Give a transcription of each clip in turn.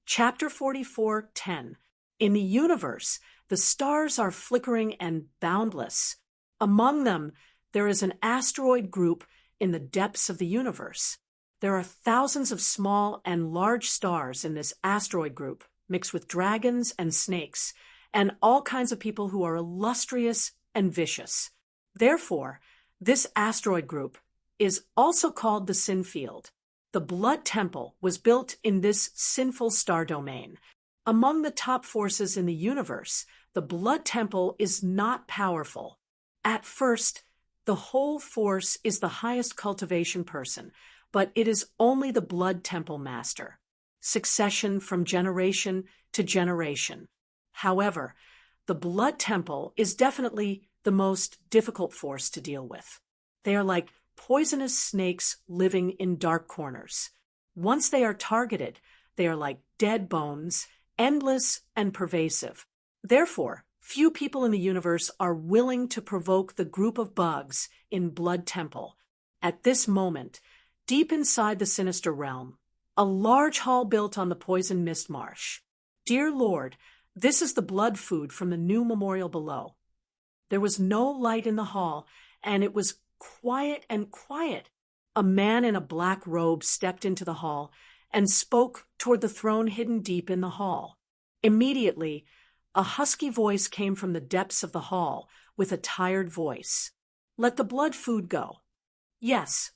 Chapter 44:10. In the universe, the stars are flickering and boundless. Among them, there is an asteroid group in the depths of the universe. There are thousands of small and large stars in this asteroid group, mixed with dragons and snakes, and all kinds of people who are illustrious and vicious. Therefore, this asteroid group is also called the Sin Field. The Blood Temple was built in this sinful star domain. Among the top forces in the universe, the Blood Temple is not powerful. At first, the whole force is the highest cultivation person, but it is only the Blood Temple Master. Succession from generation to generation. However, the Blood Temple is definitely the most difficult force to deal with. They are like poisonous snakes living in dark corners. Once they are targeted, they are like dead bones, endless and pervasive. Therefore, few people in the universe are willing to provoke the group of bugs in Blood Temple. At this moment, deep inside the sinister realm, a large hall built on the poison mist marsh. Dear Lord, this is the blood food from the new memorial below. There was no light in the hall, and it was quiet and quiet. A man in a black robe stepped into the hall and spoke toward the throne hidden deep in the hall. Immediately, a husky voice came from the depths of the hall with a tired voice. Let the blood food go. Yes.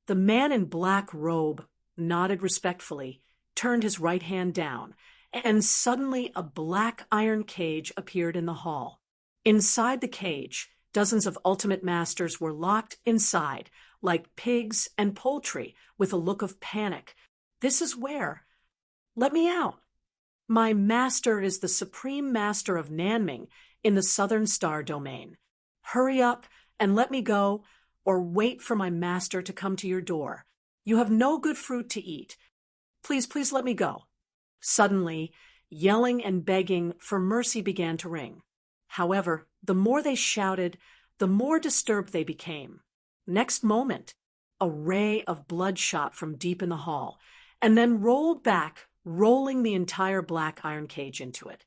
The man in black robe nodded respectfully, turned his right hand down, and suddenly a black iron cage appeared in the hall. Inside the cage, dozens of ultimate masters were locked inside, like pigs and poultry, with a look of panic. This is where? Let me out. My master is the supreme master of Nanming in the Southern Star domain. Hurry up and let me go, or wait for my master to come to your door. You have no good fruit to eat. Please, please let me go. Suddenly, yelling and begging for mercy began to ring. However, the more they shouted, the more disturbed they became. Next moment, a ray of blood shot from deep in the hall, and then rolled back, rolling the entire black iron cage into it.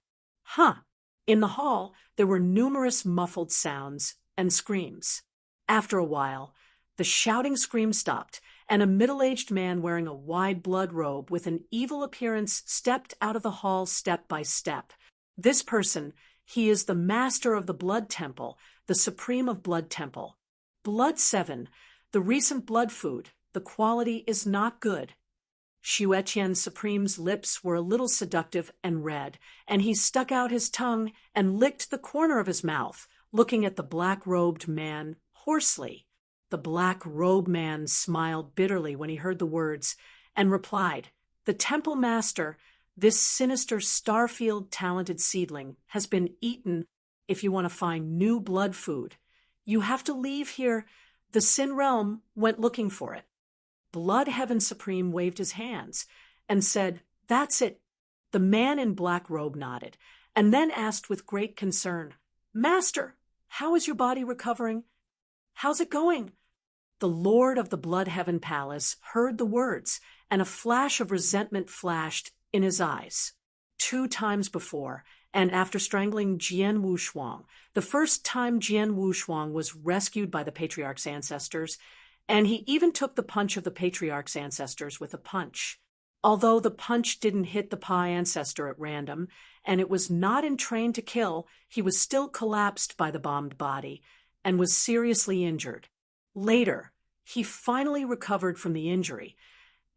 In the hall, there were numerous muffled sounds and screams. After a while, the shouting screams stopped, and a middle-aged man wearing a wide blood robe with an evil appearance stepped out of the hall step by step. This person, he is the master of the Blood Temple, the supreme of Blood Temple. Blood 7, the recent blood food, the quality is not good. Xiuetian Supreme's lips were a little seductive and red, and he stuck out his tongue and licked the corner of his mouth, looking at the black-robed man hoarsely. The black-robed man smiled bitterly when he heard the words and replied, The Temple Master, this sinister Starfield talented seedling, has been eaten. If you want to find new blood food, you have to leave here. The Sin Realm went looking for it. Blood Heaven Supreme waved his hands and said, That's it. The man in black robe nodded and then asked with great concern, Master, how is your body recovering? How's it going? The Lord of the Blood Heaven Palace heard the words, and a flash of resentment flashed in his eyes. 2 times before, and after strangling Jian Wushuang, the first time Jian Wushuang was rescued by the Patriarch's ancestors, and he even took the punch of the Patriarch's ancestors with a punch. Although the punch didn't hit the Pa ancestor at random, and it was not entrained to kill, he was still collapsed by the bombed body and was seriously injured. Later, he finally recovered from the injury,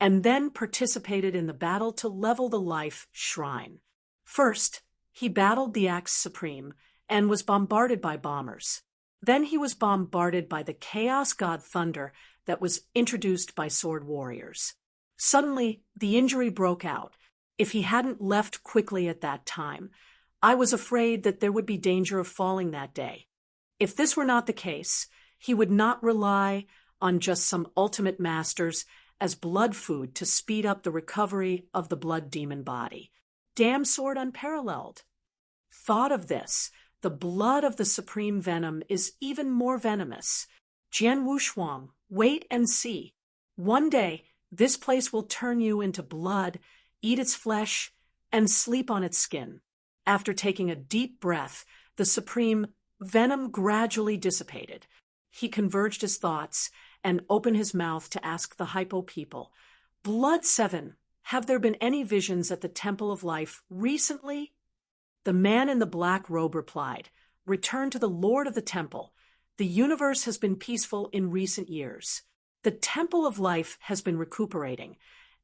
and then participated in the battle to level the life shrine. First, he battled the Axe Supreme and was bombarded by bombers. Then he was bombarded by the Chaos God Thunder that was introduced by sword warriors. Suddenly, the injury broke out. If he hadn't left quickly at that time, I was afraid that there would be danger of falling that day. If this were not the case, he would not rely on just some ultimate masters as blood food to speed up the recovery of the blood demon body. Damn sword unparalleled. Thought of this, the blood of the supreme venom is even more venomous. Jian Wushuang, wait and see. One day, this place will turn you into blood, eat its flesh, and sleep on its skin. After taking a deep breath, the supreme venom gradually dissipated. He converged his thoughts and opened his mouth to ask the Hypo people, "Blood 7, have there been any visions at the Temple of Life recently?" The man in the black robe replied, "Return to the Lord of the Temple. The universe has been peaceful in recent years. The Temple of Life has been recuperating,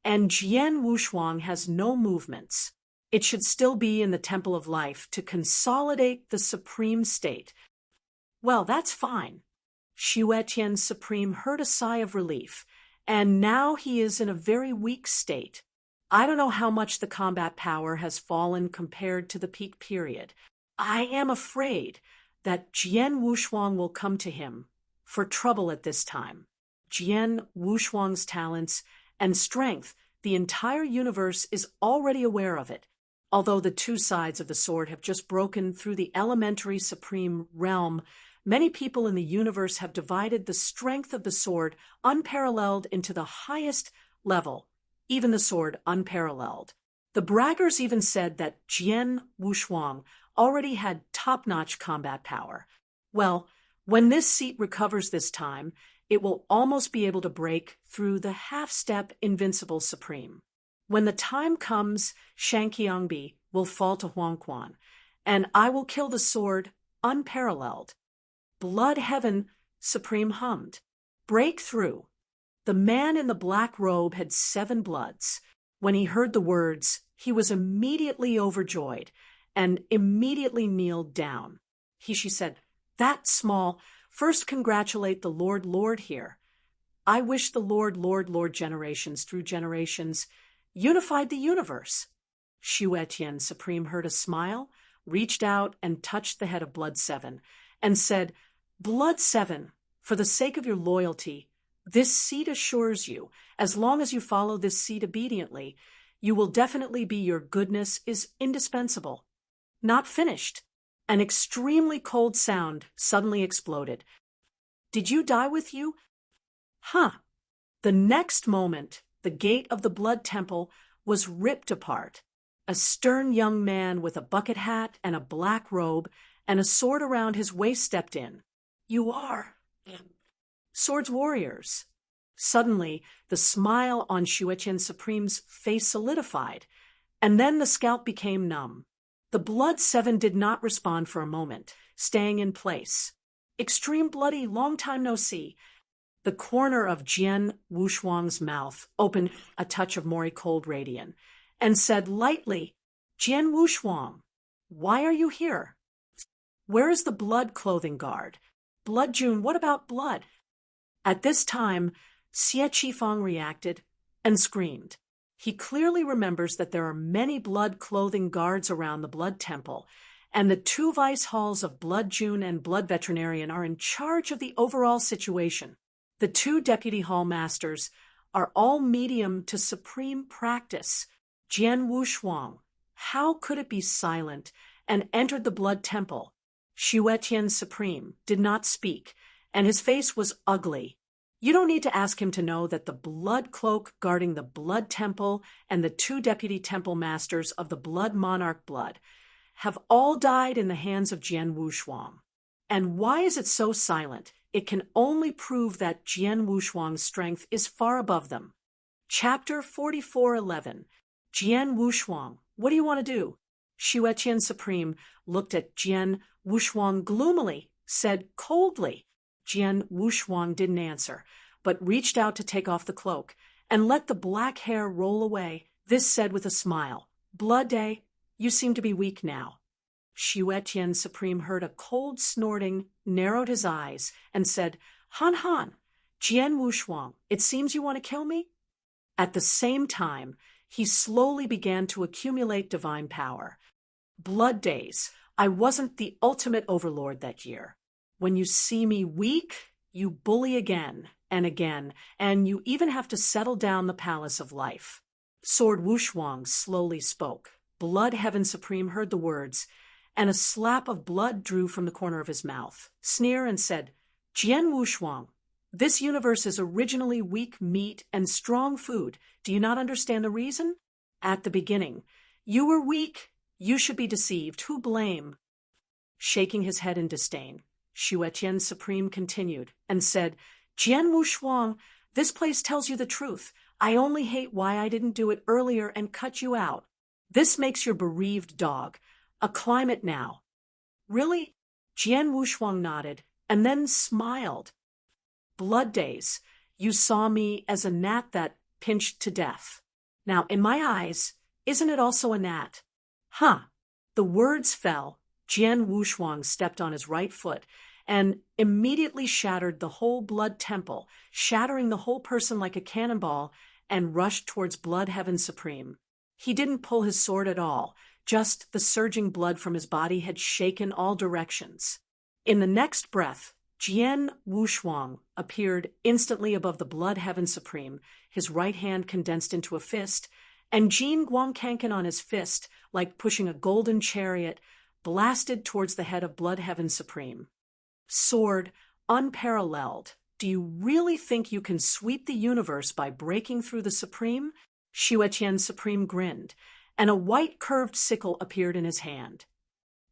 and Jian Wushuang has no movements. It should still be in the Temple of Life to consolidate the supreme state." Well, that's fine. Xue Tian's supreme heard a sigh of relief, and now he is in a very weak state. I don't know how much the combat power has fallen compared to the peak period. I am afraid that Jian Wushuang will come to him for trouble at this time. Jian Wushuang's talents and strength, the entire universe is already aware of it, although the two sides of the sword have just broken through the elementary supreme realm. Many people in the universe have divided the strength of the sword unparalleled into the highest level, even the sword unparalleled. The braggers even said that Jian Wushuang already had top-notch combat power. Well, when this seat recovers this time, it will almost be able to break through the half-step invincible supreme. When the time comes, Shangqiangbi will fall to Huangquan, and I will kill the sword unparalleled. Blood Heaven Supreme hummed. Break through. The man in the black robe had 7 bloods. When he heard the words, he was immediately overjoyed and immediately kneeled down. She said, "That's small. First congratulate the Lord here. I wish the Lord generations through generations unified the universe." Xue Tian Supreme heard a smile, reached out and touched the head of Blood 7, and said, "Blood 7, for the sake of your loyalty, this seat assures you, as long as you follow this seat obediently, you will definitely be your goodness is indispensable." Not finished. An extremely cold sound suddenly exploded. "Did you die with you?" Huh. The next moment, the gate of the Blood Temple was ripped apart. A stern young man with a bucket hat and a black robe and a sword around his waist stepped in. "You are Swords warriors." Suddenly, the smile on Xue Tian Supreme's face solidified, and then the scalp became numb. The Blood 7 did not respond for a moment, staying in place. "Extreme bloody, long time no see." The corner of Jian Wushuang's mouth opened a touch of Mori cold radiant, and said lightly, "Jian Wushuang, why are you here? Where is the blood clothing guard? Blood June, what about blood?" At this time, Xie Qifeng reacted and screamed. He clearly remembers that there are many blood clothing guards around the Blood Temple, and the 2 vice halls of Blood June and Blood Veterinarian are in charge of the overall situation. The 2 deputy hall masters are all medium to supreme practice. Jian Wushuang, how could it be silent, and entered the Blood Temple? Xue Tian Supreme did not speak, and his face was ugly. You don't need to ask him to know that the blood cloak guarding the Blood Temple and the 2 deputy temple masters of the Blood Monarch Blood have all died in the hands of Jian Wushuang. And why is it so silent? It can only prove that Jian Wushuang's strength is far above them. Chapter 44:11. Jian Wushuang, what do you want to do? Xue Tian Supreme looked at Jian Wushuang gloomily, said coldly. Jian Wushuang didn't answer, but reached out to take off the cloak and let the black hair roll away. This said with a smile, "Blood Day, you seem to be weak now." Xue Tian Supreme heard a cold snorting, narrowed his eyes, and said, Han, Jian Wushuang, it seems you want to kill me?" At the same time, he slowly began to accumulate divine power. "Blood Days, I wasn't the ultimate overlord that year. When you see me weak, you bully again, and you even have to settle down the palace of life." Sword Wushuang slowly spoke. Blood Heaven Supreme heard the words, and a slap of blood drew from the corner of his mouth. Sneer and said, "Jian Wushuang, this universe is originally weak meat and strong food. Do you not understand the reason? At the beginning, You were weak. You should be deceived. Who blame? Shaking his head in disdain, Xue Qian Supreme continued and said, Jian Wushuang, this place tells you the truth. I only hate why I didn't do it earlier and cut you out. This makes your bereaved dog. Acclaim it now. Really? Jian Wushuang nodded and then smiled. Blood days. You saw me as a gnat that pinched to death. Now, in my eyes, isn't it also a gnat? Huh. The words fell. Jian Wushuang stepped on his right foot and immediately shattered the whole blood temple, shattering the whole person like a cannonball, and rushed towards Blood Heaven Supreme. He didn't pull his sword at all, just the surging blood from his body had shaken all directions. In the next breath, Jian Wushuang appeared instantly above the Blood Heaven Supreme, his right hand condensed into a fist, and Jin Guangkankan on his fist, like pushing a golden chariot, blasted towards the head of Blood Heaven Supreme. Sword, unparalleled. Do you really think you can sweep the universe by breaking through the Supreme? Xue Qian Supreme grinned, and a white curved sickle appeared in his hand.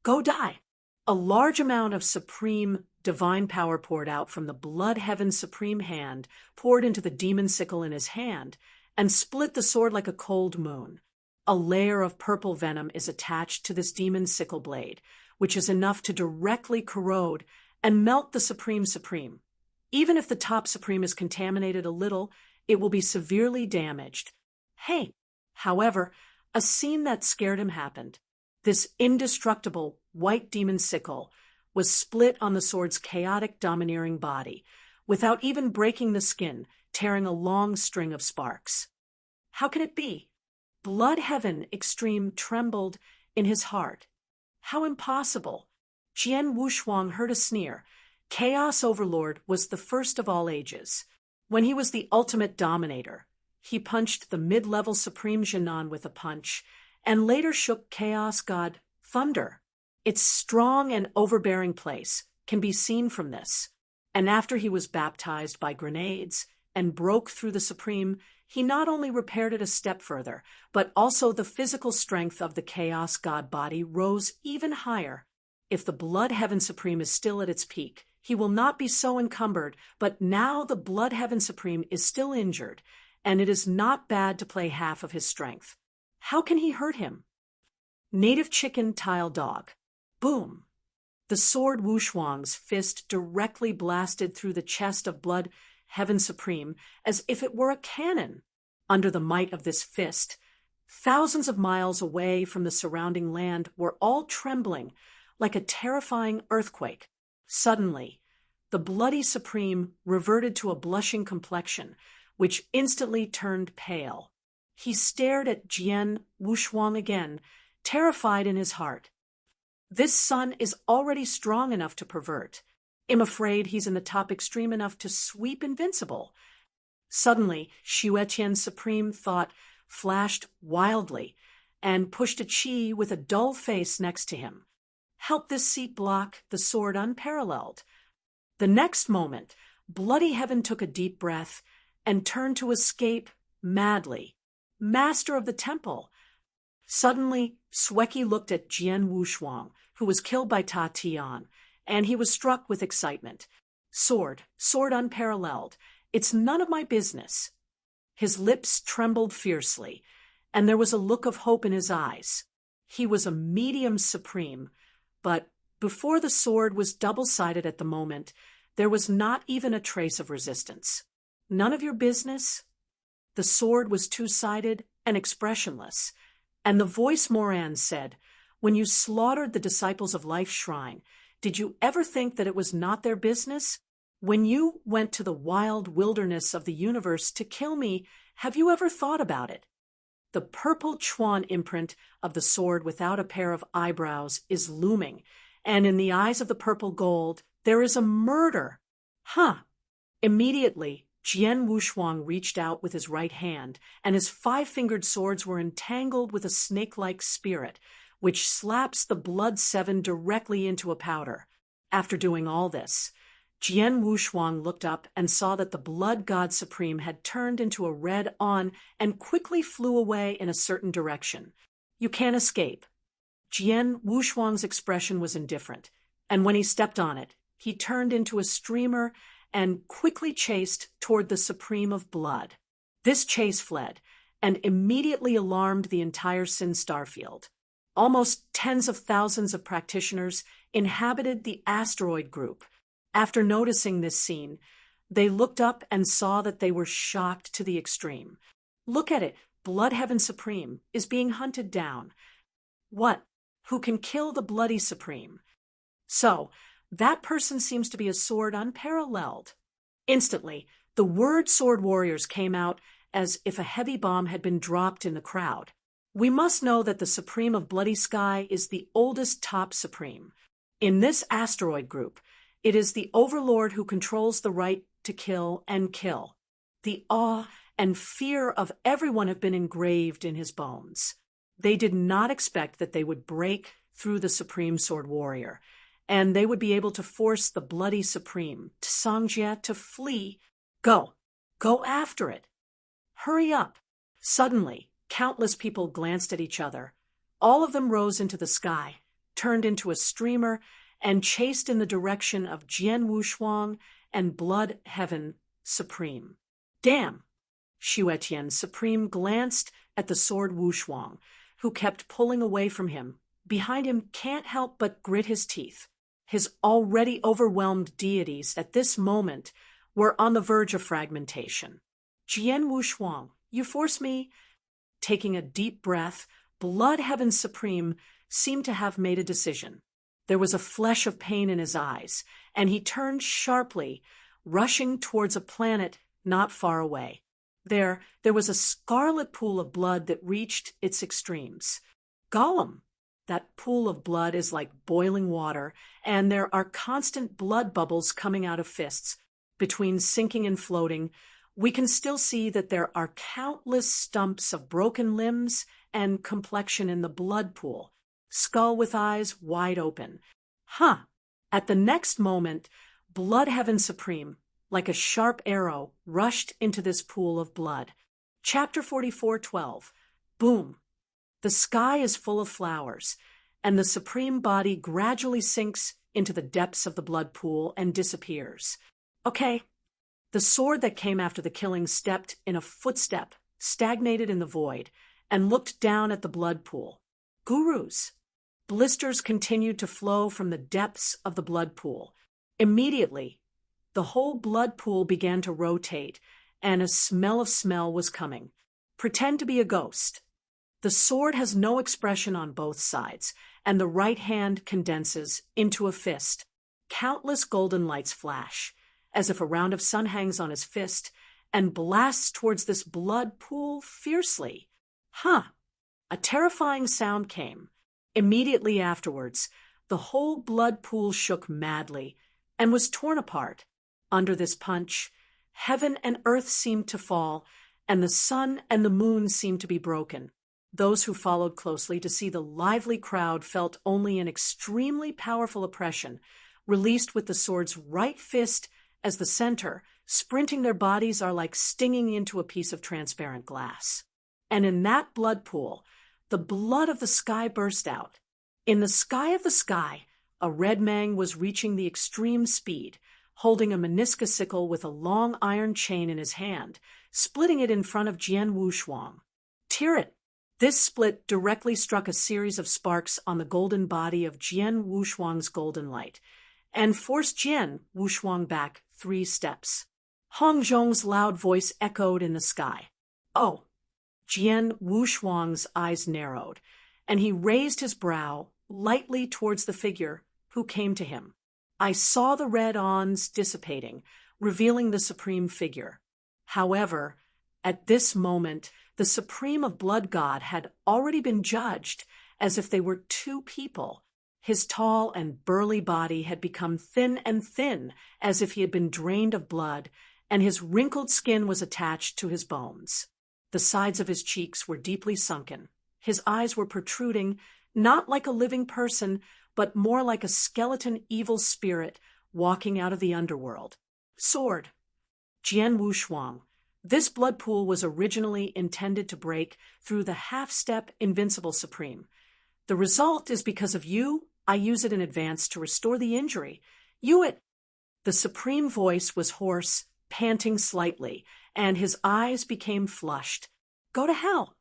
Go die! A large amount of supreme divine power poured out from the Blood Heaven Supreme hand, poured into the demon sickle in his hand, and split the sword like a cold moon. A layer of purple venom is attached to this demon sickle blade, which is enough to directly corrode and melt the Supreme. Even if the top Supreme is contaminated a little, it will be severely damaged. Hey, however, a scene that scared him happened. This indestructible white demon sickle was split on the sword's chaotic, domineering body, without even breaking the skin, tearing a long string of sparks. How can it be? Blood Heaven Extreme trembled in his heart. How impossible! Jian Wushuang heard a sneer. Chaos Overlord was the first of all ages. When he was the ultimate dominator, he punched the mid-level Supreme Jinan with a punch, and later shook Chaos God Thunder. Its strong and overbearing place can be seen from this. And after he was baptized by grenades and broke through the Supreme, he not only repaired it a step further, but also the physical strength of the Chaos God body rose even higher. If the Blood Heaven Supreme is still at its peak, he will not be so encumbered, but now the Blood Heaven Supreme is still injured, and it is not bad to play half of his strength. How can he hurt him? Native chicken tile dog. Boom! The sword Wushuang's fist directly blasted through the chest of Blood Heaven Supreme as if it were a cannon. Under the might of this fist, thousands of miles away from the surrounding land were all trembling like a terrifying earthquake. Suddenly, the bloody Supreme reverted to a blushing complexion, which instantly turned pale. He stared at Jian Wushuang again, terrified in his heart. This son is already strong enough to pervert. I'm afraid he's in the top extreme enough to sweep invincible. Suddenly, Xue Qian Supreme thought flashed wildly and pushed a Qi with a dull face next to him. Help this seat block the sword unparalleled. The next moment, Bloody Heaven took a deep breath and turned to escape madly. Master of the temple! Suddenly, Sweki looked at Jian Wushuang, who was killed by Ta Tian, and he was struck with excitement. Sword unparalleled. It's none of my business. His lips trembled fiercely, and there was a look of hope in his eyes. He was a medium supreme, but before the sword was double-sided at the moment, there was not even a trace of resistance. None of your business? The sword was two-sided and expressionless, and the voice Moran said, when you slaughtered the disciples of Life's Shrine, did you ever think that it was not their business? When you went to the wild wilderness of the universe to kill me, have you ever thought about it? The purple Chuan imprint of the sword without a pair of eyebrows is looming, and in the eyes of the purple gold, there is a murder. Huh! Immediately, Jian Wushuang reached out with his right hand, and his five-fingered swords were entangled with a snake-like spirit, which slaps the blood seven directly into a powder. After doing all this, Jian Wushuang looked up and saw that the blood god supreme had turned into a red on and quickly flew away in a certain direction. You can't escape. Jian Wushuang's expression was indifferent, and when he stepped on it, he turned into a streamer and quickly chased toward the Supreme of Blood. This chase fled, and immediately alarmed the entire Sin starfield. Almost tens of thousands of practitioners inhabited the asteroid group. After noticing this scene, they looked up and saw that they were shocked to the extreme. Look at it, Blood Heaven Supreme is being hunted down. What? Who can kill the Bloody Supreme? So, that person seems to be a sword unparalleled. Instantly, the word Sword Warriors came out as if a heavy bomb had been dropped in the crowd. We must know that the Supreme of Bloody Sky is the oldest top Supreme. In this asteroid group, it is the Overlord who controls the right to kill and kill. The awe and fear of everyone have been engraved in his bones. They did not expect that they would break through the Supreme Sword Warrior, and they would be able to force the Bloody Supreme, Tsangjie, to flee. Go after it. Hurry up. Suddenly, countless people glanced at each other. All of them rose into the sky, turned into a streamer, and chased in the direction of Jian Wushuang and Blood Heaven Supreme. Damn! Xue Tian Supreme glanced at the sword Wushuang, who kept pulling away from him. Behind him can't help but grit his teeth. His already overwhelmed deities at this moment were on the verge of fragmentation. Jian Wushuang, you force me. Taking a deep breath, Blood Heaven Supreme seemed to have made a decision. There was a flash of pain in his eyes, and he turned sharply, rushing towards a planet not far away. There was a scarlet pool of blood that reached its extremes. Gollum! That pool of blood is like boiling water, and there are constant blood bubbles coming out of fists. Between sinking and floating, we can still see that there are countless stumps of broken limbs and complexion in the blood pool, skull with eyes wide open. At the next moment, Blood Heaven Supreme, like a sharp arrow, rushed into this pool of blood. Chapter 44:12. Boom! The sky is full of flowers, and the supreme body gradually sinks into the depths of the blood pool and disappears. Okay. The sword that came after the killing stepped in a footstep, stagnated in the void, and looked down at the blood pool. Gurus! Blisters continued to flow from the depths of the blood pool. Immediately, the whole blood pool began to rotate, and a smell of smell was coming. Pretend to be a ghost. The sword has no expression on both sides, and the right hand condenses into a fist. Countless golden lights flash, as if a round of sun hangs on his fist, and blasts towards this blood pool fiercely. A terrifying sound came. Immediately afterwards, the whole blood pool shook madly and was torn apart. Under this punch, heaven and earth seemed to fall, and the sun and the moon seemed to be broken. Those who followed closely to see the lively crowd felt only an extremely powerful oppression, released with the sword's right fist as the center. Sprinting their bodies are like stinging into a piece of transparent glass. And in that blood pool, the blood of the sky burst out. In the sky of the sky, a red mang was reaching the extreme speed, holding a meniscus sickle with a long iron chain in his hand, splitting it in front of Jian Wushuang. Tear it! This split directly struck a series of sparks on the golden body of Jian Wushuang's golden light, and forced Jian Wushuang back 3 steps. Hong Zhong's loud voice echoed in the sky. Oh! Jian Wushuang's eyes narrowed, and he raised his brow lightly towards the figure who came to him. I saw the red ons dissipating, revealing the supreme figure. However, at this moment, the Supreme of Blood God had already been judged as if they were 2 people. His tall and burly body had become thin and thin, as if he had been drained of blood, and his wrinkled skin was attached to his bones. The sides of his cheeks were deeply sunken. His eyes were protruding, not like a living person, but more like a skeleton evil spirit walking out of the underworld. Sword! Jian Wushuang, This blood pool was originally intended to break through the half-step Invincible Supreme. The result is because of you, I use it in advance to restore the injury. The Supreme voice was hoarse, panting slightly, and his eyes became flushed. Go to hell.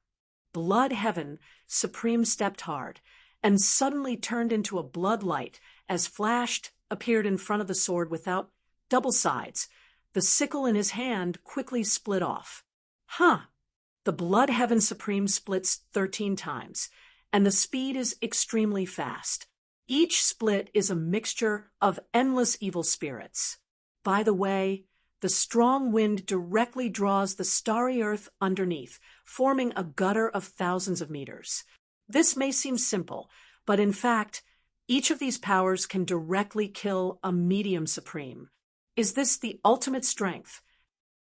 Blood Heaven, Supreme stepped hard, and suddenly turned into a blood light as flashed appeared in front of the sword without double sides. The sickle in his hand quickly split off. The Blood Heaven Supreme splits 13 times, and the speed is extremely fast. Each split is a mixture of endless evil spirits. By the way, the strong wind directly draws the starry earth underneath, forming a gutter of thousands of meters. This may seem simple, but in fact, each of these powers can directly kill a medium supreme. Is this the ultimate strength?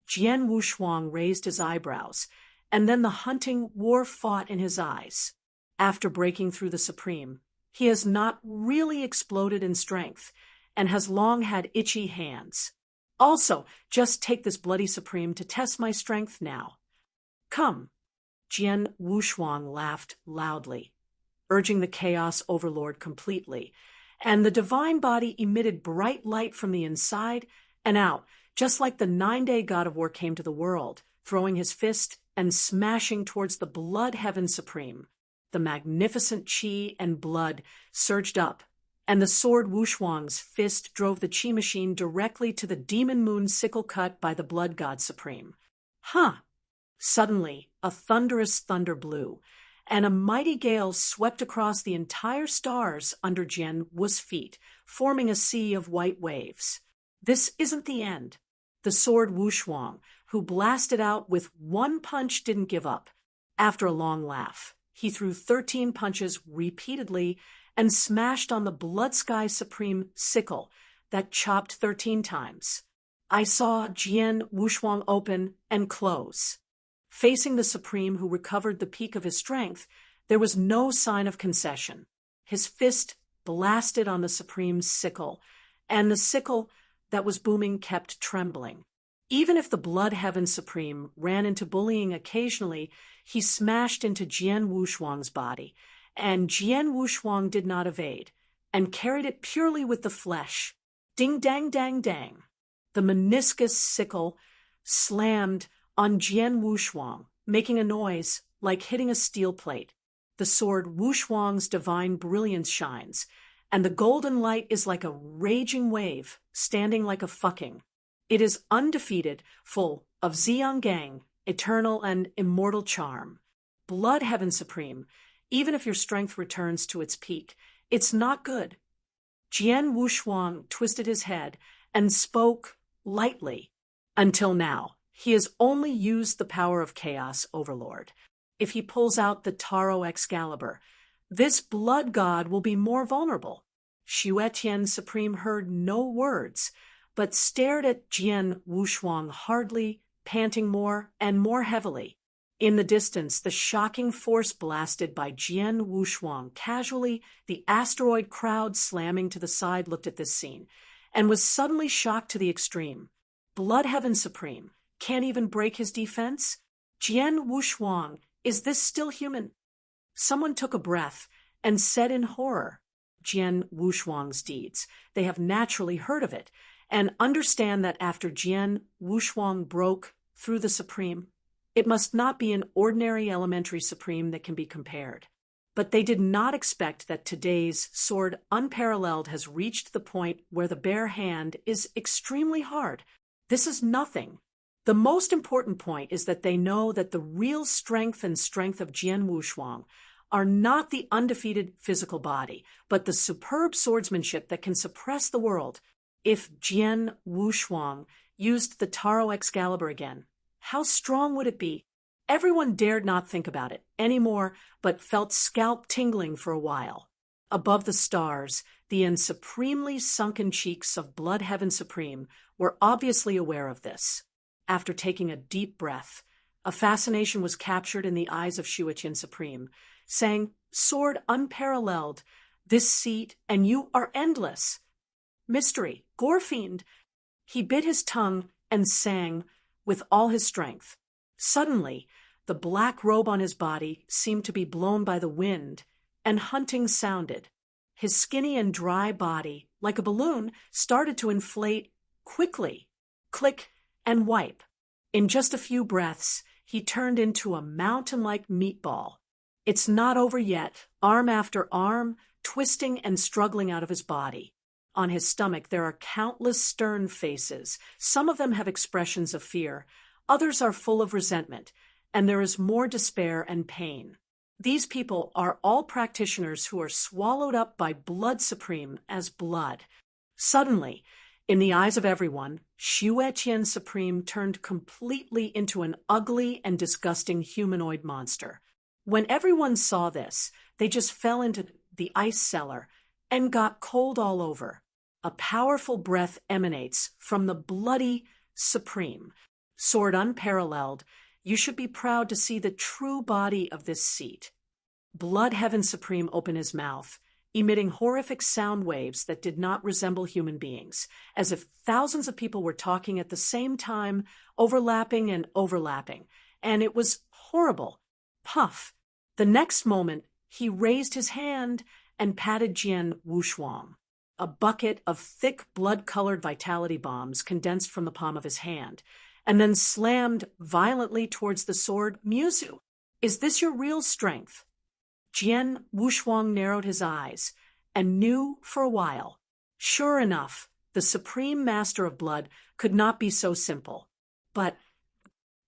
Jian Wushuang raised his eyebrows, and then the hunting war fought in his eyes. After breaking through the supreme, he has not really exploded in strength, and has long had itchy hands. Also, just take this bloody supreme to test my strength now. Come. Jian Wushuang laughed loudly, urging the Chaos Overlord completely, and the divine body emitted bright light from the inside and out, just like the 9-day god of war came to the world, throwing his fist and smashing towards the Blood Heaven Supreme. The magnificent chi and blood surged up, and the sword Wushuang's fist drove the chi machine directly to the demon moon sickle cut by the Blood God Supreme. Suddenly, a thunderous thunder blew, and a mighty gale swept across the entire stars under Jian Wu's feet, forming a sea of white waves. This isn't the end. The sword Wushuang, who blasted out with one punch, didn't give up. After a long laugh, he threw 13 punches repeatedly and smashed on the Blood Sky Supreme sickle that chopped 13 times. I saw Jian Wushuang open and close. Facing the Supreme, who recovered the peak of his strength, there was no sign of concession. His fist blasted on the Supreme's sickle, and the sickle that was booming kept trembling. Even if the Blood Heaven Supreme ran into bullying occasionally, he smashed into Jian Wushuang's body, and Jian Wushuang did not evade, and carried it purely with the flesh. Ding dang dang dang. The meniscus sickle slammed on Jian Wushuang, making a noise like hitting a steel plate. The sword Wushuang's divine brilliance shines, and the golden light is like a raging wave, standing like a fucking. It is undefeated, full of Ziyanggang, eternal and immortal charm. Blood Heaven Supreme, even if your strength returns to its peak, it's not good. Jian Wushuang twisted his head and spoke lightly. Until now, he has only used the power of Chaos Overlord. If he pulls out the Taro Excalibur, this blood god will be more vulnerable. Xue Tian Supreme heard no words, but stared at Jian Wushuang hardly, panting more and more heavily. In the distance, the shocking force blasted by Jian Wushuang casually, the asteroid crowd slamming to the side looked at this scene, and was suddenly shocked to the extreme. Blood Heaven Supreme can't even break his defense? Jian Wushuang, is this still human? Someone took a breath and said in horror, Jian Wushuang's deeds. They have naturally heard of it, and understand that after Jian Wushuang broke through the Supreme, it must not be an ordinary elementary Supreme that can be compared. But they did not expect that today's sword unparalleled has reached the point where the bare hand is extremely hard. This is nothing. The most important point is that they know that the real strength and strength of Jian Wushuang are not the undefeated physical body, but the superb swordsmanship that can suppress the world. If Jian Wushuang used the Taro Excalibur again, how strong would it be? Everyone dared not think about it anymore, but felt scalp tingling for a while. Above the stars, the supremely sunken cheeks of Blood Heaven Supreme were obviously aware of this. After taking a deep breath, a fascination was captured in the eyes of Xue Tian Supreme, saying, Sword unparalleled, this seat and you are endless. Mystery, gore fiend. He bit his tongue and sang, with all his strength. Suddenly, the black robe on his body seemed to be blown by the wind, and hunting sounded. His skinny and dry body, like a balloon, started to inflate quickly, click and wipe. In just a few breaths, he turned into a mountain-like meatball. It's not over yet, arm after arm, twisting and struggling out of his body. On his stomach there are countless stern faces. Some of them have expressions of fear. Others are full of resentment, and there is more despair and pain. These people are all practitioners who are swallowed up by Blood Supreme as blood. Suddenly, in the eyes of everyone, Xue Qian Supreme turned completely into an ugly and disgusting humanoid monster. When everyone saw this, they just fell into the ice cellar and got cold all over. A powerful breath emanates from the bloody Supreme. Sword unparalleled, you should be proud to see the true body of this seat. Blood Heaven Supreme opened his mouth, emitting horrific sound waves that did not resemble human beings, as if thousands of people were talking at the same time, overlapping, and it was horrible. Puff. The next moment, he raised his hand and patted Jian Wushuang. A bucket of thick blood-colored vitality bombs condensed from the palm of his hand, and then slammed violently towards the sword. Musu, is this your real strength? Jian Wushuang narrowed his eyes and knew for a while. Sure enough, the Supreme Master of Blood could not be so simple. But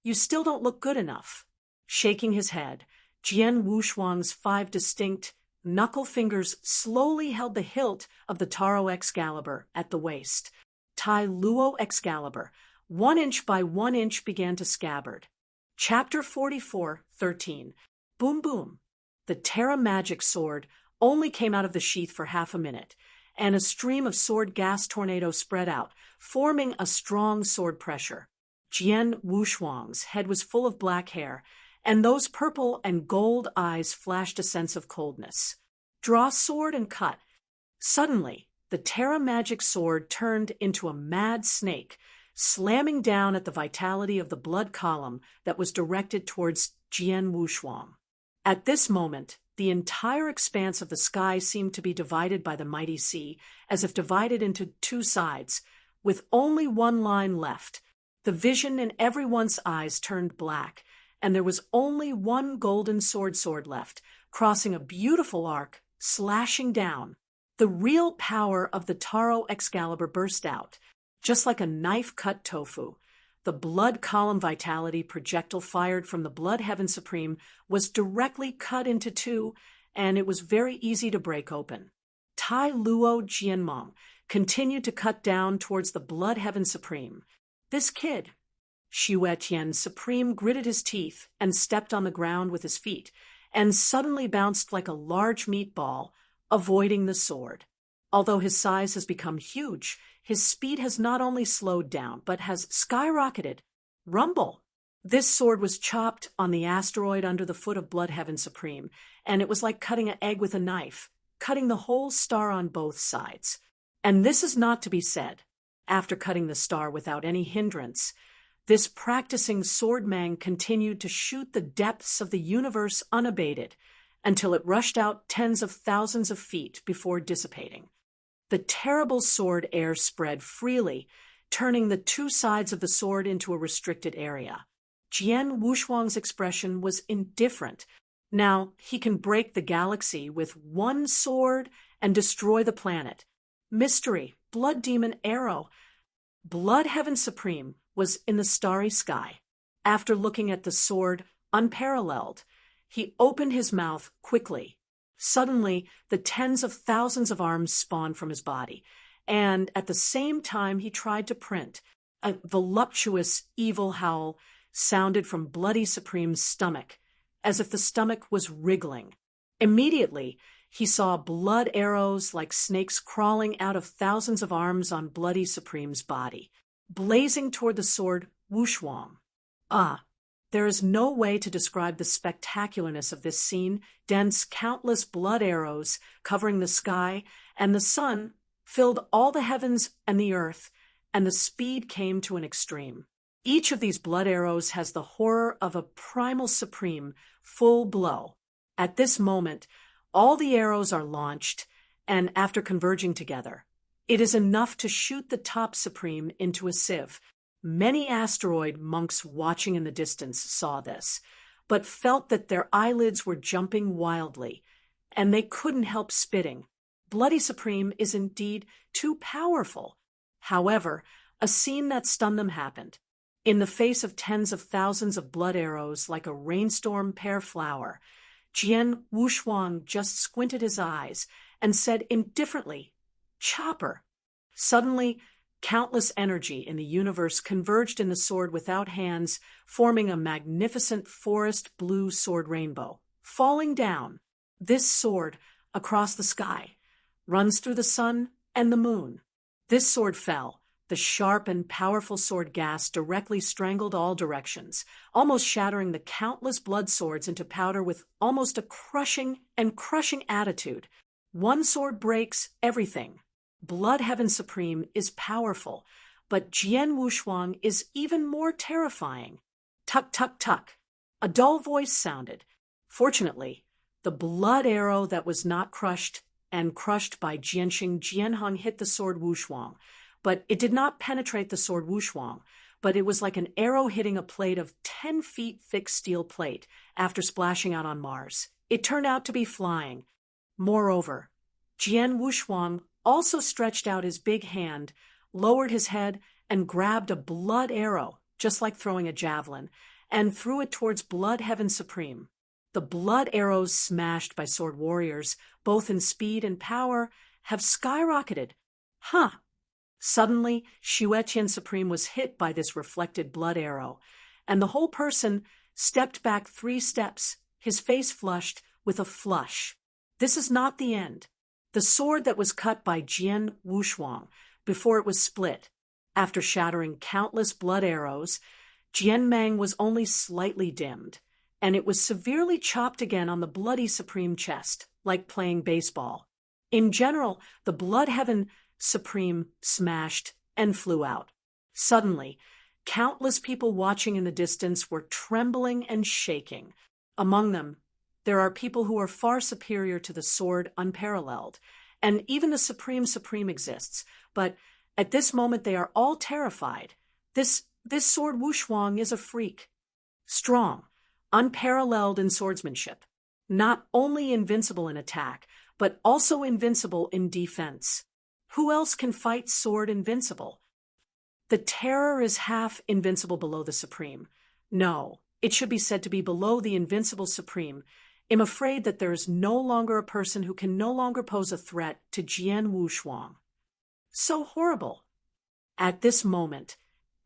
you still don't look good enough. Shaking his head, Jian Wushuang's 5 distinct knuckle fingers slowly held the hilt of the Taro Excalibur at the waist. Tai Luo Excalibur, 1 inch by 1 inch, began to scabbard. Chapter 44:13. Boom boom. The Terra Magic sword only came out of the sheath for half a minute, and a stream of sword gas tornado spread out, forming a strong sword pressure. Jian Wushuang's head was full of black hair, and those purple and gold eyes flashed a sense of coldness. Draw sword and cut. Suddenly, the Terra Magic sword turned into a mad snake, slamming down at the vitality of the blood column that was directed towards Jian Wushuang. At this moment, the entire expanse of the sky seemed to be divided by the mighty sea, as if divided into 2 sides, with only one line left. The vision in everyone's eyes turned black, and there was only one golden sword left, crossing a beautiful arc, slashing down. The real power of the Taro Excalibur burst out, just like a knife-cut tofu. The blood column vitality projectile fired from the Blood Heaven Supreme was directly cut into 2, and it was very easy to break open. Tai Luo Jianmong continued to cut down towards the Blood Heaven Supreme. This kid, Xue Qian Supreme, gritted his teeth and stepped on the ground with his feet, and suddenly bounced like a large meatball, avoiding the sword. Although his size has become huge, his speed has not only slowed down, but has skyrocketed. Rumble! This sword was chopped on the asteroid under the foot of Blood Heaven Supreme, and it was like cutting an egg with a knife, cutting the whole star on both sides. And this is not to be said. After cutting the star without any hindrance, this practicing swordman continued to shoot the depths of the universe unabated, until it rushed out tens of thousands of feet before dissipating. The terrible sword air spread freely, turning the 2 sides of the sword into a restricted area. Jian Wushuang's expression was indifferent. Now he can break the galaxy with 1 sword and destroy the planet. Mystery, Blood Demon Arrow. Blood Heaven Supreme was in the starry sky. After looking at the sword, unparalleled, he opened his mouth quickly. Suddenly, the tens of thousands of arms spawned from his body, and at the same time he tried to print. A voluptuous, evil howl sounded from Bloody Supreme's stomach, as if the stomach was wriggling. Immediately, he saw blood arrows like snakes crawling out of thousands of arms on Bloody Supreme's body, blazing toward the sword Wushuang. There is no way to describe the spectacularness of this scene. Dense, countless blood arrows covering the sky, and the sun filled all the heavens and the earth, and the speed came to an extreme. Each of these blood arrows has the horror of a primal supreme full blow. At this moment, all the arrows are launched, and after converging together, it is enough to shoot the top supreme into a sieve. Many asteroid monks watching in the distance saw this, but felt that their eyelids were jumping wildly, and they couldn't help spitting. Bloody Supreme is indeed too powerful. However, a scene that stunned them happened. In the face of tens of thousands of blood arrows like a rainstorm pear flower, Jian Wushuang just squinted his eyes and said indifferently, "Chopper." Suddenly, countless energy in the universe converged in the sword without hands, forming a magnificent forest blue sword rainbow. Falling down, this sword, across the sky, runs through the sun and the moon. This sword fell. The sharp and powerful sword gas directly strangled all directions, almost shattering the countless blood swords into powder with almost a crushing attitude. One sword breaks everything. Blood Heaven Supreme is powerful, but Jian Wushuang is even more terrifying. Tuck, tuck, tuck. A dull voice sounded. Fortunately, the blood arrow that was not crushed and crushed by Jianxing Jianheng hit the sword Wushuang, but it did not penetrate the sword Wushuang, but it was like an arrow hitting a plate of 10 feet thick steel plate after splashing out on Mars. It turned out to be flying. Moreover, Jian Wushuang also stretched out his big hand, lowered his head, and grabbed a blood arrow, just like throwing a javelin, and threw it towards Blood Heaven Supreme. The blood arrows smashed by sword warriors, both in speed and power, have skyrocketed. Suddenly, Xuetian Supreme was hit by this reflected blood arrow, and the whole person stepped back 3 steps, his face flushed with a flush. This is not the end. The sword that was cut by Jian Wushuang before it was split, after shattering countless blood arrows, Jian Mang was only slightly dimmed, and it was severely chopped again on the Bloody Supreme chest, like playing baseball. In general, the Blood Heaven Supreme smashed and flew out. Suddenly, countless people watching in the distance were trembling and shaking. Among them, there are people who are far superior to the sword unparalleled, and even the Supreme exists, but at this moment they are all terrified. This sword Wushuang is a freak. Strong, unparalleled in swordsmanship, not only invincible in attack, but also invincible in defense. Who else can fight sword invincible? The terror is half invincible below the Supreme. No, it should be said to be below the invincible Supreme. I'm afraid that there is no longer a person who can no longer pose a threat to Jian Wushuang. So horrible. At this moment,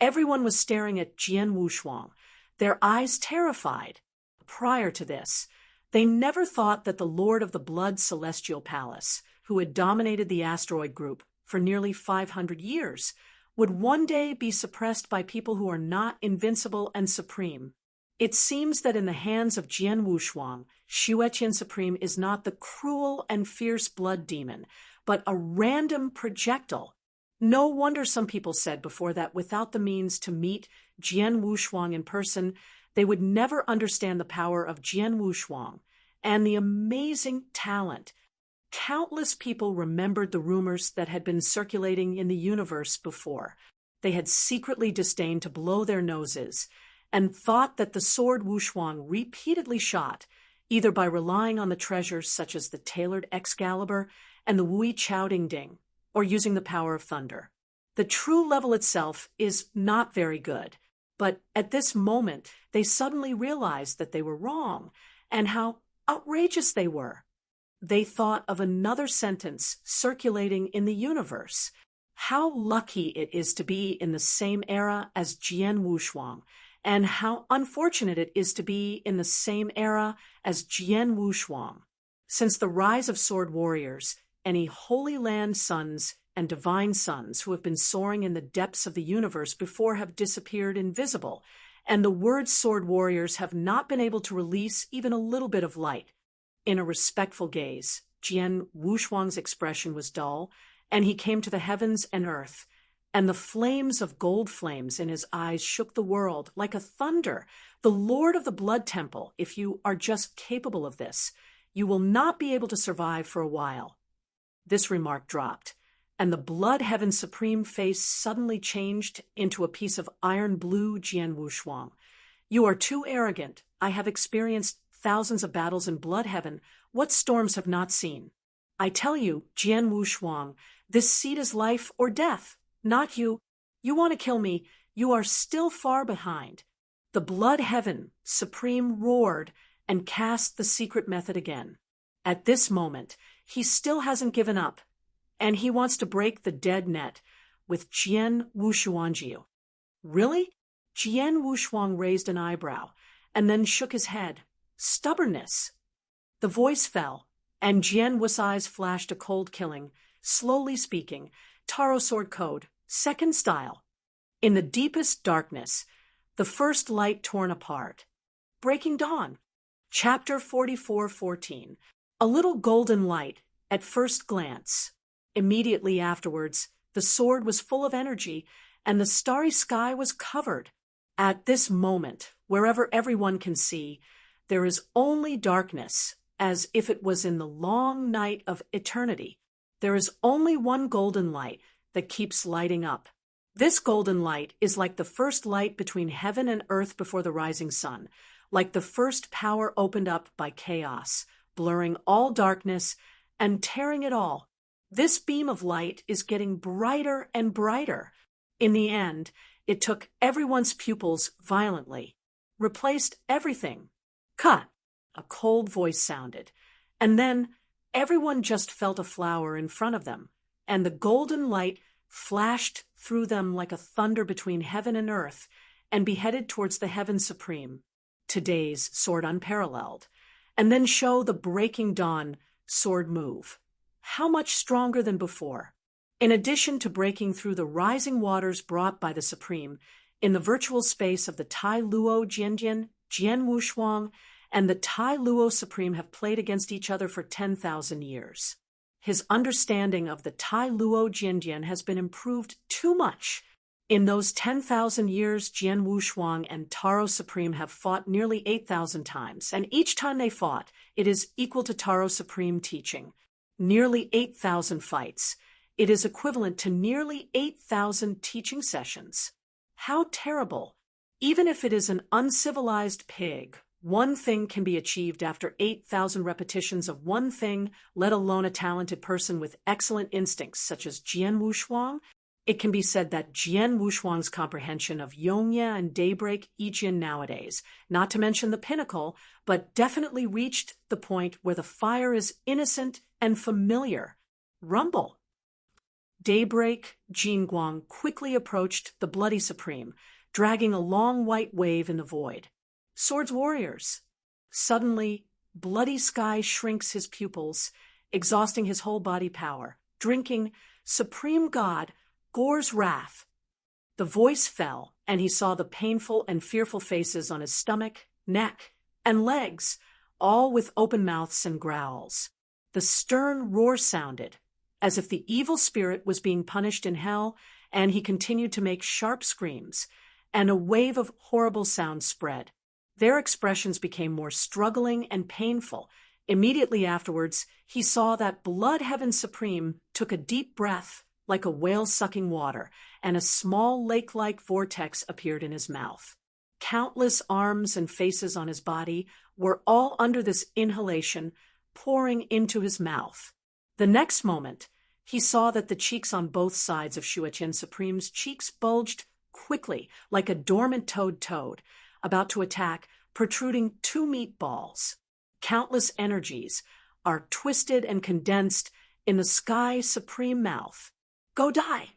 everyone was staring at Jian Wushuang, their eyes terrified. Prior to this, they never thought that the Lord of the Blood Celestial Palace, who had dominated the asteroid group for nearly 500 years, would one day be suppressed by people who are not invincible and supreme. It seems that in the hands of Jian Wushuang, Xuetian Supreme is not the cruel and fierce blood demon, but a random projectile. No wonder some people said before that without the means to meet Jian Wushuang in person, they would never understand the power of Jian Wushuang and the amazing talent. Countless people remembered the rumors that had been circulating in the universe before. They had secretly disdained to blow their noses and thought that the sword Wushuang repeatedly shot, either by relying on the treasures such as the tailored Excalibur and the Wui Chao Ding Ding, or using the power of thunder. The true level itself is not very good, but at this moment they suddenly realized that they were wrong and how outrageous they were. They thought of another sentence circulating in the universe. How lucky it is to be in the same era as Jian Wushuang, and how unfortunate it is to be in the same era as Jian Wushuang. Since the rise of sword warriors, any Holy Land sons and divine sons who have been soaring in the depths of the universe before have disappeared invisible, and the word sword warriors have not been able to release even a little bit of light. In a respectful gaze, Jian Wushuang's expression was dull, and he came to the heavens and earth, and the flames of gold flames in his eyes shook the world like a thunder. The Lord of the Blood Temple, if you are just capable of this, you will not be able to survive for a while. This remark dropped, and the Blood Heaven Supreme face suddenly changed into a piece of iron blue Jian Wushuang. You are too arrogant. I have experienced thousands of battles in Blood Heaven. What storms have not seen? I tell you, Jian Wushuang, this seat is life or death. Not you. You want to kill me. You are still far behind. The Blood Heaven Supreme roared and cast the secret method again. At this moment, he still hasn't given up, and he wants to break the dead net with Jian Wushuangjiu. Really? Jian Wushuang raised an eyebrow and then shook his head. Stubbornness. The voice fell, and Jian Wu's eyes flashed a cold killing, slowly speaking, Taro Sword Code, second style. In the deepest darkness, the first light torn apart. Breaking dawn. Chapter 44:14. A little golden light at first glance. Immediately afterwards, the sword was full of energy, and the starry sky was covered. At this moment, wherever everyone can see, there is only darkness, as if it was in the long night of eternity. There is only one golden light that keeps lighting up. This golden light is like the first light between heaven and earth before the rising sun, like the first power opened up by chaos, blurring all darkness and tearing it all. This beam of light is getting brighter and brighter. In the end, it took everyone's pupils violently, replaced everything. Cut! A cold voice sounded, and then everyone just felt a flower in front of them, and the golden light flashed through them like a thunder between heaven and earth, and beheaded towards the Heaven Supreme, today's sword unparalleled, and then show the breaking dawn sword move. How much stronger than before. In addition to breaking through the rising waters brought by the Supreme, in the virtual space of the Tai Luo Jianjian, Jian Wushuang, and the Tai Luo Supreme have played against each other for 10,000 years. His understanding of the Tai Luo Jianjian has been improved too much. In those 10,000 years, Jian Wushuang and Taro Supreme have fought nearly 8,000 times, and each time they fought, it is equal to Taro Supreme teaching. Nearly 8,000 fights. It is equivalent to nearly 8,000 teaching sessions. How terrible! Even if it is an uncivilized pig, one thing can be achieved after 8,000 repetitions of one thing, let alone a talented person with excellent instincts such as Jian Wushuang. It can be said that Jian Wushuang's comprehension of Yongye and Daybreak Yijin nowadays, not to mention the pinnacle, but definitely reached the point where the fire is innocent and familiar. Rumble. Daybreak Jinguang quickly approached the Bloody Supreme, dragging a long white wave in the void. Swords warriors. Suddenly, Bloody Sky shrinks his pupils, exhausting his whole body power, drinking Supreme God, Gore's wrath. The voice fell, and he saw the painful and fearful faces on his stomach, neck, and legs, all with open mouths and growls. The stern roar sounded, as if the evil spirit was being punished in hell, and he continued to make sharp screams, and a wave of horrible sounds spread. Their expressions became more struggling and painful. Immediately afterwards, he saw that Blood Heaven Supreme took a deep breath, like a whale sucking water, and a small lake-like vortex appeared in his mouth. Countless arms and faces on his body were all under this inhalation, pouring into his mouth. The next moment, he saw that the cheeks on both sides of Shuetian Supreme's cheeks bulged quickly, like a dormant toad, about to attack, protruding 2 meatballs. Countless energies are twisted and condensed in the Sky Supreme mouth. Go die!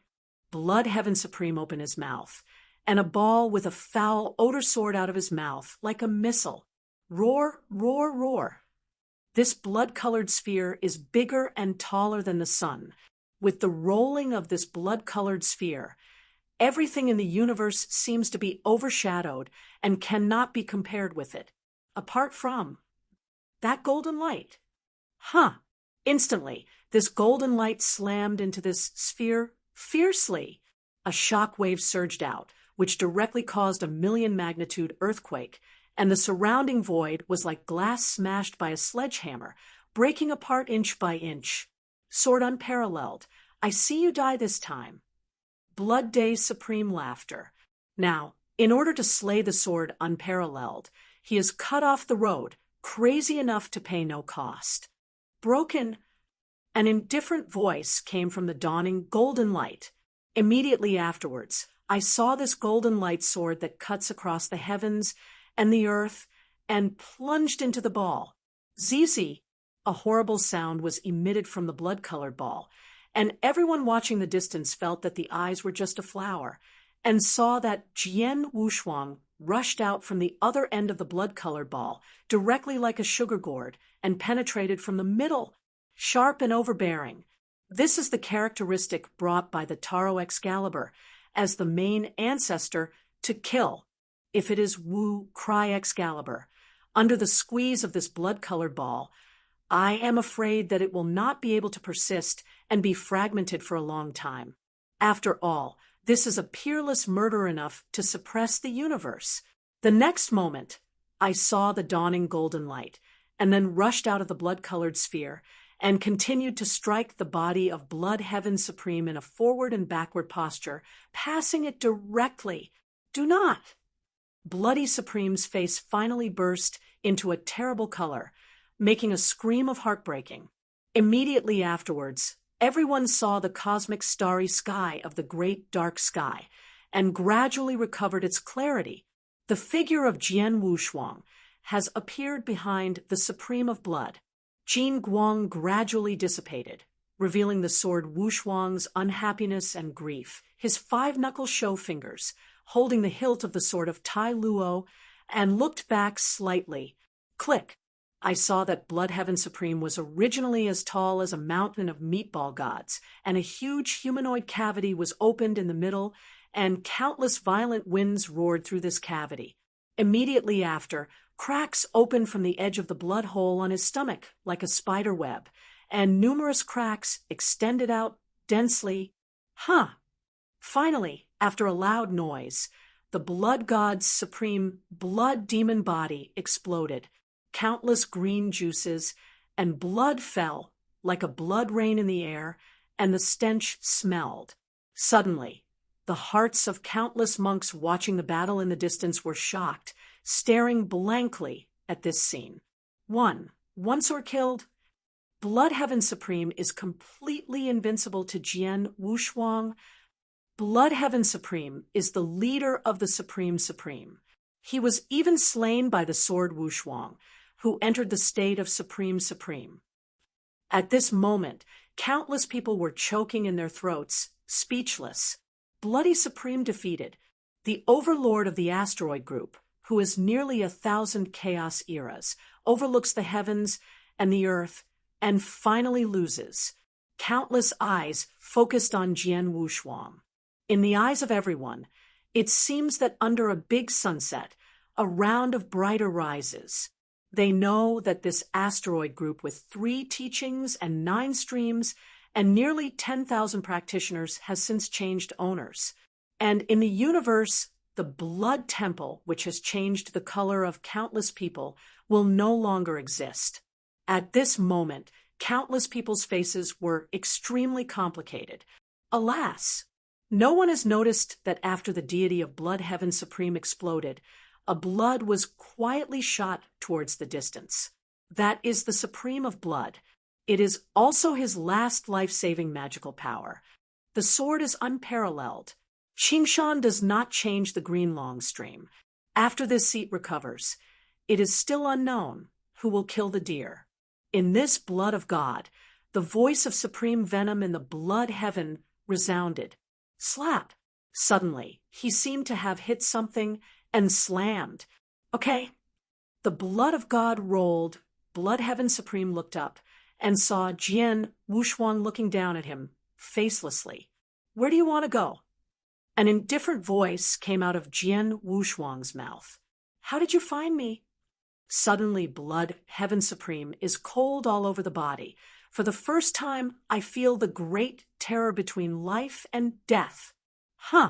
Blood Heaven Supreme opened his mouth, and a ball with a foul odor soared out of his mouth, like a missile. Roar, roar, roar. This blood-colored sphere is bigger and taller than the sun. With the rolling of this blood-colored sphere, everything in the universe seems to be overshadowed and cannot be compared with it, apart from that golden light. Instantly, this golden light slammed into this sphere fiercely. a shock wave surged out, which directly caused a 1,000,000-magnitude earthquake, and the surrounding void was like glass smashed by a sledgehammer, breaking apart inch by inch. Sword unparalleled. I see you die this time. Blood Day's supreme laughter. Now, in order to slay the sword unparalleled, he is cut off the road, crazy enough to pay no cost. Broken, an indifferent voice came from the dawning golden light. Immediately afterwards, I saw this golden light sword that cuts across the heavens and the earth and plunged into the ball. Zizi, a horrible sound was emitted from the blood-colored ball, and everyone watching the distance felt that the eyes were just a flower, and saw that Jian Wushuang rushed out from the other end of the blood-colored ball, directly like a sugar gourd, and penetrated from the middle, sharp and overbearing. This is the characteristic brought by the Taro Excalibur as the main ancestor to kill. If it is Wu Cry Excalibur, under the squeeze of this blood-colored ball, I am afraid that it will not be able to persist and be fragmented for a long time. After all, this is a peerless murder enough to suppress the universe. The next moment, I saw the dawning golden light, and then rushed out of the blood-colored sphere and continued to strike the body of Blood Heaven Supreme in a forward and backward posture, passing it directly. Do not! Bloody Supreme's face finally burst into a terrible color, making a scream of heartbreaking. Immediately afterwards, everyone saw the cosmic starry sky of the great dark sky, and gradually recovered its clarity. The figure of Jian Wushuang has appeared behind the Supreme of Blood. Jin Guang gradually dissipated, revealing the sword Wushuang's unhappiness and grief, his 5-knuckle show fingers, holding the hilt of the sword of Tai Luo, and looked back slightly. Click! I saw that Blood Heaven Supreme was originally as tall as a mountain of meatball gods, and a huge humanoid cavity was opened in the middle, and countless violent winds roared through this cavity. Immediately after, cracks opened from the edge of the blood hole on his stomach like a spider web, and numerous cracks extended out densely. Finally, after a loud noise, the blood god's supreme blood demon body exploded. Countless green juices and blood fell like a blood rain in the air, and the stench smelled. Suddenly, the hearts of countless monks watching the battle in the distance were shocked, staring blankly at this scene. Once or killed, Blood Heaven Supreme is completely invincible to Jian Wushuang. Blood Heaven Supreme is the leader of the Supreme. He was even slain by the sword Wushuang, who entered the state of Supreme. At this moment, countless people were choking in their throats, speechless. Bloody Supreme defeated, the overlord of the asteroid group, who is nearly 1,000 chaos eras, overlooks the heavens and the earth, and finally loses. Countless eyes focused on Jian Wushuang. In the eyes of everyone, it seems that under a big sunset, a round of brighter rises. They know that this asteroid group with 3 teachings and 9 streams and nearly 10,000 practitioners has since changed owners. And in the universe, the blood temple, which has changed the color of countless people, will no longer exist. At this moment, countless people's faces were extremely complicated. Alas, no one has noticed that after the deity of Blood Heaven Supreme exploded, a blood was quietly shot towards the distance. That is the Supreme of Blood. It is also his last life-saving magical power. The sword is unparalleled. Qingshan does not change the green long stream. After this seat recovers, it is still unknown who will kill the deer. In this blood of God, the voice of supreme venom in the blood heaven resounded. Slap! Suddenly, he seemed to have hit something and slammed. Okay. The blood of God rolled. Blood Heaven Supreme looked up and saw Jian Wushuang looking down at him, facelessly. Where do you want to go? An indifferent voice came out of Jian Wushuang's mouth. How did you find me? Suddenly, Blood Heaven Supreme is cold all over the body. For the first time, I feel the great terror between life and death. Huh.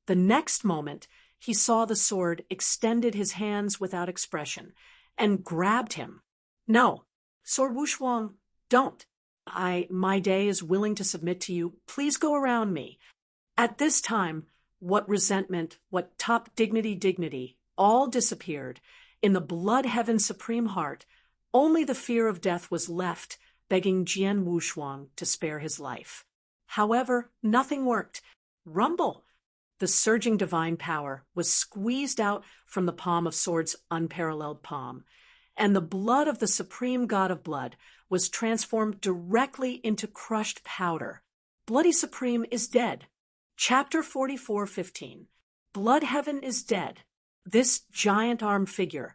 The next moment, he saw the sword, extended his hands without expression, and grabbed him. No, Sword Wushuang, don't. My day is willing to submit to you. Please go around me. At this time, what resentment, what top dignity, all disappeared. In the blood heaven supreme heart, only the fear of death was left, begging Jian Wushuang to spare his life. However, nothing worked. Rumble! The surging divine power was squeezed out from the palm of Sword's unparalleled palm, and the blood of the supreme god of blood was transformed directly into crushed powder. Bloody Supreme is dead. Chapter 44:15. Blood Heaven is dead. This giant-armed figure,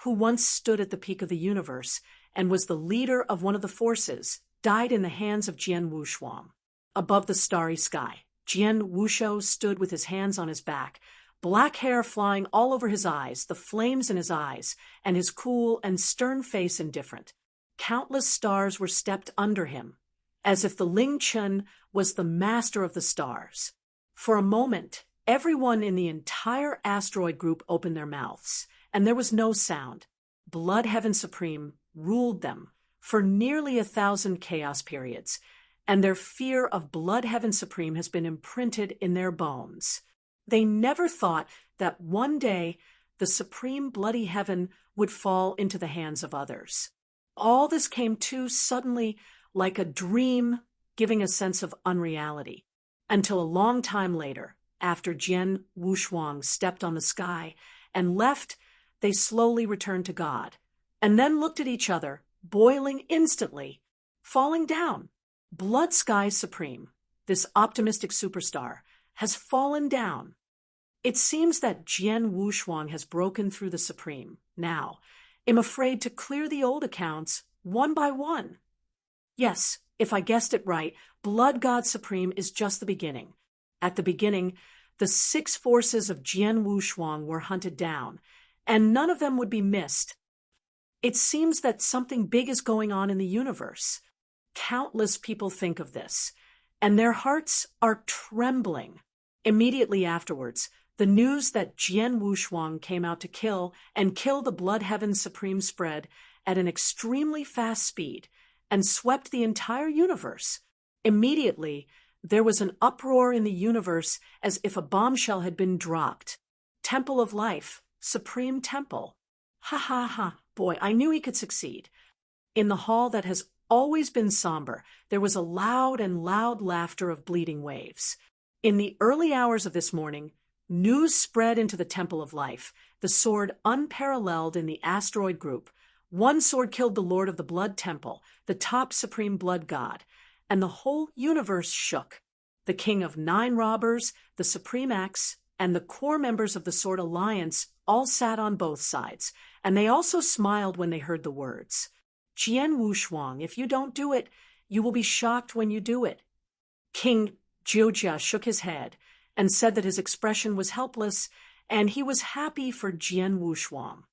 who once stood at the peak of the universe and was the leader of one of the forces, died in the hands of Jian Wushuang. Above the starry sky, Jian Wushou stood with his hands on his back, black hair flying all over his eyes, the flames in his eyes, and his cool and stern face indifferent. Countless stars were stepped under him, as if the Ling Chen was the master of the stars. For a moment, everyone in the entire asteroid group opened their mouths, and there was no sound. Blood Heaven Supreme ruled them for nearly 1,000 chaos periods, and their fear of Blood Heaven Supreme has been imprinted in their bones. They never thought that one day the supreme bloody heaven would fall into the hands of others. All this came too suddenly, like a dream, giving a sense of unreality, until a long time later, after Jian Wushuang stepped on the sky and left, they slowly returned to God, and then looked at each other, boiling instantly, falling down. Blood Sky Supreme, this optimistic superstar, has fallen down. It seems that Jian Wushuang has broken through the Supreme. Now, am afraid to clear the old accounts one by one. Yes, if I guessed it right, Blood God Supreme is just the beginning. At the beginning, the 6 forces of Jian Wushuang were hunted down, and none of them would be missed. It seems that something big is going on in the universe. Countless people think of this, and their hearts are trembling. Immediately afterwards, the news that Jian Wushuang came out to kill the Blood Heaven Supreme spread at an extremely fast speed and swept the entire universe. Immediately, there was an uproar in the universe as if a bombshell had been dropped. Temple of Life, Supreme Temple. Ha ha ha, boy, I knew he could succeed. In the hall that has always been somber, there was a loud laughter of bleeding waves. In the early hours of this morning, news spread into the Temple of Life, the sword unparalleled in the asteroid group. One sword killed the Lord of the Blood Temple, the top supreme blood god, and the whole universe shook. The King of 9 Robbers, the Supreme Axe, and the core members of the Sword Alliance all sat on both sides, and they also smiled when they heard the words. Jian Wushuang, if you don't do it, you will be shocked when you do it. King Jiujia shook his head and said that his expression was helpless, and he was happy for Jian Wushuang.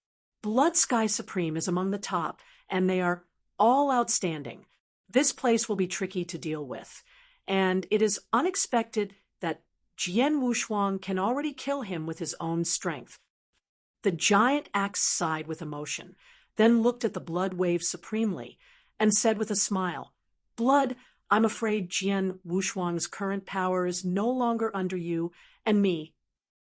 Blood Sky Supreme is among the top, and they are all outstanding. This place will be tricky to deal with, and it is unexpected that Jian Wushuang can already kill him with his own strength. The giant axe sighed with emotion, then looked at the Blood Wave supremely, and said with a smile, Blood, I'm afraid Jian Wushuang's current power is no longer under you and me.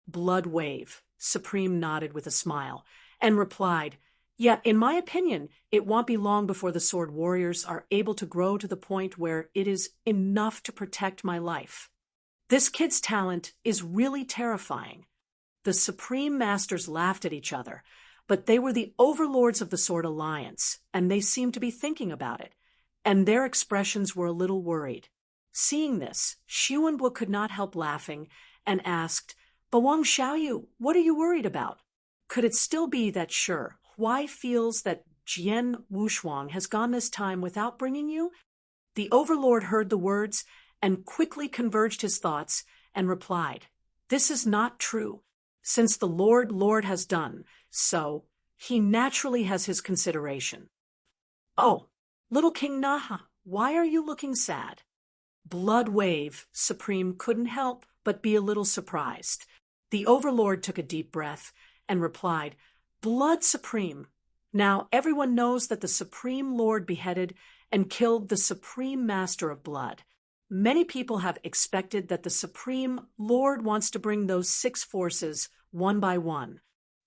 Blood Wave, Supreme nodded with a smile, and replied, Yeah, in my opinion, it won't be long before the Sword Warriors are able to grow to the point where it is enough to protect my life. This kid's talent is really terrifying. The Supreme Masters laughed at each other, but they were the overlords of the Sword Alliance, and they seemed to be thinking about it, and their expressions were a little worried. Seeing this, Xu Wenbo could not help laughing and asked, But Wang Xiaoyu, what are you worried about? Could it still be that sure, Huai feels that Jian Wushuang has gone this time without bringing you? The overlord heard the words and quickly converged his thoughts and replied, This is not true. Since the Lord has done so, he naturally has his consideration. Oh, little King Naha, why are you looking sad? Blood Wave Supreme couldn't help but be a little surprised. The overlord took a deep breath and replied, "Blood supreme." Now everyone knows that the Supreme Lord beheaded and killed the Supreme Master of Blood. Many people have expected that the Supreme Lord wants to bring those 6 forces one by one.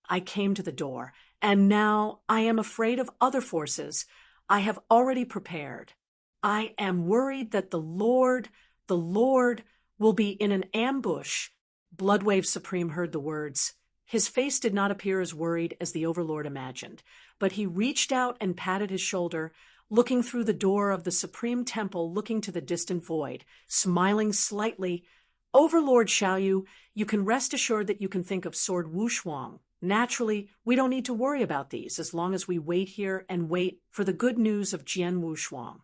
I came to the door, and now I am afraid of other forces. I have already prepared. I am worried that the Lord, will be in an ambush. Bloodwave Supreme heard the words. His face did not appear as worried as the Overlord imagined, but he reached out and patted his shoulder, looking through the door of the Supreme Temple, looking to the distant void, smiling slightly. "Overlord Xiaoyu, you can rest assured that you can think of Sword Wushuang. Naturally, we don't need to worry about these as long as we wait here and wait for the good news of Jian Wushuang."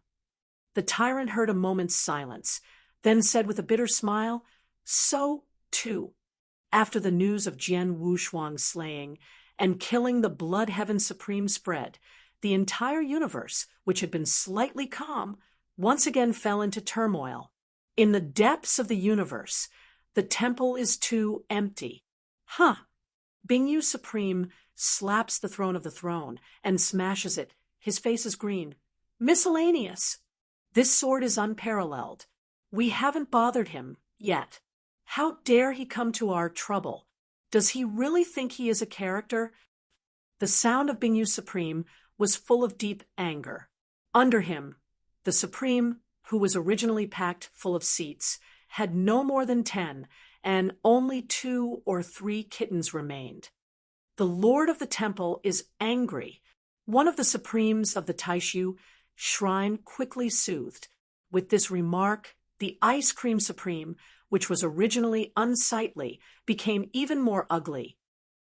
The tyrant heard a moment's silence, then said with a bitter smile, "So, too, after the news of Jian Wushuang's slaying and killing the Blood Heaven Supreme spread, the entire universe, which had been slightly calm, once again fell into turmoil. In the depths of the universe, the temple is too empty." Huh! Bingyu Supreme slaps the throne of the throne and smashes it. His face is green. "Miscellaneous. This sword is unparalleled. We haven't bothered him yet. How dare he come to our trouble? Does he really think he is a character?" The sound of Bingyu Supreme was full of deep anger. Under him, the Supreme, who was originally packed full of seats, had no more than 10, and only 2 or 3 kittens remained. The Lord of the Temple is angry. One of the Supremes of the Taishu Shrine quickly soothed. With this remark, the Ice Cream Supreme, which was originally unsightly, became even more ugly.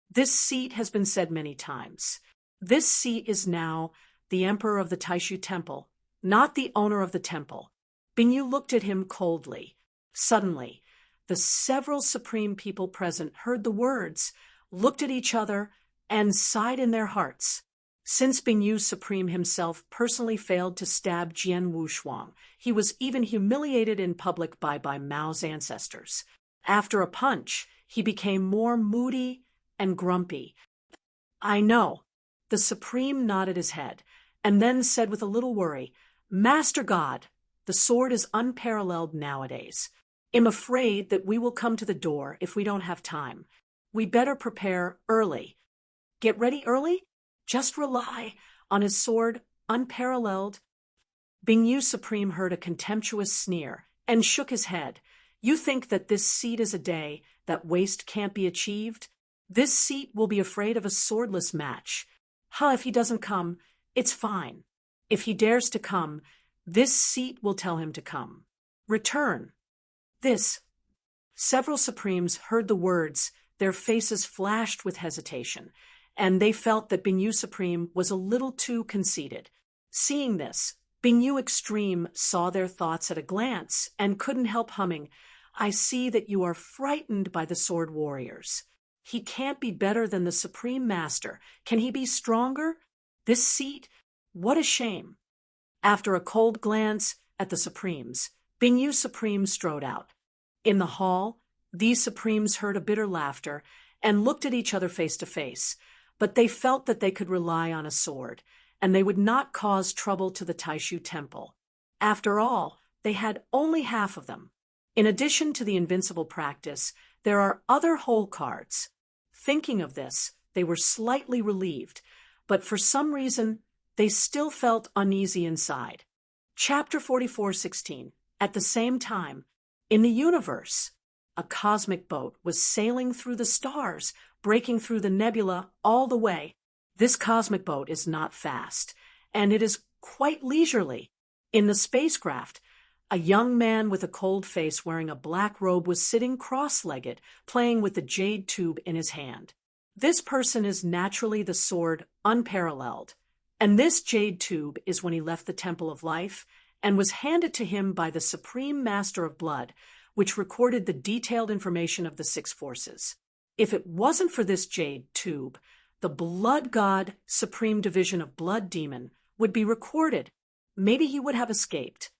This seat has been said many times. This seat is now the Emperor of the Taishu Temple, not the owner of the temple. Bingyu looked at him coldly. Suddenly, the several supreme people present heard the words, looked at each other, and sighed in their hearts. Since Bingyu Supreme himself personally failed to stab Jian Wushuang, he was even humiliated in public by Mao's ancestors. After a punch, he became more moody and grumpy. "I know." The Supreme nodded his head, and then said with a little worry, "Master God, the sword is unparalleled nowadays. I'm afraid that we will come to the door if we don't have time. We better prepare early." "Get ready early? Just rely on his sword unparalleled." Bingyu Supreme heard a contemptuous sneer and shook his head. "You think that this seat is a day that waste can't be achieved? This seat will be afraid of a swordless match. If he doesn't come, it's fine. If he dares to come, this seat will tell him to come. Return." This. Several Supremes heard the words. Their faces flashed with hesitation, and they felt that Bingyu Supreme was a little too conceited. Seeing this, Bingyu Extreme saw their thoughts at a glance and couldn't help humming, "I see that you are frightened by the sword warriors. He can't be better than the Supreme Master. Can he be stronger? This seat? What a shame." After a cold glance at the Supremes, Bingyu Supreme strode out. In the hall, these Supremes heard a bitter laughter and looked at each other face to face, but they felt that they could rely on a sword, and they would not cause trouble to the Taishu Temple. After all, they had only half of them. In addition to the invincible practice, there are other hole cards. Thinking of this, they were slightly relieved, but for some reason, they still felt uneasy inside. Chapter 44:16. At the same time, in the universe, a cosmic boat was sailing through the stars, breaking through the nebula all the way. This cosmic boat is not fast, and it is quite leisurely. In the spacecraft, a young man with a cold face wearing a black robe was sitting cross-legged, playing with the jade tube in his hand. This person is naturally the sword unparalleled, and this jade tube is when he left the Temple of Life and was handed to him by the Supreme Master of Blood, which recorded the detailed information of the 6 forces. If it wasn't for this jade tube, the Blood God Supreme Division of Blood Demon would be recorded. Maybe he would have escaped.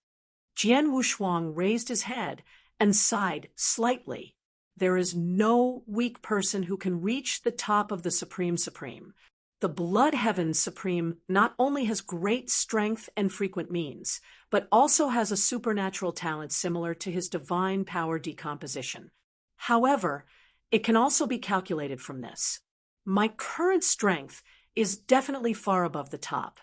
Jian Wushuang raised his head and sighed slightly. there is no weak person who can reach the top of the Supreme Supreme. The Blood Heaven Supreme not only has great strength and frequent means, but also has a supernatural talent similar to his divine power decomposition. However, it can also be calculated from this. My current strength is definitely far above the top.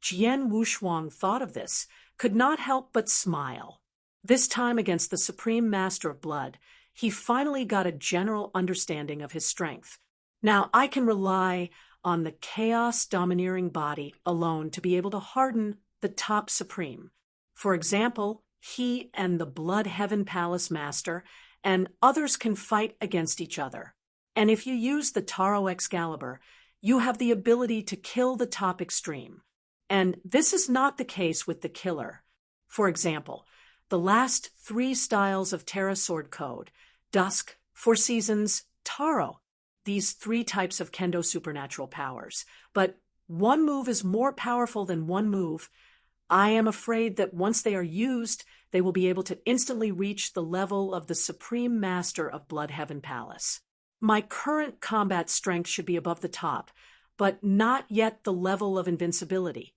Jian Wushuang thought of this, could not help but smile. This time against the Supreme Master of Blood, he finally got a general understanding of his strength. Now I can rely on the chaos-domineering body alone to be able to harden the top Supreme. For example, he and the Blood Heaven Palace Master and others can fight against each other. And if you use the Taro Excalibur, you have the ability to kill the top extreme. And this is not the case with the killer. For example, the last 3 styles of Terra Sword Code, Dusk, 4 Seasons, Taro, these 3 types of kendo supernatural powers. But one move is more powerful than one move. I am afraid that once they are used, they will be able to instantly reach the level of the Supreme Master of Blood Heaven Palace. My current combat strength should be above the top, but not yet the level of invincibility.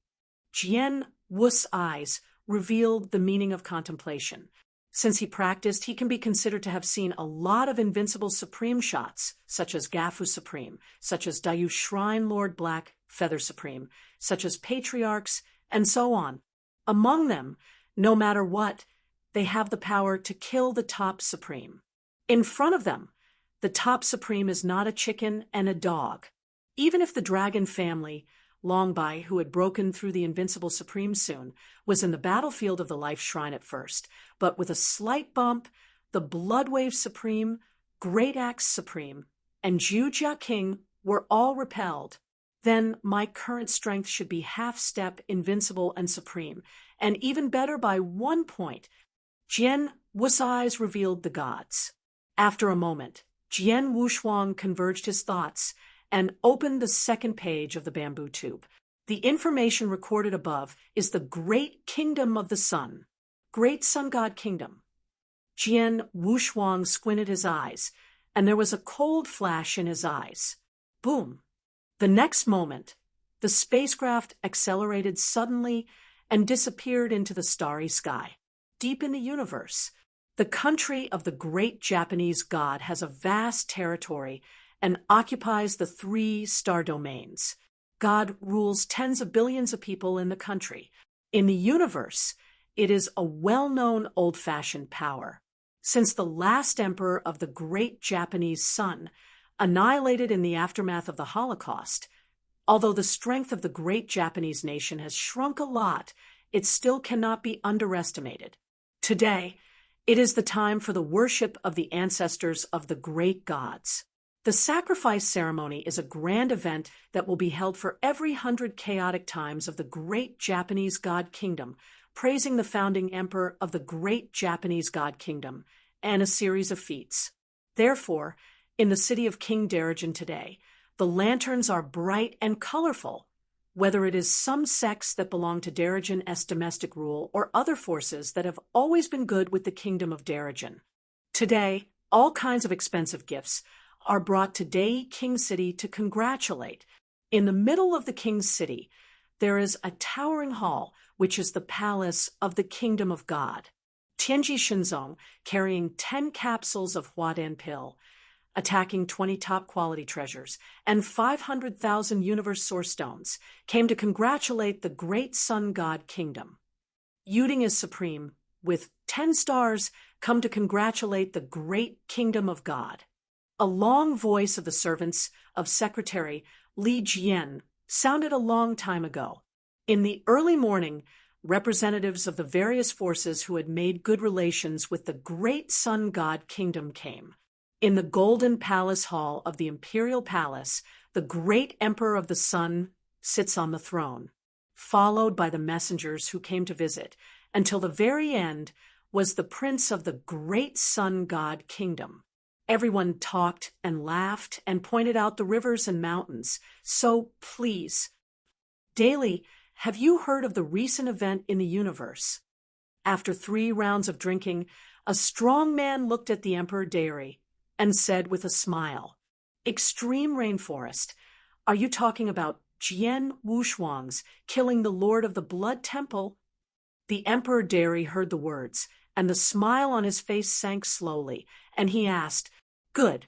Jian Wu's eyes revealed the meaning of contemplation. Since he practiced, he can be considered to have seen a lot of invincible Supreme shots, such as Gafu Supreme, such as Dayu Shrine Lord Black Feather Supreme, such as Patriarchs, and so on. Among them, no matter what, they have the power to kill the top Supreme. In front of them, the top Supreme is not a chicken and a dog. Even if the dragon family, Longbai, who had broken through the invincible Supreme soon, was in the battlefield of the Life Shrine at first, but with a slight bump, the Bloodwave Supreme, Great Axe Supreme, and Jujia King were all repelled. Then my current strength should be half-step, invincible, and supreme, and even better by 1 point. Jian Wu's eyes revealed the gods. After a moment, Jian Wushuang converged his thoughts and opened the second page of the bamboo tube. The information recorded above is the Great Kingdom of the Sun. Great Sun God Kingdom. Jian Wushuang squinted his eyes, and there was a cold flash in his eyes. Boom. The next moment, the spacecraft accelerated suddenly and disappeared into the starry sky. Deep in the universe, the country of the great Japanese god has a vast territory and occupies the 3 star domains. God rules tens of billions of people in the country. In the universe, it is a well-known old-fashioned power. Since the last emperor of the great Japanese sun annihilated in the aftermath of the Holocaust, although the strength of the great Japanese nation has shrunk a lot, it still cannot be underestimated. Today, it is the time for the worship of the ancestors of the great gods. The sacrifice ceremony is a grand event that will be held for every 100 chaotic times of the great Japanese god kingdom, praising the founding emperor of the great Japanese god kingdom, and a series of feats. Therefore, in the city of King Darajin today, the lanterns are bright and colorful, whether it is some sects that belong to Darajin-'s domestic rule or other forces that have always been good with the kingdom of Darajin. Today, all kinds of expensive gifts are brought to Dei King City to congratulate. In the middle of the King's City, there is a towering hall, which is the palace of the Kingdom of God. Tianji Shenzong, carrying 10 capsules of Huadan pill, attacking 20 top-quality treasures, and 500,000 universe source stones, came to congratulate the great sun god kingdom. Yuding is supreme, with 10 stars, come to congratulate the great kingdom of God. A long voice of the servants of Secretary Li Jian sounded a long time ago. In the early morning, representatives of the various forces who had made good relations with the great sun god kingdom came. In the Golden Palace Hall of the Imperial Palace, the great Emperor of the Sun sits on the throne, followed by the messengers who came to visit. Until the very end was the Prince of the great Sun God Kingdom. Everyone talked and laughed and pointed out the rivers and mountains. So please, Daily, have you heard of the recent event in the universe? After 3 rounds of drinking, a strong man looked at the Emperor Dairy. and said with a smile, "Extreme rainforest. Are you talking about Jian Wushuang's killing the Lord of the Blood Temple?" The Emperor Dari heard the words, and the smile on his face sank slowly, and he asked, "Good."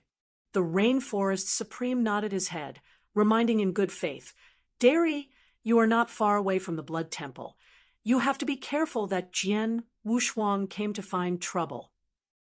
The Rainforest Supreme nodded his head, reminding in good faith, "Dari, you are not far away from the Blood Temple. You have to be careful that Jian Wushuang came to find trouble."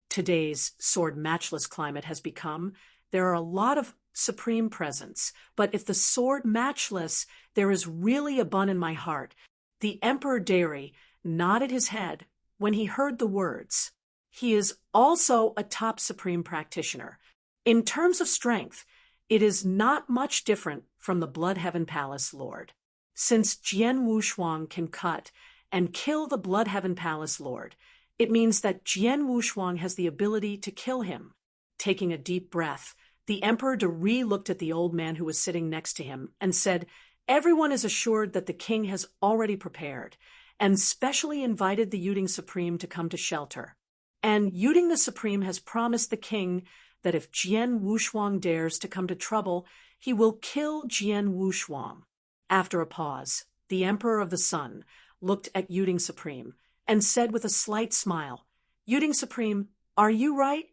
Today's sword matchless climate has become, there are a lot of supreme presence, but if the sword matchless, there is really a bun in my heart. The Emperor Dari nodded his head when he heard the words. He is also a top supreme practitioner. In terms of strength, it is not much different from the Blood Heaven Palace Lord. Since Jian Wushuang can cut and kill the Blood Heaven Palace Lord, it means that Jian Wushuang has the ability to kill him. Taking a deep breath, the Emperor Dari looked at the old man who was sitting next to him and said, "Everyone is assured that the king has already prepared, and specially invited the Yuding Supreme to come to shelter. And Yuding the Supreme has promised the king that if Jian Wushuang dares to come to trouble, he will kill Jian Wushuang." After a pause, the Emperor of the Sun looked at Yuding Supreme and said with a slight smile, "Yuding Supreme, are you right?"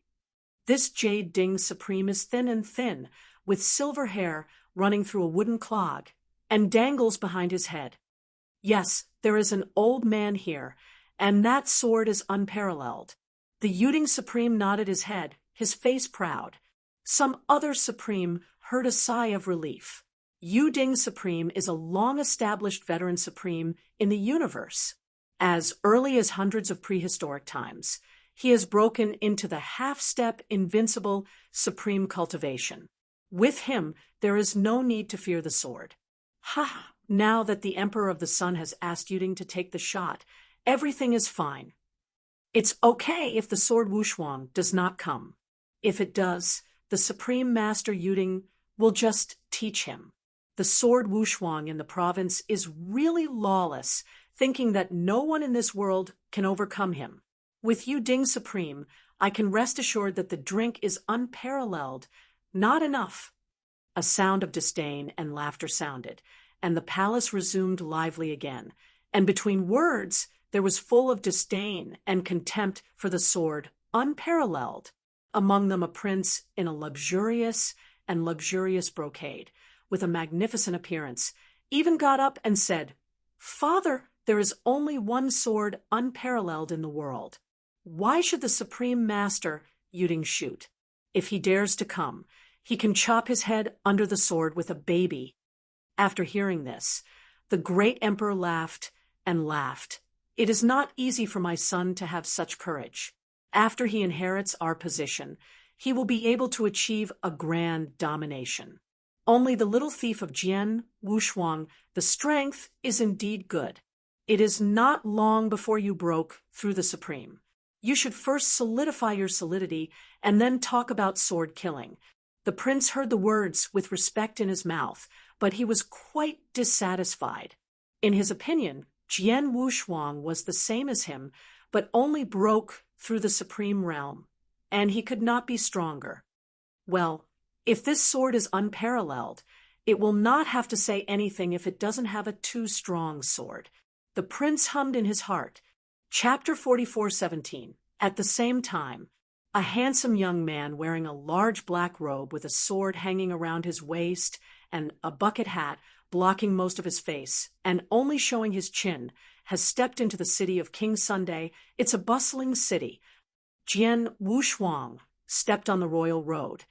This Jade Ding Supreme is thin and thin, with silver hair running through a wooden clog, and dangles behind his head. "Yes, there is an old man here, and that sword is unparalleled." The Yuding Supreme nodded his head, his face proud. Some other Supreme heard a sigh of relief. Yuding Supreme is a long-established veteran Supreme in the universe. As early as hundreds of prehistoric times, he has broken into the half-step invincible Supreme cultivation. With him, there is no need to fear the sword. Ha! Now that the Emperor of the Sun has asked Yuding to take the shot, everything is fine. It's okay if the sword Wushuang does not come. If it does, the Supreme Master Yuding will just teach him. The sword Wushuang in the province is really lawless, thinking that no one in this world can overcome him. With Yuding Supreme, I can rest assured that the drink is unparalleled, not enough. A sound of disdain and laughter sounded, and the palace resumed lively again, and between words there was full of disdain and contempt for the sword, unparalleled. Among them a prince in a luxurious brocade, with a magnificent appearance, even got up and said, "Father, there is only one sword unparalleled in the world. Why should the Supreme Master Yuding shoot? If he dares to come, he can chop his head under the sword with a baby." After hearing this, the great emperor laughed and laughed. "It is not easy for my son to have such courage. After he inherits our position, he will be able to achieve a grand domination. Only the little thief of Jian Wushuang, the strength is indeed good. It is not long before you broke through the Supreme. You should first solidify your solidity and then talk about sword killing." The prince heard the words with respect in his mouth, but he was quite dissatisfied. In his opinion, Jian Wushuang was the same as him, but only broke through the supreme realm, and he could not be stronger. Well, if this sword is unparalleled, it will not have to say anything if it doesn't have a too strong sword. The prince hummed in his heart. Chapter 44:17. At the same time, a handsome young man wearing a large black robe with a sword hanging around his waist and a bucket hat blocking most of his face and only showing his chin, has stepped into the city of King Sunday. It's a bustling city. Jian Wushuang stepped on the royal road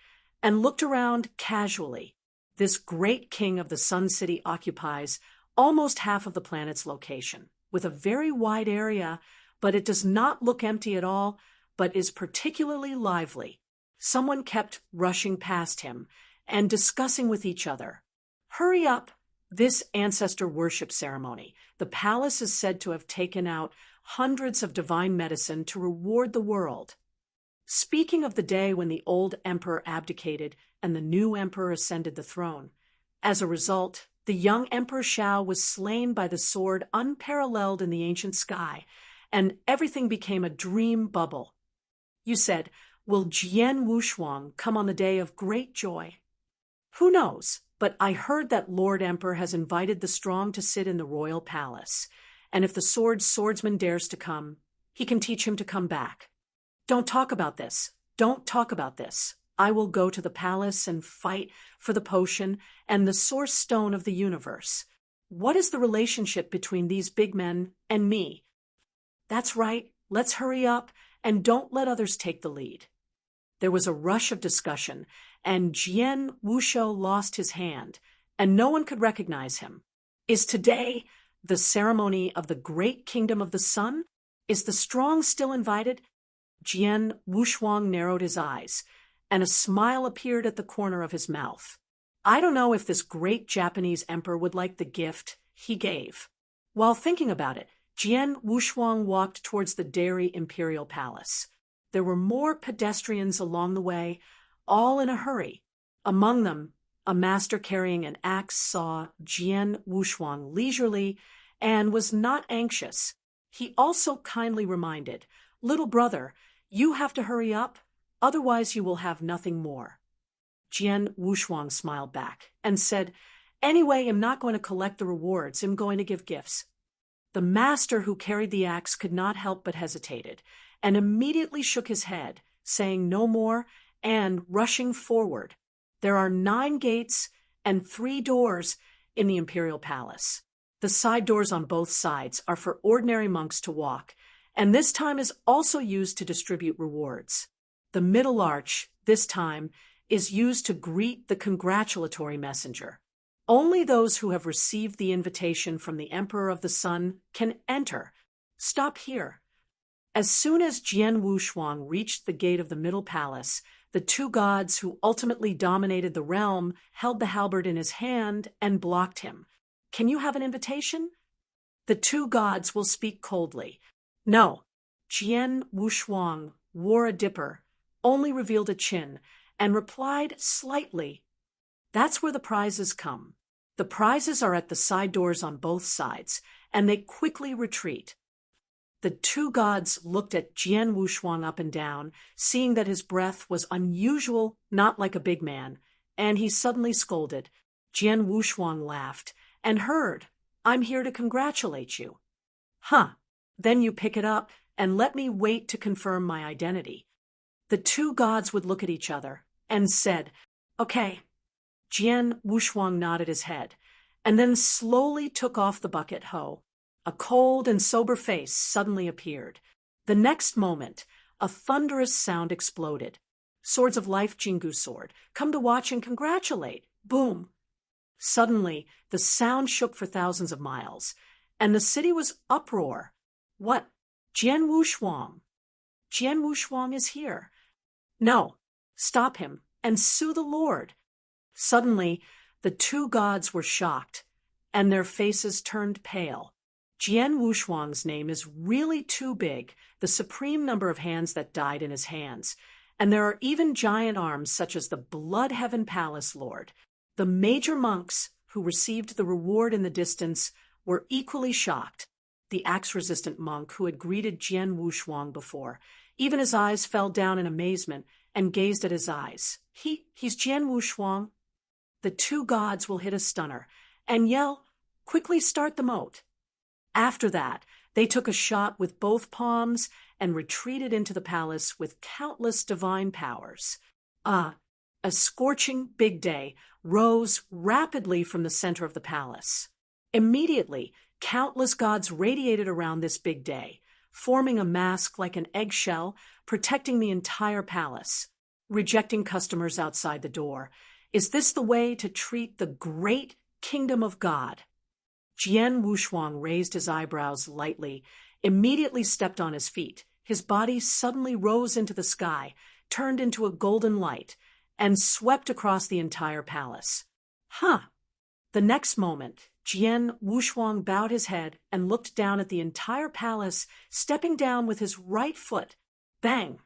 and looked around casually. This great king of the Sun City occupies almost half of the planet's location, with a very wide area, but it does not look empty at all, but is particularly lively. Someone kept rushing past him and discussing with each other. "Hurry up! This ancestor worship ceremony. The palace is said to have taken out hundreds of divine medicine to reward the world." Speaking of the day when the old emperor abdicated and the new emperor ascended the throne, as a result, the young Emperor Shao was slain by the sword unparalleled in the ancient sky, and everything became a dream bubble. You said, Will Jian Wushuang come on the day of great joy? Who knows, but I heard that Lord Emperor has invited the strong to sit in the royal palace, and if the swordsman dares to come, he can teach him to come back. Don't talk about this. Don't talk about this. I will go to the palace and fight for the potion and the source stone of the universe. What is the relationship between these big men and me? That's right. Let's hurry up and don't let others take the lead. There was a rush of discussion, and Jian Wushou lost his hand, and no one could recognize him. Is today the ceremony of the great kingdom of the sun? Is the strong still invited? Jian Wushuang narrowed his eyes, and a smile appeared at the corner of his mouth. I don't know if this great Japanese emperor would like the gift he gave. While thinking about it, Jian Wushuang walked towards the Dairy Imperial Palace. There were more pedestrians along the way, all in a hurry. Among them, a master carrying an axe saw Jian Wushuang leisurely and was not anxious. He also kindly reminded, "Little brother, you have to hurry up, otherwise you will have nothing more." Jian Wushuang smiled back and said, "Anyway, I'm not going to collect the rewards, I'm going to give gifts." The master who carried the axe could not help but hesitated, and immediately shook his head, saying no more and rushing forward. There are 9 gates and 3 doors in the imperial palace. The side doors on both sides are for ordinary monks to walk, and this time is also used to distribute rewards. The middle arch, this time, is used to greet the congratulatory messenger. Only those who have received the invitation from the Emperor of the Sun can enter. Stop here. As soon as Jian Wushuang reached the gate of the middle palace, the 2 gods who ultimately dominated the realm held the halberd in his hand and blocked him. Can you have an invitation? The 2 gods will speak coldly. No. Jian Wushuang wore a dipper, only revealed a chin, and replied slightly, "That's where the prizes come. The prizes are at the side doors on both sides, and they quickly retreat." The 2 gods looked at Jian Wushuang up and down, seeing that his breath was unusual, not like a big man, and he suddenly scolded. Jian Wushuang laughed and heard, "I'm here to congratulate you." "Huh, then you pick it up and let me wait to confirm my identity." The 2 gods would look at each other and said, "Okay." Jian Wushuang nodded his head, and then slowly took off the bucket hoe. A cold and sober face suddenly appeared. The next moment, a thunderous sound exploded. "Swords of Life, Jingu Sword, come to watch and congratulate." Boom! Suddenly, the sound shook for thousands of miles, and the city was uproar. What? Jian Wushuang? Jian Wushuang is here. No, stop him and sue the Lord. Suddenly, the 2 gods were shocked, and their faces turned pale. Jian Wushuang's name is really too big, the supreme number of hands that died in his hands, and there are even giant arms such as the Blood Heaven Palace Lord. The major monks who received the reward in the distance were equally shocked. The axe-resistant monk who had greeted Jian Wushuang before, even his eyes fell down in amazement and gazed at his eyes. He's Jian Wushuang. The 2 gods will hit a stunner and yell, "Quickly start the moat." After that, they took a shot with both palms and retreated into the palace with countless divine powers. A scorching big day rose rapidly from the center of the palace. Immediately, countless gods radiated around this big day, forming a mask like an eggshell, protecting the entire palace. Rejecting customers outside the door. Is this the way to treat the great kingdom of God? Jian Wushuang raised his eyebrows lightly, immediately stepped on his feet. His body suddenly rose into the sky, turned into a golden light, and swept across the entire palace. Huh! The next moment, Jian Wushuang bowed his head and looked down at the entire palace, stepping down with his right foot. Bang!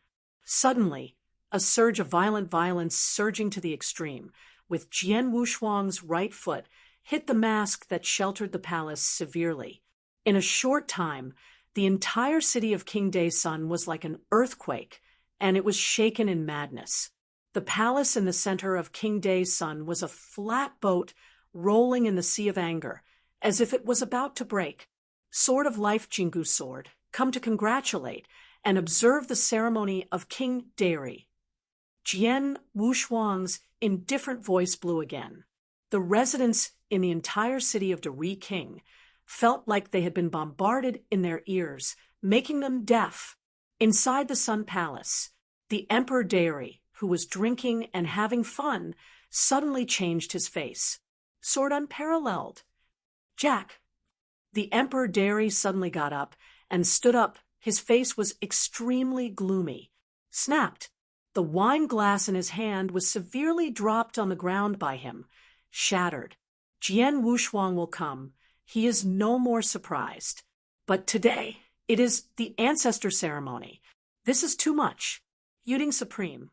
Suddenly, a surge of violent violence surging to the extreme, with Jian Wushuang's right foot hit the mask that sheltered the palace severely. In a short time, the entire city of King Daesun was like an earthquake, and it was shaken in madness. The palace in the center of King Day's sun was a flat boat rolling in the sea of anger, as if it was about to break. Sword of Life, Jingu's sword, come to congratulate and observe the ceremony of King Dari. Jian Wushuang's indifferent voice blew again. The residents in the entire city of Dari King felt like they had been bombarded in their ears, making them deaf. Inside the Sun Palace, the Emperor Dari, who was drinking and having fun, suddenly changed his face. Sword unparalleled. Jack. The Emperor Dari suddenly got up and stood up. His face was extremely gloomy. Snapped. The wine glass in his hand was severely dropped on the ground by him. Shattered. Jian Wushuang will come. He is no more surprised. But today, it is the ancestor ceremony. This is too much. Yuding Supreme.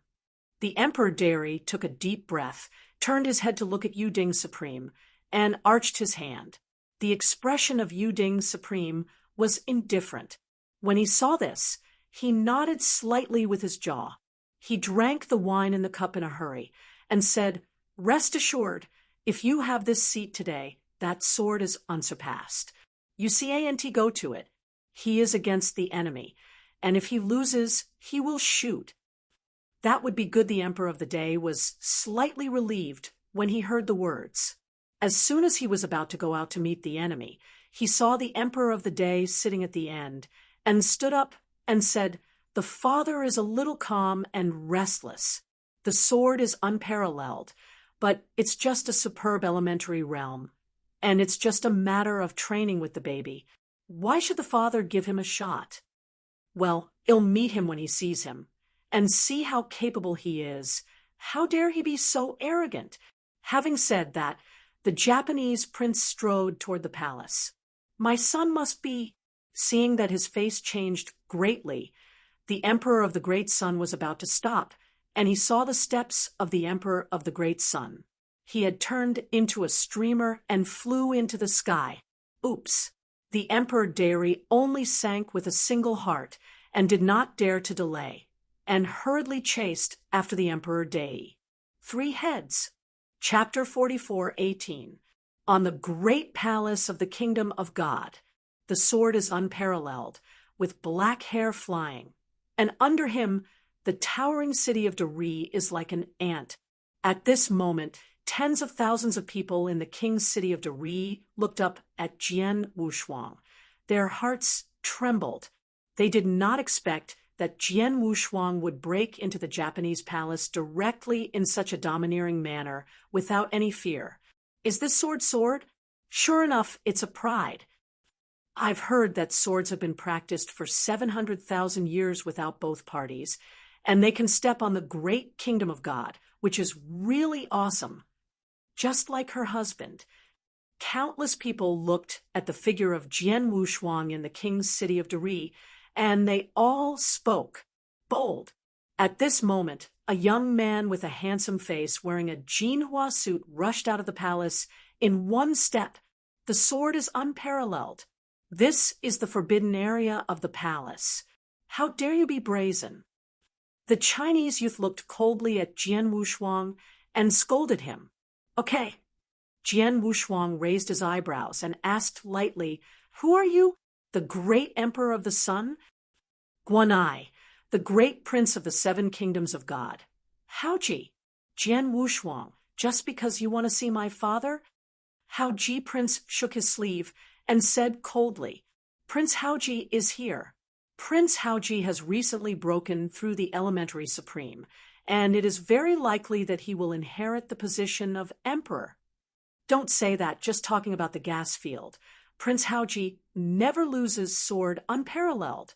The Emperor Dari took a deep breath, turned his head to look at Yuding Supreme, and arched his hand. The expression of Yuding Supreme was indifferent. When he saw this, he nodded slightly with his jaw. He drank the wine in the cup in a hurry and said, "Rest assured, if you have this seat today, that sword is unsurpassed. You see Aunt go to it. He is against the enemy, and if he loses, he will shoot." That would be good. The Emperor of the Day was slightly relieved when he heard the words. As soon as he was about to go out to meet the enemy, he saw the Emperor of the Day sitting at the end and stood up and said, "The father is a little calm and restless. The sword is unparalleled, but it's just a superb elementary realm, and it's just a matter of training with the baby. Why should the father give him a shot? Well, he'll meet him when he sees him, and see how capable he is. How dare he be so arrogant?" Having said that, the Japanese prince strode toward the palace. "My son must be—" Seeing that his face changed greatly, the Emperor of the Great Sun was about to stop, and he saw the steps of the Emperor of the Great Sun. He had turned into a streamer and flew into the sky. Oops! The Emperor Dari only sank with a single heart and did not dare to delay, and hurriedly chased after the Emperor Dai. 3 heads. Chapter 44:18. On the great palace of the kingdom of God, the sword is unparalleled, with black hair flying, and under him the towering city of Dari is like an ant. At this moment, tens of thousands of people in the king's city of Dari looked up at Jian Wushuang. Their hearts trembled. They did not expect that Jian Wushuang would break into the Japanese palace directly in such a domineering manner without any fear. Is this sword? Sure enough, it's a pride. I've heard that swords have been practiced for 700,000 years without both parties, and they can step on the great kingdom of God, which is really awesome. Just like her husband. Countless people looked at the figure of Jian Wushuang in the king's city of Dari, and they all spoke. Bold. At this moment, a young man with a handsome face wearing a Jinhua suit rushed out of the palace in one step. The sword is unparalleled. This is the forbidden area of the palace. How dare you be brazen? The Chinese youth looked coldly at Jian Wushuang and scolded him. Okay. Jian Wushuang raised his eyebrows and asked lightly, "Who are you? The great Emperor of the Sun?" "Guanai, the great prince of the 7 kingdoms of God." "Haoji, Jian Wushuang, just because you want to see my father?" Haoji Prince shook his sleeve and said coldly, "Prince Haoji is here." Prince Haoji has recently broken through the elementary supreme, and it is very likely that he will inherit the position of emperor. Don't say that, just talking about the gas field. Prince Haoji never loses sword unparalleled.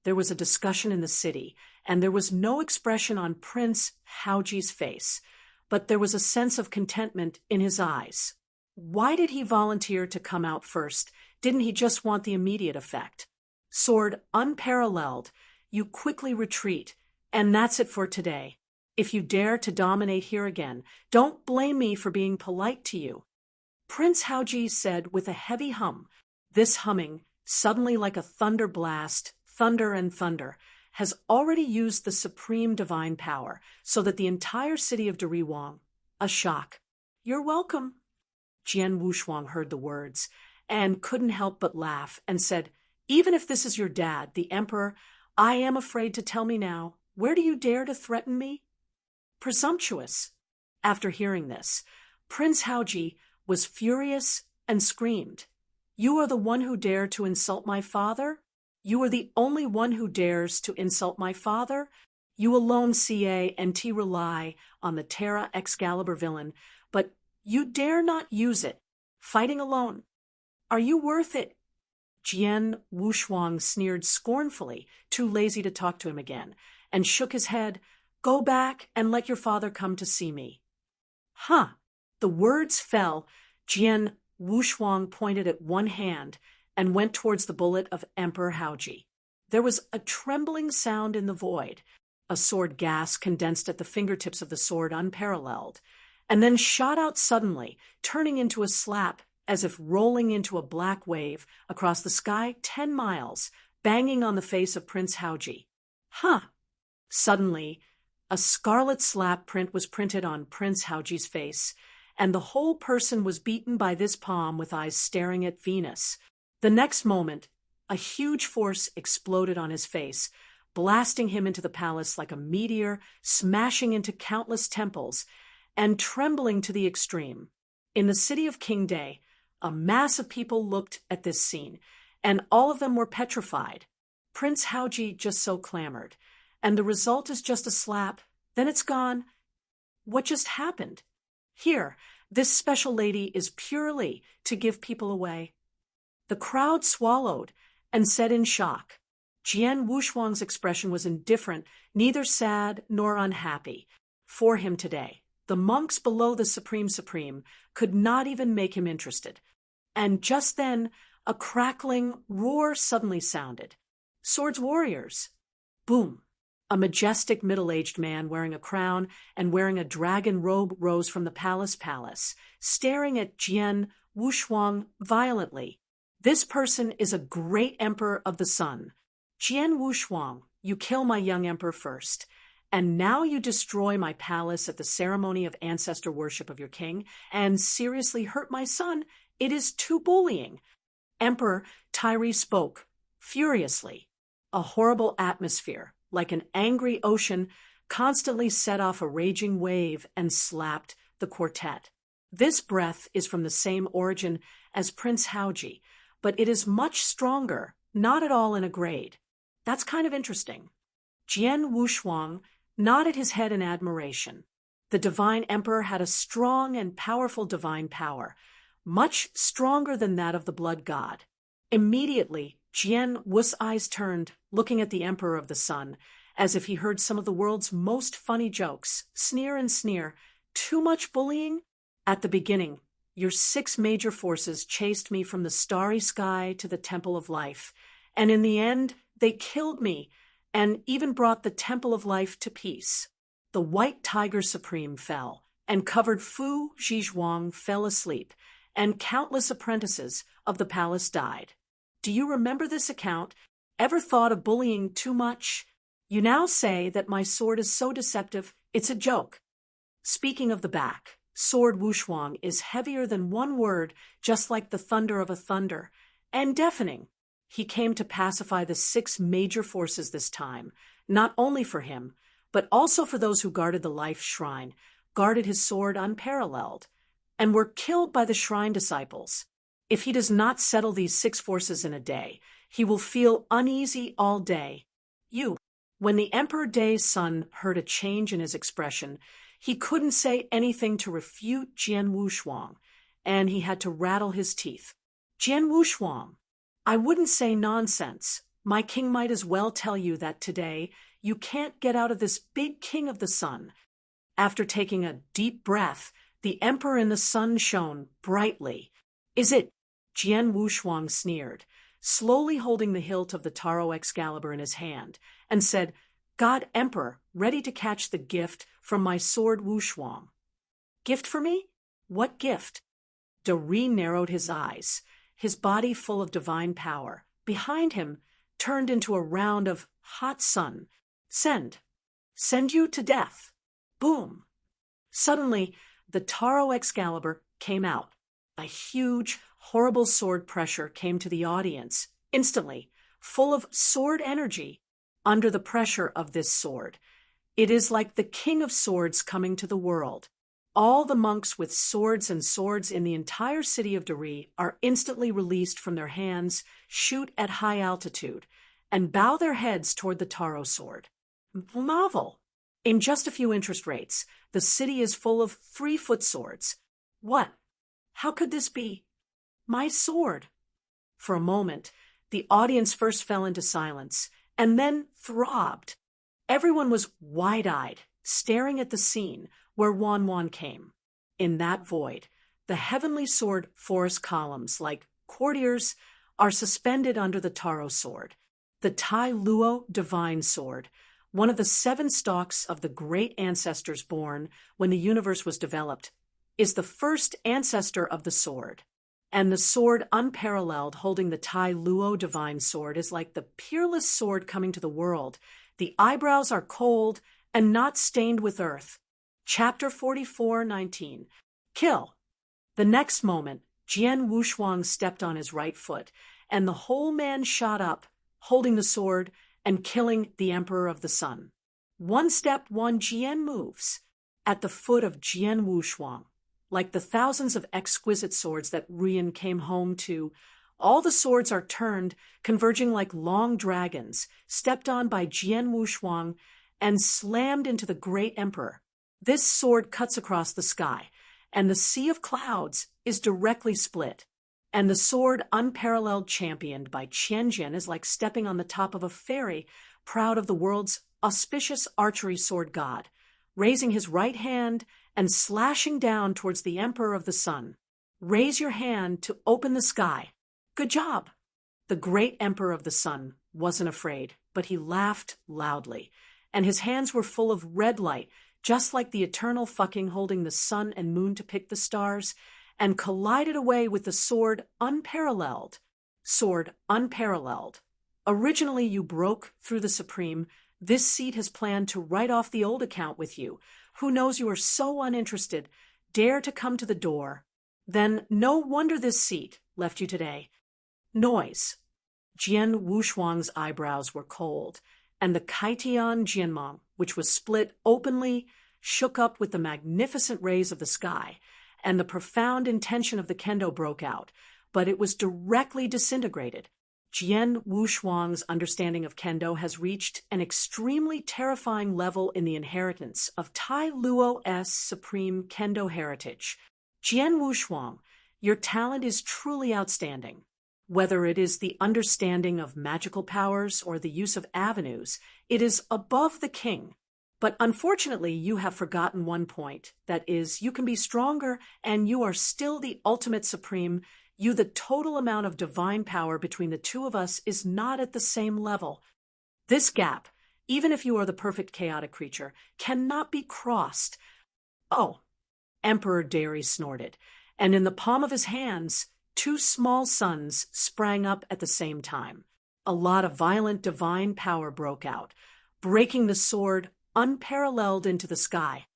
There was a discussion in the city, and there was no expression on Prince Haoji's face, but there was a sense of contentment in his eyes. Why did he volunteer to come out first? Didn't he just want the immediate effect? Sword unparalleled, you quickly retreat, and that's it for today. If you dare to dominate here again, don't blame me for being polite to you. Prince Haoji said with a heavy hum, this humming, suddenly like a thunder blast, thunder and thunder, has already used the supreme divine power so that the entire city of Dariwang, a shock. You're welcome. Jian Wushuang heard the words and couldn't help but laugh and said, even if this is your dad, the emperor, I am afraid to tell me now, where do you dare to threaten me? Presumptuous. After hearing this, Prince Haoji was furious and screamed, you are the one who dare to insult my father? You are the only one who dares to insult my father? You alone, CA&T, rely on the Terra Excalibur villain, but you dare not use it, fighting alone. Are you worth it? Jian Wushuang sneered scornfully, too lazy to talk to him again, and shook his head. Go back and let your father come to see me. Huh. The words fell. Jian Wushuang pointed at one hand and went towards the bullet of Emperor Haoji. There was a trembling sound in the void. A sword gas condensed at the fingertips of the sword unparalleled, and then shot out suddenly, turning into a slap as if rolling into a black wave across the sky 10 miles, banging on the face of Prince Haoji. Huh! Suddenly, a scarlet slap print was printed on Prince Haoji's face, and the whole person was beaten by this palm with eyes staring at Venus. The next moment, a huge force exploded on his face, blasting him into the palace like a meteor, smashing into countless temples, and trembling to the extreme. In the city of Qingdai, a mass of people looked at this scene, and all of them were petrified. Prince Haoji just so clamored, and the result is just a slap, then it's gone. What just happened? Here, this special lady is purely to give people away. The crowd swallowed and said in shock. Jian Wushuang's expression was indifferent, neither sad nor unhappy. For him today, the monks below the Supreme could not even make him interested. And just then, a crackling roar suddenly sounded. Swords warriors! Boom! A majestic middle-aged man wearing a crown and wearing a dragon robe rose from the palace, staring at Jian Wushuang violently. This person is a great emperor of the sun. Jian Wushuang, you kill my young emperor first, and now you destroy my palace at the ceremony of ancestor worship of your king, and seriously hurt my son. It is too bullying. Emperor Tyree spoke, furiously. A horrible atmosphere, like an angry ocean, constantly set off a raging wave and slapped the quartet. This breath is from the same origin as Prince Haoji, but it is much stronger, not at all in a grade. That's kind of interesting. Jian Wushuang nodded his head in admiration. The divine emperor had a strong and powerful divine power, much stronger than that of the blood god. Immediately, Jian Wu's eyes turned, looking at the emperor of the sun, as if he heard some of the world's most funny jokes, sneer and sneer. Too much bullying? At the beginning, your 6 major forces chased me from the starry sky to the temple of life, and in the end, they killed me and even brought the temple of life to peace. The white tiger supreme fell, and covered Fu Zhizhuang fell asleep, and countless apprentices of the palace died. Do you remember this account? Ever thought of bullying too much? You now say that my sword is so deceptive, it's a joke. Speaking of the back, sword Wushuang is heavier than one word, just like the thunder of a thunder, and deafening. He came to pacify the 6 major forces this time, not only for him, but also for those who guarded the life shrine, guarded his sword unparalleled, and were killed by the shrine disciples. If he does not settle these 6 forces in a day, he will feel uneasy all day. When the Emperor Dai's son heard a change in his expression, he couldn't say anything to refute Jian Wushuang, and he had to rattle his teeth. Jian Wushuang, I wouldn't say nonsense. My king might as well tell you that today you can't get out of this big king of the sun. After taking a deep breath, the emperor in the sun shone brightly. Is it? Jian Wushuang sneered, slowly holding the hilt of the Taro Excalibur in his hand, and said, God Emperor, ready to catch the gift from my sword Wushuang. Gift for me? What gift? Dari narrowed his eyes, his body full of divine power. Behind him, turned into a round of hot sun. Send you to death. Boom. Suddenly, the Taro Excalibur came out. A huge, horrible sword pressure came to the audience, instantly, full of sword energy. Under the pressure of this sword, it is like the King of Swords coming to the world. All the monks with swords in the entire city of Dari are instantly released from their hands, shoot at high altitude, and bow their heads toward the Taro sword. Marvel! In just a few interest rates, the city is full of 3-foot swords. What? How could this be? My sword! For a moment, the audience first fell into silence, and then throbbed. Everyone was wide-eyed, staring at the scene where Wan came. In that void, the heavenly sword forest columns, like courtiers, are suspended under the Taro sword. The Tai Luo divine sword, one of the 7 stalks of the great ancestors born when the universe was developed, is the first ancestor of the sword. And the sword unparalleled holding the Tai Luo divine sword is like the peerless sword coming to the world. The eyebrows are cold and not stained with earth. Chapter 44:19. Kill. The next moment, Jian Wushuang stepped on his right foot, and the whole man shot up, holding the sword and killing the Emperor of the Sun. One step Jian moves. At the foot of Jian Wushuang, like the thousands of exquisite swords that Ruyan came home to, all the swords are turned, converging like long dragons, stepped on by Jian Wushuang, and slammed into the great emperor. This sword cuts across the sky, and the sea of clouds is directly split. And the sword unparalleled championed by Qianjian is like stepping on the top of a fairy, proud of the world's auspicious archery sword god, raising his right hand and slashing down towards the Emperor of the Sun. Raise your hand to open the sky. Good job! The great Emperor of the Sun wasn't afraid, but he laughed loudly, and his hands were full of red light, just like the eternal fucking holding the sun and moon to pick the stars, and collided away with the sword unparalleled. Sword unparalleled. Originally you broke through the Supreme. This seat has planned to write off the old account with you. Who knows you are so uninterested? Dare to come to the door. Then no wonder this seat left you today. Noise. Jian Wushuang's eyebrows were cold, and the Kaitian Jianmong, which was split openly, shook up with the magnificent rays of the sky, and the profound intention of the kendo broke out, but it was directly disintegrated. Jian Wushuang's understanding of kendo has reached an extremely terrifying level in the inheritance of Tai Luo's supreme kendo heritage. Jian Wushuang, your talent is truly outstanding. Whether it is the understanding of magical powers or the use of avenues, it is above the king. But unfortunately, you have forgotten one point. That is, you can be stronger and you are still the ultimate supreme. The total amount of divine power between the two of us is not at the same level. This gap, even if you are the perfect chaotic creature, cannot be crossed. Oh, Emperor Dari snorted, and in the palm of his hands, 2 small suns sprang up at the same time. A lot of violent divine power broke out, breaking the sword unparalleled into the sky.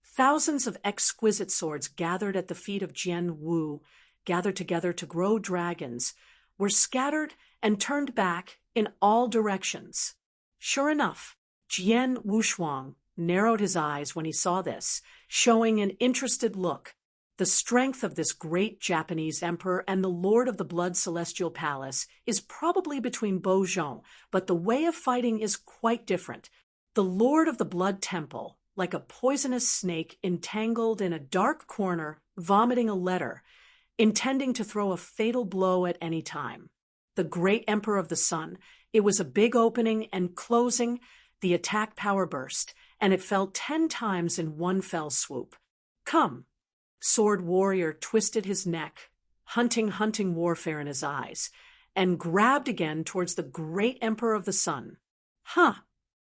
Thousands of exquisite swords gathered at the feet of Jian Wu, gathered together to grow dragons, were scattered and turned back in all directions. Sure enough, Jian Wushuang narrowed his eyes when he saw this, showing an interested look. The strength of this great Japanese emperor and the lord of the Blood Celestial Palace is probably between Bo Zhong, but the way of fighting is quite different. The lord of the Blood Temple, like a poisonous snake entangled in a dark corner, vomiting a letter, intending to throw a fatal blow at any time. The great Emperor of the Sun, it was a big opening and closing, the attack power burst, and it fell 10 times in one fell swoop. Come. Sword warrior twisted his neck, hunting warfare in his eyes, and grabbed again towards the great Emperor of the Sun. Huh!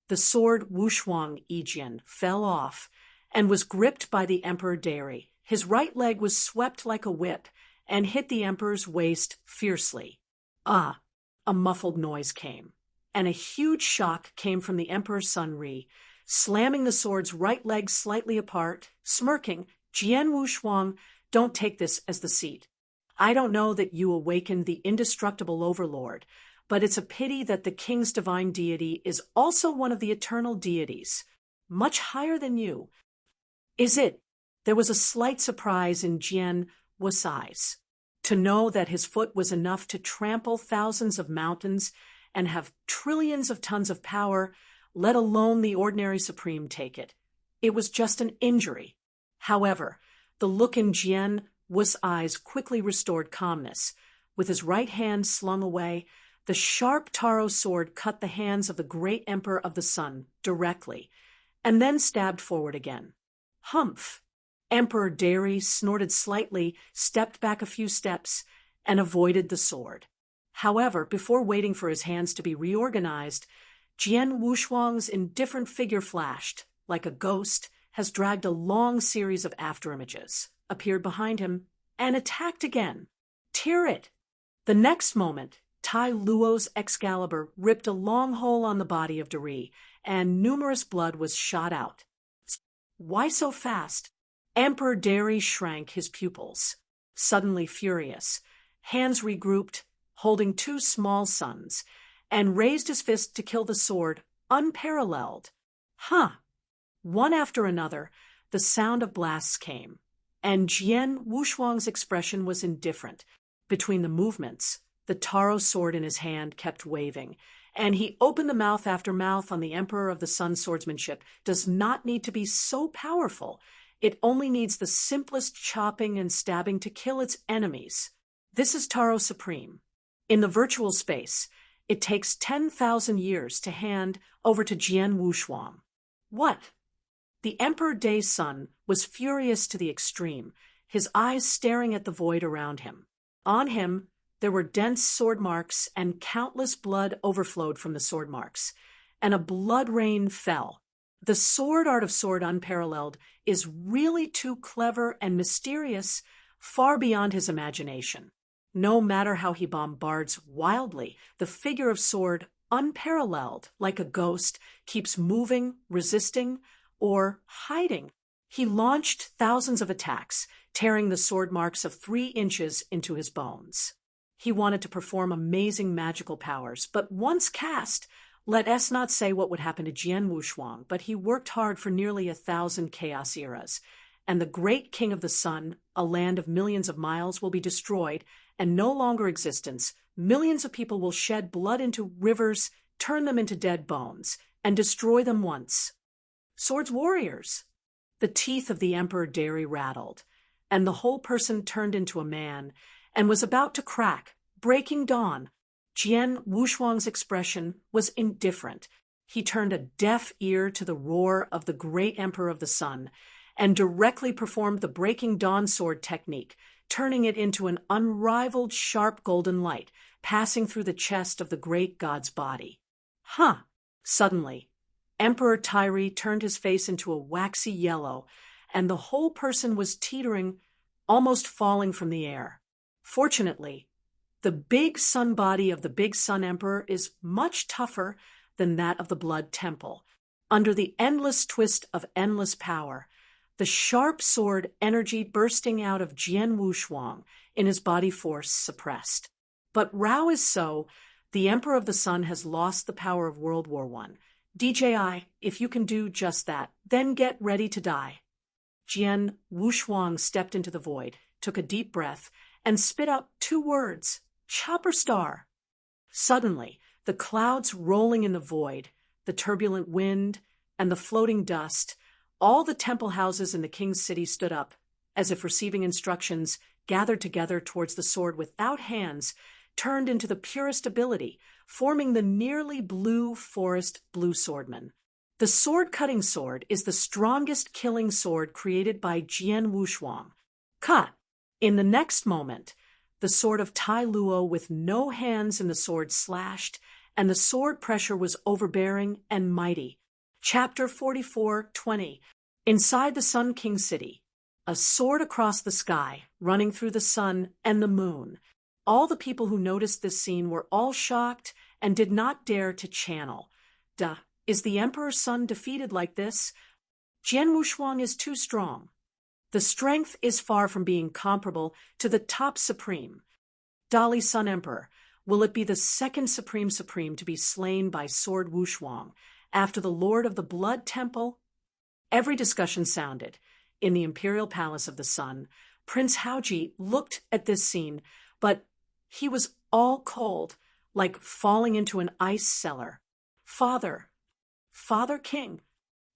The sword Wushuang Yijian fell off and was gripped by the Emperor Dari. His right leg was swept like a whip and hit the Emperor's waist fiercely. Ah! a muffled noise came, and a huge shock came from the Emperor's son Ri. Slamming the sword's right leg slightly apart, smirking, Jian Wushuang, don't take this as the seat. I don't know that you awakened the indestructible overlord, but it's a pity that the king's divine deity is also one of the eternal deities, much higher than you. Is it? There was a slight surprise in Jian Wu's eyes, to know that his foot was enough to trample thousands of mountains and have trillions of tons of power, let alone the ordinary supreme take it. It was just an injury. However, the look in Jian Wu's eyes quickly restored calmness. With his right hand slung away, the sharp taro sword cut the hands of the great Emperor of the Sun directly, and then stabbed forward again. Humph! Emperor Dari snorted slightly, stepped back a few steps, and avoided the sword. However, before waiting for his hands to be reorganized, Jian Wushuang's indifferent figure flashed, like a ghost, has dragged a long series of afterimages, appeared behind him, and attacked again. Tear it! The next moment, Tai Luo's Excalibur ripped a long hole on the body of Dari, and numerous blood was shot out. Why so fast? Emperor Dari shrank his pupils, suddenly furious, hands regrouped, holding two small suns, and raised his fist to kill the sword, unparalleled. Huh! One after another, the sound of blasts came, and Jian Wushuang's expression was indifferent. Between the movements, the taro sword in his hand kept waving, and he opened the mouth after mouth on the Emperor of the Sun. Swordsmanship does not need to be so powerful. It only needs the simplest chopping and stabbing to kill its enemies. This is Taro Supreme. In the virtual space, it takes 10,000 years to hand over to Jian Wushuang. What? The Emperor Day's son was furious to the extreme, his eyes staring at the void around him. On him, there were dense sword marks, and countless blood overflowed from the sword marks, and a blood rain fell. The sword art of sword unparalleled is really too clever and mysterious, far beyond his imagination. No matter how he bombards wildly, the figure of sword, unparalleled, like a ghost, keeps moving, resisting, or hiding. He launched thousands of attacks, tearing the sword marks of 3 inches into his bones. He wanted to perform amazing magical powers, but once cast, let us not say what would happen to Jian Wushuang, but he worked hard for nearly 1,000 chaos eras, and the great King of the Sun, a land of millions of miles, will be destroyed and no longer existence. Millions of people will shed blood into rivers, turn them into dead bones, and destroy them once. Swords warriors! The teeth of the Emperor Dari rattled, and the whole person turned into a man, and was about to crack, breaking dawn. Jian Wushuang's expression was indifferent. He turned a deaf ear to the roar of the great Emperor of the Sun, and directly performed the breaking dawn sword technique, turning it into an unrivaled sharp golden light, passing through the chest of the great god's body. Huh! Suddenly, Emperor Tairi turned his face into a waxy yellow, and the whole person was teetering, almost falling from the air. Fortunately, the big sun body of the big sun emperor is much tougher than that of the blood temple. Under the endless twist of endless power, the sharp sword energy bursting out of Jian Wushuang in his body force suppressed. But Rao is so, the Emperor of the Sun has lost the power of World War I. DJI, if you can do just that, then get ready to die. Jian Wushuang stepped into the void, took a deep breath, and spit out 2 words, Chopper Star. Suddenly, the clouds rolling in the void, the turbulent wind, and the floating dust, all the temple houses in the king's city stood up, as if receiving instructions, gathered together towards the sword without hands, turned into the purest ability, forming the nearly blue forest blue swordman. The sword-cutting sword is the strongest killing sword created by Jian Wushuang. Cut! In the next moment, the sword of Tai Luo with no hands in the sword slashed, and the sword pressure was overbearing and mighty. Chapter 44:20. Inside the Sun King City, a sword across the sky, running through the sun and the moon. All the people who noticed this scene were all shocked and did not dare to channel. Duh, is the emperor's son defeated like this? Jian Wushuang is too strong. The strength is far from being comparable to the top supreme. Dali Sun Emperor, will it be the second supreme to be slain by sword Wushuang after the Lord of the Blood Temple? Every discussion sounded. In the imperial palace of the sun, Prince Haoji looked at this scene, but he was all cold, like falling into an ice cellar. Father King.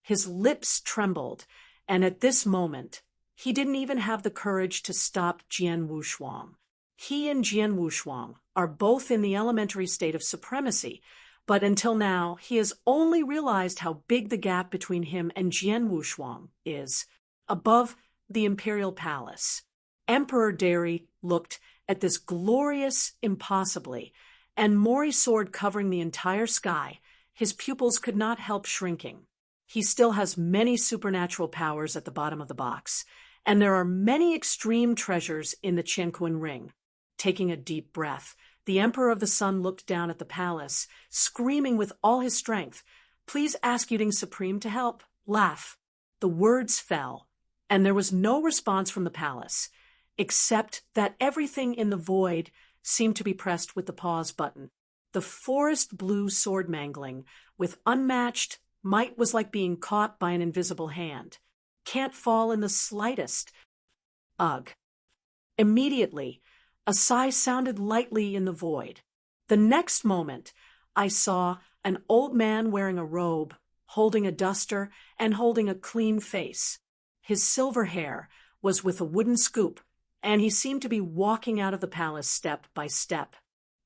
His lips trembled, and at this moment, he didn't even have the courage to stop Jian Wushuang. He and Jian Wushuang are both in the elementary state of supremacy, but until now, he has only realized how big the gap between him and Jian Wushuang is. Above the imperial palace, Emperor Dari looked at this glorious impossibly, and Mori's sword covering the entire sky, his pupils could not help shrinking. He still has many supernatural powers at the bottom of the box, and there are many extreme treasures in the Qianquan ring. Taking a deep breath, the Emperor of the Sun looked down at the palace, screaming with all his strength, "Please ask Yuding Supreme to help. Laugh." The words fell, and there was no response from the palace, except that everything in the void seemed to be pressed with the pause button. The forest blue sword mangling with unmatched might was like being caught by an invisible hand. Can't fall in the slightest. Ugh. Immediately, a sigh sounded lightly in the void. The next moment, I saw an old man wearing a robe, holding a duster and holding a clean face. His silver hair was with a wooden scoop, and he seemed to be walking out of the palace step by step.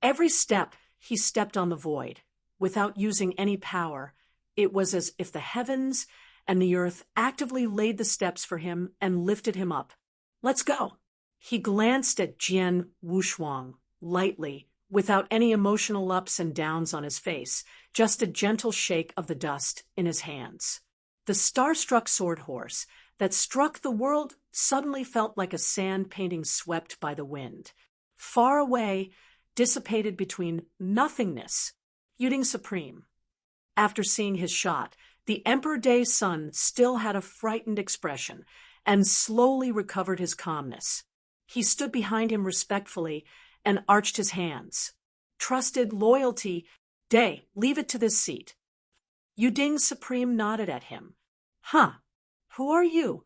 Every step he stepped on the void, without using any power. It was as if the heavens and the earth actively laid the steps for him and lifted him up. "Let's go." He glanced at Jian Wushuang lightly, without any emotional ups and downs on his face, just a gentle shake of the dust in his hands. The star-struck sword horse that struck the world suddenly felt like a sand painting swept by the wind. Far away, dissipated between nothingness, Yuding Supreme. After seeing his shot, the Emperor Day's son still had a frightened expression and slowly recovered his calmness. He stood behind him respectfully and arched his hands. Trusted loyalty. "Day, leave it to this seat." Yuding Supreme nodded at him. "Huh, who are you?"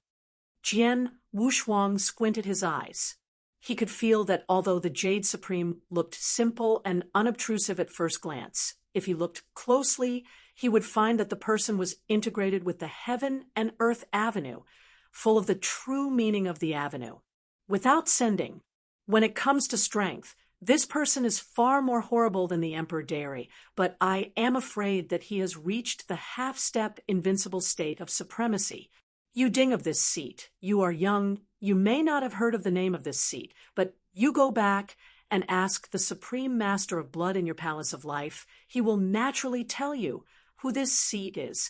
Jian Wushuang squinted his eyes. He could feel that although the Jade Supreme looked simple and unobtrusive at first glance, if he looked closely, he would find that the person was integrated with the Heaven and Earth Avenue, full of the true meaning of the avenue. Without sending, when it comes to strength, this person is far more horrible than the Emperor Dari, but I am afraid that he has reached the half-step invincible state of supremacy. You ding of this seat. You are young. You may not have heard of the name of this seat, but you go back and ask the Supreme Master of Blood in your Palace of Life. He will naturally tell you who this seat is.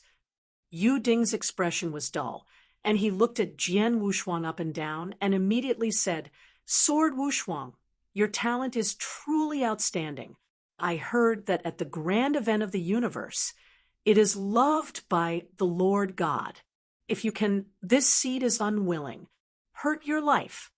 Yu Ding's expression was dull, and he looked at Jian Wushuang up and down and immediately said, "Sword Wushuang, your talent is truly outstanding. I heard that at the grand event of the universe, it is loved by the Lord God. If you can, this seed is unwilling. Hurt your life."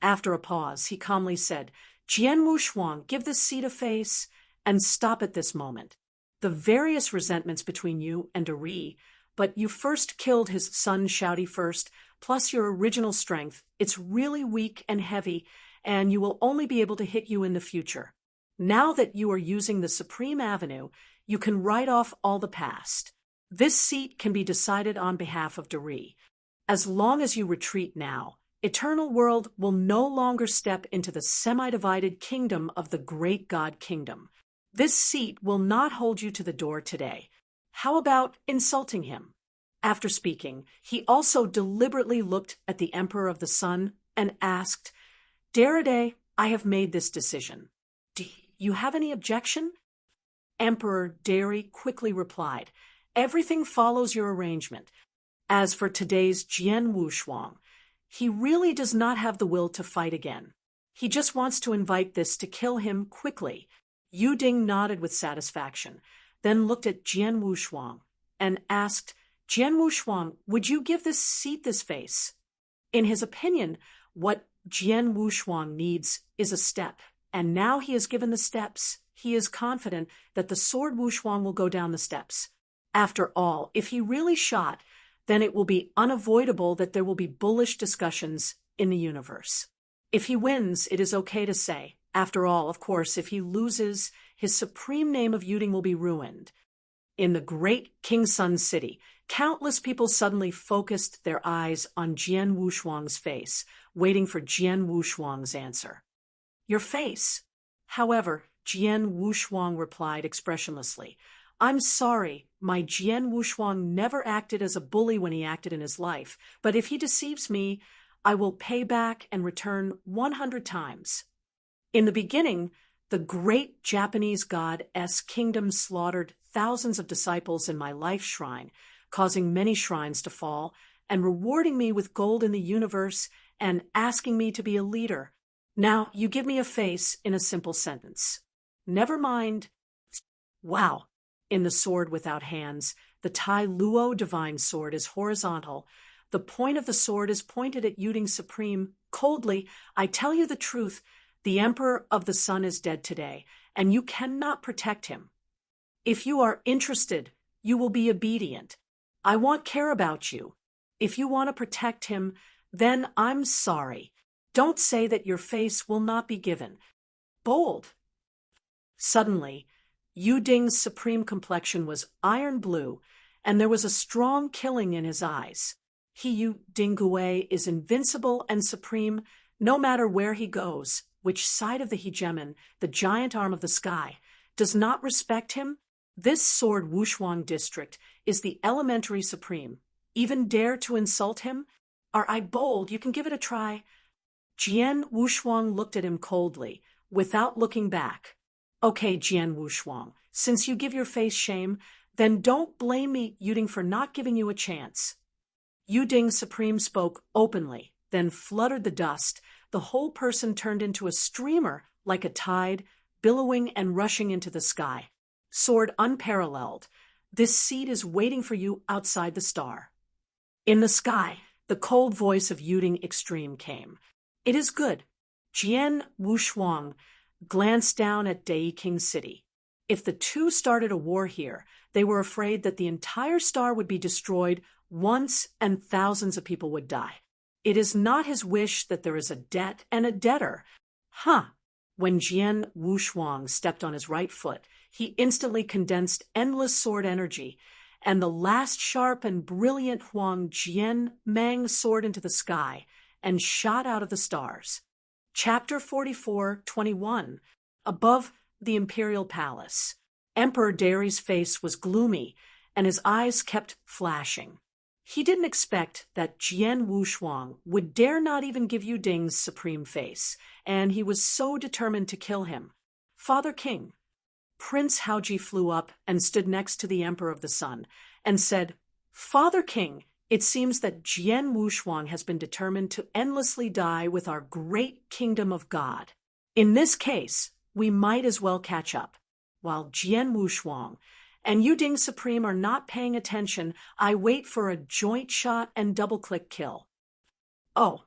After a pause, he calmly said, "Jian Wushuang, give this seed a face and stop at this moment. The various resentments between you and Dari, but you first killed his son Shouty first, plus your original strength. It's really weak and heavy, and you will only be able to hit you in the future. Now that you are using the Supreme Avenue, you can write off all the past. This seat can be decided on behalf of Dari. As long as you retreat now, Eternal World will no longer step into the semi-divided kingdom of the Great God Kingdom. This seat will not hold you to the door today. How about insulting him?" After speaking, he also deliberately looked at the Emperor of the Sun and asked, "Darade, I have made this decision. Do you have any objection?" Emperor Dari quickly replied, "Everything follows your arrangement. As for today's Jian Wushuang, he really does not have the will to fight again. He just wants to invite this to kill him quickly. Yu Ding nodded with satisfaction, then looked at Jian Wushuang and asked, Jian Wushuang, would you give this seat this face? In his opinion, what Jian Wushuang needs is a step, and now he has given the steps. He is confident that the sword Wushuang will go down the steps. After all, if he really shot, then it will be unavoidable that there will be bullish discussions in the universe. If he wins, it is okay to say. After all, of course, if he loses, his supreme name of Yu Ding will be ruined. In the great King Sun city, countless people suddenly focused their eyes on Jian Wushuang's face, waiting for Jian Wushuang's answer. Your face. However, Jian Wushuang replied expressionlessly, I'm sorry, my Jian Wushuang never acted as a bully when he acted in his life, but if he deceives me, I will pay back and return 100 times. In the beginning, the great Japanese god-S kingdom slaughtered thousands of disciples in my life shrine, causing many shrines to fall, and rewarding me with gold in the universe and asking me to be a leader. Now you give me a face in a simple sentence. Never mind. Wow. In the sword without hands, the Tai Luo divine sword is horizontal. The point of the sword is pointed at Yu Ding Supreme. Coldly, I tell you the truth, the Emperor of the Sun is dead today, and you cannot protect him. If you are interested, you will be obedient. I won't care about you. If you want to protect him, then I'm sorry. Don't say that your face will not be given. Bold. Suddenly, Yu Ding's supreme complexion was iron blue, and there was a strong killing in his eyes. Yu Ding is invincible and supreme, no matter where he goes, which side of the hegemon, the giant arm of the sky, does not respect him. This sword Wushuang district is the elementary supreme. Even dare to insult him? Are I bold? You can give it a try. Jian Wushuang looked at him coldly, without looking back. Okay, Jian Wushuang, since you give your face shame, then don't blame me, Yu Ding, for not giving you a chance. Yu Ding Supreme spoke openly, then fluttered the dust. The whole person turned into a streamer like a tide, billowing and rushing into the sky. Sword unparalleled. This seed is waiting for you outside the star. In the sky, the cold voice of Yu Ding Extreme came. It is good. Jian Wushuang glanced down at Dai King City. If the two started a war here, they were afraid that the entire star would be destroyed once and thousands of people would die. It is not his wish that there is a debt and a debtor. When Jian Wushuang stepped on his right foot, he instantly condensed endless sword energy, and the last sharp and brilliant Huang Jian Mang soared into the sky and shot out of the stars. Chapter 44:21. Above the imperial palace, Emperor Dari's face was gloomy, and his eyes kept flashing. He didn't expect that Jian Wushuang would dare not even give Yu Ding's supreme face, and he was so determined to kill him. Father King. Prince Haoji flew up and stood next to the Emperor of the Sun and said, Father King, it seems that Jian Wushuang has been determined to endlessly die with our great kingdom of God. In this case, we might as well catch up. While Jian Wushuang and Yu Ding Supreme are not paying attention, I wait for a joint shot and double-click kill. Oh.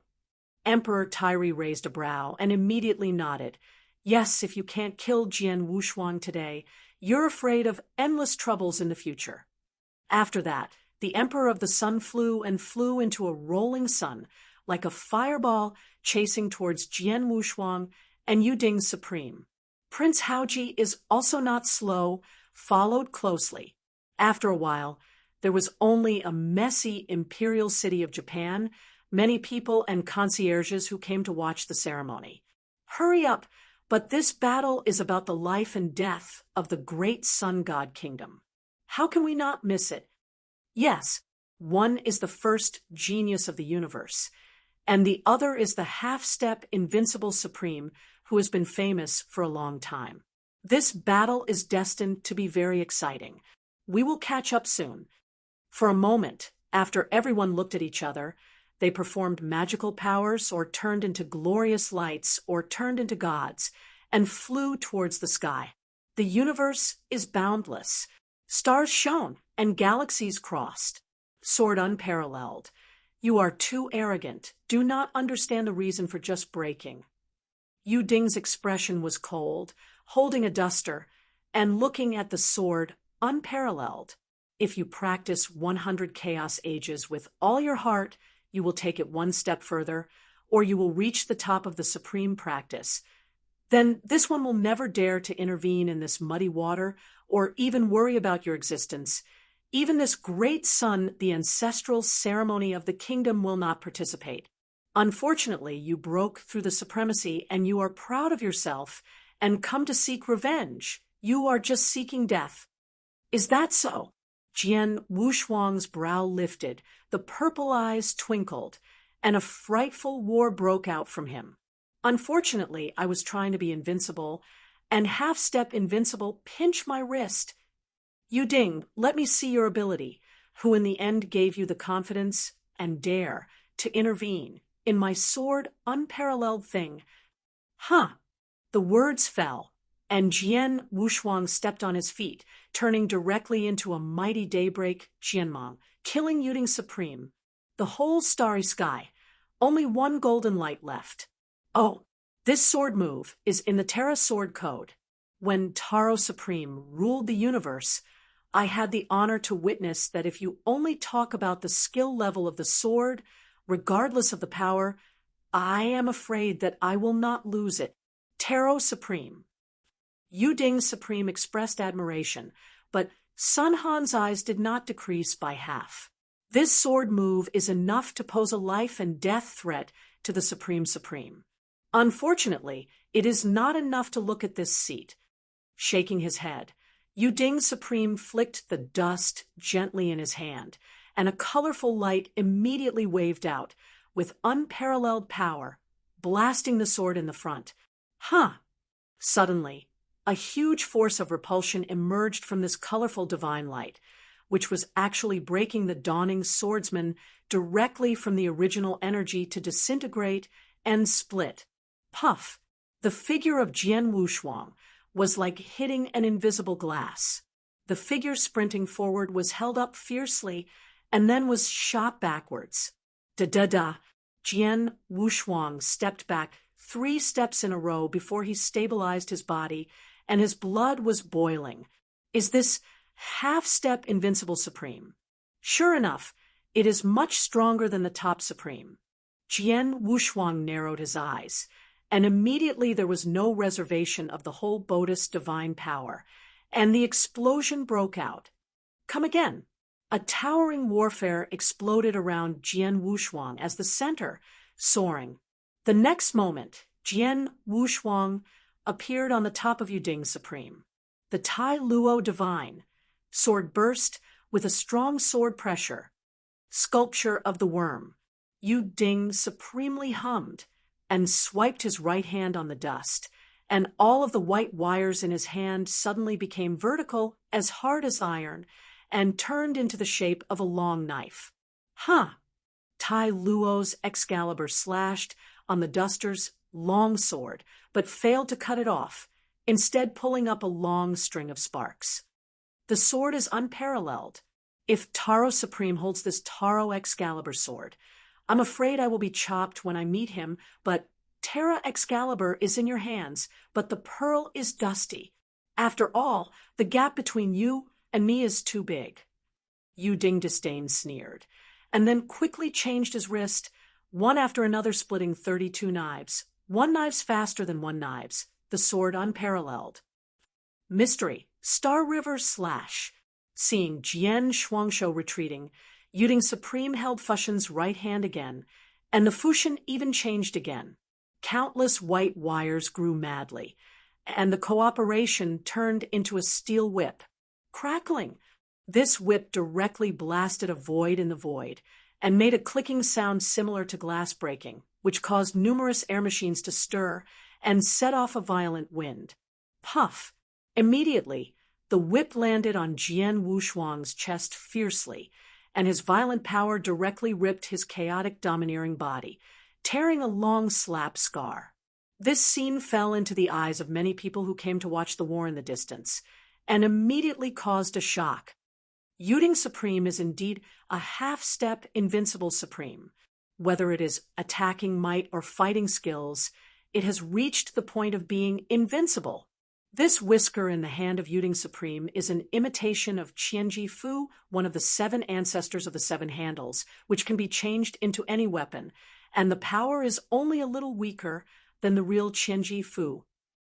Emperor Tairi raised a brow and immediately nodded. Yes, if you can't kill Jian Wushuang today, you're afraid of endless troubles in the future. After that, the Emperor of the Sun flew into a rolling sun, like a fireball chasing towards Jian Wushuang and Yu Ding Supreme. Prince Haoji is also not slow, followed closely. After a while, there was only a messy imperial city of Japan, many people and concierges who came to watch the ceremony. Hurry up, but this battle is about the life and death of the great sun god kingdom. How can we not miss it? Yes, one is the first genius of the universe, and the other is the half-step invincible supreme who has been famous for a long time. This battle is destined to be very exciting. We will catch up soon. For a moment, after everyone looked at each other, They performed magical powers or turned into glorious lights or turned into gods and flew towards the sky. The universe is boundless. Stars shone and galaxies crossed. Sword unparalleled. You are too arrogant. Do not understand the reason for just breaking. Yu Ding's expression was cold, holding a duster and looking at the sword unparalleled. If you practice 100 chaos ages with all your heart, you will take it one step further, or you will reach the top of the supreme practice. Then this one will never dare to intervene in this muddy water or even worry about your existence. Even this great sun, the ancestral ceremony of the kingdom, will not participate. Unfortunately, you broke through the supremacy and you are proud of yourself and come to seek revenge. You are just seeking death. Is that so? Jian Wushuang's brow lifted, the purple eyes twinkled, and a frightful war broke out from him. Unfortunately, I was trying to be invincible, and half-step invincible pinched my wrist. Yu Ding, let me see your ability, who in the end gave you the confidence and dare to intervene in my sword unparalleled thing. Huh. The words fell, and Jian Wushuang stepped on his feet, turning directly into a mighty daybreak Jianmang, killing Yu Ding supreme. The whole starry sky, only one golden light left. Oh, this sword move is in the Terra Sword Code. When Taro Supreme ruled the universe, I had the honor to witness that if you only talk about the skill level of the sword, regardless of the power, I am afraid that I will not lose it. Taro Supreme. Yu Ding Supreme expressed admiration, but Sun Han's eyes did not decrease by half. This sword move is enough to pose a life and death threat to the Supreme. Unfortunately, it is not enough to look at this seat. Shaking his head, Yu Ding Supreme flicked the dust gently in his hand, and a colorful light immediately waved out, with unparalleled power, blasting the sword in the front. Huh! Suddenly, a huge force of repulsion emerged from this colorful divine light, which was actually breaking the dawning swordsman directly from the original energy to disintegrate and split. Puff! The figure of Jian Wushuang was like hitting an invisible glass. The figure sprinting forward was held up fiercely and then was shot backwards. Da-da-da! Jian Wushuang stepped back 3 steps in a row before he stabilized his body, and his blood was boiling. Is this half-step invincible supreme? Sure enough, it is much stronger than the top supreme. Jian Wushuang narrowed his eyes, and immediately there was no reservation of the whole Buddhist divine power, and the explosion broke out. Come again. A towering warfare exploded around Jian Wushuang as the center, soaring. The next moment, Jian Wushuang appeared on the top of Yu Ding Supreme. The Tai Luo Divine, sword burst with a strong sword pressure. Sculpture of the worm. Yu Ding supremely hummed and swiped his right hand on the dust, and all of the white wires in his hand suddenly became vertical, as hard as iron, and turned into the shape of a long knife. Huh! Tai Luo's Excalibur slashed on the duster's long sword, but failed to cut it off, instead pulling up a long string of sparks. The sword is unparalleled. If Taro Supreme holds this Taro Excalibur sword, I'm afraid I will be chopped when I meet him, but Terra Excalibur is in your hands, but the pearl is dusty. After all, the gap between you and me is too big. Yu Ding Disdain sneered, and then quickly changed his wrist, one after another splitting 32 knives. One knives faster than one knives, the sword unparalleled. Mystery, Star River slash. Seeing Jian Shuangshu retreating, Yu Ding Supreme held Fushin's right hand again, and the Fushin even changed again. Countless white wires grew madly, and the cooperation turned into a steel whip. Crackling! This whip directly blasted a void in the void, and made a clicking sound similar to glass breaking, which caused numerous air machines to stir and set off a violent wind. Puff! Immediately, the whip landed on Jian Wushuang's chest fiercely, and his violent power directly ripped his chaotic, domineering body, tearing a long slap scar. This scene fell into the eyes of many people who came to watch the war in the distance, and immediately caused a shock. Yuding Supreme is indeed a half-step invincible supreme. Whether it is attacking might or fighting skills, it has reached the point of being invincible. This whisker in the hand of Yuding Supreme is an imitation of Qianji Fu, one of the 7 ancestors of the 7 handles, which can be changed into any weapon, and the power is only a little weaker than the real Qianji Fu.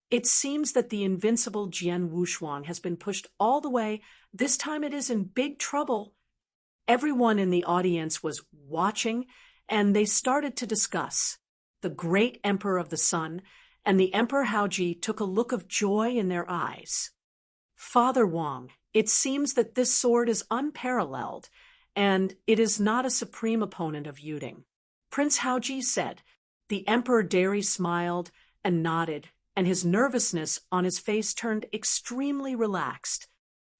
It seems that the invincible Jian Wushuang has been pushed all the way. This time it is in big trouble. Everyone in the audience was watching, and they started to discuss. The great Emperor of the Sun and the Emperor Haoji took a look of joy in their eyes. Father Wang, it seems that this sword is unparalleled, and it is not a supreme opponent of Yuding. Prince Haoji said. The Emperor Dari smiled and nodded, and his nervousness on his face turned extremely relaxed.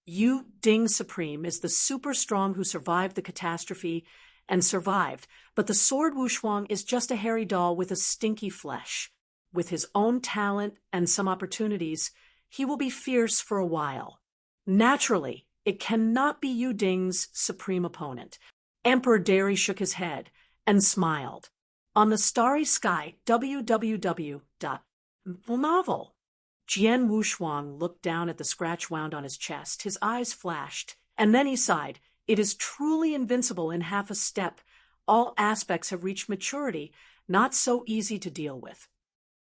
Yuding Supreme is the super strong who survived the catastrophe and survived, but the sword Wushuang is just a hairy doll with a stinky flesh. With his own talent and some opportunities, he will be fierce for a while. Naturally, it cannot be Yuding's supreme opponent. Emperor Dari shook his head and smiled. On the starry sky, www. Novel. Jian Wushuang looked down at the scratch wound on his chest. His eyes flashed, and then he sighed. It is truly invincible in half a step. All aspects have reached maturity, not so easy to deal with.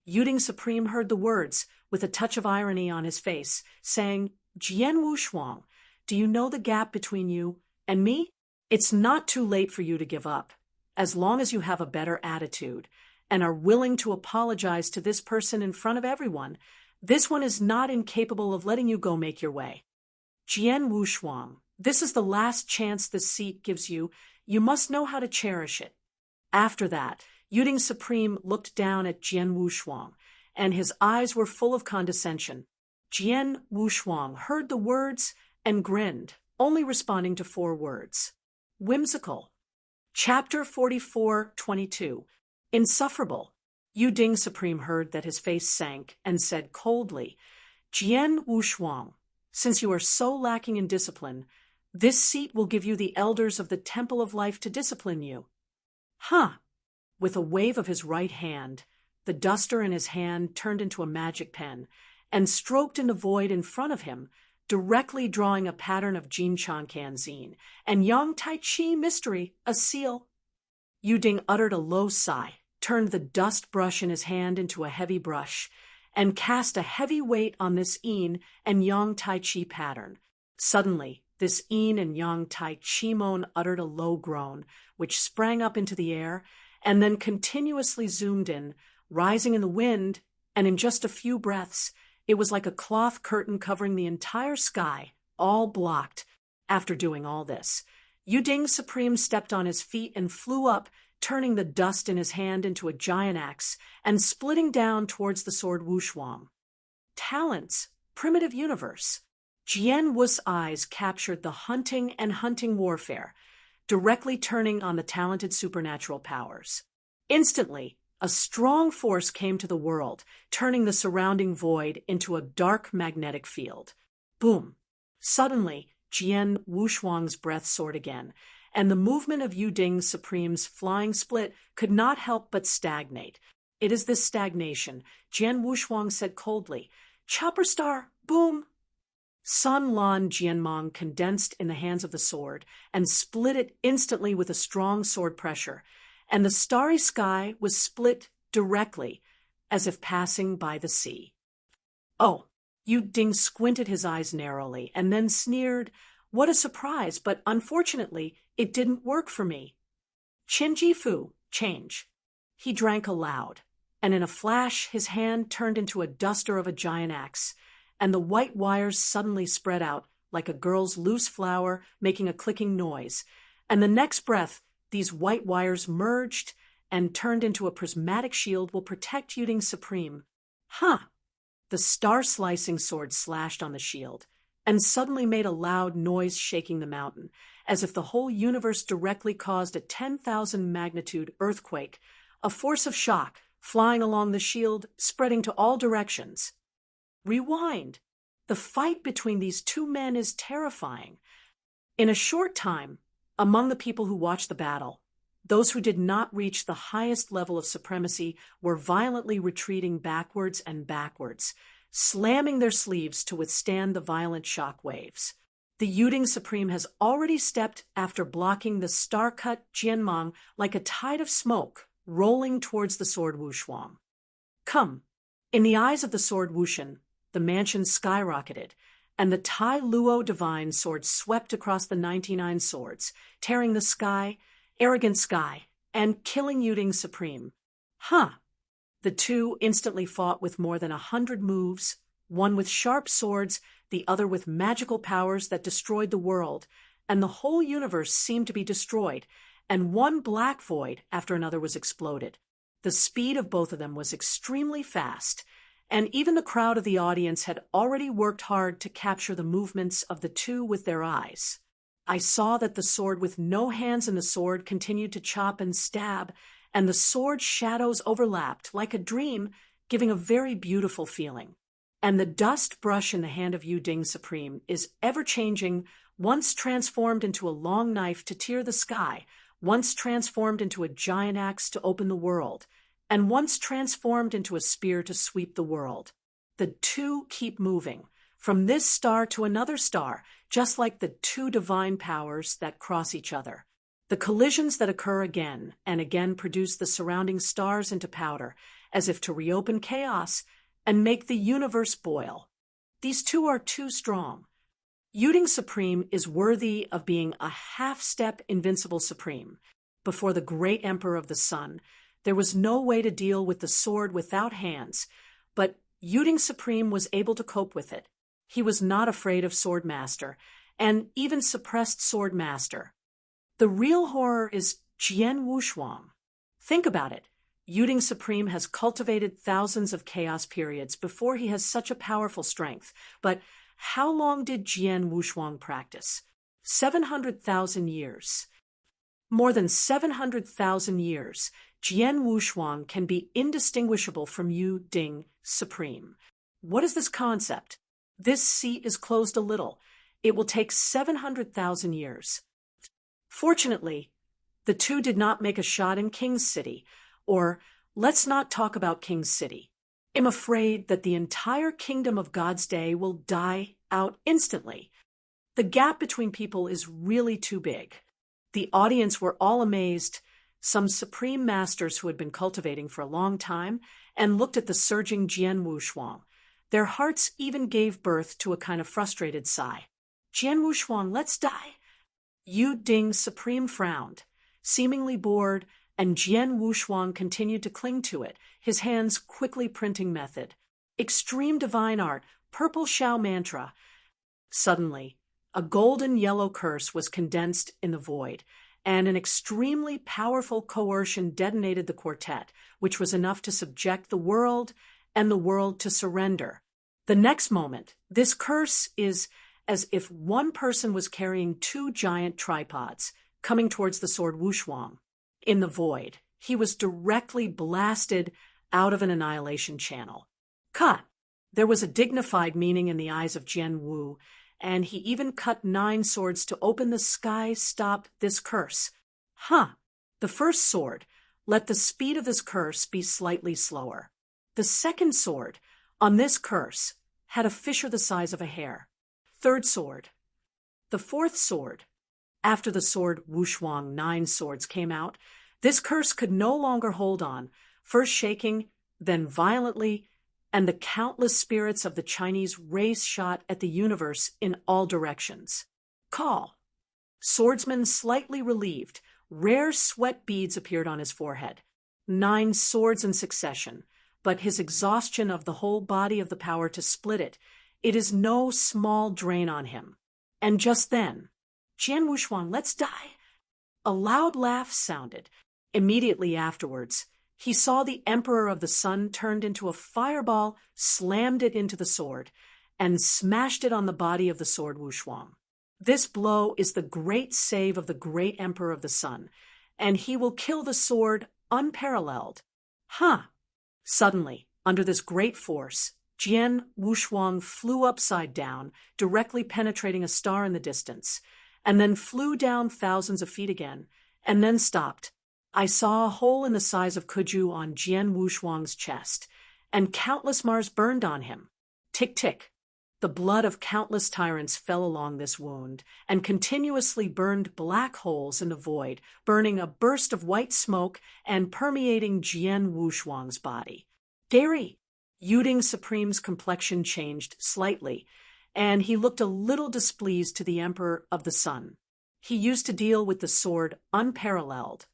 Yuding Supreme heard the words, with a touch of irony on his face, saying, Jian Wushuang, do you know the gap between you and me? It's not too late for you to give up, as long as you have a better attitude and are willing to apologize to this person in front of everyone. This one is not incapable of letting you go make your way. Jian Wushuang, this is the last chance this seat gives you. You must know how to cherish it. After that, Yuding Supreme looked down at Jian Wushuang, and his eyes were full of condescension. Jian Wushuang heard the words and grinned, only responding to 4 words. Whimsical. Chapter 44:22. Insufferable. Yuding Supreme heard that his face sank and said coldly, Jian Wushuang, since you are so lacking in discipline, this seat will give you the elders of the Temple of Life to discipline you. Huh. With a wave of his right hand, the duster in his hand turned into a magic pen and stroked in the void in front of him, directly drawing a pattern of Jin Chan Kanzin and Yang Tai Chi mystery, a seal. Yuding uttered a low sigh, turned the dust brush in his hand into a heavy brush, and cast a heavy weight on this Yin and Yang Tai Chi pattern. Suddenly, this Yin and Yang Tai Chi mon uttered a low groan, which sprang up into the air, and then continuously zoomed in, rising in the wind, and in just a few breaths, it was like a cloth curtain covering the entire sky, all blocked. After doing all this, Yuding Supreme stepped on his feet and flew up, turning the dust in his hand into a giant axe and splitting down towards the sword Wushuang. Talents, primitive universe. Jian Wu's eyes captured the hunting and hunting warfare, directly turning on the talented supernatural powers. Instantly, a strong force came to the world, turning the surrounding void into a dark magnetic field. Boom! Suddenly, Jian Wushuang's breath soared again, and the movement of Yuding Supreme's flying split could not help but stagnate. It is this stagnation, Jian Wushuang said coldly. Chopper star, boom! Sun Lan Jianmong condensed in the hands of the sword and split it instantly with a strong sword pressure, and the starry sky was split directly, as if passing by the sea. Oh, Yuding squinted his eyes narrowly and then sneered, What a surprise, but unfortunately, it didn't work for me. Qinji Fu, change. He drank aloud, and in a flash his hand turned into a duster of a giant axe, and the white wires suddenly spread out like a girl's loose flower making a clicking noise, and the next breath these white wires merged and turned into a prismatic shield will protect Yuding Supreme. Huh! The star-slicing sword slashed on the shield, and suddenly made a loud noise shaking the mountain, as if the whole universe directly caused a 10,000 magnitude earthquake, a force of shock flying along the shield, spreading to all directions. Rewind. The fight between these two men is terrifying. In a short time, among the people who watched the battle, those who did not reach the highest level of supremacy were violently retreating backwards and backwards, slamming their sleeves to withstand the violent shock waves. The Yuding Supreme has already stepped after blocking the star-cut Jianmang like a tide of smoke rolling towards the sword Wushuang. Come. In the eyes of the sword Wushan, the mansion skyrocketed, and the Tai Luo divine sword swept across the 99 swords, tearing the sky, arrogant sky, and killing Yuding Supreme. The two instantly fought with more than 100 moves, one with sharp swords, the other with magical powers that destroyed the world, and the whole universe seemed to be destroyed, and one black void after another was exploded. The speed of both of them was extremely fast, and even the crowd of the audience had already worked hard to capture the movements of the two with their eyes. I saw that the sword with no hands in the sword continued to chop and stab, and the sword shadows overlapped like a dream, giving a very beautiful feeling. And the dust brush in the hand of Yuding Supreme is ever-changing, once transformed into a long knife to tear the sky, once transformed into a giant axe to open the world, and once transformed into a spear to sweep the world. The two keep moving, from this star to another star, just like the two divine powers that cross each other. The collisions that occur again and again produce the surrounding stars into powder, as if to reopen chaos and make the universe boil. These two are too strong. Yuding Supreme is worthy of being a half-step invincible supreme. Before the great emperor of the sun, there was no way to deal with the sword without hands, but Yuding Supreme was able to cope with it. He was not afraid of Sword Master, and even suppressed Sword Master. The real horror is Jian Wushuang. Think about it. Yuding Supreme has cultivated thousands of chaos periods before he has such a powerful strength, but how long did Jian Wushuang practice? 700,000 years. More than 700,000 years, Jian Wushuang can be indistinguishable from Yuding Supreme. What is this concept? This seat is closed a little. It will take 700,000 years. Fortunately, the two did not make a shot in King's City, or let's not talk about King's City. I'm afraid that the entire kingdom of God's Day will die out instantly. The gap between people is really too big. The audience were all amazed, some supreme masters who had been cultivating for a long time, and looked at the surging Jian Wushuang. Their hearts even gave birth to a kind of frustrated sigh. Jian Wushuang, let's die. Yuding Supreme frowned, seemingly bored, and Jian Wushuang continued to cling to it, his hands quickly printing method. Extreme divine art, purple Shao mantra. Suddenly, a golden yellow curse was condensed in the void, and an extremely powerful coercion detonated the quartet, which was enough to subject the world and the world to surrender. The next moment, this curse is as if one person was carrying two giant tripods, coming towards the sword Wushuang. In the void, he was directly blasted out of an annihilation channel. Cut! There was a dignified meaning in the eyes of Jian Wu, and he even cut 9 swords to open the sky, stop this curse. The first sword, let the speed of this curse be slightly slower. The second sword, on this curse, had a fissure the size of a hair. Third sword. The fourth sword. After the sword Wushuang 9 swords came out, this curse could no longer hold on, first shaking, then violently, and the countless spirits of the Chinese race shot at the universe in all directions. Call. Swordsman slightly relieved, rare sweat beads appeared on his forehead. 9 swords in succession, but his exhaustion of the whole body of the power to split it, it is no small drain on him. And just then, Jian Wushuang, let's die. A loud laugh sounded. Immediately afterwards, he saw the Emperor of the Sun turned into a fireball, slammed it into the sword, and smashed it on the body of the sword Wushuang. This blow is the great save of the great Emperor of the Sun, and he will kill the sword unparalleled. Huh! Suddenly, under this great force, Jian Wushuang flew upside down, directly penetrating a star in the distance, and then flew down thousands of feet again, and then stopped. I saw a hole in the size of Kuju on Jian Wushuang's chest, and countless Mars burned on him. Tick tick. The blood of countless tyrants fell along this wound, and continuously burned black holes in the void, burning a burst of white smoke and permeating Jian Wushuang's body. Dairy! Yuding Supreme's complexion changed slightly, and he looked a little displeased to the Emperor of the Sun. He used to deal with the sword unparalleled,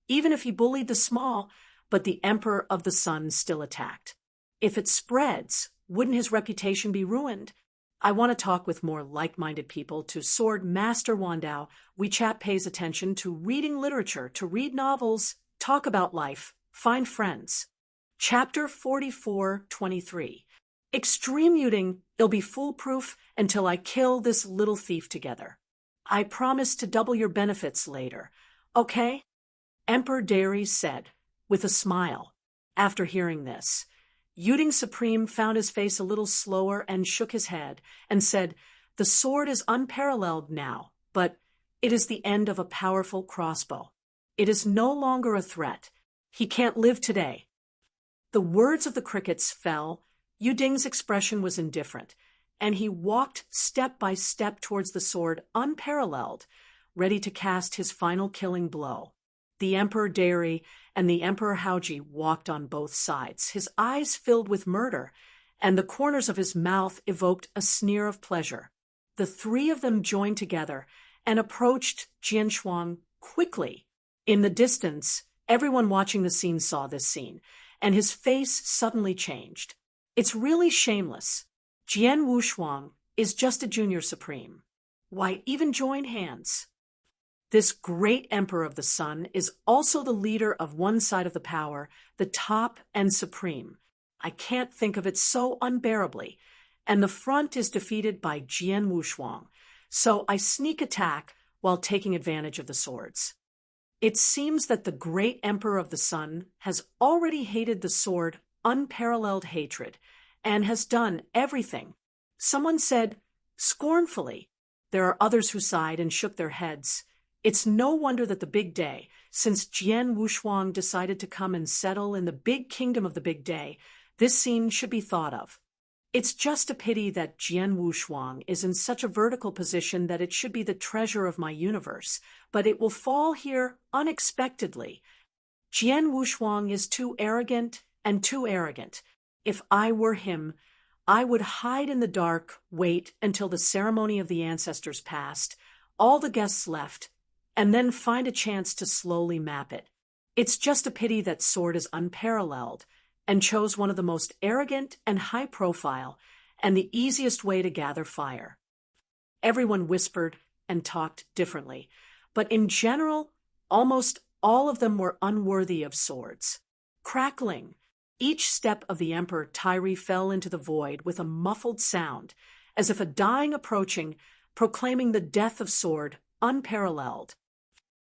even if he bullied the small, but the Emperor of the Sun still attacked. If it spreads, wouldn't his reputation be ruined? I want to talk with more like-minded people. To Sword Master Wandao, WeChat pays attention to reading literature, to read novels, talk about life, find friends. Chapter 44:23. Extreme muting, it'll be foolproof until I kill this little thief together. I promise to double your benefits later, okay? Emperor Dairy said, with a smile. After hearing this, Yuding Supreme found his face a little slower and shook his head and said, "The sword is unparalleled now, but it is the end of a powerful crossbow. It is no longer a threat. He can't live today." The words of the crickets fell. Yuding's expression was indifferent, and he walked step by step towards the sword unparalleled, ready to cast his final killing blow. The Emperor Dairy and the Emperor Haoji walked on both sides, his eyes filled with murder, and the corners of his mouth evoked a sneer of pleasure. The three of them joined together and approached Jianshuang quickly. In the distance, everyone watching the scene saw this scene, and his face suddenly changed. It's really shameless. Jian Wushuang is just a junior supreme. Why even join hands? This great Emperor of the Sun is also the leader of one side of the power, the top and supreme. I can't think of it so unbearably. And the front is defeated by Jian Wushuang, so I sneak attack while taking advantage of the swords. It seems that the great Emperor of the Sun has already hated the sword unparalleled hatred, and has done everything. Someone said, scornfully. There are others who sighed and shook their heads. It's no wonder that the big day, since Jian Wushuang decided to come and settle in the big kingdom of the big day, this scene should be thought of. It's just a pity that Jian Wushuang is in such a vertical position that it should be the treasure of my universe, but it will fall here unexpectedly. Jian Wushuang is too arrogant and too arrogant. If I were him, I would hide in the dark, wait until the ceremony of the ancestors passed, all the guests left, and then find a chance to slowly map it. It's just a pity that Sword is unparalleled, and chose one of the most arrogant and high-profile, and the easiest way to gather fire. Everyone whispered and talked differently, but in general, almost all of them were unworthy of swords. Crackling, each step of the Emperor Tyree fell into the void with a muffled sound, as if a dying approaching, proclaiming the death of Sword unparalleled.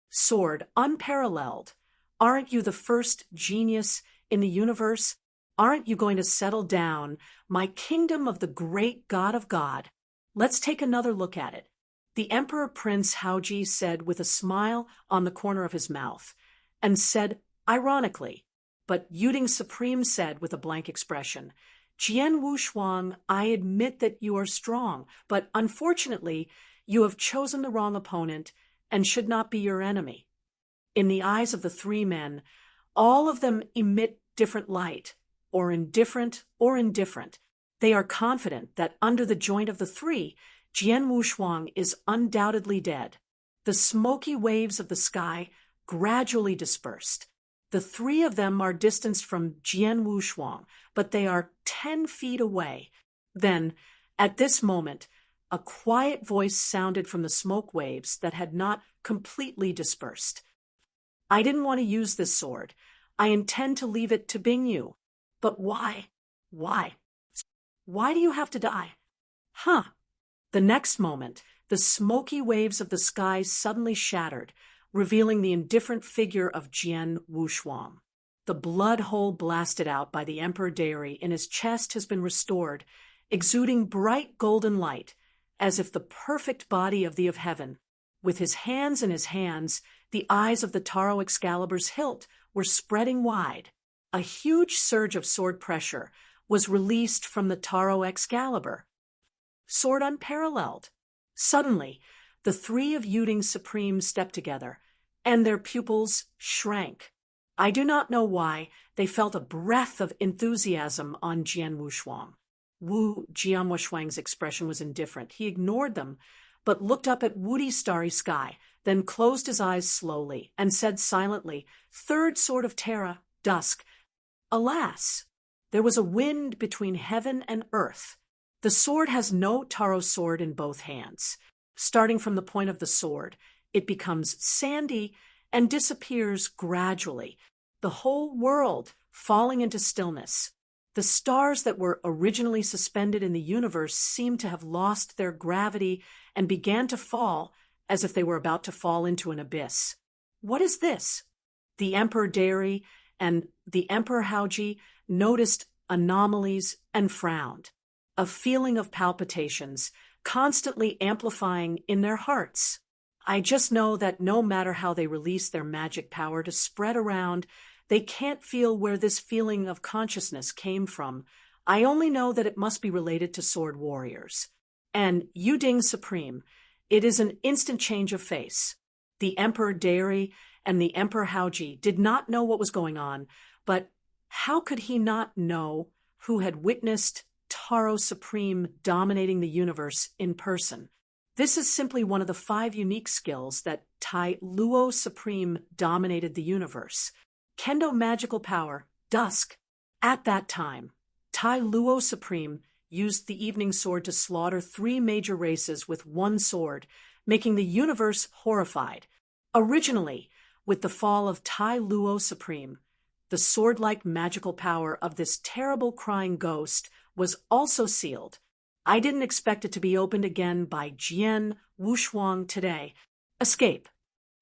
Sword unparalleled. Aren't you the first genius in the universe? Aren't you going to settle down, my kingdom of the great God of God? Let's take another look at it. The Emperor Prince Haoji said with a smile on the corner of his mouth, and said ironically, but Yuding Supreme said with a blank expression, Jian Wushuang, I admit that you are strong, but unfortunately, you have chosen the wrong opponent and should not be your enemy. In the eyes of the three men, all of them emit different light, or indifferent. They are confident that under the joint of the three, Jian Wushuang is undoubtedly dead. The smoky waves of the sky gradually dispersed. The three of them are distanced from Jian Wushuang, but they are 10 feet away. Then, at this moment, a quiet voice sounded from the smoke waves that had not completely dispersed. I didn't want to use this sword. I intend to leave it to Bingyu. But why? Why? Why do you have to die? Huh. The next moment, the smoky waves of the sky suddenly shattered, revealing the indifferent figure of Jian Wushuang. The blood hole blasted out by the Emperor Dari in his chest has been restored, exuding bright golden light, as if the perfect body of the of heaven. With his hands in his hands, the eyes of the Taro Excalibur's hilt were spreading wide. A huge surge of sword pressure was released from the Taro Excalibur. Sword unparalleled. Suddenly, the three of Yuding Supreme stepped together, and their pupils shrank. I do not know why, they felt a breath of enthusiasm on Jian Wushuang. Jian Wushuang's expression was indifferent. He ignored them, but looked up at woody starry sky, then closed his eyes slowly and said silently, "Third sword of Terra, dusk." Alas, there was a wind between heaven and earth. The sword has no Taro sword in both hands. Starting from the point of the sword, it becomes sandy and disappears gradually, the whole world falling into stillness. The stars that were originally suspended in the universe seemed to have lost their gravity and began to fall as if they were about to fall into an abyss. What is this? The Emperor Dari and the Emperor Haoji noticed anomalies and frowned, a feeling of palpitations constantly amplifying in their hearts. I just know that no matter how they release their magic power to spread around, they can't feel where this feeling of consciousness came from. I only know that it must be related to sword warriors. And Yuding Supreme, it is an instant change of face. The Emperor Dari and the Emperor Haoji did not know what was going on, but how could he not know who had witnessed Taro Supreme dominating the universe in person? This is simply one of the 5 unique skills that Tai Luo Supreme dominated the universe. Kendo magical power, dusk. At that time, Tai Luo Supreme used the evening sword to slaughter 3 major races with one sword, making the universe horrified. Originally, with the fall of Tai Luo Supreme, the sword-like magical power of this terrible crying ghost was also sealed. I didn't expect it to be opened again by Jian Wushuang today. Escape.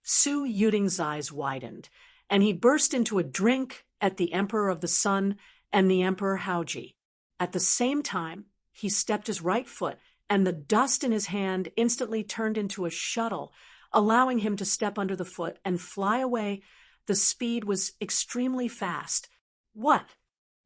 Su Yuding's eyes widened, and he burst into a drink at the Emperor of the Sun and the Emperor Haoji. At the same time, he stepped his right foot, and the dust in his hand instantly turned into a shuttle, allowing him to step under the foot and fly away. The speed was extremely fast. What?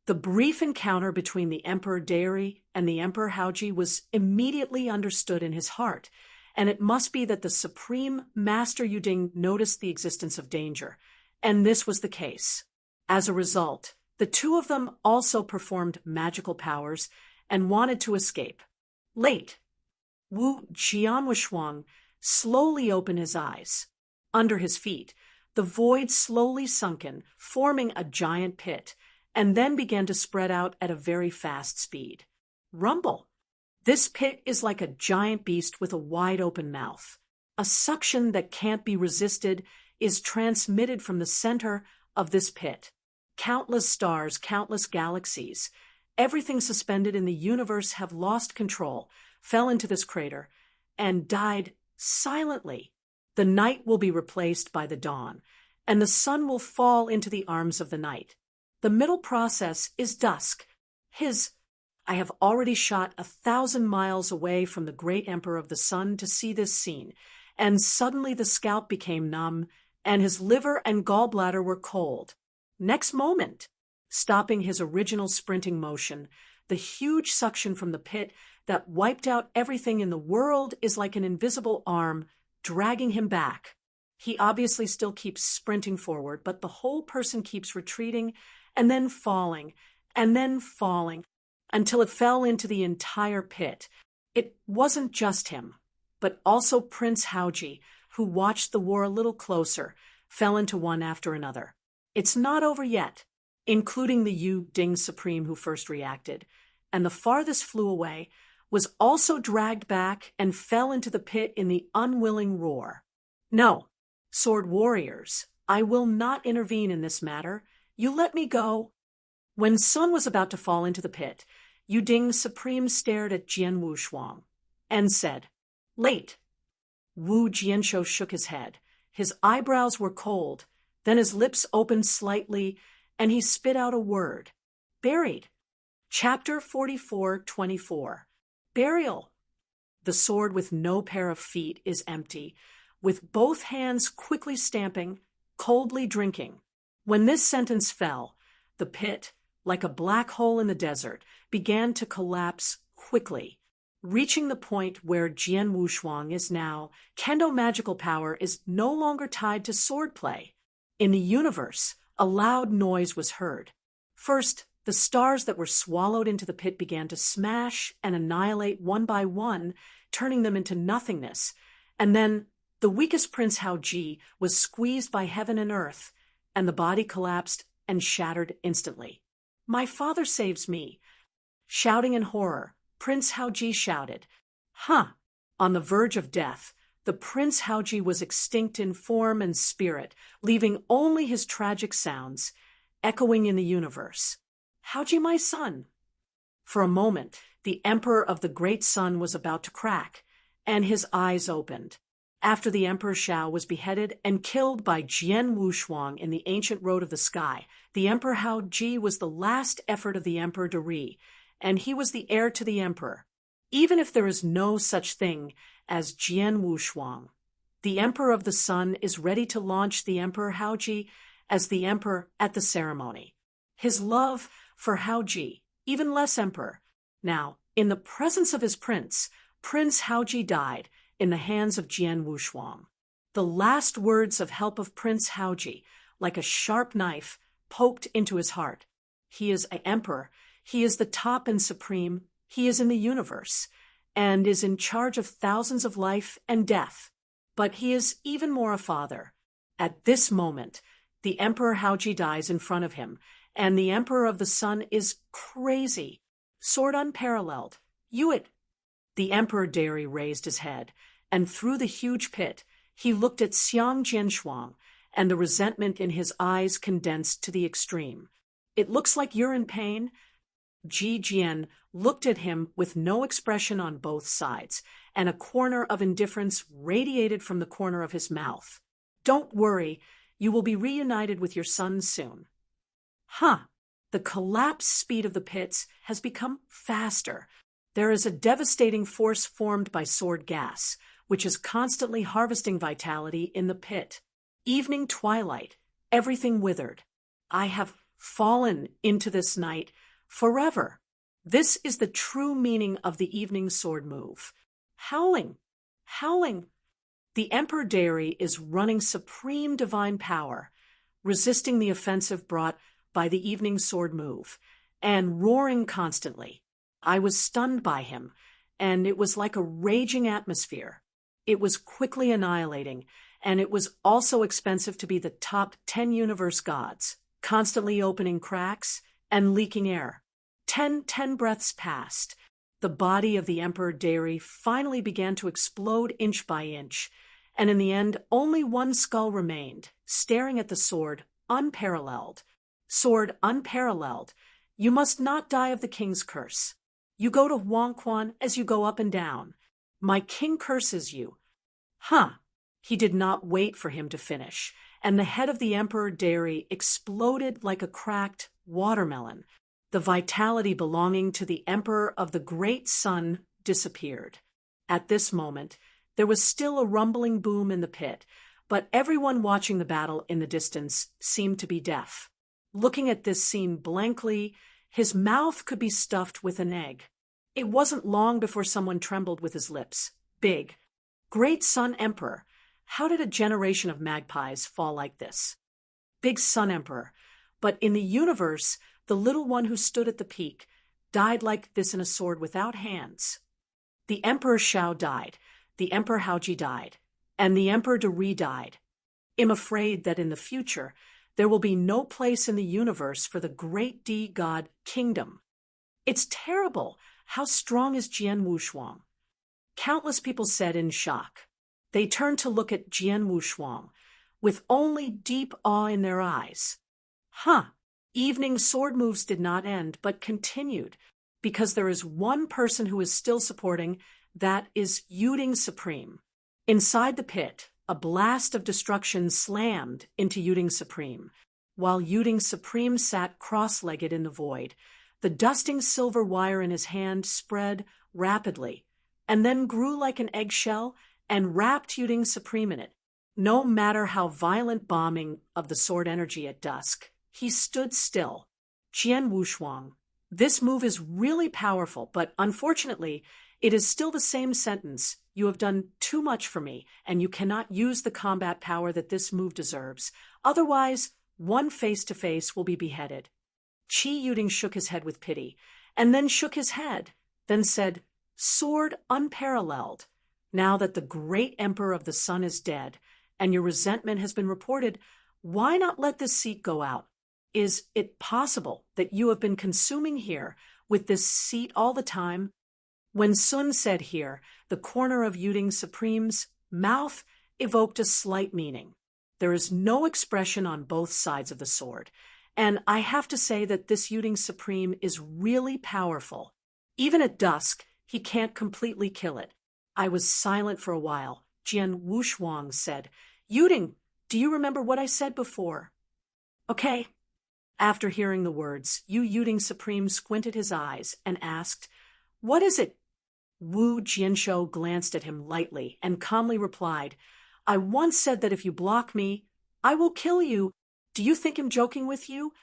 The brief encounter between the Emperor Dari and the Emperor Haoji was immediately understood in his heart, and it must be that the Supreme Master Yuding noticed the existence of danger, and this was the case. As a result, the two of them also performed magical powers and wanted to escape. Late. Jian Wushuang slowly opened his eyes. Under his feet, the void slowly sunken, forming a giant pit, and then began to spread out at a very fast speed. Rumble. This pit is like a giant beast with a wide open mouth. A suction that can't be resisted is transmitted from the center of this pit. Countless stars, countless galaxies, everything suspended in the universe have lost control, fell into this crater, and died silently. The night will be replaced by the dawn, and the sun will fall into the arms of the night. The middle process is dusk. I have already shot 1,000 miles away from the great Emperor of the Sun to see this scene, and suddenly the scalp became numb, and his liver and gallbladder were cold. Next moment, stopping his original sprinting motion, the huge suction from the pit that wiped out everything in the world is like an invisible arm dragging him back. He obviously still keeps sprinting forward, but the whole person keeps retreating and then falling, until it fell into the entire pit. It wasn't just him, but also Prince Haoji, who watched the war a little closer, fell into one after another. It's not over yet, including the Yuding Supreme who first reacted, and the farthest flew away, was also dragged back and fell into the pit in the unwilling roar. No, sword warriors, I will not intervene in this matter. You let me go. When Sun was about to fall into the pit, Yu Ding Supreme stared at Jian Wushuang and said, "Late." Wu Jianshou shook his head. His eyebrows were cold, then his lips opened slightly, and he spit out a word. "Buried." Chapter 44:24. Burial. The sword with no pair of feet is empty, with both hands quickly stamping, coldly drinking. When this sentence fell, the pit, like a black hole in the desert, began to collapse quickly. Reaching the point where Jian Wushuang is now, Kendo magical power is no longer tied to swordplay. In the universe, a loud noise was heard. First, the stars that were swallowed into the pit began to smash and annihilate one by one, turning them into nothingness. And then, the weakest Prince Haoji was squeezed by heaven and earth, and the body collapsed and shattered instantly. "My father saves me." Shouting in horror, Prince Haoji shouted, "Huh!" On the verge of death, the Prince Haoji was extinct in form and spirit, leaving only his tragic sounds, echoing in the universe. "Haoji, my son!" For a moment, the Emperor of the Great Sun was about to crack, and his eyes opened. After the Emperor Shao was beheaded and killed by Jian Wushuang in the ancient road of the sky, the Emperor Haoji was the last effort of the Emperor Dari, and he was the heir to the Emperor. Even if there is no such thing as Jian Wushuang, the Emperor of the Sun is ready to launch the Emperor Haoji as the Emperor at the ceremony. His love for Haoji, even less Emperor. Now, in the presence of his prince, Prince Haoji died in the hands of Jian Wushuang. The last words of help of Prince Haoji, like a sharp knife, poked into his heart. He is an emperor. He is the top and supreme. He is in the universe, and is in charge of thousands of life and death. But he is even more a father. At this moment, the Emperor Haoji dies in front of him, and the Emperor of the Sun is crazy. Sword unparalleled. "Yuet." The Emperor Dari raised his head, and through the huge pit, he looked at Xiang Jianshuang, and the resentment in his eyes condensed to the extreme. "It looks like you're in pain." Ji Jian looked at him with no expression on both sides, and a corner of indifference radiated from the corner of his mouth. "Don't worry, you will be reunited with your son soon." Huh! The collapse speed of the pits has become faster. There is a devastating force formed by sword gas, which is constantly harvesting vitality in the pit. Evening twilight, everything withered. I have fallen into this night forever. This is the true meaning of the evening sword move. Howling, howling. The Emperor Dari is running supreme divine power, resisting the offensive brought by the evening sword move, and roaring constantly. I was stunned by him, and it was like a raging atmosphere. It was quickly annihilating, and it was also expensive to be the top 10 universe gods, constantly opening cracks and leaking air. 10 breaths passed. The body of the Emperor Dari finally began to explode inch by inch, and in the end only one skull remained, staring at the sword, unparalleled. Sword unparalleled. You must not die of the king's curse. You go to Huangquan as you go up and down. My king curses you. Huh! He did not wait for him to finish, and the head of the Emperor Dari exploded like a cracked watermelon. The vitality belonging to the Emperor of the Great Sun disappeared. At this moment, there was still a rumbling boom in the pit, but everyone watching the battle in the distance seemed to be deaf. Looking at this scene blankly, his mouth could be stuffed with an egg. It wasn't long before someone trembled with his lips. Big. Great Sun Emperor. How did a generation of magpies fall like this? Big Sun Emperor. But in the universe, the little one who stood at the peak died like this in a sword without hands. The Emperor Shao died, the Emperor Haoji died, and the Emperor Dari died. I'm afraid that in the future, there will be no place in the universe for the great D God kingdom. It's terrible. How strong is Jian Wushuang? Countless people said in shock. They turned to look at Jian Wushuang, with only deep awe in their eyes. Huh! Evening sword moves did not end, but continued. because there is one person who is still supporting, that is Yuding Supreme. Inside the pit, a blast of destruction slammed into Yuding Supreme, while Yuding Supreme sat cross-legged in the void. The dusting silver wire in his hand spread rapidly, and then grew like an eggshell and wrapped Yuding Supreme in it. No matter how violent bombing of the sword energy at dusk, he stood still. Jian Wushuang, this move is really powerful, but unfortunately, it is still the same sentence. You have done too much for me, and you cannot use the combat power that this move deserves. Otherwise, one face-to-face will be beheaded. Qi Yuding shook his head with pity, and then shook his head, then said, "Sword unparalleled. Now that the great Emperor of the Sun is dead, and your resentment has been reported, why not let this seat go out? Is it possible that you have been consuming here with this seat all the time?" When Sun said here, the corner of Yuding Supreme's mouth evoked a slight meaning. There is no expression on both sides of the sword, and I have to say that this Yuding Supreme is really powerful. Even at dusk, he can't completely kill it. I was silent for a while. Jian Wushuang said, "Yuding, do you remember what I said before?" "Okay." After hearing the words, Yuding Supreme squinted his eyes and asked, "What is it?" Wu Jianshou glanced at him lightly and calmly replied, "I once said that if you block me, I will kill you. Do you think I'm joking with you?"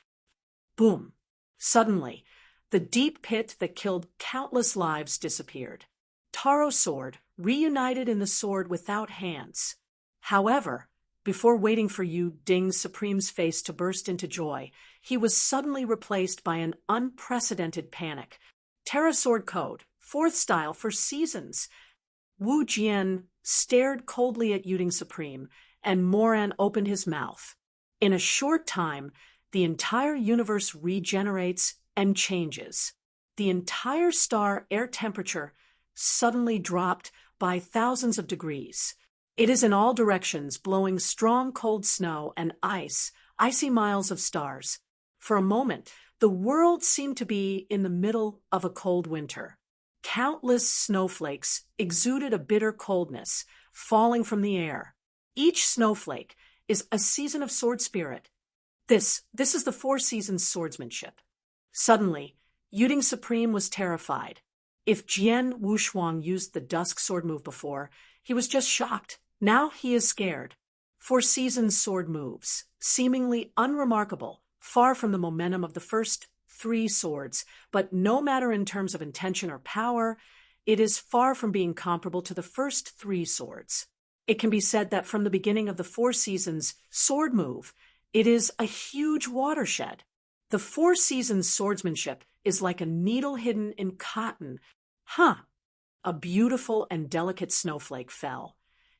Boom. Suddenly, the deep pit that killed countless lives disappeared. Taro sword, reunited in the sword without hands. However, before waiting for Yuding Supreme's face to burst into joy, he was suddenly replaced by an unprecedented panic. Terra Sword Code, 4th style for seasons. Wu Jian stared coldly at Yuding Supreme, and Moran opened his mouth. In a short time, the entire universe regenerates and changes. The entire star air temperature suddenly dropped by thousands of degrees. It is in all directions, blowing strong cold snow and icy miles of stars. For a moment, the world seemed to be in the middle of a cold winter. Countless snowflakes exuded a bitter coldness, falling from the air. Each snowflake is a season of sword spirit. This is the 4 seasons swordsmanship. Suddenly, Yuding Supreme was terrified. If Jian Wushuang used the dusk sword move before, he was just shocked. Now he is scared. 4 seasons sword moves, seemingly unremarkable, far from the momentum of the first 3 swords, but no matter in terms of intention or power, it is far from being comparable to the first 3 swords. It can be said that from the beginning of the 4 seasons sword move, it is a huge watershed. The 4 seasons swordsmanship is like a needle hidden in cotton. A beautiful and delicate snowflake fell.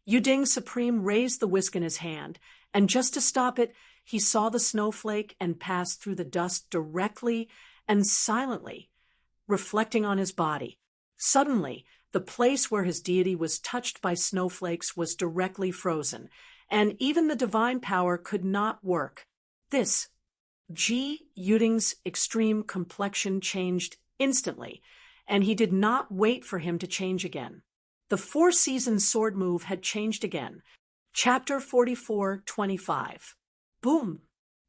Yuding Supreme raised the whisk in his hand, and just to stop it, he saw the snowflake and passed through the dust directly and silently, reflecting on his body. Suddenly, the place where his deity was touched by snowflakes was directly frozen, and even the divine power could not work. Yuding's extreme complexion changed instantly, and he did not wait for him to change again. The 4 seasons sword move had changed again. Chapter 44:25. Boom!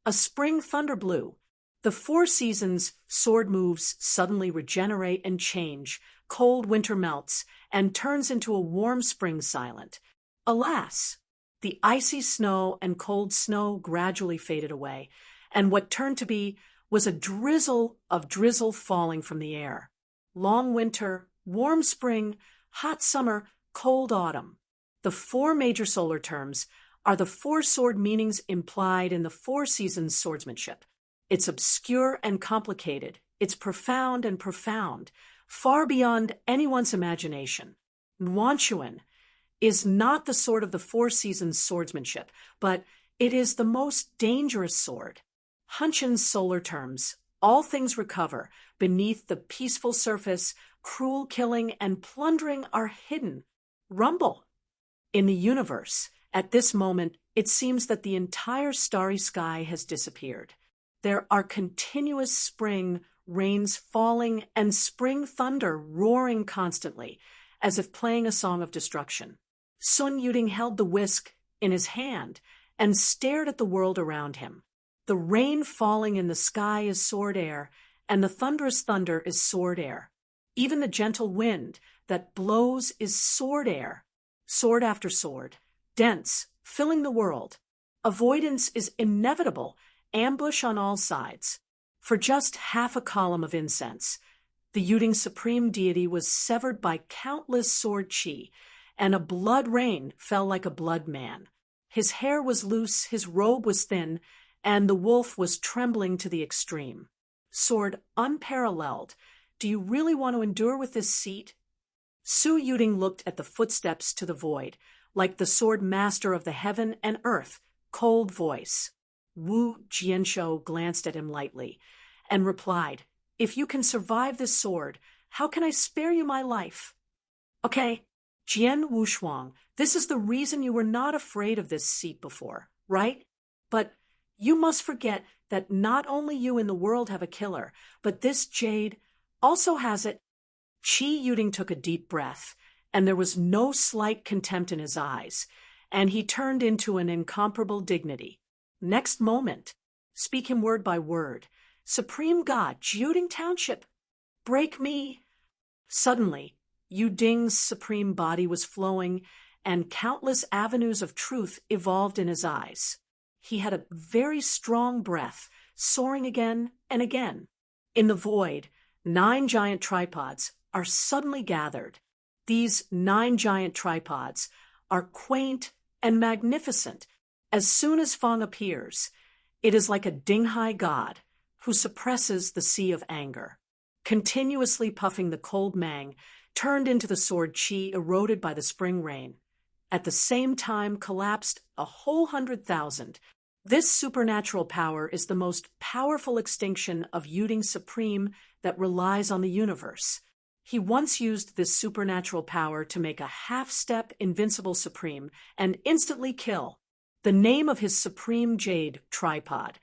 A spring thunder blew. The 4 seasons sword moves suddenly regenerate and change. Cold winter melts and turns into a warm spring silent. Alas! The icy snow and cold snow gradually faded away, and what turned to be was a drizzle of drizzle falling from the air. Long winter, warm spring, hot summer, cold autumn. The 4 major solar terms are the 4 sword meanings implied in the 4 seasons swordsmanship. It's obscure and complicated. It's profound and profound, far beyond anyone's imagination. Nuanchuan is not the sword of the 4 seasons swordsmanship, but it is the most dangerous sword. Hunchin's solar terms, all things recover. Beneath the peaceful surface, cruel killing and plundering are hidden. Rumble. In the universe, at this moment, it seems that the entire starry sky has disappeared. There are continuous spring, rains falling, and spring thunder roaring constantly, as if playing a song of destruction. Sun Yuding held the whisk in his hand and stared at the world around him. The rain falling in the sky is sword air, and the thunderous thunder is sword air. Even the gentle wind that blows is sword air, sword after sword, dense, filling the world. Avoidance is inevitable, ambush on all sides. For just half a column of incense, the Yuding supreme deity was severed by countless sword chi, and a blood rain fell like a blood man. His hair was loose, his robe was thin, and the wolf was trembling to the extreme. Sword unparalleled. Do you really want to endure with this seat? Su Yuding looked at the footsteps to the void, like the sword master of the heaven and earth, cold voice. Wu Jianshou glanced at him lightly and replied, "If you can survive this sword, how can I spare you my life?" Okay, Jian Wushuang, this is the reason you were not afraid of this seat before, right? But you must forget that not only you in the world have a killer, but this jade also has it. Qi Yuding took a deep breath, and there was no slight contempt in his eyes, and he turned into an incomparable dignity. Next moment, speak him word by word. Supreme God, Juding Township, break me. Suddenly, Yuding's supreme body was flowing, and countless avenues of truth evolved in his eyes. He had a very strong breath, soaring again and again. In the void, 9 giant tripods are suddenly gathered. These 9 giant tripods are quaint and magnificent. As soon as Feng appears, it is like a Dinghai god who suppresses the sea of anger. Continuously puffing the cold mang, turned into the sword qi eroded by the spring rain. At the same time collapsed a whole 100,000. This supernatural power is the most powerful extinction of Yuding Supreme that relies on the universe. He once used this supernatural power to make a half-step invincible Supreme and instantly kill. The name of his Supreme Jade tripod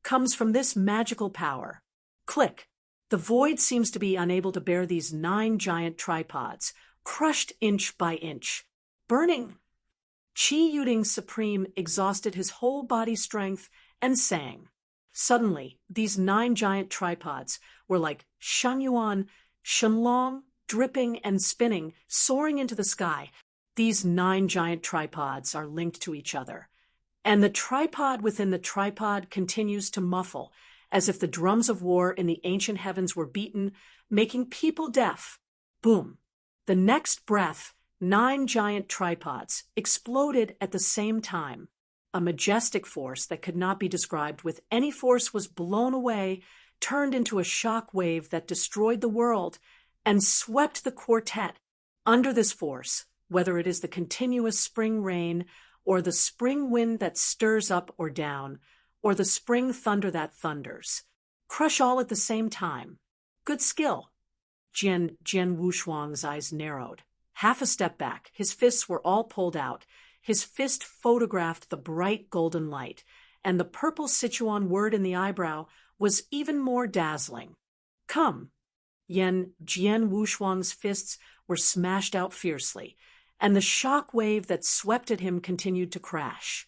comes from this magical power. Click. The void seems to be unable to bear these 9 giant tripods, crushed inch by inch. Burning. Qi Yuding Supreme exhausted his whole body strength and sang. Suddenly, these 9 giant tripods were like Shangyuan, Shenlong, dripping and spinning, soaring into the sky. These 9 giant tripods are linked to each other, and the tripod within the tripod continues to muffle, as if the drums of war in the ancient heavens were beaten, making people deaf. Boom. The next breath, 9 giant tripods exploded at the same time. A majestic force that could not be described with any force was blown away, turned into a shock wave that destroyed the world, and swept the quartet. Under this force, whether it is the continuous spring rain, or the spring wind that stirs up or down, or the spring thunder that thunders, crush all at the same time. Good skill. Jian Wushuang's eyes narrowed. Half a step back, his fists were all pulled out. His fist photographed the bright golden light, and the purple Sichuan word in the eyebrow was even more dazzling. Come. Jian Wushuang's fists were smashed out fiercely, and the shock wave that swept at him continued to crash.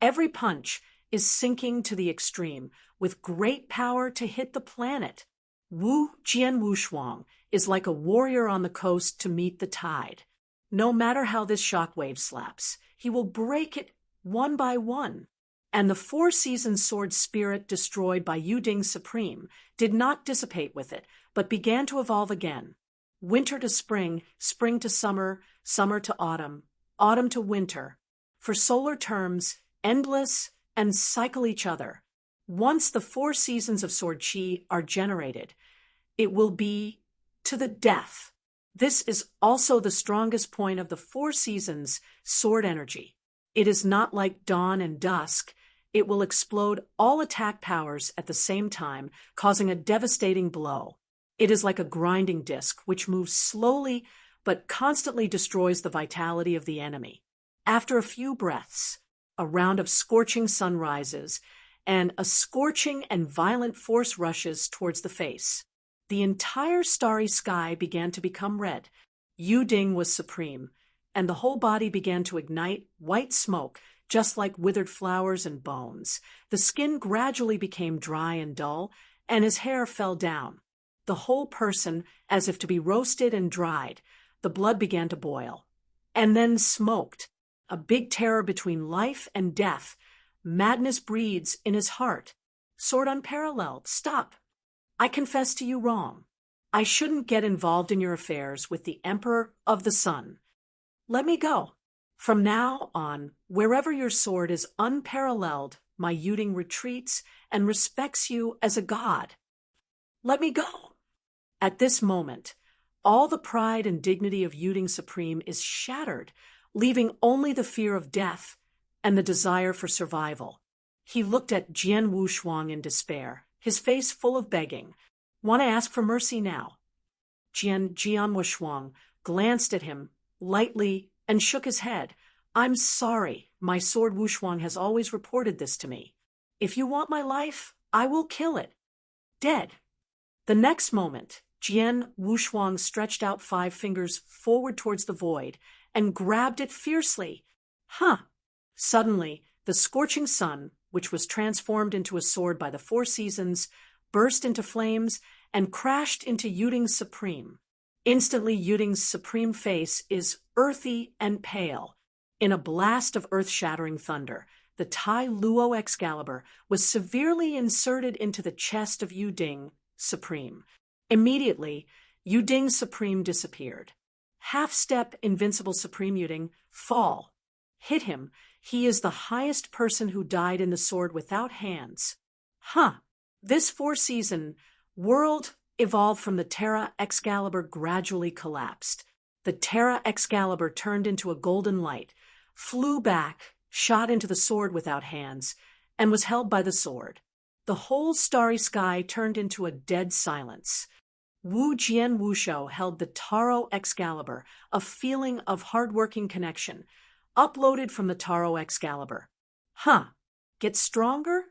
Every punch is sinking to the extreme, with great power to hit the planet. Jian Wushuang is like a warrior on the coast to meet the tide. No matter how this shockwave slaps, he will break it one by one. And the 4 seasons sword spirit destroyed by Yuding Supreme did not dissipate with it, but began to evolve again. Winter to spring, spring to summer, summer to autumn, autumn to winter. For solar terms, endless and cycle each other. Once the 4 seasons of sword chi are generated, it will be to the death. This is also the strongest point of the 4 seasons sword energy. It is not like dawn and dusk. It will explode all attack powers at the same time, causing a devastating blow. It is like a grinding disc, which moves slowly but constantly destroys the vitality of the enemy. After a few breaths, a round of scorching sun rises, and a scorching and violent force rushes towards the face. The entire starry sky began to become red. Yu Ding was supreme, and the whole body began to ignite white smoke, just like withered flowers and bones. The skin gradually became dry and dull, and his hair fell down. The whole person, as if to be roasted and dried, the blood began to boil, and then smoked. A big terror between life and death. Madness breeds in his heart. Sword unparalleled. Stop. I confess to you wrong. I shouldn't get involved in your affairs with the Emperor of the Sun. Let me go. From now on, wherever your sword is unparalleled, my Yu Ding retreats and respects you as a god. Let me go. At this moment, all the pride and dignity of Yu Ding Supreme is shattered, leaving only the fear of death and the desire for survival. He looked at Jian Wushuang in despair, his face full of begging. Want to ask for mercy now? Jian Wushuang glanced at him lightly and shook his head. I'm sorry, my sword Wushuang has always reported this to me. If you want my life, I will kill it. Dead. The next moment, Jian Wushuang stretched out 5 fingers forward towards the void and grabbed it fiercely. Suddenly, the scorching sun, which was transformed into a sword by the 4 seasons, burst into flames and crashed into Yu Ding's Supreme. Instantly, Yu Ding's supreme face is earthy and pale. In a blast of earth-shattering thunder, the Tai Luo Excalibur was severely inserted into the chest of Yu Ding Supreme. Immediately, Yu Ding Supreme disappeared. Half-step invincible Supreme Yu Ding, fall. Hit him. He is the highest person who died in the sword without hands. This 4-season world evolved from the Terra Excalibur gradually collapsed. The Terra Excalibur turned into a golden light, flew back, shot into the sword without hands, and was held by the sword. The whole starry sky turned into a dead silence. Wu Jian Wushou held the Taro Excalibur, a feeling of hard-working connection, uploaded from the Taro Excalibur. Get stronger?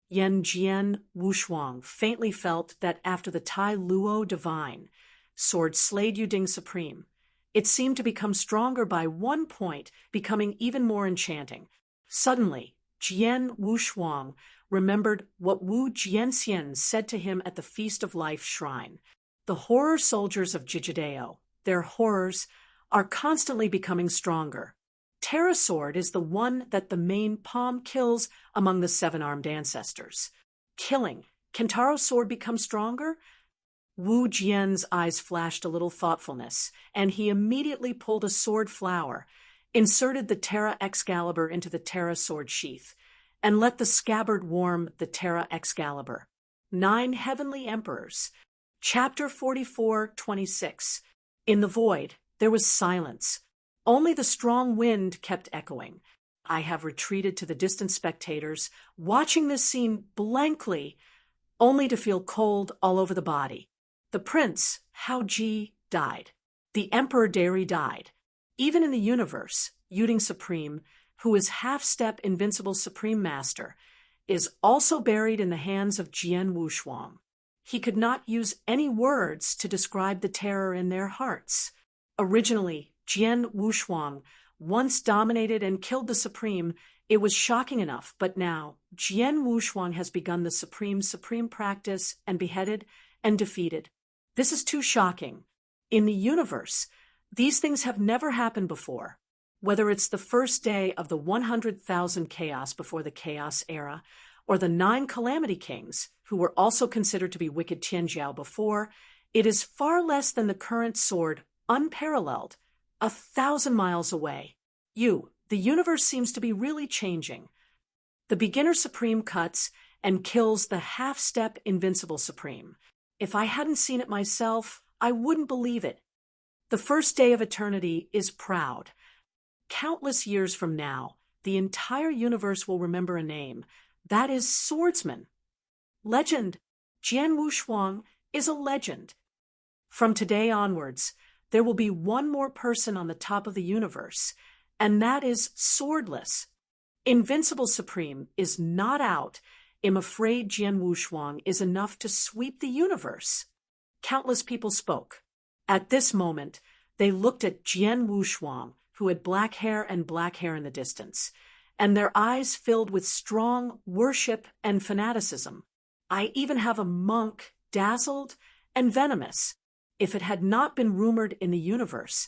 Yan Jian Wushuang faintly felt that after the Tai Luo Divine sword slayed Yu Ding Supreme, it seemed to become stronger by 1 point, becoming even more enchanting. Suddenly, Jian Wushuang remembered what Wu Jianxian said to him at the Feast of Life shrine. The horror soldiers of Jijideo, their horrors, are constantly becoming stronger. Terra Sword is the one that the main palm kills among the 7-armed ancestors. Killing. Can Taro's sword become stronger? Wu Jian's eyes flashed a little thoughtfulness, and he immediately pulled a sword flower, inserted the Terra Excalibur into the Terra Sword sheath, and let the scabbard warm the Terra Excalibur. 9 Heavenly Emperors. Chapter 44:26. In the void, there was silence. Only the strong wind kept echoing. I have retreated to the distant spectators, watching this scene blankly, only to feel cold all over the body. The prince, Hao Ji, died. The Emperor Dari died. Even in the universe, Yu Ding Supreme, who is half-step invincible Supreme Master, is also buried in the hands of Jian Wushuang. He could not use any words to describe the terror in their hearts. Originally, Jian Wushuang once dominated and killed the Supreme. It was shocking enough, but now Jian Wushuang has begun the supreme practice and beheaded and defeated. This is too shocking. In the universe, these things have never happened before. Whether it's the first day of the 100,000 chaos before the chaos era, or the 9 calamity kings, who were also considered to be wicked Tianjiao before, it is far less than the current sword, unparalleled, 1,000 miles away. The universe seems to be really changing. The beginner Supreme cuts and kills the half-step invincible Supreme. If I hadn't seen it myself, I wouldn't believe it. The first day of eternity is proud. Countless years from now, the entire universe will remember a name. That is Swordsman. Legend. Jian Wushuang is a legend. From today onwards, there will be one more person on the top of the universe, and that is swordless. Invincible Supreme is not out, am afraid Jian Wushuang is enough to sweep the universe." Countless people spoke. At this moment, they looked at Jian Wushuang, who had black hair in the distance, and their eyes filled with strong worship and fanaticism. I even have a monk, dazzled and venomous. If it had not been rumored in the universe,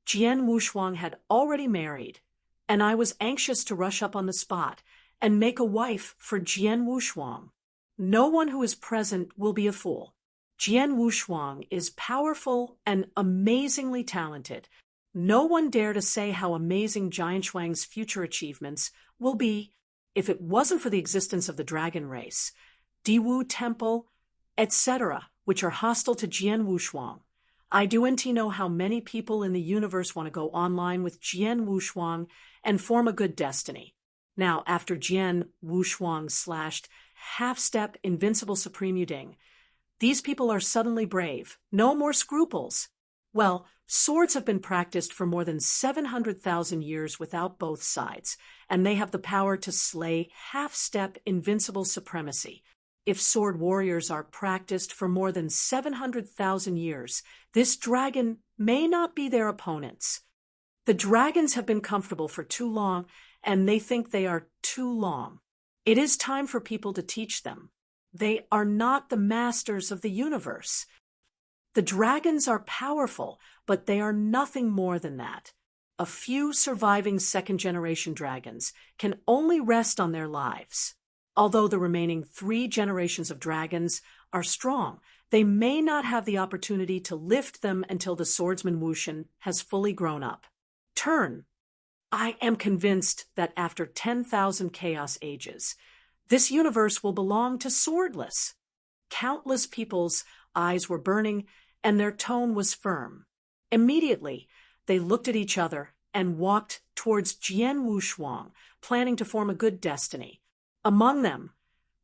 Jian Wushuang had already married, and I was anxious to rush up on the spot and make a wife for Jian Wushuang. No one who is present will be a fool. Jian Wushuang is powerful and amazingly talented. No one dare to say how amazing Jian Shuang's future achievements will be if it wasn't for the existence of the dragon race, Diwu Temple, etc., which are hostile to Jian Wushuang. I do indeed know how many people in the universe want to go online with Jian Wushuang and form a good destiny. Now, after Jian Wushuang slashed half-step invincible Supreme Yuding, these people are suddenly brave, no more scruples. Well, swords have been practiced for more than 700,000 years without both sides, and they have the power to slay half-step invincible supremacy. If sword warriors are practiced for more than 700,000 years, this dragon may not be their opponents. The dragons have been comfortable for too long, and they think they are too long. It is time for people to teach them. They are not the masters of the universe. The dragons are powerful, but they are nothing more than that. A few surviving second-generation dragons can only rest on their lives. Although the remaining 3 generations of dragons are strong, they may not have the opportunity to lift them until the swordsman Wushan has fully grown up. Turn. I am convinced that after 10,000 chaos ages, this universe will belong to swordless. Countless people's eyes were burning, and their tone was firm. Immediately, they looked at each other and walked towards Jian Wushuang, planning to form a good destiny. Among them,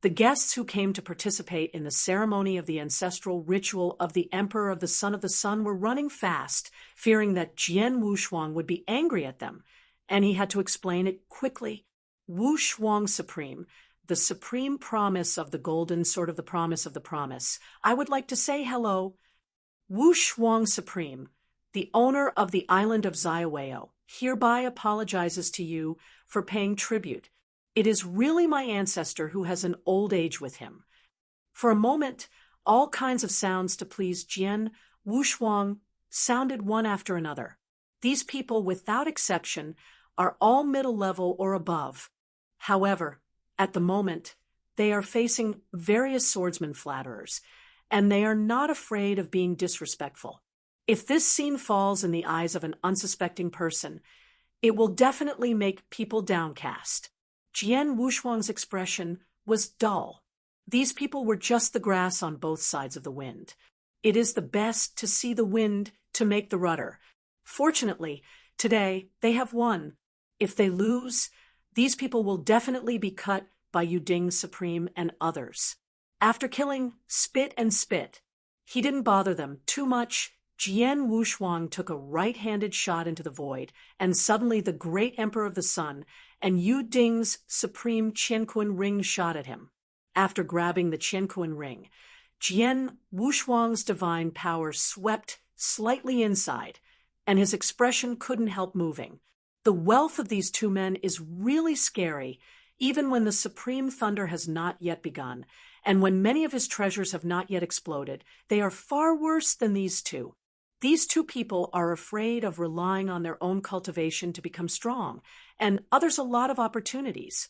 the guests who came to participate in the ceremony of the ancestral ritual of the Emperor of the Sun were running fast, fearing that Jian Wushuang would be angry at them, and he had to explain it quickly. Wushuang Supreme, the supreme promise of the golden sword of the promise of the promise. I would like to say hello. Wushuang Supreme, the owner of the island of Zaiweo, hereby apologizes to you for paying tribute. It is really my ancestor who has an old age with him. For a moment, all kinds of sounds to please Jian Wushuang sounded one after another. These people, without exception, are all middle level or above. However, at the moment, they are facing various swordsman flatterers, and they are not afraid of being disrespectful. If this scene falls in the eyes of an unsuspecting person, it will definitely make people downcast. Jian Wushuang's expression was dull. These people were just the grass on both sides of the wind. It is the best to see the wind to make the rudder. Fortunately, today they have won. If they lose, these people will definitely be cut by Yuding Supreme and others. After killing Spit and Spit, he didn't bother them too much. Jian Wushuang took a right-handed shot into the void, and suddenly the great Emperor of the Sun and Yuding's supreme Qianquan ring shot at him. After grabbing the Qianquan ring, Jian Wushuang's divine power swept slightly inside, and his expression couldn't help moving. The wealth of these two men is really scary, even when the supreme thunder has not yet begun, and when many of his treasures have not yet exploded. They are far worse than these two. These two people are afraid of relying on their own cultivation to become strong, and others a lot of opportunities.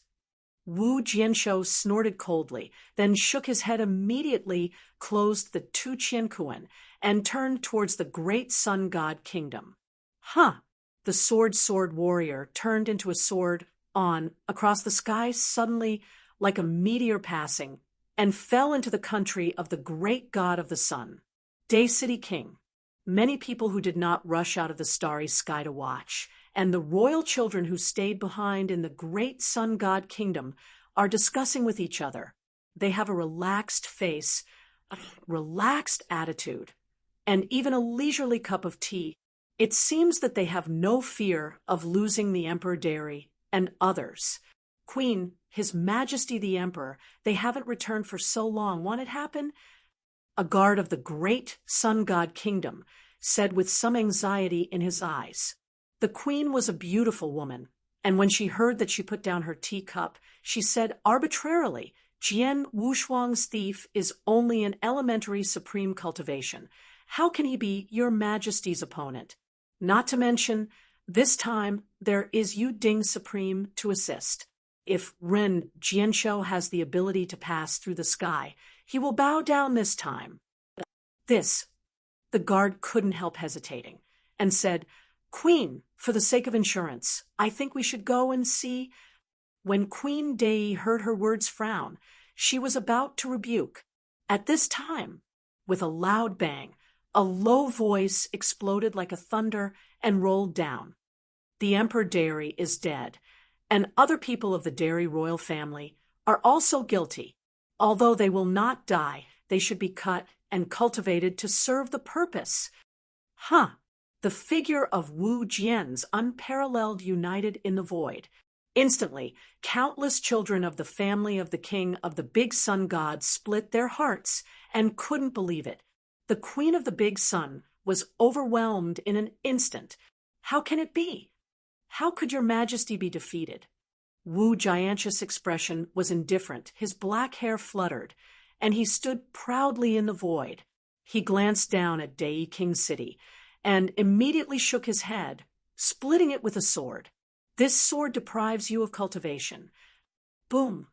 Wu Jianshou snorted coldly, then shook his head immediately, closed the 2 Qianquan, and turned towards the great sun god kingdom. The sword warrior turned into a sword on across the sky suddenly like a meteor passing, and fell into the country of the great god of the sun, Day City King. Many people who did not rush out of the starry sky to watch, and the royal children who stayed behind in the great sun god kingdom, are discussing with each other. They have a relaxed face, a relaxed attitude, and even a leisurely cup of tea. It seems that they have no fear of losing the Emperor Dairy and others. Queen, His Majesty the Emperor, they haven't returned for so long. Won't it happen? A guard of the great sun god kingdom said with some anxiety in his eyes. The queen was a beautiful woman, and when she heard that she put down her teacup, she said arbitrarily, Jian Wushuang's thief is only an elementary supreme cultivation. How can he be your Majesty's opponent? Not to mention, this time there is Yu Ding Supreme to assist. If Ren Jianshou has the ability to pass through the sky, he will bow down this time. The guard couldn't help hesitating, and said, Queen, for the sake of insurance, I think we should go and see. When Queen Dei heard her words frown, she was about to rebuke. At this time, with a loud bang, a low voice exploded like a thunder and rolled down. The Emperor Dairy is dead, and other people of the Dairy royal family are also guilty. Although they will not die, they should be cut and cultivated to serve the purpose. The figure of Wu Jian's unparalleled united in the void. Instantly, countless children of the family of the king of the big sun god split their hearts and couldn't believe it. The queen of the big sun was overwhelmed in an instant. How can it be? How could your Majesty be defeated? Wu Jian's expression was indifferent. His black hair fluttered, and he stood proudly in the void. He glanced down at Dei King City and immediately shook his head, splitting it with a sword. This sword deprives you of cultivation. Boom!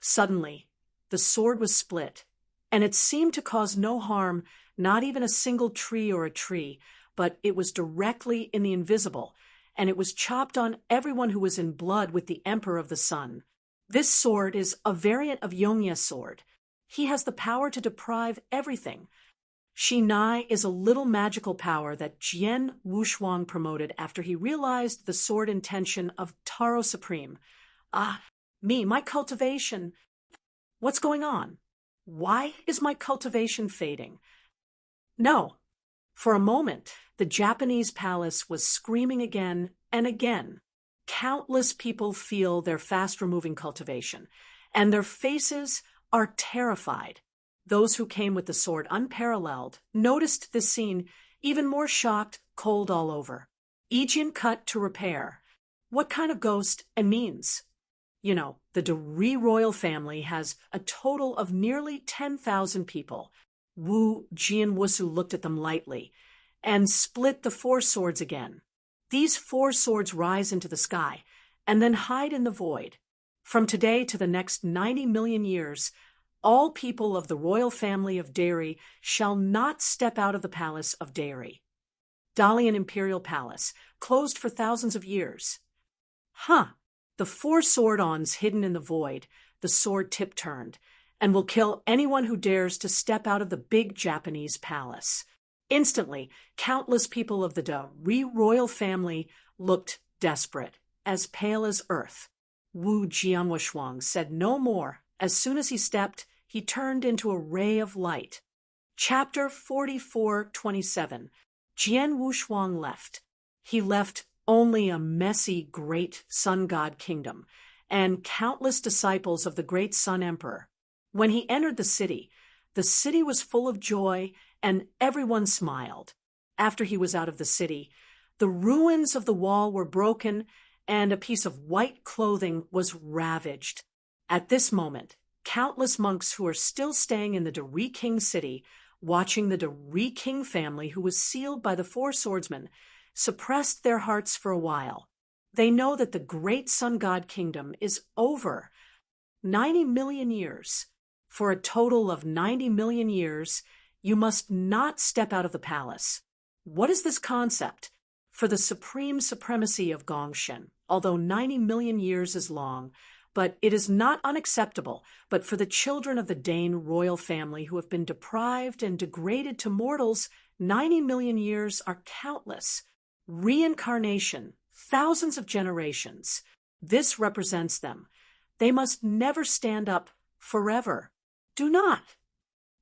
Suddenly, the sword was split, and it seemed to cause no harm, not even a single tree or a tree, but it was directly in the invisible, and it was chopped on everyone who was in blood with the Emperor of the Sun. This sword is a variant of Yongye's sword. He has the power to deprive everything. Shi Nai is a little magical power that Jian Wushuang promoted after he realized the sword intention of Taro Supreme. My cultivation. What's going on? Why is my cultivation fading? No. For a moment, the Japanese palace was screaming again and again. Countless people feel their fast-removing cultivation, and their faces are terrified. Those who came with the sword unparalleled noticed this scene, even more shocked, cold all over. Ijin cut to repair. What kind of ghost and means? The Deri royal family has a total of nearly 10,000 people. Wu Jianwusu looked at them lightly and split the 4 swords again. These 4 swords rise into the sky and then hide in the void. From today to the next 90 million years, all people of the royal family of Dairy shall not step out of the palace of Dairy. Dalian Imperial Palace, closed for thousands of years. The 4 sword-ons hidden in the void, the sword tip turned, and will kill anyone who dares to step out of the big Japanese palace. Instantly, countless people of the Deri royal family looked desperate, as pale as earth. Wu Jianwushuang said no more. As soon as he stepped, he turned into a ray of light. Chapter 44:27. Jian Wushuang left. He left only a messy, great sun god kingdom and countless disciples of the great Sun Emperor. When he entered the city was full of joy and everyone smiled. After he was out of the city, the ruins of the wall were broken and a piece of white clothing was ravaged. At this moment, countless monks who are still staying in the Deri King City, watching the Deri King family who was sealed by the 4 swordsmen, suppressed their hearts for a while. They know that the great sun god kingdom is over. 90 million years. For a total of 90 million years, you must not step out of the palace. What is this concept? For the supreme supremacy of Gongshen, although 90 million years is long, but it is not unacceptable, but for the children of the Dane royal family who have been deprived and degraded to mortals, 90 million years are countless. Reincarnation, thousands of generations. This represents them. They must never stand up forever. Do not.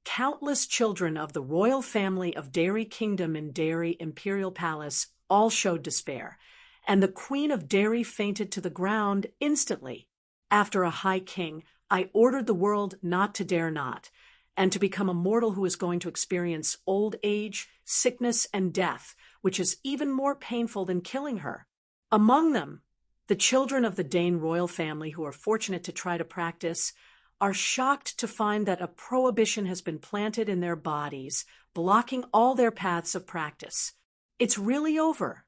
Countless children of the royal family of Dairy Kingdom in Dairy Imperial Palace all showed despair, and the Queen of Dairy fainted to the ground instantly. After a high king, I ordered the world not to dare not, and to become a mortal who is going to experience old age, sickness, and death, which is even more painful than killing her. Among them, the children of the Dane royal family who are fortunate to try to practice are shocked to find that a prohibition has been planted in their bodies, blocking all their paths of practice. It's really over.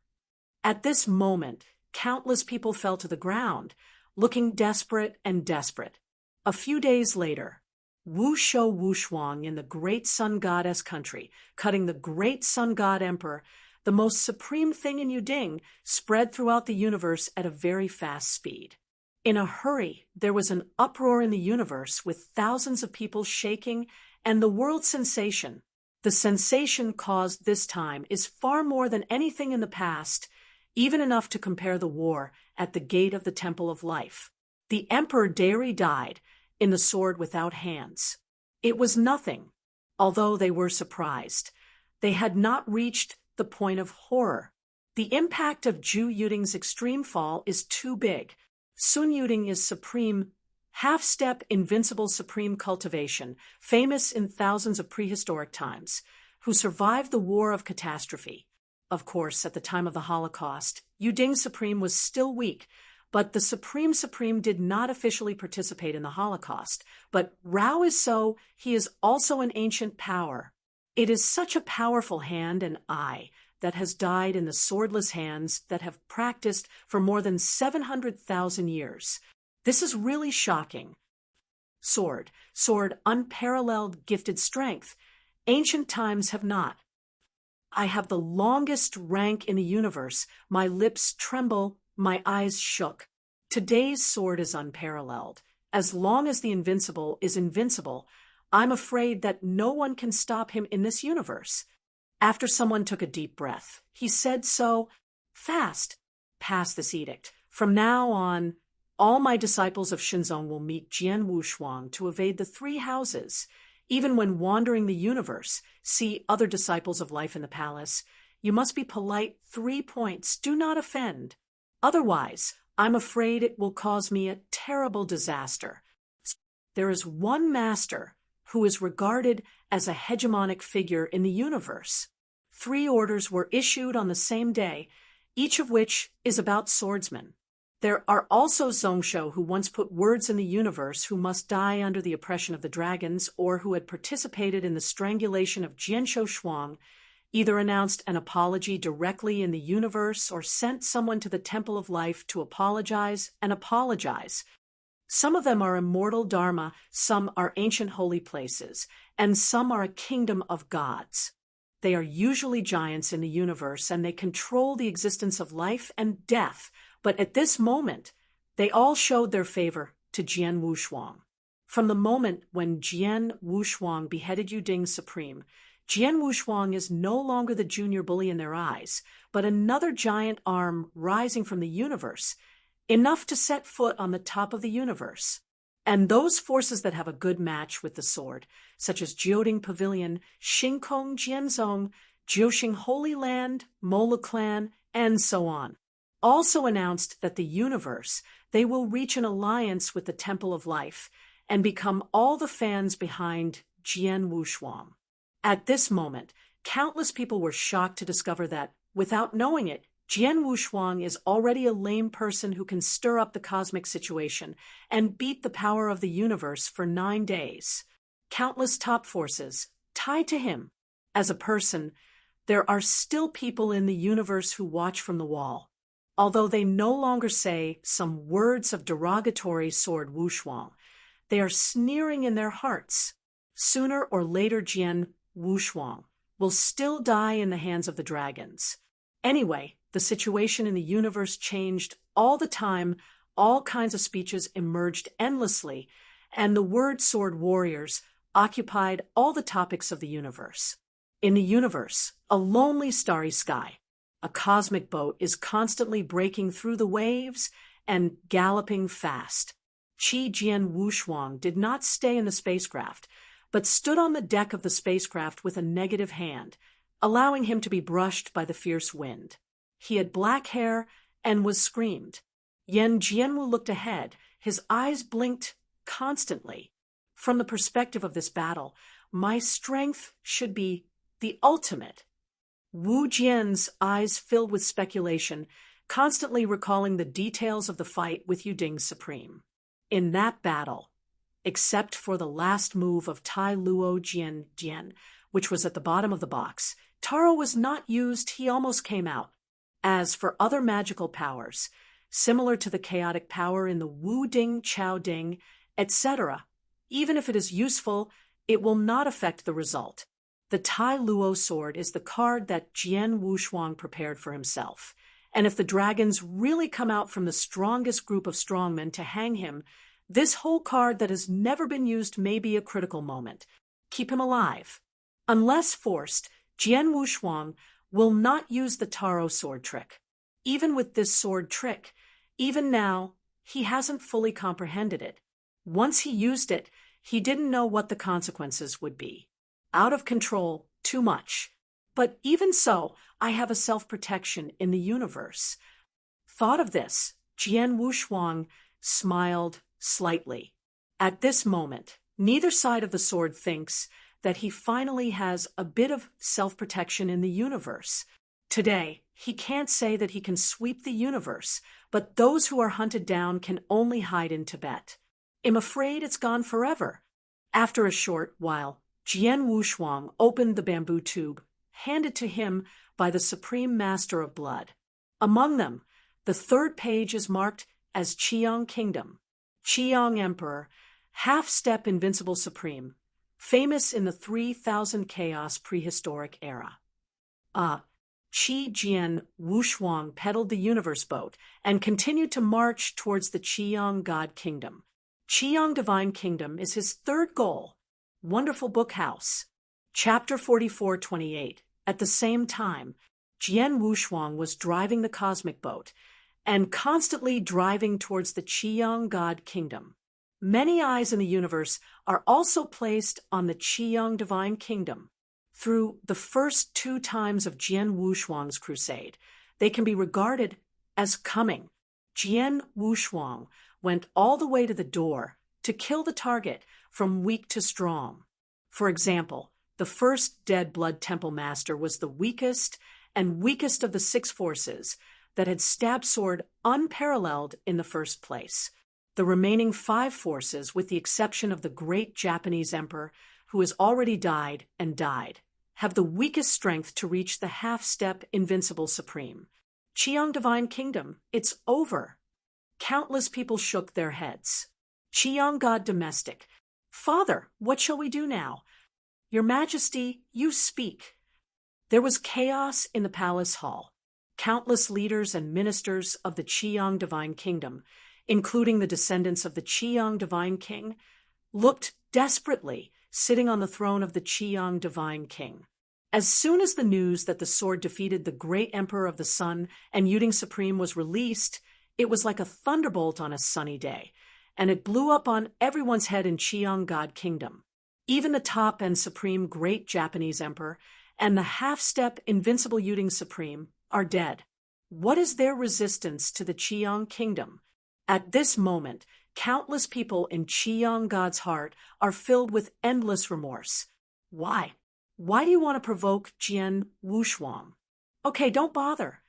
At this moment, countless people fell to the ground, looking desperate and desperate. A few days later, Wu Shou Wu Shuang in the great sun goddess country, cutting the great sun god emperor, the most supreme thing in Yuding, spread throughout the universe at a very fast speed. In a hurry, there was an uproar in the universe with thousands of people shaking and the world sensation. The sensation caused this time is far more than anything in the past, even enough to compare the war at the gate of the Temple of Life. The Emperor Dari died in the sword without hands. It was nothing, although they were surprised. They had not reached the point of horror. The impact of Zhu Yuding's extreme fall is too big. Sun Yuding is supreme, half-step, invincible supreme cultivation, famous in thousands of prehistoric times, who survived the war of catastrophe. Of course, at the time of the Holocaust, Yuding Supreme was still weak, but the Supreme did not officially participate in the Holocaust. But Rao is so, he is also an ancient power. It is such a powerful hand and eye that has died in the swordless hands that have practiced for more than 700,000 years. This is really shocking. Sword, unparalleled gifted strength. Ancient times have not. I have the longest rank in the universe. My lips tremble, my eyes shook. Today's sword is unparalleled. As long as the invincible is invincible, I'm afraid that no one can stop him in this universe. After someone took a deep breath, he said so, fast, pass this edict. From now on, all my disciples of Shenzong will meet Jian Wu Shuang to evade the three houses. Even when wandering the universe, see other disciples of life in the palace. You must be polite. 3 points. Do not offend. Otherwise, I'm afraid it will cause me a terrible disaster. There is one master who is regarded as a hegemonic figure in the universe. 3 orders were issued on the same day, each of which is about swordsmen. There are also Zongshou who once put words in the universe who must die under the oppression of the dragons or who had participated in the strangulation of Jianshou Shuang, either announced an apology directly in the universe or sent someone to the Temple of Life to apologize and apologize. Some of them are immortal dharma, some are ancient holy places, and some are a kingdom of gods. They are usually giants in the universe and they control the existence of life and death. But at this moment, they all showed their favor to Jian Wu Shuang. From the moment when Jian Wu Shuang beheaded Yuding Supreme, Jian Wu Shuang is no longer the junior bully in their eyes, but another giant arm rising from the universe, enough to set foot on the top of the universe. And those forces that have a good match with the sword, such as Jioding Pavilion, Xingkong Jianzong, Jiuxing Holy Land, Mola Clan, and so on, also announced that the universe, they will reach an alliance with the Temple of Life and become all the fans behind Jian Wu Shuang. At this moment, countless people were shocked to discover that, without knowing it, Jian Wu Shuang is already a lame person who can stir up the cosmic situation and beat the power of the universe for 9 days. Countless top forces tied to him. As a person, there are still people in the universe who watch from the wall. Although they no longer say some words of derogatory sword Wu Shuang, they are sneering in their hearts. Sooner or later, Jian Wu Shuang will still die in the hands of the dragons. Anyway, the situation in the universe changed all the time. All kinds of speeches emerged endlessly, and the word sword warriors occupied all the topics of the universe. In the universe, a lonely starry sky, a cosmic boat is constantly breaking through the waves and galloping fast. Qi Jian Wu Shuang did not stay in the spacecraft, but stood on the deck of the spacecraft with a negative hand, allowing him to be brushed by the fierce wind. He had black hair and was screamed. Yen Jianwu looked ahead, His eyes blinked constantly. From the perspective of this battle, my strength should be the ultimate. Wu Jian's eyes filled with speculation, constantly recalling the details of the fight with Yuding Supreme. In that battle, except for the last move of Tai Luo Jian Jian, which was at the bottom of the box, Taro was not used, he almost came out. As for other magical powers, similar to the chaotic power in the Wu Ding Chao Ding, etc., even if it is useful, it will not affect the result. The Tai Luo sword is the card that Jian Wushuang prepared for himself, and if the dragons really come out from the strongest group of strongmen to hang him, this whole card that has never been used may be a critical moment. Keep him alive. Unless forced, Jian Wushuang will not use the Taro sword trick. Even with this sword trick, even now, he hasn't fully comprehended it. Once he used it, he didn't know what the consequences would be. Out of control, too much. But even so, I have a self-protection in the universe. Thought of this, Jian Wushuang smiled slightly. At this moment, neither side of the sword thinks that he finally has a bit of self-protection in the universe. Today, he can't say that he can sweep the universe, but those who are hunted down can only hide in Tibet. I'm afraid it's gone forever. After a short while, Jian Wushuang opened the bamboo tube, handed to him by the Supreme Master of Blood. Among them, the third page is marked as Qiang Kingdom, Qiang Emperor, half-step invincible supreme, famous in the 3000 chaos prehistoric era. Qi Jian Wushuang pedaled the universe boat and continued to march towards the Qiang God Kingdom. Qiang Divine Kingdom is his third goal. Wonderful Book House. Chapter 44-28. At the same time, Jian Wushuang was driving the cosmic boat and constantly driving towards the Qiang God Kingdom. Many eyes in the universe are also placed on the Qiang Divine Kingdom. Through the first 2 times of Jian Wushuang's crusade, they can be regarded as coming. Jian Wushuang went all the way to the door to kill the target from weak to strong. For example, the first dead Blood Temple Master was the weakest of the 6 forces that had stab sword unparalleled in the first place. The remaining 5 forces, with the exception of the great Japanese emperor, who has already died, have the weakest strength to reach the half-step invincible supreme. Qiang Divine Kingdom, it's over. Countless people shook their heads. Qiang God Domestic. Father, what shall we do now? Your Majesty, you speak. There was chaos in the palace hall. Countless leaders and ministers of the Qiang Divine Kingdom, including the descendants of the Qiang Divine King, looked desperately sitting on the throne of the Qiang Divine King. As soon as the news that the sword defeated the great Emperor of the Sun and Yuding Supreme was released, it was like a thunderbolt on a sunny day, and it blew up on everyone's head in Qiang God Kingdom. Even the top and supreme great Japanese emperor and the half-step invincible Yuding Supreme are dead. What is their resistance to the Qiang Kingdom? At this moment, countless people in Qiang God's heart are filled with endless remorse. Why? Why do you want to provoke Jian Wushuang? Okay, don't bother.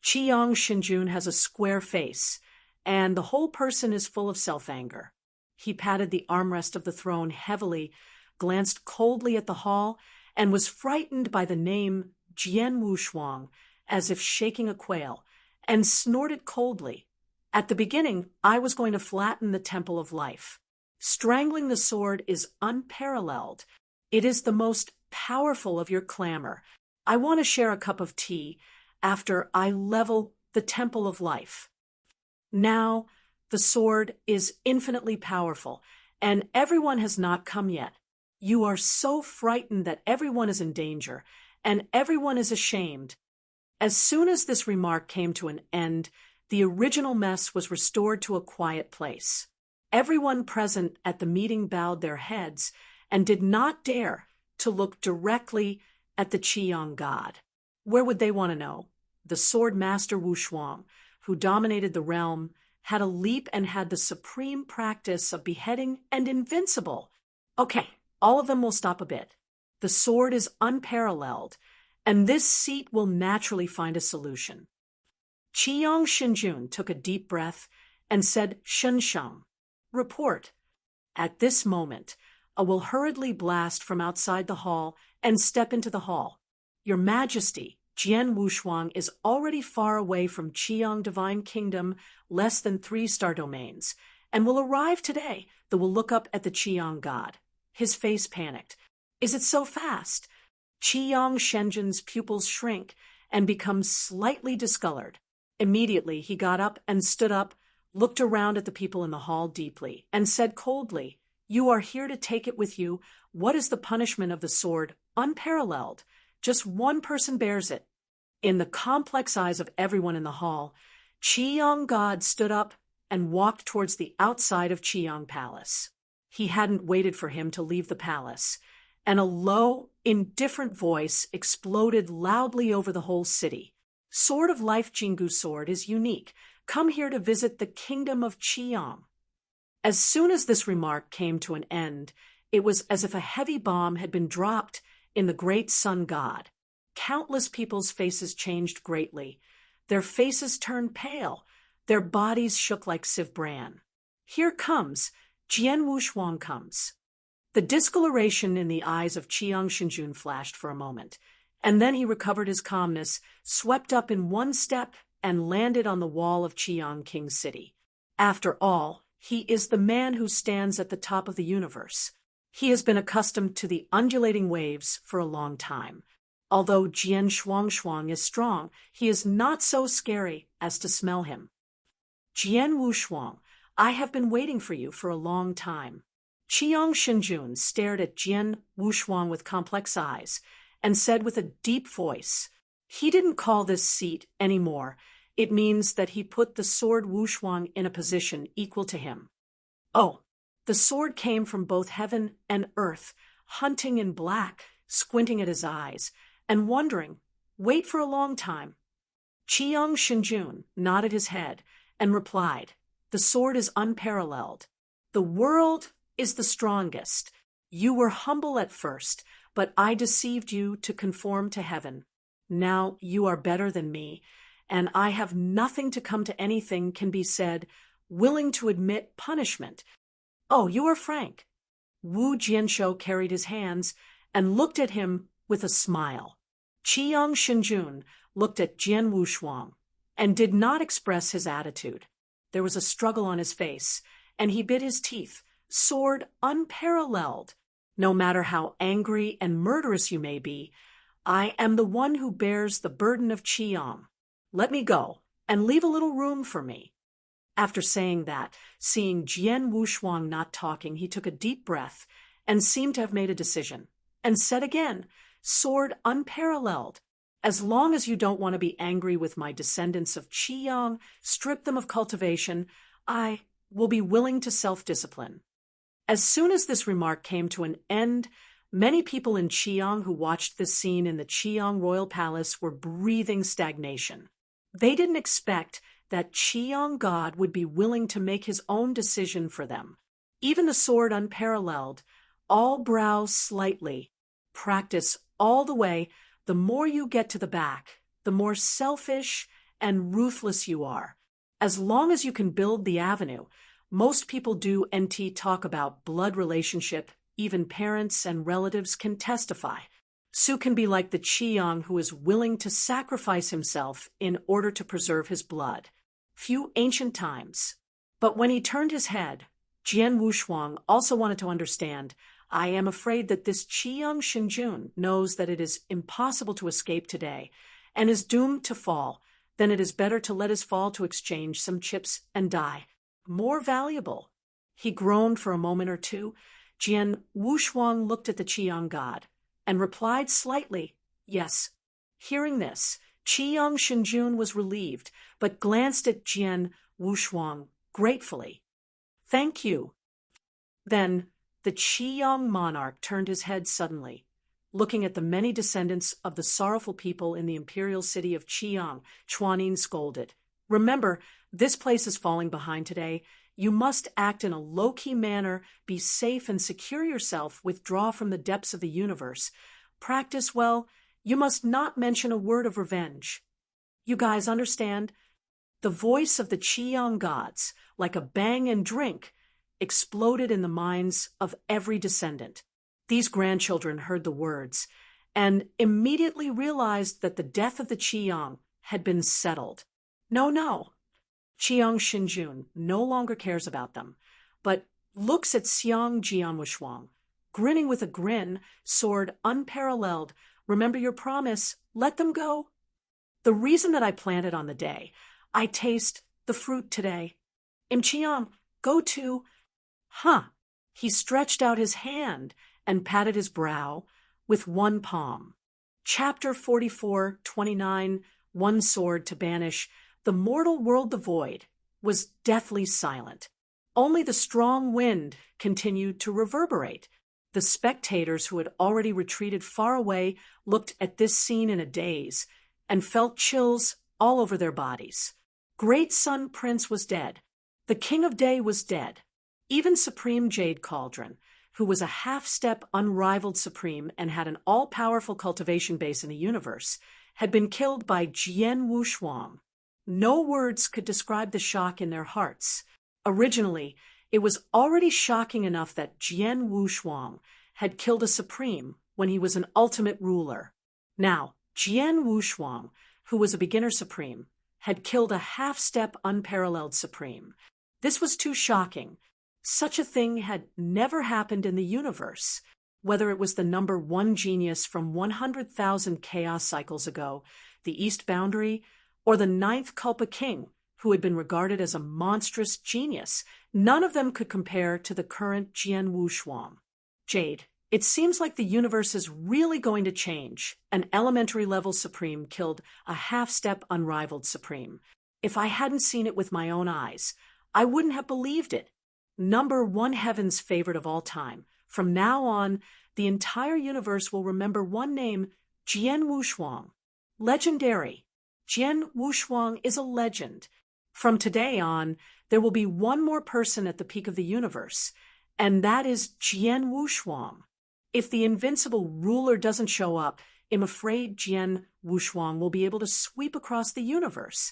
Qiang Shinjun has a square face, and the whole person is full of self-anger. He patted the armrest of the throne heavily, glanced coldly at the hall, and was frightened by the name Jian Wushuang, as if shaking a quail, and snorted coldly. At the beginning, I was going to flatten the Temple of Life. Strangling the sword is unparalleled. It is the most powerful of your clamor. I want to share a cup of tea after I level the Temple of Life. Now, the sword is infinitely powerful, and everyone has not come yet. You are so frightened that everyone is in danger, and everyone is ashamed. As soon as this remark came to an end, the original mess was restored to a quiet place. Everyone present at the meeting bowed their heads and did not dare to look directly at the Qiang God. Where would they want to know? The sword master Wushuang, who dominated the realm had a leap and had the supreme practice of beheading and invincible. Okay, all of them will stop a bit. The sword is unparalleled, and this seat will naturally find a solution. Qiyang Shinjun took a deep breath and said, Shensheng, report. At this moment, I will hurriedly blast from outside the hall and step into the hall. Your Majesty, Jian Wushuang is already far away from Qiyang Divine Kingdom, less than 3-star domains, and will arrive today, though will look up at the Qiyang god. His face panicked. Is it so fast? Qiyang Shenjun's pupils shrink and become slightly discolored. Immediately he got up and stood up, looked around at the people in the hall deeply, and said coldly, You are here to take it with you. What is the punishment of the sword? Unparalleled. Just one person bears it. In the complex eyes of everyone in the hall, Qiyang God stood up and walked towards the outside of Qiyang Palace. He hadn't waited for him to leave the palace, and a low, indifferent voice exploded loudly over the whole city. Sword of Life Jingu Sword is unique. Come here to visit the kingdom of Qiyang. As soon as this remark came to an end, it was as if a heavy bomb had been dropped in the great sun god. Countless people's faces changed greatly. Their faces turned pale. Their bodies shook like sieve bran. Here comes, Jian Wushuang comes. The discoloration in the eyes of Qiyang Shinjun flashed for a moment, and then he recovered his calmness, swept up in one step, and landed on the wall of Qiyang King City. After all, he is the man who stands at the top of the universe. He has been accustomed to the undulating waves for a long time. Although Jian Shuangshuang is strong, he is not so scary as to smell him. Jian Wushuang, I have been waiting for you for a long time. Qiyang Shinjun stared at Jian Wushuang with complex eyes and said with a deep voice, He didn't call this seat anymore. It means that he put the sword Wushuang in a position equal to him. Oh, the sword came from both heaven and earth, hunting in black, squinting at his eyes, and wondering, wait for a long time. Qiyang Shinjun nodded his head and replied, The sword is unparalleled. The world is the strongest. You were humble at first, but I deceived you to conform to heaven. Now you are better than me, and I have nothing to come to anything can be said, willing to admit punishment. Oh, you are frank. Wu Jianshou carried his hands and looked at him with a smile. Qiyang Shinjun looked at Jian Wushuang and did not express his attitude. There was a struggle on his face, and he bit his teeth. Sword unparalleled. No matter how angry and murderous you may be, I am the one who bears the burden of Qiyang. Let me go, and leave a little room for me. After saying that, seeing Jian Wushuang not talking, he took a deep breath and seemed to have made a decision, and said again, Sword unparalleled. As long as you don't want to be angry with my descendants of Qiyang, strip them of cultivation, I will be willing to self-discipline. As soon as this remark came to an end, many people in Qiyang who watched this scene in the Qiyang royal palace were breathing stagnation. They didn't expect that Qiyang God would be willing to make his own decision for them. Even the sword unparalleled, all brows slightly, practice all the way. The more you get to the back, the more selfish and ruthless you are. As long as you can build the avenue, most people do NT talk about blood relationship, even parents and relatives can testify. Su can be like the Qiyang who is willing to sacrifice himself in order to preserve his blood. Few ancient times. But when he turned his head, Jian Wushuang also wanted to understand, I am afraid that this Qiyang Shinjun knows that it is impossible to escape today and is doomed to fall. Then it is better to let us fall to exchange some chips and die. More valuable. He groaned for a moment or two. Jian Wushuang looked at the Qiyang god and replied slightly, yes. Hearing this, Qiyang Shinjun was relieved, but glanced at Jian Wushuang gratefully. Thank you. Then the Qiyang monarch turned his head suddenly, looking at the many descendants of the sorrowful people in the imperial city of Qiyang. Chuanin scolded, Remember, This place is falling behind today. You must act in a low-key manner, be safe and secure yourself, withdraw from the depths of the universe. Practice well. You must not mention a word of revenge. You guys understand? The voice of the Qiyang gods, like a bang and drink, exploded in the minds of every descendant. These grandchildren heard the words and immediately realized that the death of the Qiyang had been settled. No. Qiang Xinjun no longer cares about them, but looks at Xiang Jianwushuang, grinning with a grin, sword unparalleled. Remember your promise, let them go. The reason that I planted on the day, I taste the fruit today. Qiang, go to. He stretched out his hand and patted his brow with one palm. Chapter 44:29, One Sword to Banish. The mortal world, the void, was deathly silent. Only the strong wind continued to reverberate. The spectators, who had already retreated far away, looked at this scene in a daze and felt chills all over their bodies. Great Sun Prince was dead. The King of Day was dead. Even Supreme Jade Cauldron, who was a half-step unrivaled supreme and had an all-powerful cultivation base in the universe, had been killed by Jian Wushuang. No words could describe the shock in their hearts. Originally, it was already shocking enough that Jian Wushuang had killed a supreme when he was an ultimate ruler. Now, Jian Wushuang, who was a beginner supreme, had killed a half-step unparalleled supreme. This was too shocking. Such a thing had never happened in the universe. Whether it was the number 1 genius from 100,000 chaos cycles ago, the East Boundary, or the 9th Kulpa King, who had been regarded as a monstrous genius, none of them could compare to the current Jian Wushuang. Jade, it seems like the universe is really going to change. An elementary-level supreme killed a half-step unrivaled supreme. If I hadn't seen it with my own eyes, I wouldn't have believed it. Number 1 heaven's favorite of all time. From now on, the entire universe will remember one name, Jian Wushuang. Legendary. Jian Wushuang is a legend. From today on, there will be one more person at the peak of the universe, and that is Jian Wushuang. If the invincible ruler doesn't show up, I'm afraid Jian Wushuang will be able to sweep across the universe.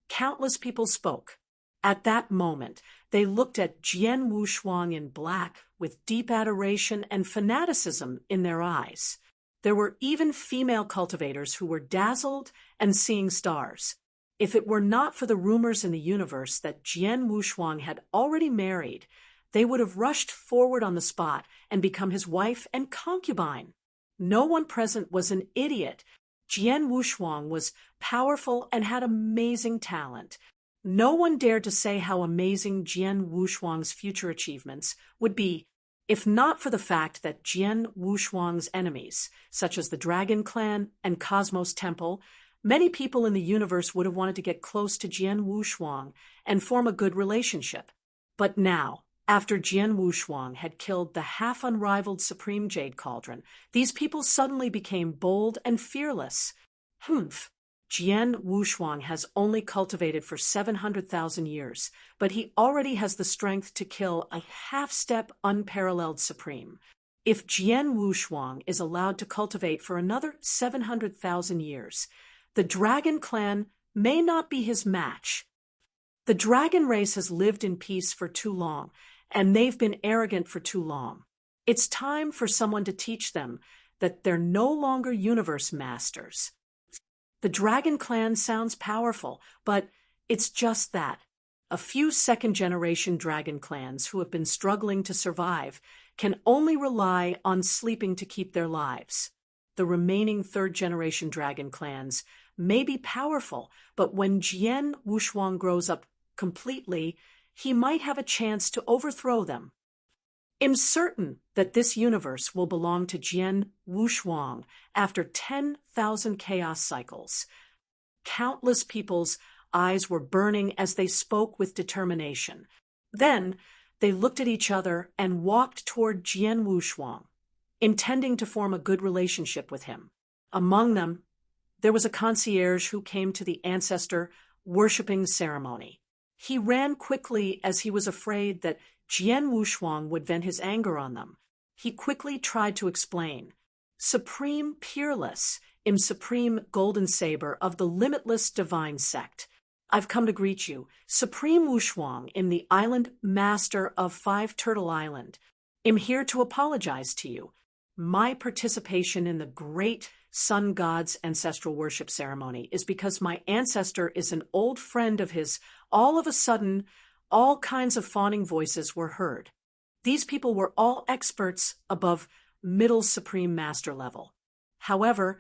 Countless people spoke. At that moment, they looked at Jian Wushuang in black with deep adoration and fanaticism in their eyes. There were even female cultivators who were dazzled and seeing stars. If it were not for the rumors in the universe that Jian Wushuang had already married, they would have rushed forward on the spot and become his wife and concubine. No one present was an idiot. Jian Wushuang was powerful and had amazing talent. No one dared to say how amazing Jian Wushuang's future achievements would be, if not for the fact that Jian Wushuang's enemies, such as the Dragon Clan and Cosmos Temple, many people in the universe would have wanted to get close to Jian Wushuang and form a good relationship. But now, after Jian Wushuang had killed the half-unrivaled Supreme Jade Cauldron, these people suddenly became bold and fearless. Jian Wushuang has only cultivated for 700,000 years, but he already has the strength to kill a half-step unparalleled supreme. If Jian Wushuang is allowed to cultivate for another 700,000 years, the Dragon Clan may not be his match. The dragon race has lived in peace for too long, and they've been arrogant for too long. It's time for someone to teach them that they're no longer universe masters. The Dragon Clan sounds powerful, but it's just that. A few second-generation Dragon Clans who have been struggling to survive can only rely on sleeping to keep their lives. The remaining third-generation Dragon Clans may be powerful, but when Jian Wushuang grows up completely, he might have a chance to overthrow them. I'm certain that this universe will belong to Jian Wushuang after 10,000 chaos cycles. Countless people's eyes were burning as they spoke with determination. Then they looked at each other and walked toward Jian Wushuang, intending to form a good relationship with him. Among them, there was a concierge who came to the ancestor worshipping ceremony. He ran quickly as he was afraid that Jian Wushuang would vent his anger on them. He quickly tried to explain. Supreme Peerless, im Supreme Golden Saber of the Limitless Divine Sect. I've come to greet you, Supreme Wushuang, in the Island Master of Five Turtle Island. I'm here to apologize to you. My participation in the great Sun God's ancestral worship ceremony is because my ancestor is an old friend of his. All of a sudden, all kinds of fawning voices were heard. These people were all experts above middle supreme master level. However,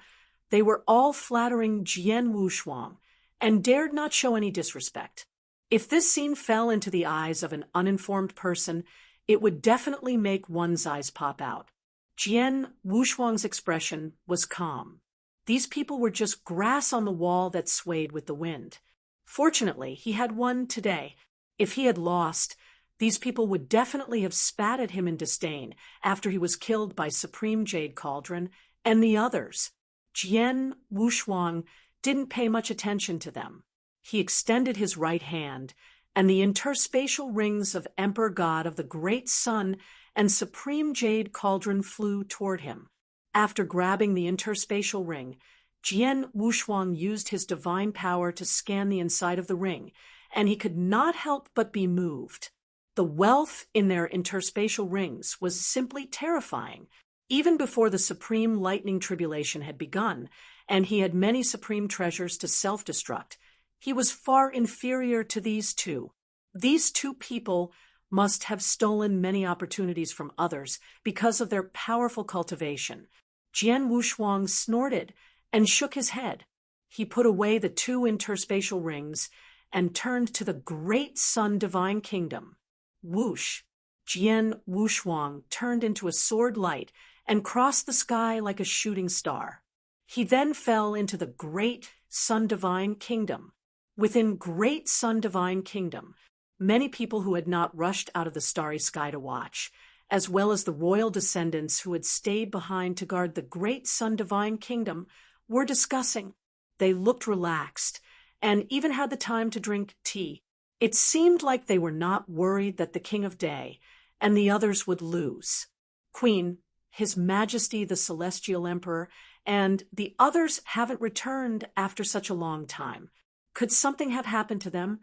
they were all flattering Jian Wushuang and dared not show any disrespect. If this scene fell into the eyes of an uninformed person, it would definitely make one's eyes pop out. Jian Wushuang's expression was calm. These people were just grass on the wall that swayed with the wind. Fortunately, he had won today. If he had lost, these people would definitely have spat at him in disdain after he was killed by Supreme Jade Cauldron and the others. Jian Wushuang didn't pay much attention to them. He extended his right hand, and the interspatial rings of Emperor God of the Great Sun and Supreme Jade Cauldron flew toward him. After grabbing the interspatial ring, Jian Wushuang used his divine power to scan the inside of the ring, and he could not help but be moved. The wealth in their interspatial rings was simply terrifying, even before the supreme lightning tribulation had begun, and he had many supreme treasures to self-destruct. He was far inferior to these two. These two people must have stolen many opportunities from others because of their powerful cultivation. Jian Wushuang snorted and shook his head. He put away the two interspatial rings and turned to the Great Sun Divine Kingdom. Whoosh! Jian Wushuang turned into a sword light and crossed the sky like a shooting star. He then fell into the Great Sun Divine Kingdom. Within Great Sun Divine Kingdom, many people who had not rushed out of the starry sky to watch, as well as the royal descendants who had stayed behind to guard the Great Sun Divine Kingdom, were discussing. They looked relaxed and even had the time to drink tea. It seemed like they were not worried that the King of Day and the others would lose. Queen, His Majesty the Celestial Emperor, and the others haven't returned after such a long time. Could something have happened to them?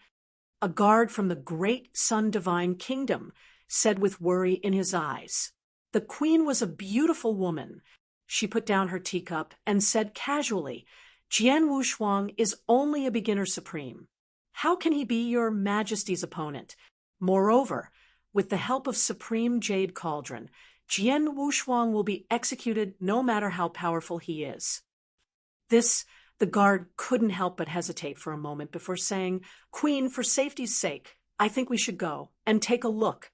A guard from the Great Sun Divine Kingdom said with worry in his eyes. The queen was a beautiful woman. She put down her teacup and said casually, Jian Wushuang is only a beginner supreme. How can he be your Majesty's opponent? Moreover, with the help of Supreme Jade Cauldron, Jian Wushuang will be executed no matter how powerful he is. The guard couldn't help but hesitate for a moment before saying, Queen, for safety's sake, I think we should go and take a look.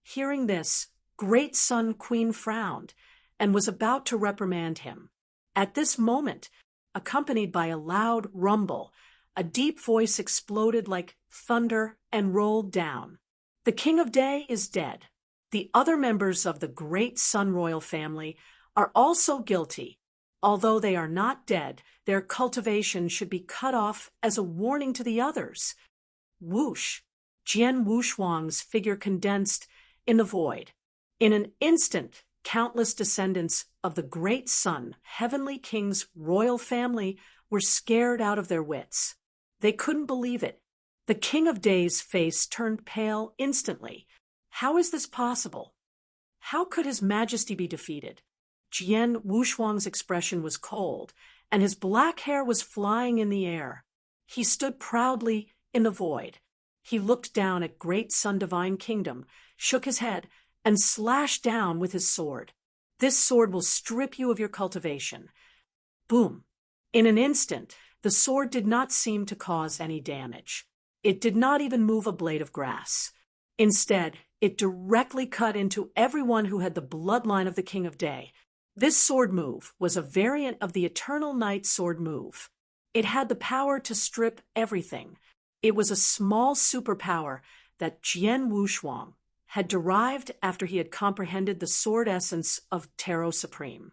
Hearing this, Great Sun Queen frowned and was about to reprimand him. At this moment, accompanied by a loud rumble, a deep voice exploded like thunder and rolled down. The King of Day is dead. The other members of the Great Sun Royal family are also guilty. Although they are not dead, their cultivation should be cut off as a warning to the others. Whoosh! Jian Wushuang's figure condensed in the void. In an instant, countless descendants of the Great Sun, Heavenly King's royal family, were scared out of their wits. They couldn't believe it. The King of Day's face turned pale instantly. How is this possible? How could His Majesty be defeated? Jian Wushuang's expression was cold, and his black hair was flying in the air. He stood proudly in the void. He looked down at Great Sun Divine Kingdom, shook his head, and slashed down with his sword. This sword will strip you of your cultivation. Boom! In an instant, the sword did not seem to cause any damage. It did not even move a blade of grass. Instead, it directly cut into everyone who had the bloodline of the King of Day. This sword move was a variant of the Eternal Night sword move. It had the power to strip everything. It was a small superpower that Jian Wushuang had derived after he had comprehended the sword essence of Tarot Supreme.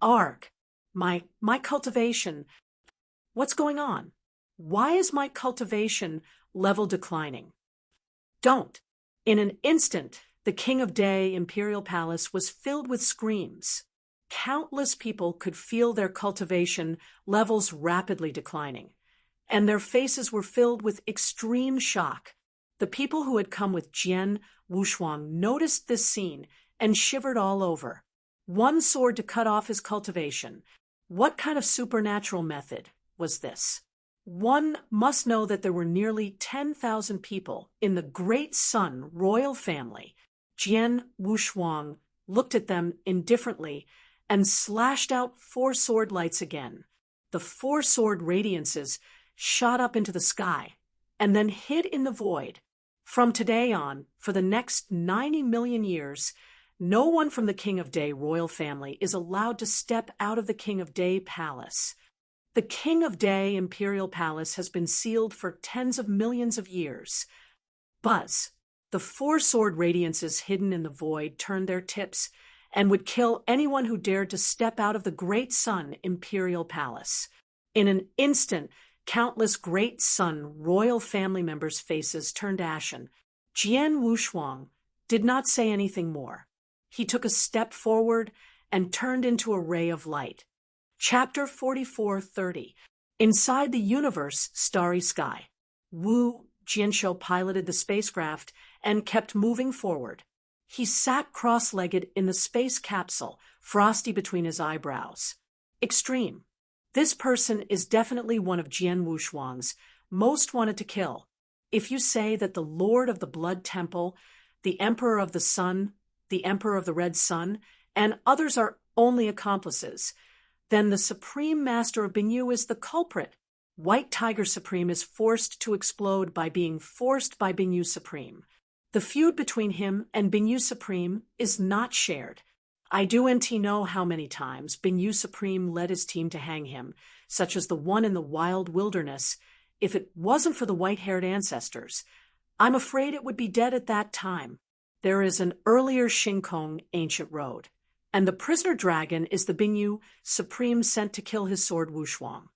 Arg! My cultivation. What's going on? Why is my cultivation level declining. Don't. In an instant, the King of Day imperial palace was filled with screams. Countless people could feel their cultivation levels rapidly declining, and their faces were filled with extreme shock. The people who had come with Jian Wushuang noticed this scene and shivered all over. One sword to cut off his cultivation. What kind of supernatural method was this? One must know that there were nearly 10,000 people in the Great Sun royal family. Jian Wushuang looked at them indifferently and slashed out 4 sword lights again. The 4 sword radiances shot up into the sky and then hid in the void. From today on, for the next 90 million years, no one from the King of Day royal family is allowed to step out of the King of Day palace. The King of Day imperial palace has been sealed for tens of millions of years. Buzz. The 4 sword radiances hidden in the void turned their tips and would kill anyone who dared to step out of the Great Sun imperial palace. In an instant, countless Great Sun royal family members' faces turned ashen. Jian Wushuang did not say anything more. He took a step forward and turned into a ray of light. Chapter 44:30. Inside the universe, starry sky. Wu Jianshou piloted the spacecraft and kept moving forward. He sat cross-legged in the space capsule, frosty between his eyebrows. Extreme. This person is definitely one of Jian Wushuang's most wanted to kill. If you say that the Lord of the Blood Temple, the Emperor of the Sun, the Emperor of the Red Sun, and others are only accomplices, then the Supreme Master of Bingyu is the culprit. White Tiger Supreme is forced to explode by being forced by Bingyu Supreme. The feud between him and Bingyu Supreme is not shared. I do know how many times Bingyu Supreme led his team to hang him, such as the one in the wild wilderness. If it wasn't for the white-haired ancestors, I'm afraid it would be dead at that time. There is an earlier Shinkong ancient road, and the prisoner dragon is the Bingyu Supreme sent to kill his sword Wushuang.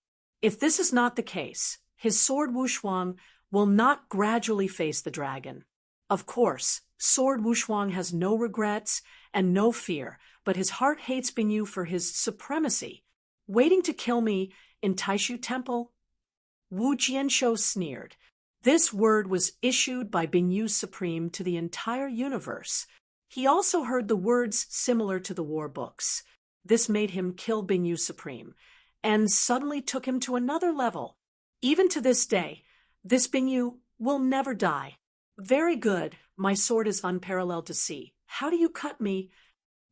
If this is not the case, his sword Wushuang will not gradually face the dragon. Of course, sword Wushuang has no regrets and no fear, but his heart hates Bingyu for his supremacy. Waiting to kill me in Taishu Temple? Wu Jianshou sneered. This word was issued by Bingyu Supreme to the entire universe. He also heard the words similar to the war books. This made him kill Bingyu Supreme, and suddenly took him to another level. Even to this day, this Bingyu will never die. Very good, my sword is unparalleled to see. How do you cut me?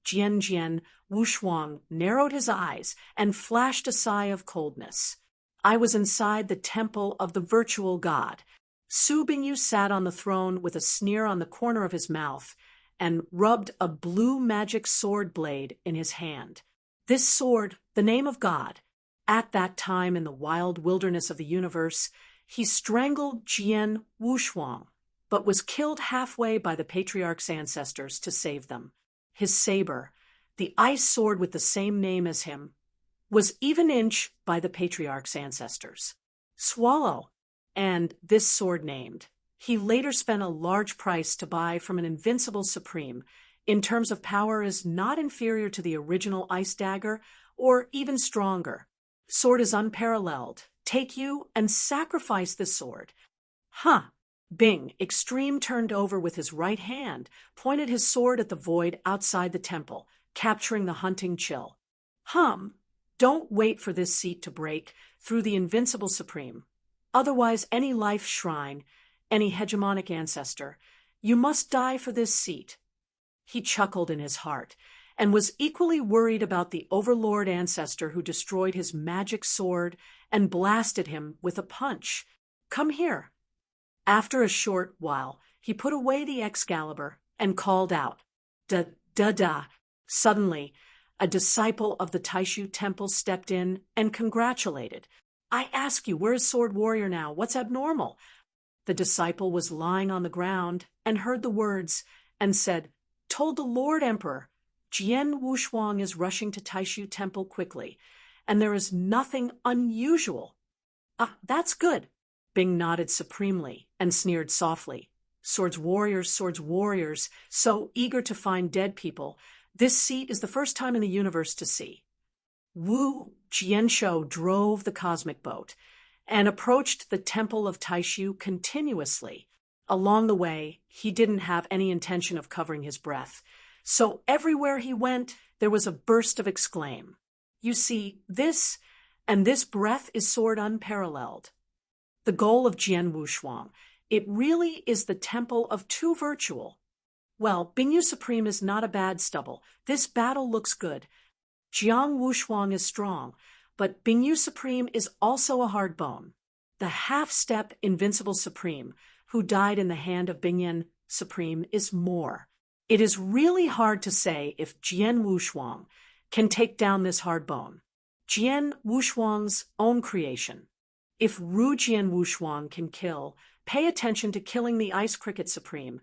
Jian Wushuang narrowed his eyes and flashed a sigh of coldness. I was inside the temple of the virtual god. Su Bingyu sat on the throne with a sneer on the corner of his mouth and rubbed a blue magic sword blade in his hand. This sword, the name of God. At that time in the wild wilderness of the universe, he strangled Jian Wushuang, but was killed halfway by the patriarch's ancestors to save them. His saber, the ice sword with the same name as him, was even inch by the patriarch's ancestors. Swallow, and this sword named. He later spent a large price to buy from an invincible supreme. In terms of power, is not inferior to the original ice dagger, or even stronger. Sword is unparalleled. Take you and sacrifice this sword. Huh. Bing, Extreme turned over with his right hand, pointed his sword at the void outside the temple, capturing the hunting chill. Don't wait for this seat to break through the invincible supreme. Otherwise, any life shrine, any hegemonic ancestor, you must die for this seat. He chuckled in his heart, and was equally worried about the overlord ancestor who destroyed his magic sword and blasted him with a punch. Come here. After a short while, he put away the Excalibur and called out, Da. Suddenly, a disciple of the Taishu Temple stepped in and congratulated. I ask you, where is Sword Warrior now? What's abnormal? The disciple was lying on the ground and heard the words and said, Told the Lord Emperor, Jian Wushuang is rushing to Taishu Temple quickly, and there is nothing unusual. That's good. Bing nodded supremely and sneered softly. Swords warriors, so eager to find dead people. This seat is the first time in the universe to see. Wu Jianshou drove the cosmic boat and approached the temple of Taishu continuously. Along the way, he didn't have any intention of covering his breath, so everywhere he went, there was a burst of exclaim. You see, this breath is sword unparalleled. The goal of Jian Wushuang, it really is the temple of two virtual. Well, Bingyu Supreme is not a bad stubble. This battle looks good. Jiang Wushuang is strong, but Bingyu Supreme is also a hard bone. The half-step Invincible Supreme, who died in the hand of Bingyan Supreme, is more. It is really hard to say if Jian Wushuang can take down this hard bone. Jian Wushuang's own creation. If Ru Jian Wushuang can kill, pay attention to killing the Ice Cricket Supreme,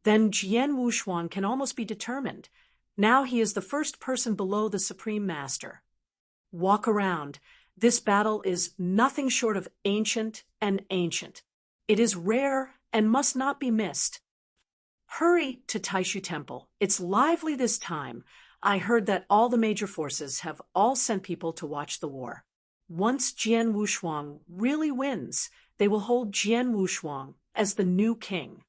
then Jian Wushuang can almost be determined. Now he is the first person below the Supreme Master. Walk around. This battle is nothing short of ancient and ancient. It is rare and must not be missed. Hurry to Taishu Temple. It's lively this time. I heard that all the major forces have all sent people to watch the war. Once Jian Wushuang really wins, they will hold Jian Wushuang as the new king.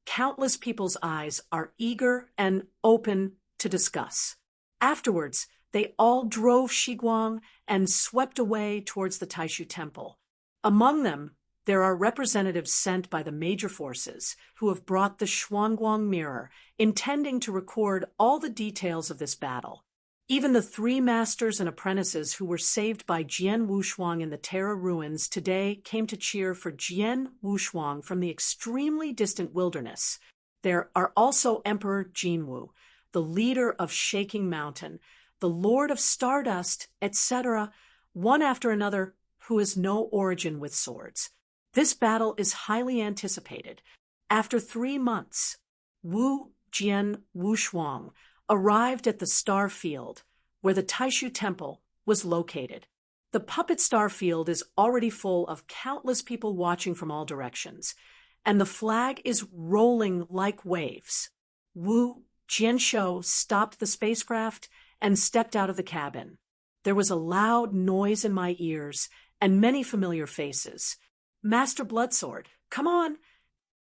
Countless people's eyes are eager and open to discuss. Afterwards, they all drove Shiguang and swept away towards the Taishu Temple. Among them, there are representatives sent by the major forces who have brought the Shuangguang mirror, intending to record all the details of this battle. Even the 3 masters and apprentices who were saved by Jian Wushuang in the Terra ruins today came to cheer for Jian Wushuang from the extremely distant wilderness. There are also Emperor Jinwu, the leader of Shaking Mountain, the Lord of Stardust, etc., one after another, who has no origin with swords. This battle is highly anticipated. After 3 months, Wu Jian Wushuang arrived at the Star Field, where the Taishu Temple was located. The puppet star field is already full of countless people watching from all directions, and the flag is rolling like waves. Wu Jianshou stopped the spacecraft and stepped out of the cabin. There was a loud noise in my ears and many familiar faces. Master Bloodsword, come on!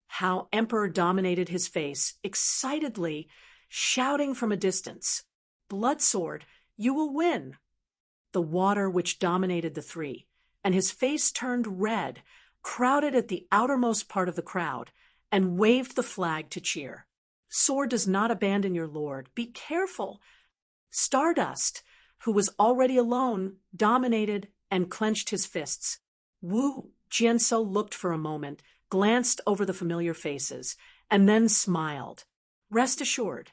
How Emperor dominated his face, excitedly, shouting from a distance, Bloodsword, you will win! The water which dominated the 3, and his face turned red, crowded at the outermost part of the crowd, and waved the flag to cheer. Sword does not abandon your lord. Be careful! Stardust, who was already alone, dominated and clenched his fists. Wu Jianshou looked for a moment, glanced over the familiar faces, and then smiled. Rest assured.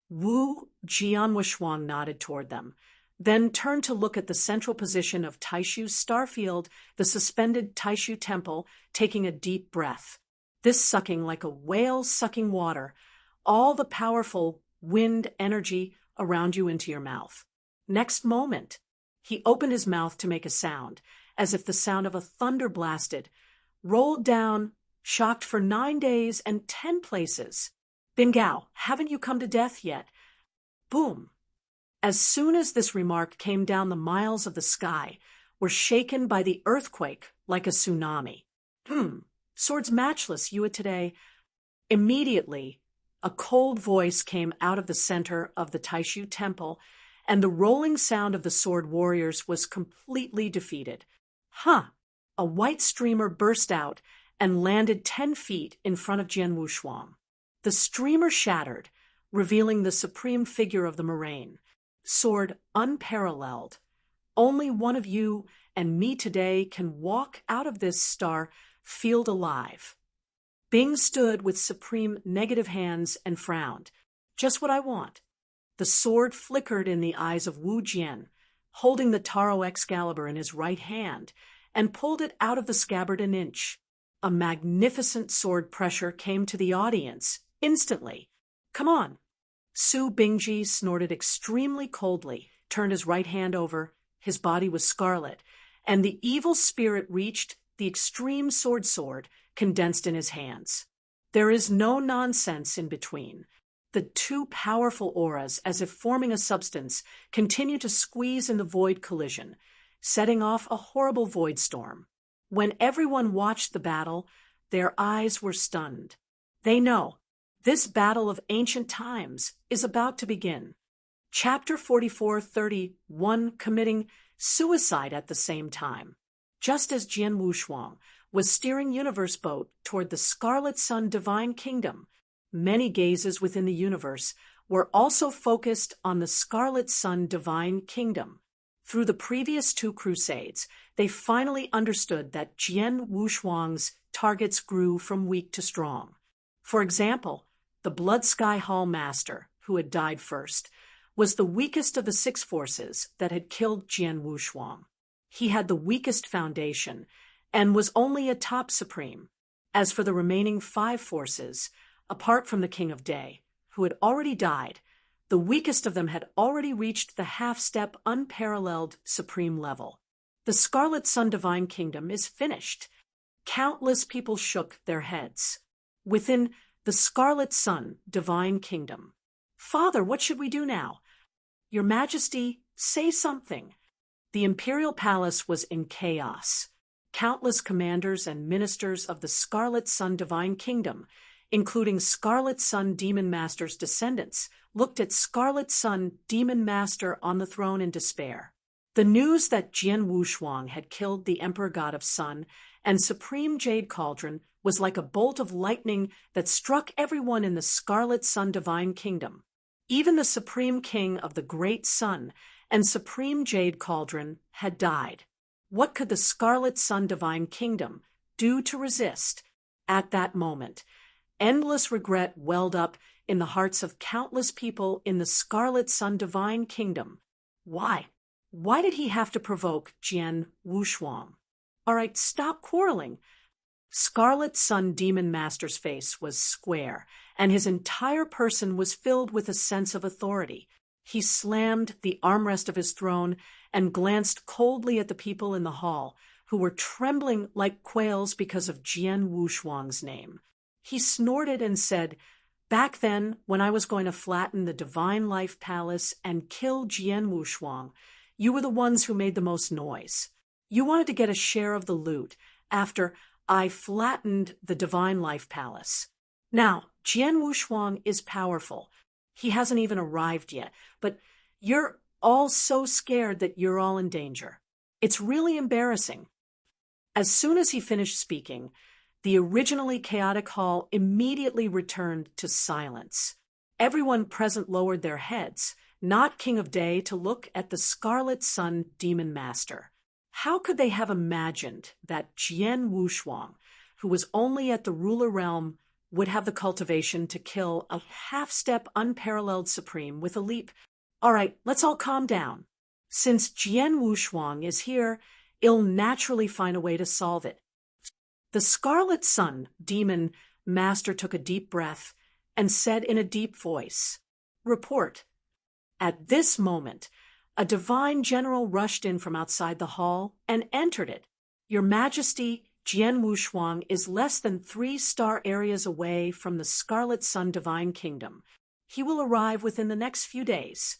Wu Jian Wushuang nodded toward them, then turned to look at the central position of Taishu's starfield, the suspended Taishu Temple, taking a deep breath. This sucking like a whale sucking water, all the powerful wind energy around you into your mouth. Next moment, he opened his mouth to make a sound, as if the sound of a thunder blasted, rolled down, shocked for 9 days and 10 places. Bingao, haven't you come to death yet? Boom. As soon as this remark came down, the miles of the sky were shaken by the earthquake like a tsunami. Swords matchless, you today. Immediately, a cold voice came out of the center of the Taishu Temple, and the rolling sound of the sword warriors was completely defeated. A white streamer burst out and landed 10 feet in front of Jian Wushuang. The streamer shattered, revealing the supreme figure of the moraine. Sword unparalleled. Only one of you and me today can walk out of this star field alive. Bing stood with supreme negative hands and frowned. Just what I want. The sword flickered in the eyes of Wu Jian, holding the Taro Excalibur in his right hand, and pulled it out of the scabbard an inch. A magnificent sword pressure came to the audience, instantly. Come on. Su Bingji snorted extremely coldly, turned his right hand over, his body was scarlet, and the evil spirit reached the extreme sword, condensed in his hands. There is no nonsense in between. The two powerful auras, as if forming a substance, continue to squeeze in the void collision, setting off a horrible void storm. When everyone watched the battle, their eyes were stunned. They know this battle of ancient times is about to begin. Chapter 44:31, committing suicide at the same time. Just as Jian Wushuang was steering Universe Boat toward the Scarlet Sun Divine Kingdom, many gazes within the universe were also focused on the Scarlet Sun Divine Kingdom. Through the previous two crusades, they finally understood that Jian Wushuang's targets grew from weak to strong. For example, the Blood Sky Hall Master, who had died first, was the weakest of the 6 forces that had killed Jian Wushuang. He had the weakest foundation and was only a top supreme. As for the remaining 5 forces, apart from the King of Day, who had already died, the weakest of them had already reached the half-step unparalleled supreme level. The Scarlet Sun Divine Kingdom is finished. Countless people shook their heads. Within the Scarlet Sun Divine Kingdom, "Father, what should we do now?" "Your Majesty, say something." The imperial palace was in chaos. Countless commanders and ministers of the Scarlet Sun Divine Kingdom, including Scarlet Sun Demon Master's descendants, looked at Scarlet Sun Demon Master on the throne in despair. The news that Jian Wushuang had killed the Emperor God of Sun and Supreme Jade Cauldron was like a bolt of lightning that struck everyone in the Scarlet Sun Divine Kingdom. Even the Supreme King of the Great Sun and Supreme Jade Cauldron had died. What could the Scarlet Sun Divine Kingdom do to resist? At that moment, endless regret welled up in the hearts of countless people in the Scarlet Sun Divine Kingdom. Why? Why did he have to provoke Jian Wushuang? All right, stop quarreling. Scarlet Sun Demon Master's face was square, and his entire person was filled with a sense of authority. He slammed the armrest of his throne and glanced coldly at the people in the hall, who were trembling like quails because of Jian Wushuang's name. He snorted and said, "Back then, when I was going to flatten the Divine Life Palace and kill Jian Wushuang, you were the ones who made the most noise. You wanted to get a share of the loot after I flattened the Divine Life Palace. Now, Jian Wushuang is powerful. He hasn't even arrived yet, but you're all so scared that you're all in danger. It's really embarrassing." As soon as he finished speaking, the originally chaotic hall immediately returned to silence. Everyone present lowered their heads, not King of Day, to look at the Scarlet Sun Demon Master. How could they have imagined that Jian Wushuang, who was only at the ruler realm, would have the cultivation to kill a half-step unparalleled supreme with a leap? All right, let's all calm down. Since Jian Wushuang is here, it'll naturally find a way to solve it. The Scarlet Sun Demon Master took a deep breath and said in a deep voice, "Report." At this moment, a divine general rushed in from outside the hall and entered it. "Your Majesty, Jian Wushuang is less than 3 star areas away from the Scarlet Sun Divine Kingdom. He will arrive within the next few days."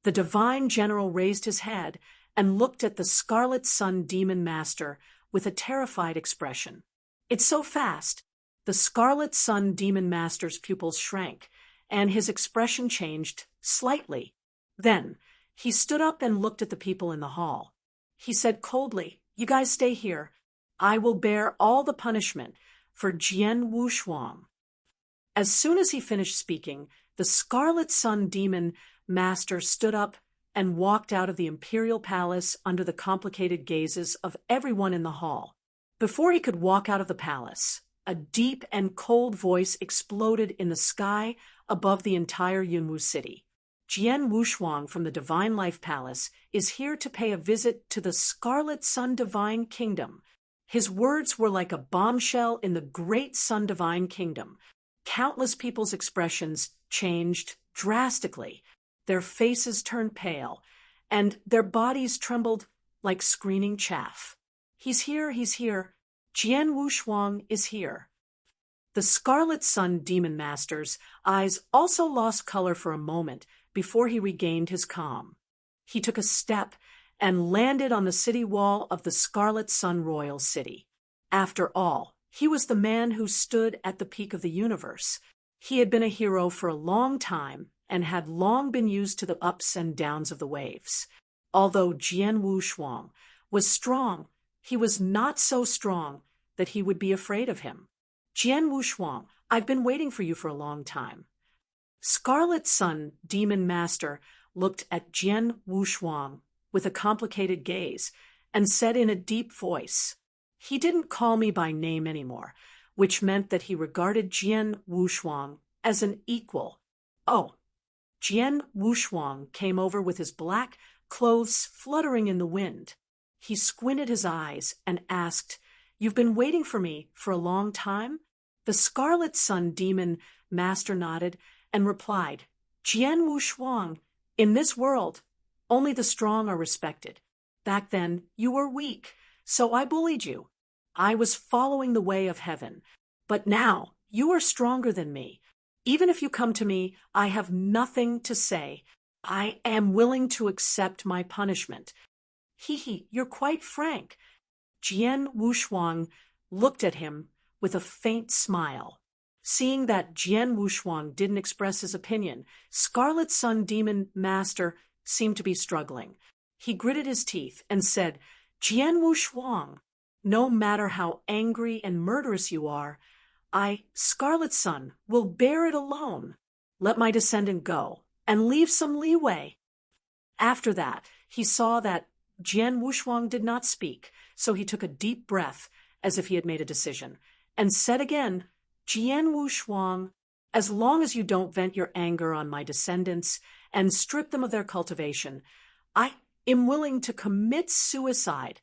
The divine general raised his head and looked at the Scarlet Sun Demon Master with a terrified expression. "It's so fast." The Scarlet Sun Demon Master's pupils shrank, and his expression changed slightly. Then, he stood up and looked at the people in the hall. He said coldly, "You guys stay here. I will bear all the punishment for Jian Wushuang." As soon as he finished speaking, the Scarlet Sun Demon Master stood up and walked out of the imperial palace under the complicated gazes of everyone in the hall. Before he could walk out of the palace, a deep and cold voice exploded in the sky above the entire Yunwu city. "Jian Wushuang from the Divine Life Palace is here to pay a visit to the Scarlet Sun Divine Kingdom." His words were like a bombshell in the Great Sun Divine Kingdom. Countless people's expressions changed drastically. Their faces turned pale, and their bodies trembled like screaming chaff. He's here, Jian Wushuang is here. The Scarlet Sun Demon Master's eyes also lost color for a moment before he regained his calm. He took a step and landed on the city wall of the Scarlet Sun Royal City. After all, he was the man who stood at the peak of the universe. He had been a hero for a long time and had long been used to the ups and downs of the waves. Although Jian Wushuang was strong, he was not so strong that he would be afraid of him. Jian Wushuang, I've been waiting for you for a long time. Scarlet Sun Demon Master looked at Jian Wushuang with a complicated gaze and said in a deep voice, he didn't call me by name anymore, which meant that he regarded Jian Wushuang as an equal. Oh, Jian Wushuang came over with his black clothes fluttering in the wind. He squinted his eyes and asked, You've been waiting for me for a long time? The Scarlet Sun Demon Master nodded and replied, Jian Wushuang, in this world, only the strong are respected. Back then, you were weak, so I bullied you. I was following the way of heaven. But now, you are stronger than me. Even if you come to me, I have nothing to say. I am willing to accept my punishment. You're quite frank. Jian Wushuang looked at him with a faint smile. Seeing that Jian Wushuang didn't express his opinion, Scarlet Sun Demon Master seemed to be struggling. He gritted his teeth and said, Jian Wushuang, no matter how angry and murderous you are, I, Scarlet Sun, will bear it alone. Let my descendant go and leave some leeway. After that, he saw that Jian Wushuang did not speak, so he took a deep breath as if he had made a decision, and said again, Jian Wushuang, as long as you don't vent your anger on my descendants and strip them of their cultivation, I am willing to commit suicide.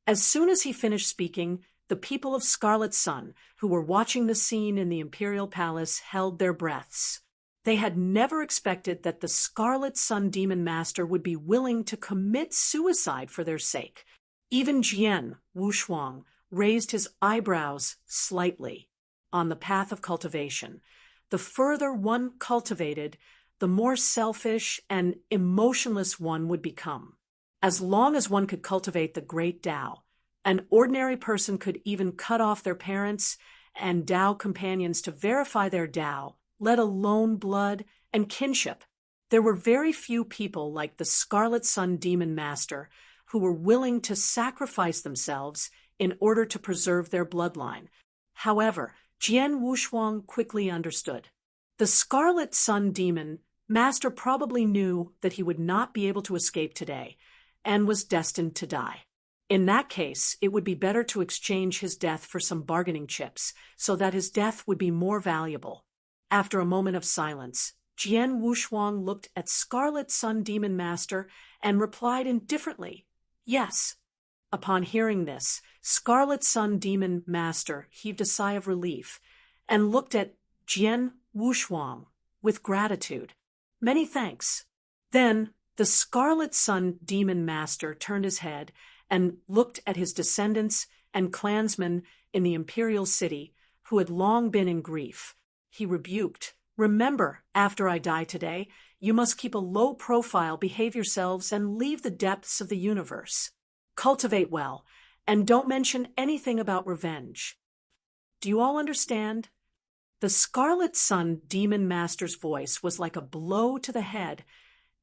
As soon as he finished speaking, the people of Scarlet Sun, who were watching the scene in the Imperial Palace, held their breaths. They had never expected that the Scarlet Sun Demon Master would be willing to commit suicide for their sake. Even Jian Wushuang raised his eyebrows slightly. On the path of cultivation, the further one cultivated, the more selfish and emotionless one would become. As long as one could cultivate the great Tao, an ordinary person could even cut off their parents and Tao companions to verify their Tao, let alone blood and kinship. There were very few people like the Scarlet Sun Demon Master who were willing to sacrifice themselves in order to preserve their bloodline. However, Jian Wushuang quickly understood. The Scarlet Sun Demon Master probably knew that he would not be able to escape today and was destined to die. In that case, it would be better to exchange his death for some bargaining chips so that his death would be more valuable. After a moment of silence, Jian Wushuang looked at Scarlet Sun Demon Master and replied indifferently, Yes. Upon hearing this, Scarlet Sun Demon Master heaved a sigh of relief and looked at Jian Wushuang with gratitude. Many thanks. Then the Scarlet Sun Demon Master turned his head and looked at his descendants and clansmen in the Imperial City who had long been in grief. He rebuked, Remember, after I die today, you must keep a low profile, behave yourselves, and leave the depths of the universe. Cultivate well, and don't mention anything about revenge. Do you all understand? The Scarlet Sun Demon Master's voice was like a blow to the head,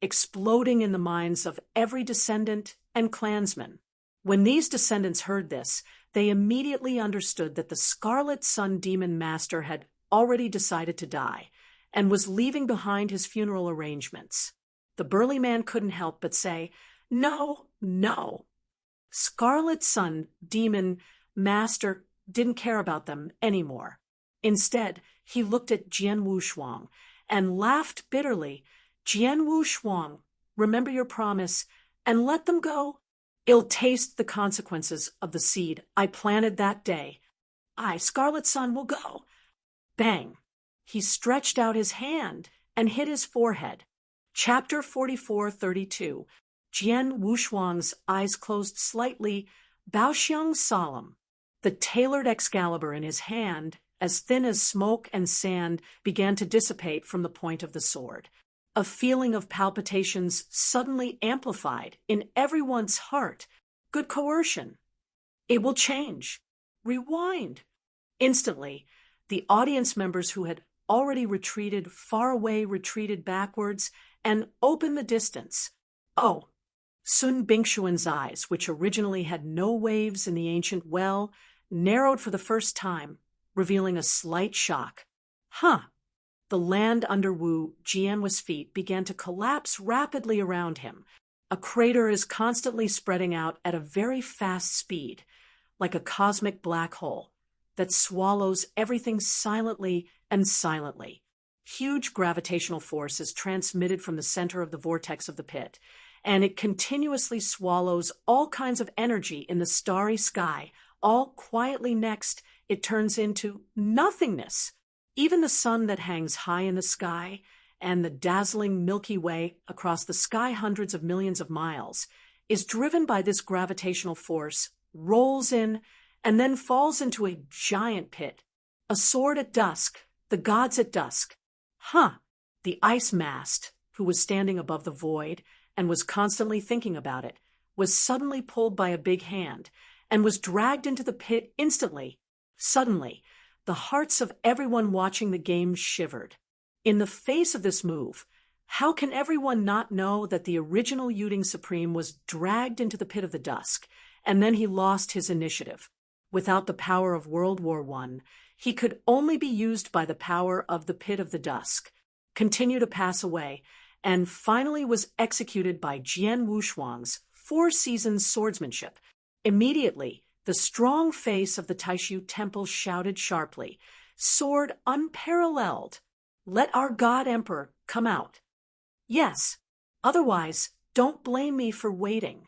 exploding in the minds of every descendant and clansman. When these descendants heard this, they immediately understood that the Scarlet Sun Demon Master had already decided to die and was leaving behind his funeral arrangements. The burly man couldn't help but say, No, no. Scarlet Sun Demon Master didn't care about them anymore. Instead, he looked at Jian Wushuang and laughed bitterly. Jian Wushuang, remember your promise and let them go. I'll taste the consequences of the seed I planted that day. I, Scarlet Sun, will go. Bang! He stretched out his hand and hit his forehead. Chapter 44:32. Jian Wushuang's eyes closed slightly, Baoxiang solemn. The tailored Excalibur in his hand, as thin as smoke and sand, began to dissipate from the point of the sword. A feeling of palpitations suddenly amplified in everyone's heart. Good coercion. It will change. Rewind. Instantly, the audience members who had already retreated far away retreated backwards and opened the distance. Oh! Sun Bingshuan's eyes, which originally had no waves in the ancient well, narrowed for the first time, revealing a slight shock. Huh! The land under Wu Jianhua's feet began to collapse rapidly around him. A crater is constantly spreading out at a very fast speed, like a cosmic black hole that swallows everything silently and silently. Huge gravitational force is transmitted from the center of the vortex of the pit, and it continuously swallows all kinds of energy in the starry sky. All quietly next, it turns into nothingness. Even the sun that hangs high in the sky and the dazzling Milky Way across the sky hundreds of millions of miles is driven by this gravitational force, rolls in, and then falls into a giant pit. A sword at dusk, the gods at dusk. Huh! The ice mast, who was standing above the void and was constantly thinking about it, was suddenly pulled by a big hand and was dragged into the pit instantly. Suddenly, the hearts of everyone watching the game shivered. In the face of this move, how can everyone not know that the original Yuding Supreme was dragged into the pit of the dusk, and then he lost his initiative? Without the power of World War I, he could only be used by the power of the pit of the dusk, continue to pass away, and finally was executed by Jian Wushuang's 4 seasons swordsmanship. Immediately, the strong face of the Taishu temple shouted sharply, "Sword unparalleled! Let our God Emperor come out." Yes, otherwise, don't blame me for waiting.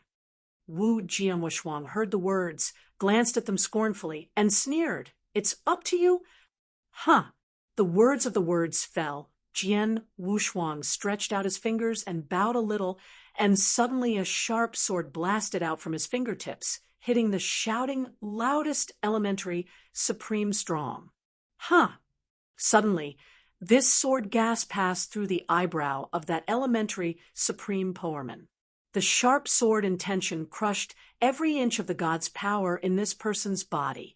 Wu Jianwushuang heard the words, glanced at them scornfully, and sneered. It's up to you? Huh. The words of the words fell. Jian Wushuang stretched out his fingers and bowed a little, and suddenly a sharp sword blasted out from his fingertips, hitting the shouting, loudest elementary supreme strong. Huh. Suddenly, this sword gas passed through the eyebrow of that elementary supreme powerman. The sharp sword intention crushed every inch of the god's power in this person's body.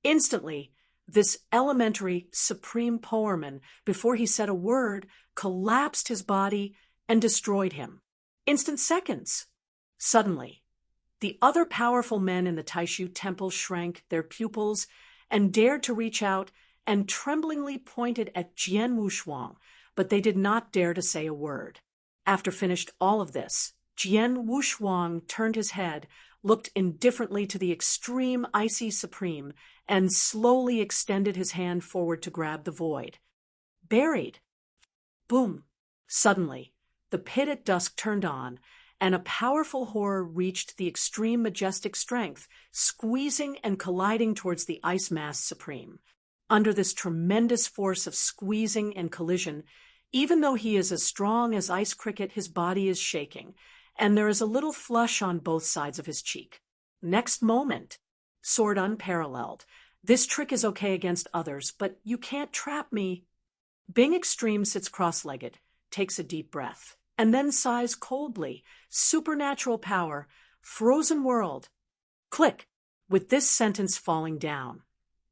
Instantly, this elementary supreme powerman, before he said a word, collapsed his body and destroyed him. Instant seconds. Suddenly, the other powerful men in the Taishu temple shrank their pupils and dared to reach out and tremblingly pointed at Jian Wushuang, but they did not dare to say a word. After finished all of this, Jian Wushuang turned his head, looked indifferently to the extreme icy supreme, and slowly extended his hand forward to grab the void. Buried. Boom. Suddenly, the pit at dusk turned on, and a powerful horror reached the extreme majestic strength, squeezing and colliding towards the ice mass supreme. Under this tremendous force of squeezing and collision, even though he is as strong as Ice Cricket, his body is shaking, and there is a little flush on both sides of his cheek. Next moment, sword unparalleled. This trick is okay against others, but you can't trap me. Bing Extreme sits cross-legged, takes a deep breath, and then sighs coldly. Supernatural power, frozen world. Click, with this sentence falling down.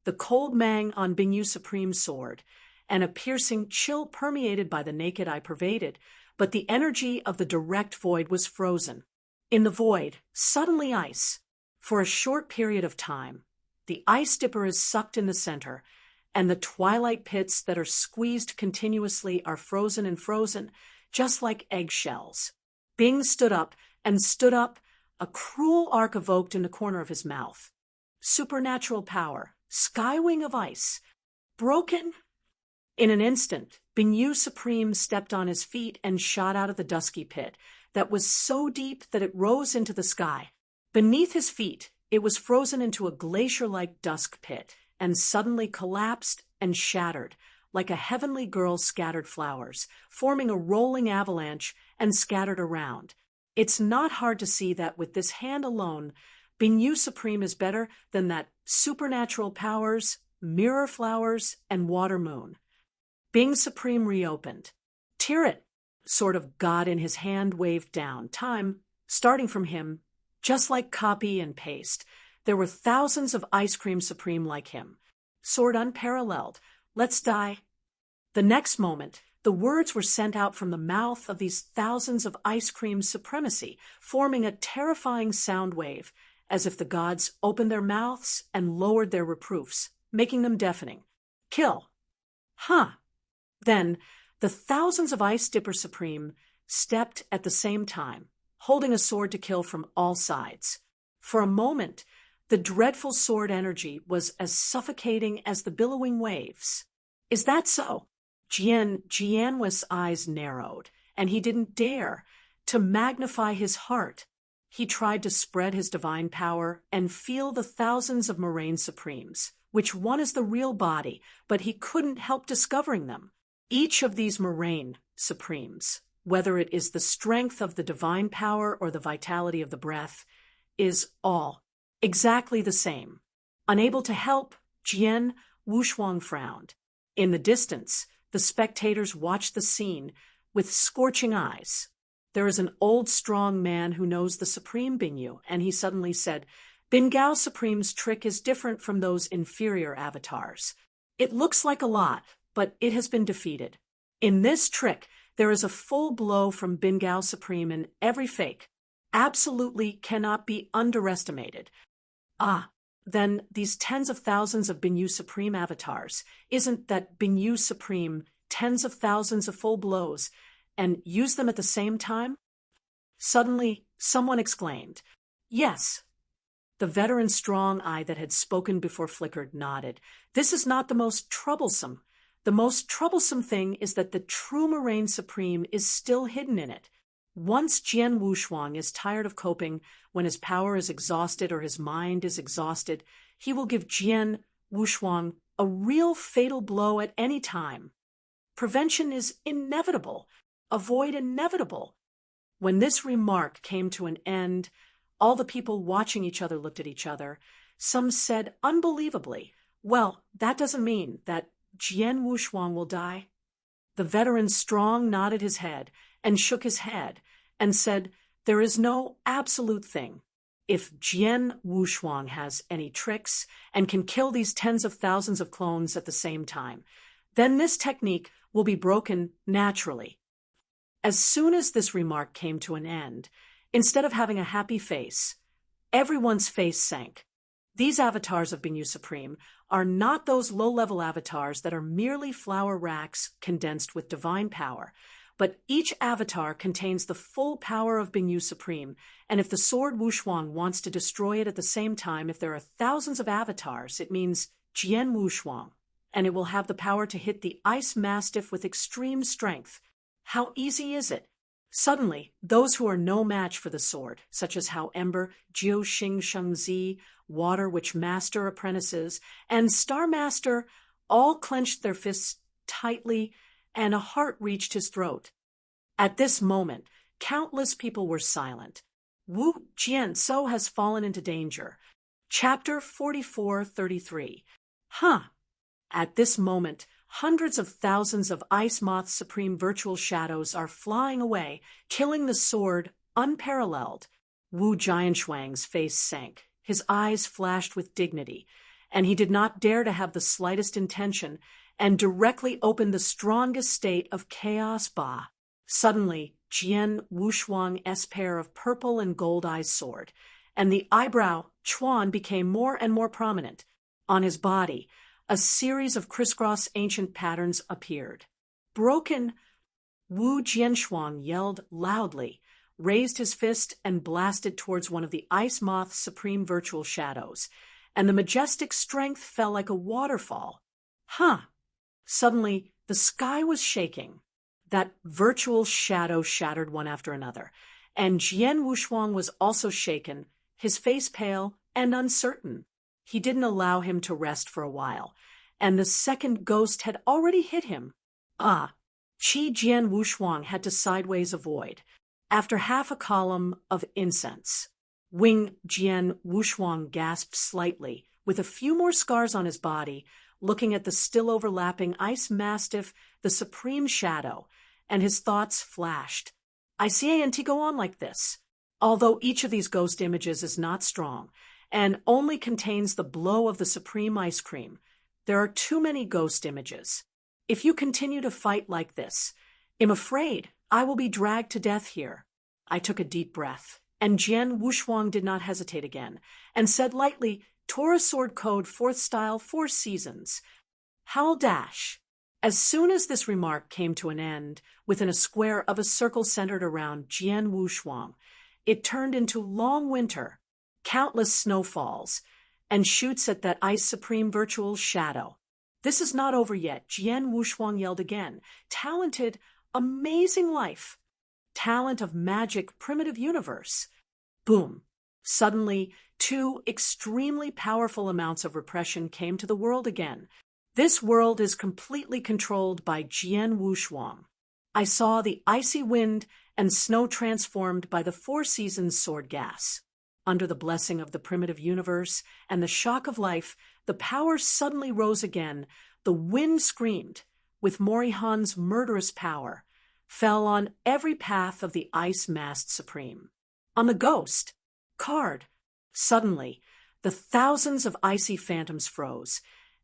The cold mang on Bingyu Supreme's sword, and a piercing chill permeated by the naked eye pervaded, but the energy of the direct void was frozen. In the void, suddenly ice. For a short period of time, the ice dipper is sucked in the center, and the twilight pits that are squeezed continuously are frozen and frozen, just like eggshells. Bing stood up, a cruel arc evoked in the corner of his mouth. Supernatural power, skywing of ice, broken. In an instant, Bingyu Supreme stepped on his feet and shot out of the dusky pit that was so deep that it rose into the sky. Beneath his feet, it was frozen into a glacier-like dusk pit and suddenly collapsed and shattered like a heavenly girl's scattered flowers, forming a rolling avalanche and scattered around. It's not hard to see that with this hand alone, Bingyu Supreme is better than that supernatural powers, mirror flowers, and water moon. Bing Supreme reopened. Tirit, sort of god in his hand, waved down. Time, starting from him, just like copy and paste. There were thousands of Ice Cream Supreme like him. Sword unparalleled. Let's die. The next moment, the words were sent out from the mouth of these thousands of Ice Cream Supremacy, forming a terrifying sound wave, as if the gods opened their mouths and lowered their reproofs, making them deafening. Kill. Huh. Then, the thousands of Ice Dipper Supreme stepped at the same time, holding a sword to kill from all sides. For a moment, the dreadful sword energy was as suffocating as the billowing waves. Is that so? Jianhui's eyes narrowed, and he didn't dare to magnify his heart. He tried to spread his divine power and feel the thousands of Moraine Supremes, which one is the real body, but he couldn't help discovering them. Each of these Moraine Supremes, whether it is the strength of the divine power or the vitality of the breath, is all exactly the same. Unable to help, Jian Wushuang frowned. In the distance, the spectators watched the scene with scorching eyes. There is an old, strong man who knows the Supreme Bingyu, and he suddenly said, Bingao Supreme's trick is different from those inferior avatars. It looks like a lot, but it has been defeated. In this trick, there is a full blow from Bingao Supreme in every fake. Absolutely cannot be underestimated. Then these tens of thousands of Bingyu Supreme avatars, isn't that Bingyu Supreme tens of thousands of full blows, and use them at the same time? Suddenly, someone exclaimed, Yes. The veteran strong eye that had spoken before flickered nodded. This is not the most troublesome. The most troublesome thing is that the true Moraine Supreme is still hidden in it. Once Jian Wushuang is tired of coping, when his power is exhausted or his mind is exhausted, he will give Jian Wushuang a real fatal blow at any time. Prevention is inevitable. Avoid inevitable. When this remark came to an end, all the people watching each other looked at each other. Some said unbelievably, Well, that doesn't mean that Jian Wushuang will die. The veteran strong nodded his head and shook his head and said, There is no absolute thing. If Jian Wushuang has any tricks and can kill these tens of thousands of clones at the same time, then this technique will be broken naturally. As soon as this remark came to an end, instead of having a happy face, everyone's face sank. These avatars of Bingyu Supreme are not those low-level avatars that are merely flower racks condensed with divine power, but each avatar contains the full power of Bingyu Supreme, and if the sword Wushuang wants to destroy it at the same time, if there are thousands of avatars, it means Jian Wushuang, and it will have the power to hit the ice mastiff with extreme strength. How easy is it? Suddenly, those who are no match for the sword, such as Hao Ember, Jiu Xing Shengzi, Water Witch Master apprentices, and Star Master, all clenched their fists tightly, and a heart reached his throat. At this moment, countless people were silent. Wu Jianzhou has fallen into danger. Chapter 44:33. At this moment, hundreds of thousands of Ice Moth's supreme virtual shadows are flying away, killing the sword unparalleled. Wu Jianshuang's face sank. His eyes flashed with dignity, and he did not dare to have the slightest intention and directly opened the strongest state of Chaos Ba. Suddenly, Jian Wushuang's pair of purple and gold eyes soared, and the eyebrow Chuan became more and more prominent. On his body, a series of crisscross ancient patterns appeared. Broken, Wu Jianshuang yelled loudly, raised his fist, and blasted towards one of the Ice Moth's supreme virtual shadows, and the majestic strength fell like a waterfall. Suddenly, the sky was shaking. That virtual shadow shattered one after another, and Jian Wushuang was also shaken, his face pale and uncertain. He didn't allow him to rest for a while, and the second ghost had already hit him. Qi Jian Wushuang had to sideways avoid, after half a column of incense. Wing Jian Wushuang gasped slightly, with a few more scars on his body, looking at the still overlapping ice mastiff, the supreme shadow, and his thoughts flashed. I can't go on like this. Although each of these ghost images is not strong, and only contains the blow of the supreme ice cream, there are too many ghost images. If you continue to fight like this, I'm afraid I will be dragged to death here. I took a deep breath, and Jian Wushuang did not hesitate again, and said lightly, Torah Sword Code 4th Style 4 Seasons. Howl Dash. As soon as this remark came to an end, within a square of a circle centered around Jian Wushuang, it turned into long winter, countless snowfalls, and shoots at that ice supreme virtual shadow. This is not over yet, Jian Wushuang yelled again. Talented, amazing life. Talent of magic, primitive universe. Boom. Suddenly, 2 extremely powerful amounts of repression came to the world again. This world is completely controlled by Jian Wushuang. I saw the icy wind and snow transformed by the 4 seasons sword gas. Under the blessing of the primitive universe and the shock of life, the power suddenly rose again. The wind screamed, with Morihan's murderous power, fell on every path of the ice-masked supreme. On the ghost, card. Suddenly, the thousands of icy phantoms froze,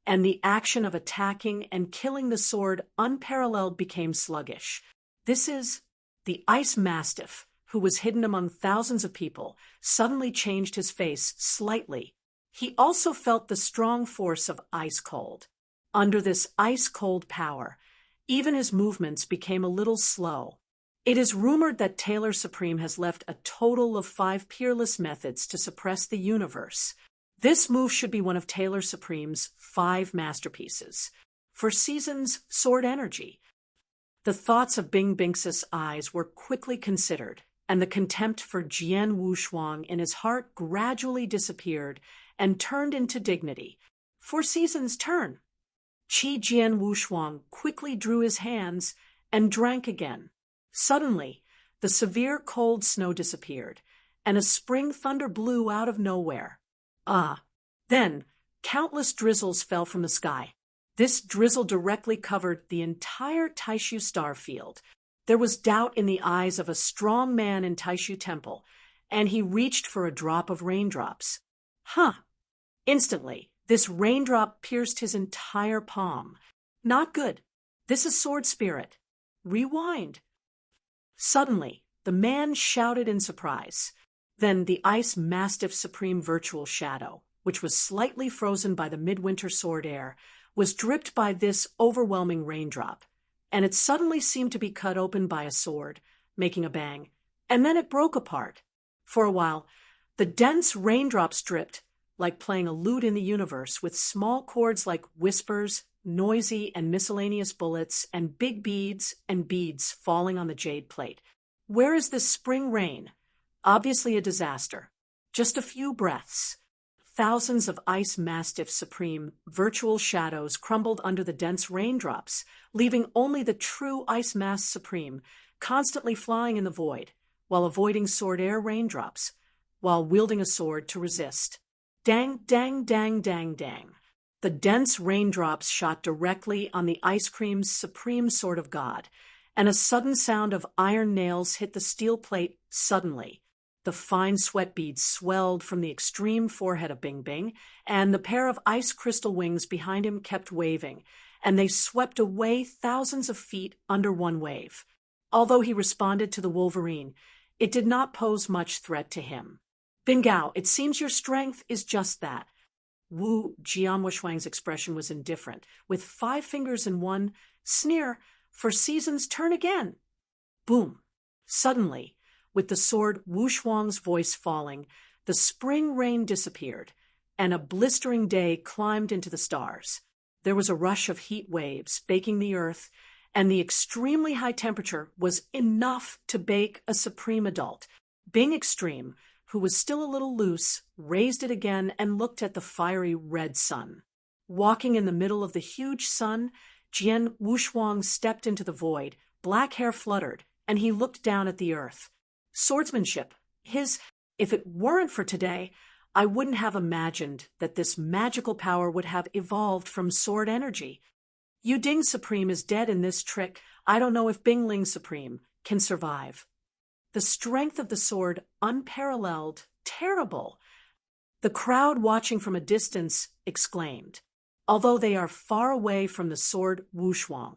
and the action of attacking and killing the sword unparalleled became sluggish. This is the ice mastiff, who was hidden among thousands of people, suddenly changed his face slightly. He also felt the strong force of ice cold. Under this ice-cold power, even his movements became a little slow. It is rumored that Taylor Supreme has left a total of 5 peerless methods to suppress the universe. This move should be one of Taylor Supreme's 5 masterpieces. For Season's Sword Energy. The thoughts of Bing Binx's eyes were quickly considered, and the contempt for Jian Wushuang in his heart gradually disappeared and turned into dignity. For Season's turn. Qi Jian Wushuang quickly drew his hands and drank again. Suddenly, the severe cold snow disappeared, and a spring thunder blew out of nowhere. Then, countless drizzles fell from the sky. This drizzle directly covered the entire Taishu star field. There was doubt in the eyes of a strong man in Taishu Temple, and he reached for a drop of raindrops. Instantly, this raindrop pierced his entire palm. Not good. This is sword spirit. Rewind. Suddenly, the man shouted in surprise. Then the ice mastiff supreme virtual shadow, which was slightly frozen by the midwinter sword air, was dripped by this overwhelming raindrop, and it suddenly seemed to be cut open by a sword, making a bang, and then it broke apart. For a while, the dense raindrops dripped, like playing a lute in the universe, with small chords like whispers, noisy and miscellaneous bullets, and big beads and beads falling on the jade plate. Where is this spring rain? Obviously a disaster. Just a few breaths. Thousands of ice mastiff supreme virtual shadows crumbled under the dense raindrops, leaving only the true ice mask supreme, constantly flying in the void, while avoiding sword air raindrops, while wielding a sword to resist. Dang, dang, dang, dang, dang. The dense raindrops shot directly on the ice cream's supreme sword of God, and a sudden sound of iron nails hit the steel plate suddenly. The fine sweat beads swelled from the extreme forehead of Bing Bing, and the pair of ice crystal wings behind him kept waving, and they swept away thousands of feet under one wave. Although he responded to the Wolverine, it did not pose much threat to him. Bingao, it seems your strength is just that. Wu Jianwushuang's expression was indifferent, with 5 fingers in one sneer. For Season's turn again. Boom. Suddenly, with the sword Wushuang's voice falling, the spring rain disappeared, and a blistering day climbed into the stars. There was a rush of heat waves baking the earth, and the extremely high temperature was enough to bake a supreme adult. Bing Extreme, who was still a little loose, raised it again and looked at the fiery red sun. Walking in the middle of the huge sun, Jian Wushuang stepped into the void. Black hair fluttered, and he looked down at the earth. Swordsmanship. His If it weren't for today, I wouldn't have imagined that this magical power would have evolved from sword energy. Yu Ding Supreme is dead in this trick. I don't know if Bing Ling Supreme can survive. The strength of the sword, unparalleled, terrible. The crowd watching from a distance exclaimed, although they are far away from the sword Wushuang.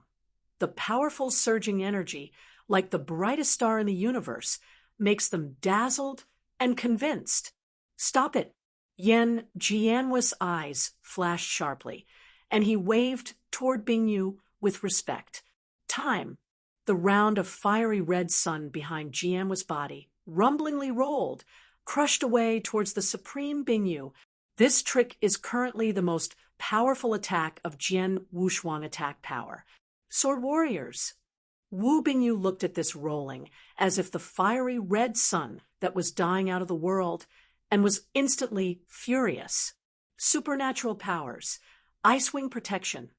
The powerful surging energy, like the brightest star in the universe, makes them dazzled and convinced. Stop it! Yan Jianhui's eyes flashed sharply, and he waved toward Bingyu with respect. Time. The round of fiery red sun behind Jianhui's body rumblingly rolled, crushed away towards the supreme Bingyu. This trick is currently the most powerful attack of Jian Wushuang attack power. Sword warriors. Wu Bingyu looked at this rolling as if the fiery red sun that was dying out of the world and was instantly furious. Supernatural powers. Ice wing protection.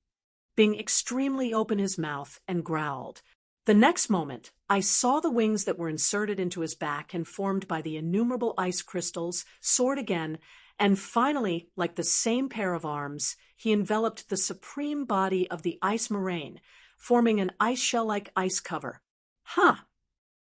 Bing extremely opened his mouth and growled. The next moment, I saw the wings that were inserted into his back and formed by the innumerable ice crystals soared again, and finally, like the same pair of arms, he enveloped the supreme body of the ice moraine, forming an ice shell-like ice cover. Huh!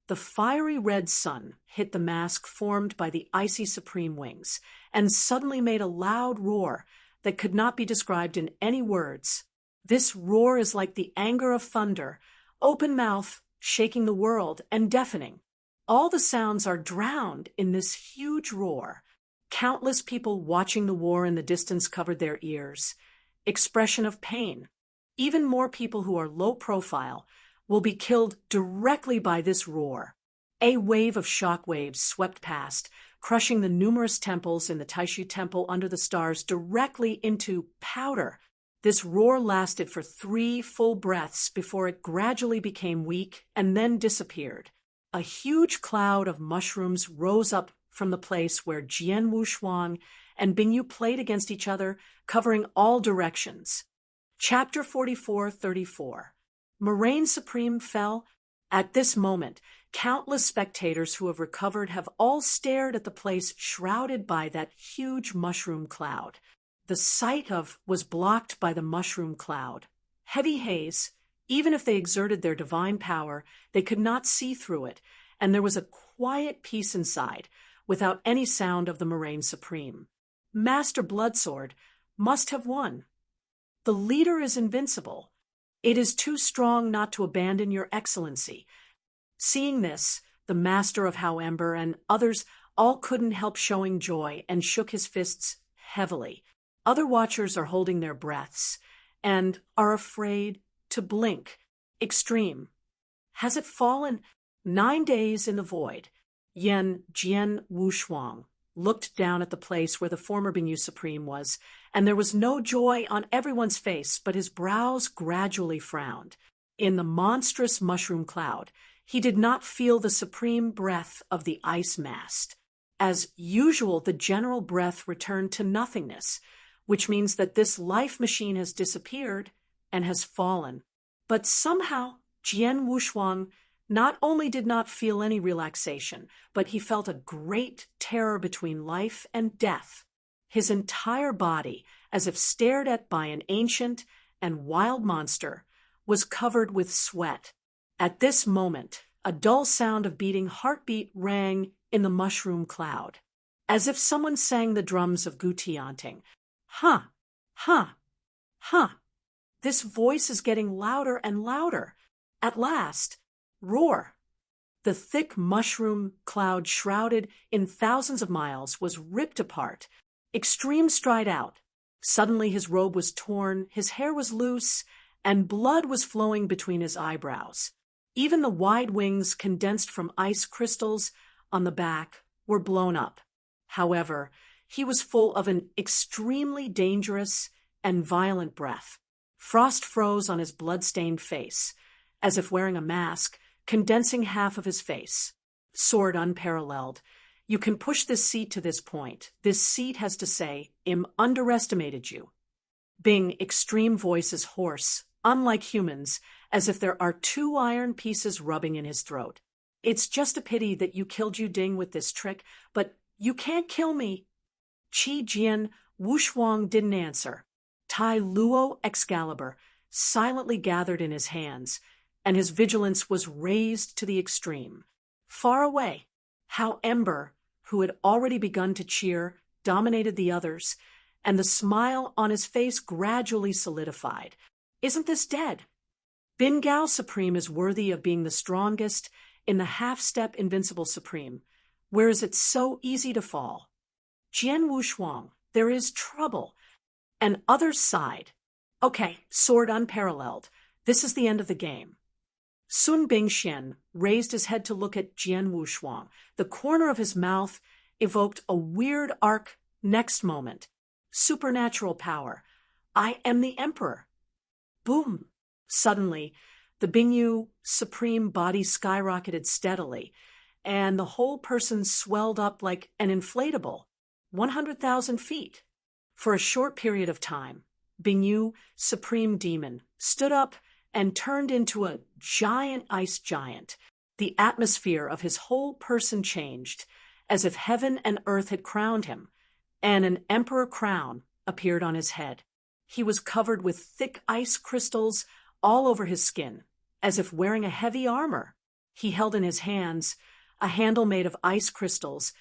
The fiery red sun hit the mask formed by the icy supreme wings, and suddenly made a loud roar that could not be described in any words. This roar is like the anger of thunder, open mouth, shaking the world, and deafening. All the sounds are drowned in this huge roar. Countless people watching the war in the distance covered their ears. Expression of pain. Even more people who are low profile will be killed directly by this roar. A wave of shock waves swept past, crushing the numerous temples in the Taishu Temple under the stars directly into powder. This roar lasted for 3 full breaths before it gradually became weak and then disappeared. A huge cloud of mushrooms rose up from the place where Jian Wushuang and Bingyu played against each other, covering all directions. Chapter 44-34. Moraine Supreme fell. At this moment, countless spectators who have recovered have all stared at the place shrouded by that huge mushroom cloud. The sight of was blocked by the mushroom cloud. Heavy haze. Even if they exerted their divine power, they could not see through it, and there was a quiet peace inside, without any sound of the Moraine Supreme. Master Bloodsword must have won. The leader is invincible. It is too strong not to abandon your excellency. Seeing this, the master of How Ember and others all couldn't help showing joy and shook his fists heavily. Other watchers are holding their breaths and are afraid to blink. Extreme. Has it fallen? 9 days in the void. Jian Wushuang looked down at the place where the former Bingyu Supreme was, and there was no joy on everyone's face, but his brows gradually frowned. In the monstrous mushroom cloud, he did not feel the supreme breath of the ice mast. As usual, the general breath returned to nothingness, which means that this life machine has disappeared and has fallen. But somehow, Jian Wushuang not only did not feel any relaxation, but he felt a great terror between life and death. His entire body, as if stared at by an ancient and wild monster, was covered with sweat. At this moment, a dull sound of beating heartbeat rang in the mushroom cloud, as if someone sang the drums of Gutianting. Huh, huh, huh. This voice is getting louder and louder. At last, roar. The thick mushroom cloud shrouded in thousands of miles was ripped apart. Extreme stride out. Suddenly his robe was torn, his hair was loose, and blood was flowing between his eyebrows. Even the wide wings condensed from ice crystals on the back were blown up. However, he was full of an extremely dangerous and violent breath. Frost froze on his blood-stained face, as if wearing a mask, condensing half of his face. Sword unparalleled. You can push this seat to this point. This seat has to say, underestimated you. Bing, extreme voice is hoarse, unlike humans, as if there are 2 iron pieces rubbing in his throat. It's just a pity that you killed Yu Ding with this trick, but You can't kill me. Qi Jian Wushuang didn't answer. Tai Luo Excalibur silently gathered in his hands, and his vigilance was raised to the extreme. Far away, how Ember, who had already begun to cheer, dominated the others, and the smile on his face gradually solidified. Isn't this dead? Bin Gao Supreme is worthy of being the strongest in the half-step Invincible Supreme. Where is it so easy to fall? Jian Wushuang, there is trouble. And others sighed. Okay, sword unparalleled. This is the end of the game. Sun Bingxian raised his head to look at Jian Wushuang. The corner of his mouth evoked a weird arc. Next moment, supernatural power. I am the emperor. Boom. Suddenly, the Bingyu Supreme body skyrocketed steadily, and the whole person swelled up like an inflatable, 100,000 feet. For a short period of time, Bingyu Supreme Demon stood up and turned into a giant ice giant. The atmosphere of his whole person changed, as if heaven and earth had crowned him, and an emperor crown appeared on his head. He was covered with thick ice crystals all over his skin, as if wearing a heavy armor. He held in his hands a handle made of ice crystals,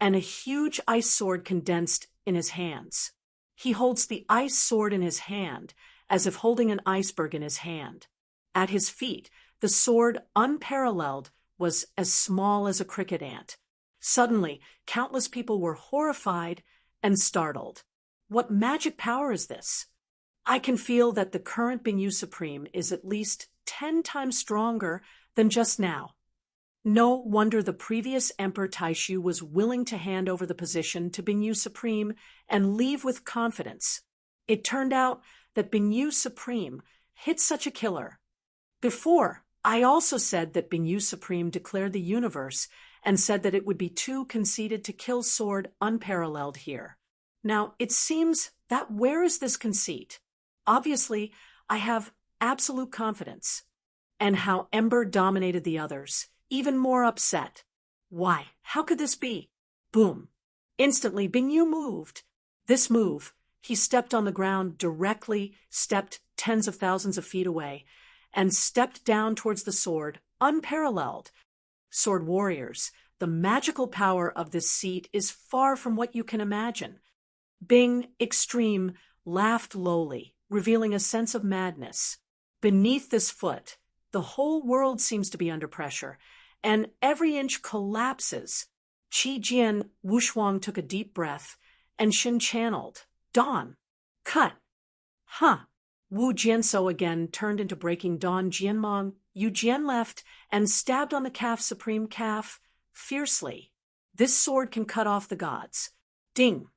and a huge ice sword condensed in his hands. He holds the ice sword in his hand, as if holding an iceberg in his hand. At his feet, the sword, unparalleled, was as small as a cricket ant. Suddenly, countless people were horrified and startled. What magic power is this? I can feel that the current Bingyu Supreme is at least 10 times stronger than just now. No wonder the previous Emperor Taishu was willing to hand over the position to Bingyu Supreme and leave with confidence. It turned out that Bingyu Supreme hit such a killer. Before, I also said that Bingyu Supreme declared the universe and said that it would be too conceited to kill sword unparalleled here. Now, it seems that where is this conceit? Obviously, I have absolute confidence. And how Ember dominated the others, even more upset. Why? How could this be? Boom. Instantly, Bingyu moved. This move, he stepped on the ground directly, stepped tens of thousands of feet away, and stepped down towards the sword, unparalleled. Sword warriors, the magical power of this seat is far from what you can imagine. Bing Extreme laughed lowly, revealing a sense of madness. Beneath this foot, the whole world seems to be under pressure, and every inch collapses. Qi Jian Wushuang took a deep breath, and Shin channeled. Dawn. Cut. Huh. Wu Jianso again turned into breaking dawn. Jianmong, Yu Jian left and stabbed on the calf supreme calf fiercely. This sword can cut off the gods. Ding.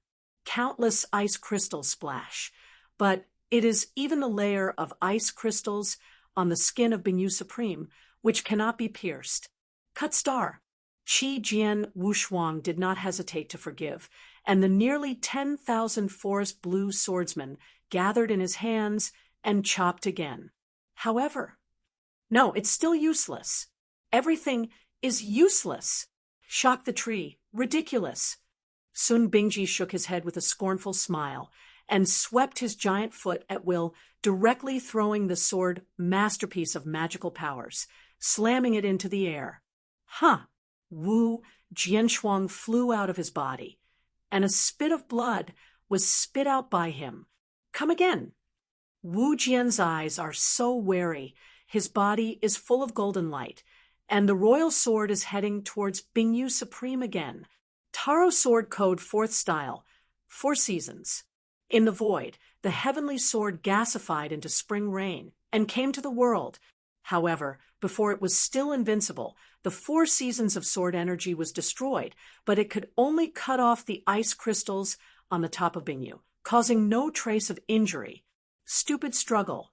Countless ice crystals splash, but it is even the layer of ice crystals on the skin of Bingyu Supreme which cannot be pierced. Cut star. Qi Jian Wushuang did not hesitate to forgive, and the nearly 10,000 forest blue swordsmen gathered in his hands and chopped again. However, no, it's still useless. Everything is useless. Shock the tree. Ridiculous. Sun Bingji shook his head with a scornful smile and swept his giant foot at will, directly throwing the sword masterpiece of magical powers, slamming it into the air. Huh! Wu Jianshuang flew out of his body, and a spit of blood was spit out by him. Come again. Wu Jian's eyes are so wary, his body is full of golden light, and the royal sword is heading towards Bingyu Supreme again. Taro Sword Code 4th Style, 4 Seasons. In the void, the heavenly sword gasified into spring rain and came to the world. However, before it was still invincible, the 4 seasons of sword energy was destroyed, but it could only cut off the ice crystals on the top of Bingyu, causing no trace of injury. Stupid struggle.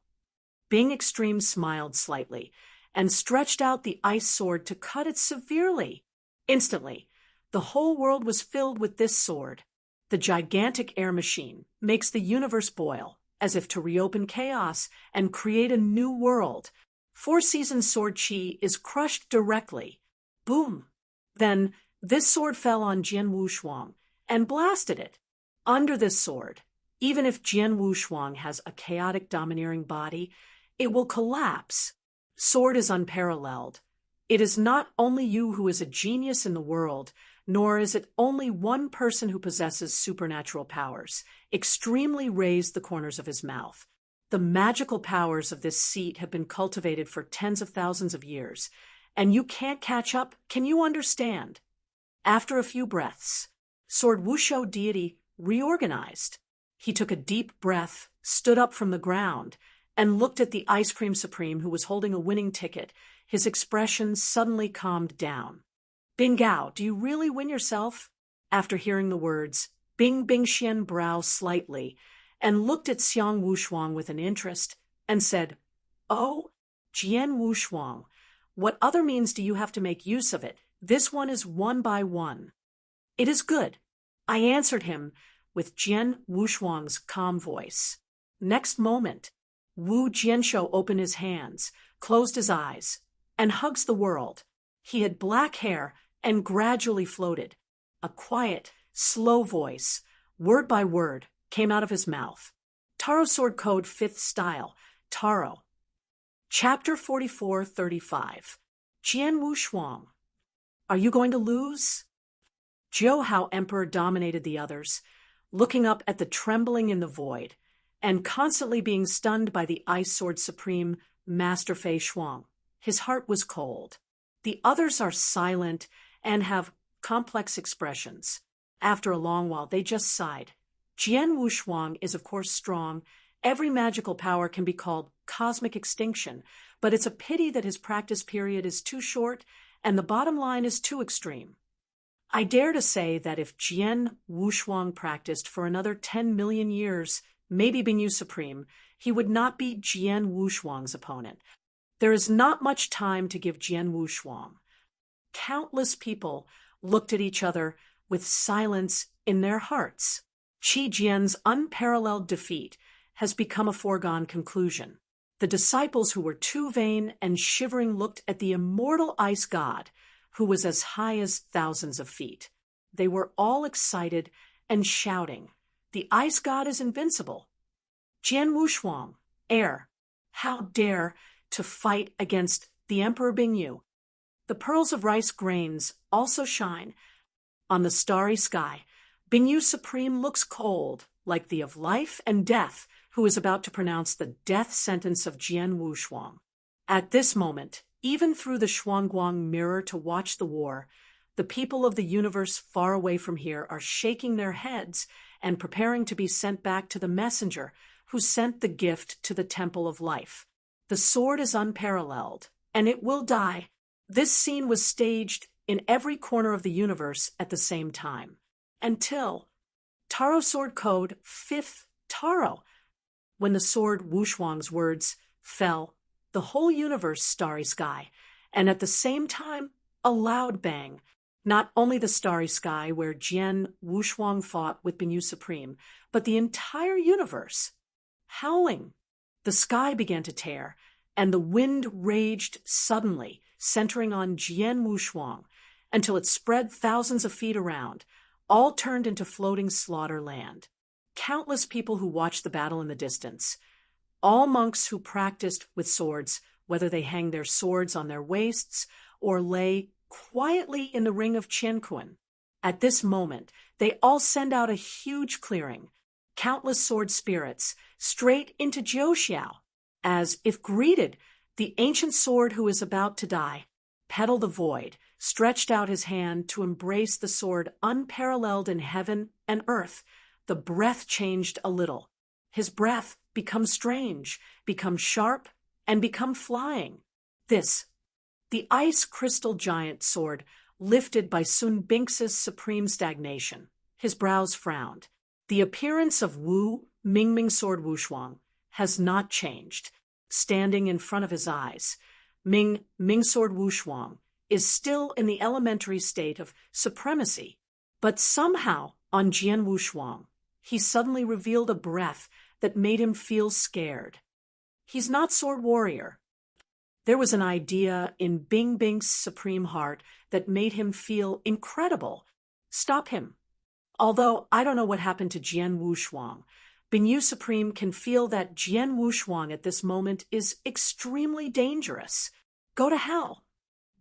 Bing Extreme smiled slightly and stretched out the ice sword to cut it severely. Instantly, the whole world was filled with this sword. The gigantic air machine makes the universe boil, as if to reopen chaos and create a new world. 4 Seasons sword chi is crushed directly. Boom! Then This sword fell on Jian Wushuang and blasted it. Under this sword, even if Jian Wushuang has a chaotic, domineering body, it will collapse. Sword is unparalleled. It is not only you who is a genius in the world, nor is it only one person who possesses supernatural powers. Extremely raised the corners of his mouth. The magical powers of this seat have been cultivated for tens of thousands of years, and you can't catch up. Can you understand? After a few breaths, Sword Wushou deity reorganized. He took a deep breath, stood up from the ground, and looked at the Ice Cream Supreme who was holding a winning ticket. His expression suddenly calmed down. Bing Gao, do you really win yourself? After hearing the words, Bing Bingxian browed slightly and looked at Xiang Wushuang with an interest and said, Oh, Jian Wushuang, what other means do you have to make use of it? This one is one by one. It is good, I answered him with Jian Wushuang's calm voice. Next moment, Wu Jianshou opened his hands, closed his eyes, and hugs the world. He had black hair and gradually floated. A quiet, slow voice, word by word, came out of his mouth. Taro Sword Code 5th Style, Taro. Chapter 44-35. Jian Wushuang. Are you going to lose? Zhou Hao Emperor dominated the others, looking up at the trembling in the void, and constantly being stunned by the Ice Sword Supreme, Master Fei Shuang. His heart was cold. The others are silent and have complex expressions. After a long while, they just sighed. Jian Wushuang is of course strong. Every magical power can be called cosmic extinction, but it's a pity that his practice period is too short and the bottom line is too extreme. I dare to say that if Jian Wushuang practiced for another 10 million years, maybe Bingyu Supreme, he would not be Jian Wushuang's opponent. There is not much time to give Jian Wushuang. Countless people looked at each other with silence in their hearts. Qi Jian's unparalleled defeat has become a foregone conclusion. The disciples who were too vain and shivering looked at the immortal ice god, who was as high as thousands of feet. They were all excited and shouting, The ice god is invincible. Jian Wushuang, heir, how dare to fight against the Emperor Bingyu? The pearls of rice grains also shine on the starry sky. Bingyu Supreme looks cold, like the of life and death, who is about to pronounce the death sentence of Jian Wushuang. At this moment, even through the Shuangguang mirror to watch the war, the people of the universe far away from here are shaking their heads and preparing to be sent back to the messenger who sent the gift to the temple of life. The sword is unparalleled, and it will die. This scene was staged in every corner of the universe at the same time, until Taro Sword Code 5th Taro. When the sword Wushuang's words fell, the whole universe starry sky, and at the same time, a loud bang. Not only the starry sky where Jian Wushuang fought with Bingyu Supreme, but the entire universe. Howling. The sky began to tear, and the wind raged suddenly, centering on Jian Wushuang, until it spread thousands of feet around, all turned into floating slaughter land. Countless people who watched the battle in the distance. All monks who practiced with swords, whether they hang their swords on their waists or lay quietly in the ring of Qianquan. At this moment, they all send out a huge clearing, countless sword spirits, straight into Jiuxiao, as if greeted, the ancient sword who is about to die. Petal the Void stretched out his hand to embrace the sword unparalleled in heaven and earth. The breath changed a little. His breath become strange, become sharp, and become flying. This, the ice crystal giant sword, lifted by Sun Binx's supreme stagnation. His brows frowned. The appearance of Wu Mingming Sword Wushuang has not changed. Standing in front of his eyes, Ming Sword Wushuang is still in the elementary state of supremacy. But somehow, on Jian Wushuang, he suddenly revealed a breath that made him feel scared. He's not sword warrior. There was an idea in Bing Bing's supreme heart that made him feel incredible. Stop him. Although I don't know what happened to Jian Wushuang, Bing Supreme can feel that Jian Wushuang at this moment is extremely dangerous. Go to hell.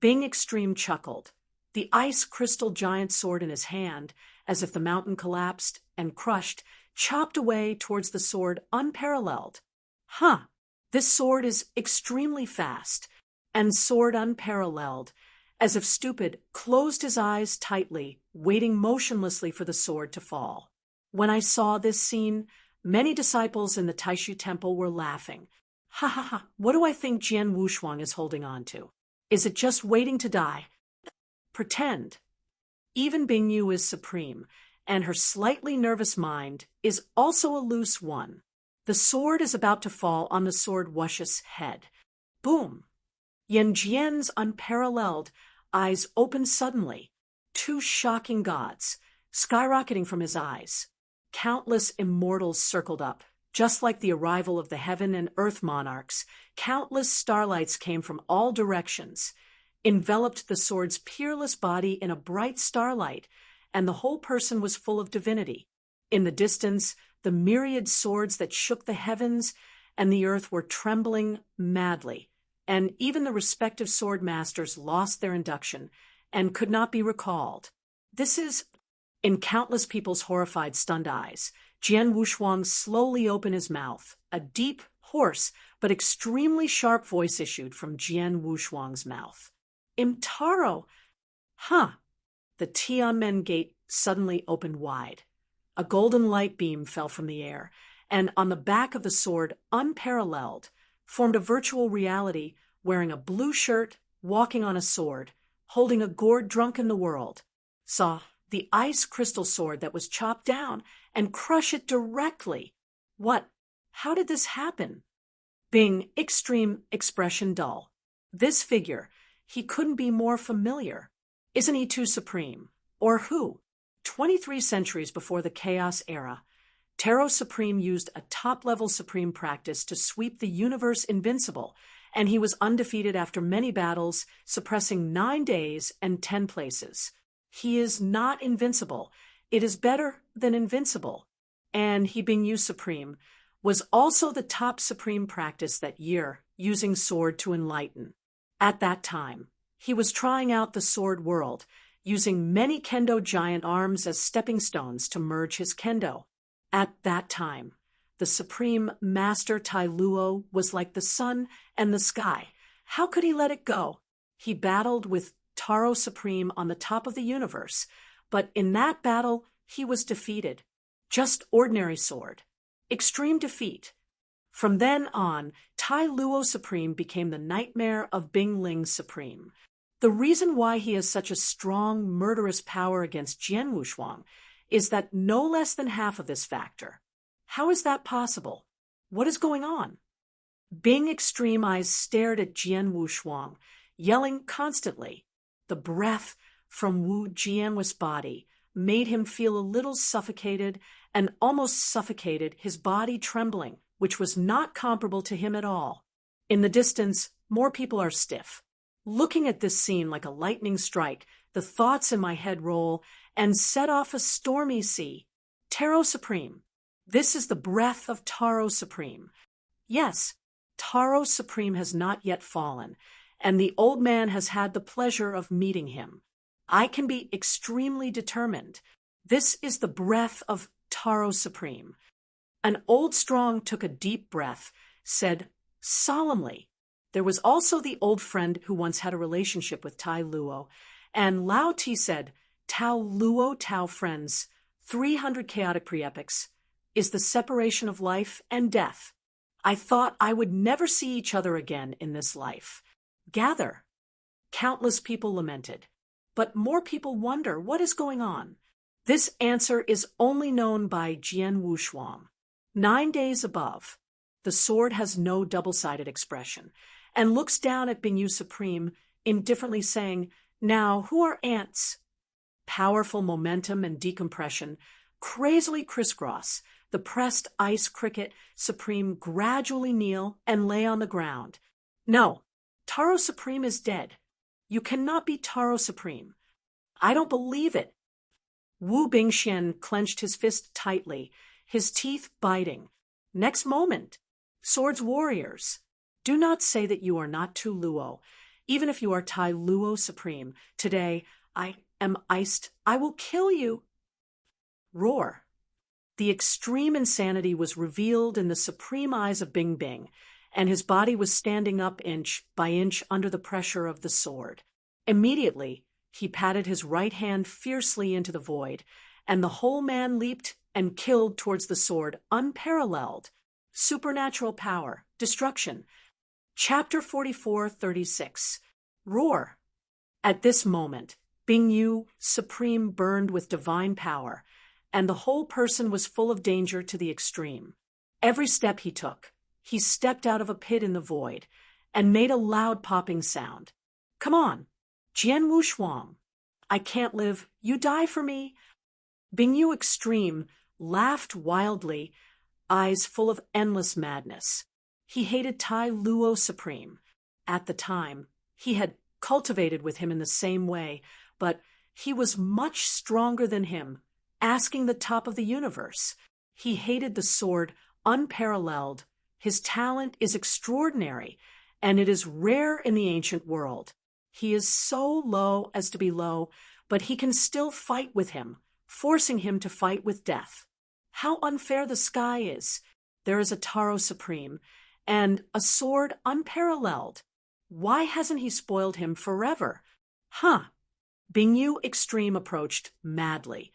Bing Extreme chuckled, the ice crystal giant sword in his hand, as if the mountain collapsed and crushed, chopped away towards the sword unparalleled. Huh, this sword is extremely fast, and sword unparalleled, as if Stupid closed his eyes tightly, waiting motionlessly for the sword to fall. When I saw this scene, many disciples in the Taishu temple were laughing. Ha ha ha, what do I think Jian Wushuang is holding on to? Is it just waiting to die? Pretend. Even Bingyu is supreme, and her slightly nervous mind is also a loose one. The sword is about to fall on the sword Wush's head. Boom! Yan Jian's unparalleled eyes open suddenly. Two shocking gods, skyrocketing from his eyes. Countless immortals circled up. Just like the arrival of the heaven and earth monarchs, countless starlights came from all directions, enveloped the sword's peerless body in a bright starlight, and the whole person was full of divinity. In the distance, the myriad swords that shook the heavens and the earth were trembling madly, and even the respective sword masters lost their induction and could not be recalled. This is, in countless people's horrified, stunned eyes, Jian Wushuang slowly opened his mouth. A deep, hoarse, but extremely sharp voice issued from Jian Wushuang's mouth. Imtaro! Huh! The Tianmen gate suddenly opened wide. A golden light beam fell from the air, and on the back of the sword, unparalleled, formed a virtual reality wearing a blue shirt, walking on a sword, holding a gourd drunk in the world. Saw the ice crystal sword that was chopped down and crush it directly. What? How did this happen? Bing, extreme expression dull. This figure, he couldn't be more familiar. Isn't he too supreme? Or who? 23 centuries before the Chaos Era, Taro Supreme used a top-level supreme practice to sweep the universe invincible, and he was undefeated after many battles, suppressing 9 days and 10 places. He is not invincible. It is better than invincible. And he being used supreme was also the top supreme practice that year, using sword to enlighten. At that time, he was trying out the sword world, using many kendo giant arms as stepping stones to merge his kendo. At that time, the supreme master Tai Luo was like the sun and the sky. How could he let it go? He battled with Taro Supreme on the top of the universe, but in that battle, he was defeated. Just ordinary sword. Extreme defeat. From then on, Tai Luo Supreme became the nightmare of Bing Ling Supreme. The reason why he has such a strong, murderous power against Jian Wushuang is that no less than half of this factor. How is that possible? What is going on? Bing Extreme eyes stared at Jian Wushuang, yelling constantly. The breath from Wu Jianhui's body made him feel a little suffocated and almost suffocated, his body trembling, which was not comparable to him at all. In the distance, more people are stiff. Looking at this scene like a lightning strike, the thoughts in my head roll and set off a stormy sea. Taro Supreme. This is the breath of Taro Supreme. Yes, Taro Supreme has not yet fallen, and the old man has had the pleasure of meeting him. I can be extremely determined. This is the breath of Taro Supreme. An old strong took a deep breath, said solemnly. There was also the old friend who once had a relationship with Tai Luo, and Lao Ti said, Tao Luo Tao friends, 300 chaotic pre-epics, is the separation of life and death. I thought I would never see each other again in this life. Gather. Countless people lamented. But more people wonder what is going on. This answer is only known by Jian Wushuang. 9 days above, the sword has no double-sided expression, and looks down at Bingyu Supreme, indifferently saying, Now, who are ants? Powerful momentum and decompression, crazily crisscross, the pressed ice cricket Supreme gradually kneel and lay on the ground. No, Taro Supreme is dead. You cannot be Taro Supreme. I don't believe it. Wu Bingxian clenched his fist tightly, his teeth biting. Next moment, Swords warriors, do not say that you are not Tu Luo. Even if you are Tai Luo Supreme, today I am iced. I will kill you. Roar. The extreme insanity was revealed in the supreme eyes of Bing Bing, and his body was standing up inch by inch under the pressure of the sword. Immediately, he patted his right hand fiercely into the void, and the whole man leaped and killed towards the sword, unparalleled. Supernatural power, destruction. Chapter 44:36. Roar. At this moment, Bing Yu, Supreme, burned with divine power, and the whole person was full of danger to the extreme. Every step he took, he stepped out of a pit in the void, and made a loud popping sound. Come on, Jian Wushuang. I can't live, you die for me. Bing Yu Extreme laughed wildly, eyes full of endless madness. He hated Tai Luo Supreme. At the time, he had cultivated with him in the same way, but he was much stronger than him, asking the top of the universe. He hated the sword, unparalleled. His talent is extraordinary, and it is rare in the ancient world. He is so low as to be low, but he can still fight with him, forcing him to fight with death. How unfair the sky is. There is a Taro Supreme, and a sword unparalleled. Why hasn't he spoiled him forever? Bing Yu Extreme approached madly,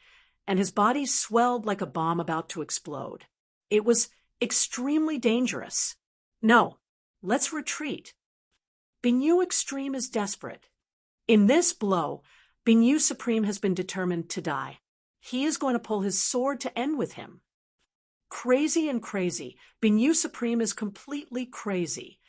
and his body swelled like a bomb about to explode. It was extremely dangerous. No, let's retreat. Bing Yu Extreme is desperate. In this blow, Bing Yu Supreme has been determined to die. He is going to pull his sword to end with him. Crazy and crazy, Bing Yu Supreme is completely crazy.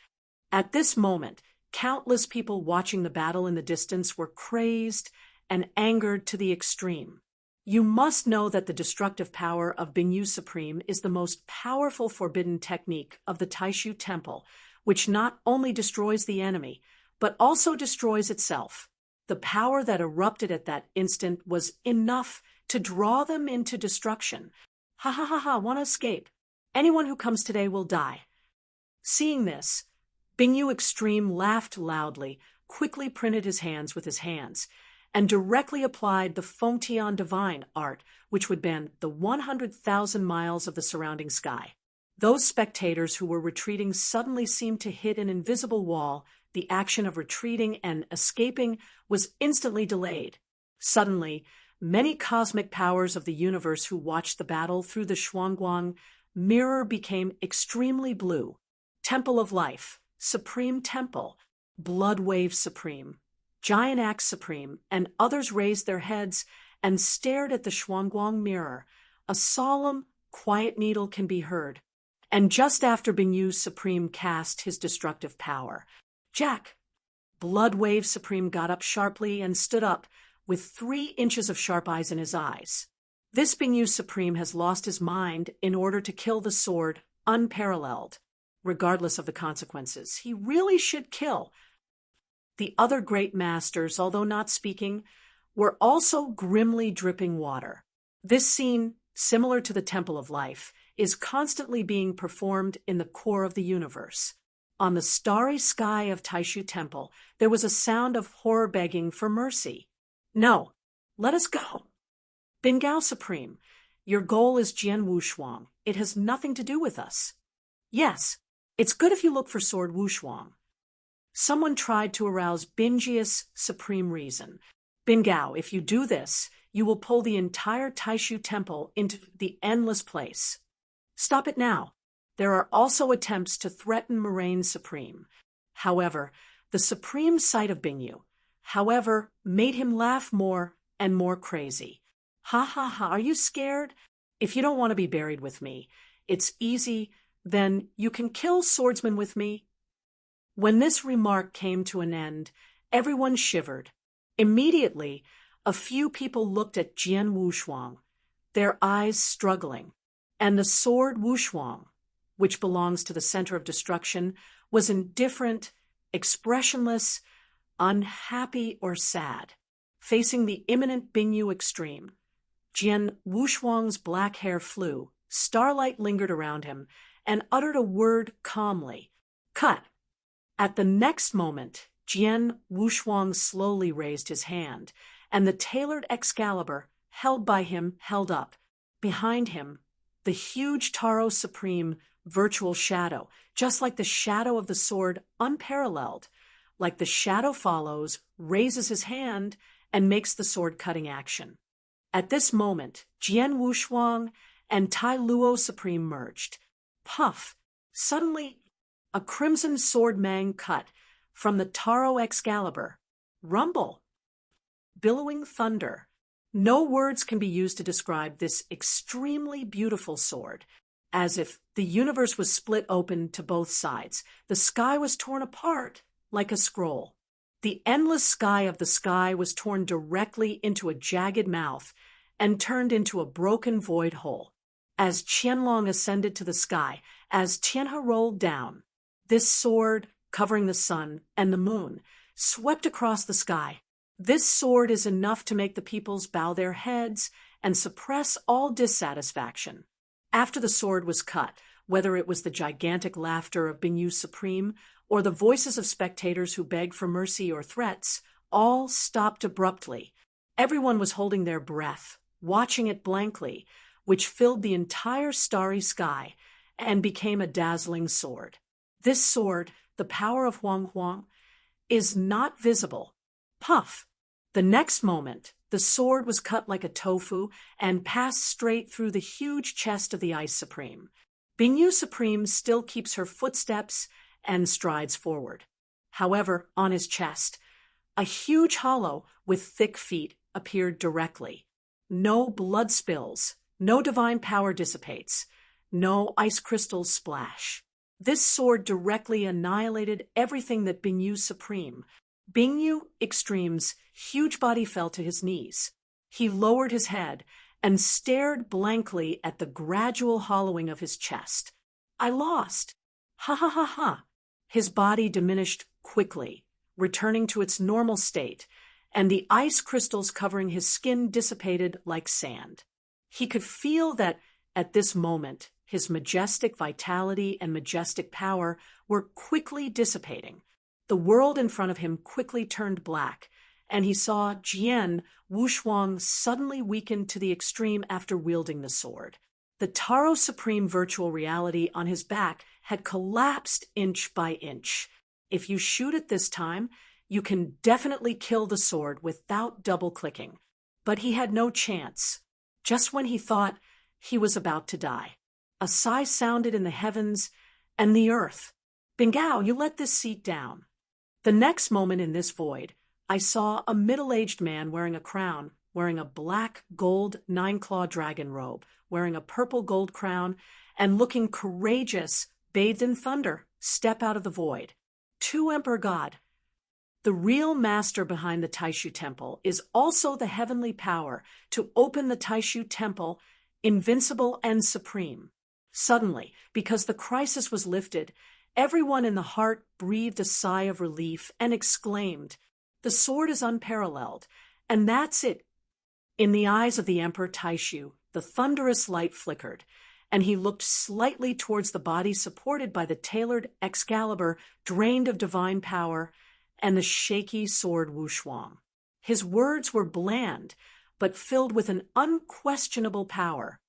At this moment, countless people watching the battle in the distance were crazed and angered to the extreme. You must know that the destructive power of Bing Yu Supreme is the most powerful forbidden technique of the Taishu Temple, which not only destroys the enemy, but also destroys itself. The power that erupted at that instant was enough to draw them into destruction. Want to escape. Anyone who comes today will die. Seeing this, Bing Yu Extreme laughed loudly, quickly printed his hands with his hands, and directly applied the Fengtian divine art, which would bend the 100,000 miles of the surrounding sky. Those spectators who were retreating suddenly seemed to hit an invisible wall. The action of retreating and escaping was instantly delayed. Suddenly, many cosmic powers of the universe who watched the battle through the Shuangguang mirror became extremely blue. Temple of Life, Supreme Temple, Blood Wave Supreme, Giant Axe Supreme, and others raised their heads and stared at the Shuangguang mirror. A solemn, quiet needle can be heard. And just after Bing Yu Supreme cast his destructive power, Jack, Blood Wave Supreme got up sharply and stood up, with 3 inches of sharp eyes in his eyes. This Bing Yu Supreme has lost his mind in order to kill the sword, unparalleled. Regardless of the consequences, he really should kill. The other great masters, although not speaking, were also grimly dripping water. This scene, similar to the Temple of Life, is constantly being performed in the core of the universe. On the starry sky of Taishu Temple, there was a sound of horror begging for mercy. No, let us go. Bingao Supreme, your goal is Jian Wushuang. It has nothing to do with us. Yes, it's good if you look for Sword Wushuang. Someone tried to arouse Bingius Supreme Reason. Bingao, if you do this, you will pull the entire Taishu Temple into the endless place. Stop it now. There are also attempts to threaten Moraine Supreme. However, the supreme sight of Bing Yu, made him laugh more and more crazy. Are you scared? If you don't want to be buried with me, it's easy, then you can kill swordsmen with me. When this remark came to an end, everyone shivered. Immediately, a few people looked at Jian Wushuang, their eyes struggling, and the sword Wushuang, which belongs to the center of destruction, was indifferent expressionless, unhappy, or sad, facing the imminent Bingyu extreme. Jian Wushuang's black hair flew, starlight lingered around him, and uttered a word calmly. Cut. At the next moment, Jian Wushuang slowly raised his hand, and the tailored Excalibur, held by him, held up. Behind him, the huge Taro Supreme virtual shadow, just like the shadow of the sword, unparalleled. Like the shadow follows, raises his hand, and makes the sword-cutting action. At this moment, Jian Wushuang and Tai Luo Supreme merged. Puff! Suddenly, a crimson sword mang cut from the Taro Excalibur. Rumble! Billowing thunder. No words can be used to describe this extremely beautiful sword. As if the universe was split open to both sides, the sky was torn apart like a scroll. The endless sky of the sky was torn directly into a jagged mouth and turned into a broken void hole. As Qianlong ascended to the sky, as Tianhe rolled down, this sword, covering the sun and the moon, swept across the sky. This sword is enough to make the peoples bow their heads and suppress all dissatisfaction. After the sword was cut, whether it was the gigantic laughter of Bingyu Supreme or the voices of spectators who begged for mercy or threats, all stopped abruptly. Everyone was holding their breath, watching it blankly, which filled the entire starry sky and became a dazzling sword. This sword, the power of Huang Huang, is not visible. Puff! The next moment, the sword was cut like a tofu and passed straight through the huge chest of the Ice Supreme. Bingyu Supreme still keeps her footsteps and strides forward. However, on his chest, a huge hollow with thick feet appeared directly. No blood spills, no divine power dissipates, no ice crystals splash. This sword directly annihilated everything that Bingyu Supreme. Bingyu Extreme's huge body fell to his knees. He lowered his head and stared blankly at the gradual hollowing of his chest. I lost. Ha ha ha ha. His body diminished quickly, returning to its normal state, and the ice crystals covering his skin dissipated like sand. He could feel that, at this moment, his majestic vitality and majestic power were quickly dissipating. The world in front of him quickly turned black, and he saw Jian Wushuang suddenly weaken to the extreme after wielding the sword. The Taro Supreme virtual reality on his back had collapsed inch by inch. If you shoot it this time, you can definitely kill the sword without double-clicking. But he had no chance. Just when he thought he was about to die, a sigh sounded in the heavens and the earth. Bingao, you let this seat down. The next moment in this void, I saw a middle-aged man wearing a crown, wearing a black gold nine-claw dragon robe, wearing a purple gold crown, and looking courageous, bathed in thunder, step out of the void. To Emperor God. The real master behind the Taishu Temple is also the heavenly power to open the Taishu Temple, invincible and supreme. Suddenly, because the crisis was lifted, everyone in the heart breathed a sigh of relief and exclaimed, "The sword is unparalleled, and that's it." In the eyes of the Emperor Taishu, the thunderous light flickered, and he looked slightly towards the body supported by the tailored Excalibur, drained of divine power, and the shaky sword Wushuang. His words were bland, but filled with an unquestionable power.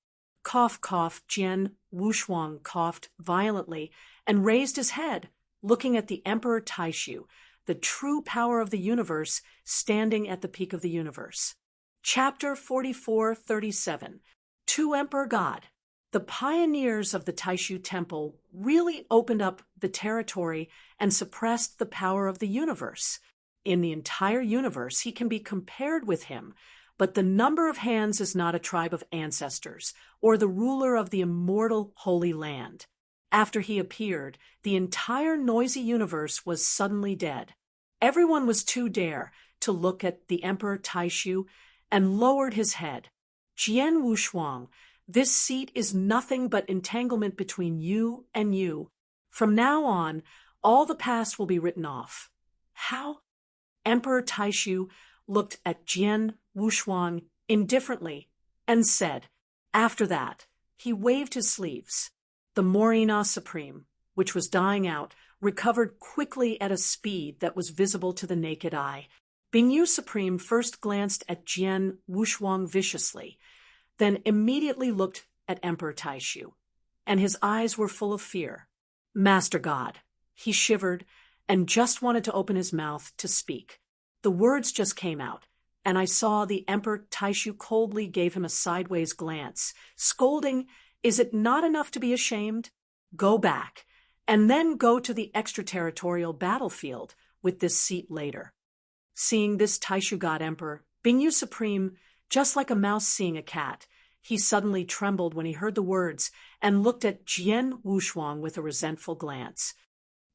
Cough, cough, Jian Wushuang coughed violently and raised his head, looking at the Emperor Taishu, the true power of the universe, standing at the peak of the universe. Chapter 44:37. To Emperor God. The pioneers of the Taishu Temple really opened up the territory and suppressed the power of the universe. In the entire universe, he can be compared with him, but the number of hands is not a tribe of ancestors or the ruler of the immortal Holy Land. After he appeared, the entire noisy universe was suddenly dead. Everyone was too dare to look at the Emperor Taishu and lowered his head. Jian Wushuang, this seat is nothing but entanglement between you and you. From now on, All the past will be written off. How? Emperor Taishu looked at Jian Wushuang indifferently and said, after that, he waved his sleeves. The Morina Supreme, which was dying out, recovered quickly at a speed that was visible to the naked eye. Bingyu Supreme first glanced at Jian Wushuang viciously, then immediately looked at Emperor Taishu, and his eyes were full of fear. Master God. He shivered and just wanted to open his mouth to speak. The words just came out, and I saw the Emperor Taishu coldly gave him a sideways glance, scolding, "Is it not enough to be ashamed? Go back, and then go to the extraterritorial battlefield with this seat later." Seeing this Taishu God Emperor, Bingyu Supreme, just like a mouse seeing a cat, he suddenly trembled when he heard the words and looked at Jian Wushuang with a resentful glance.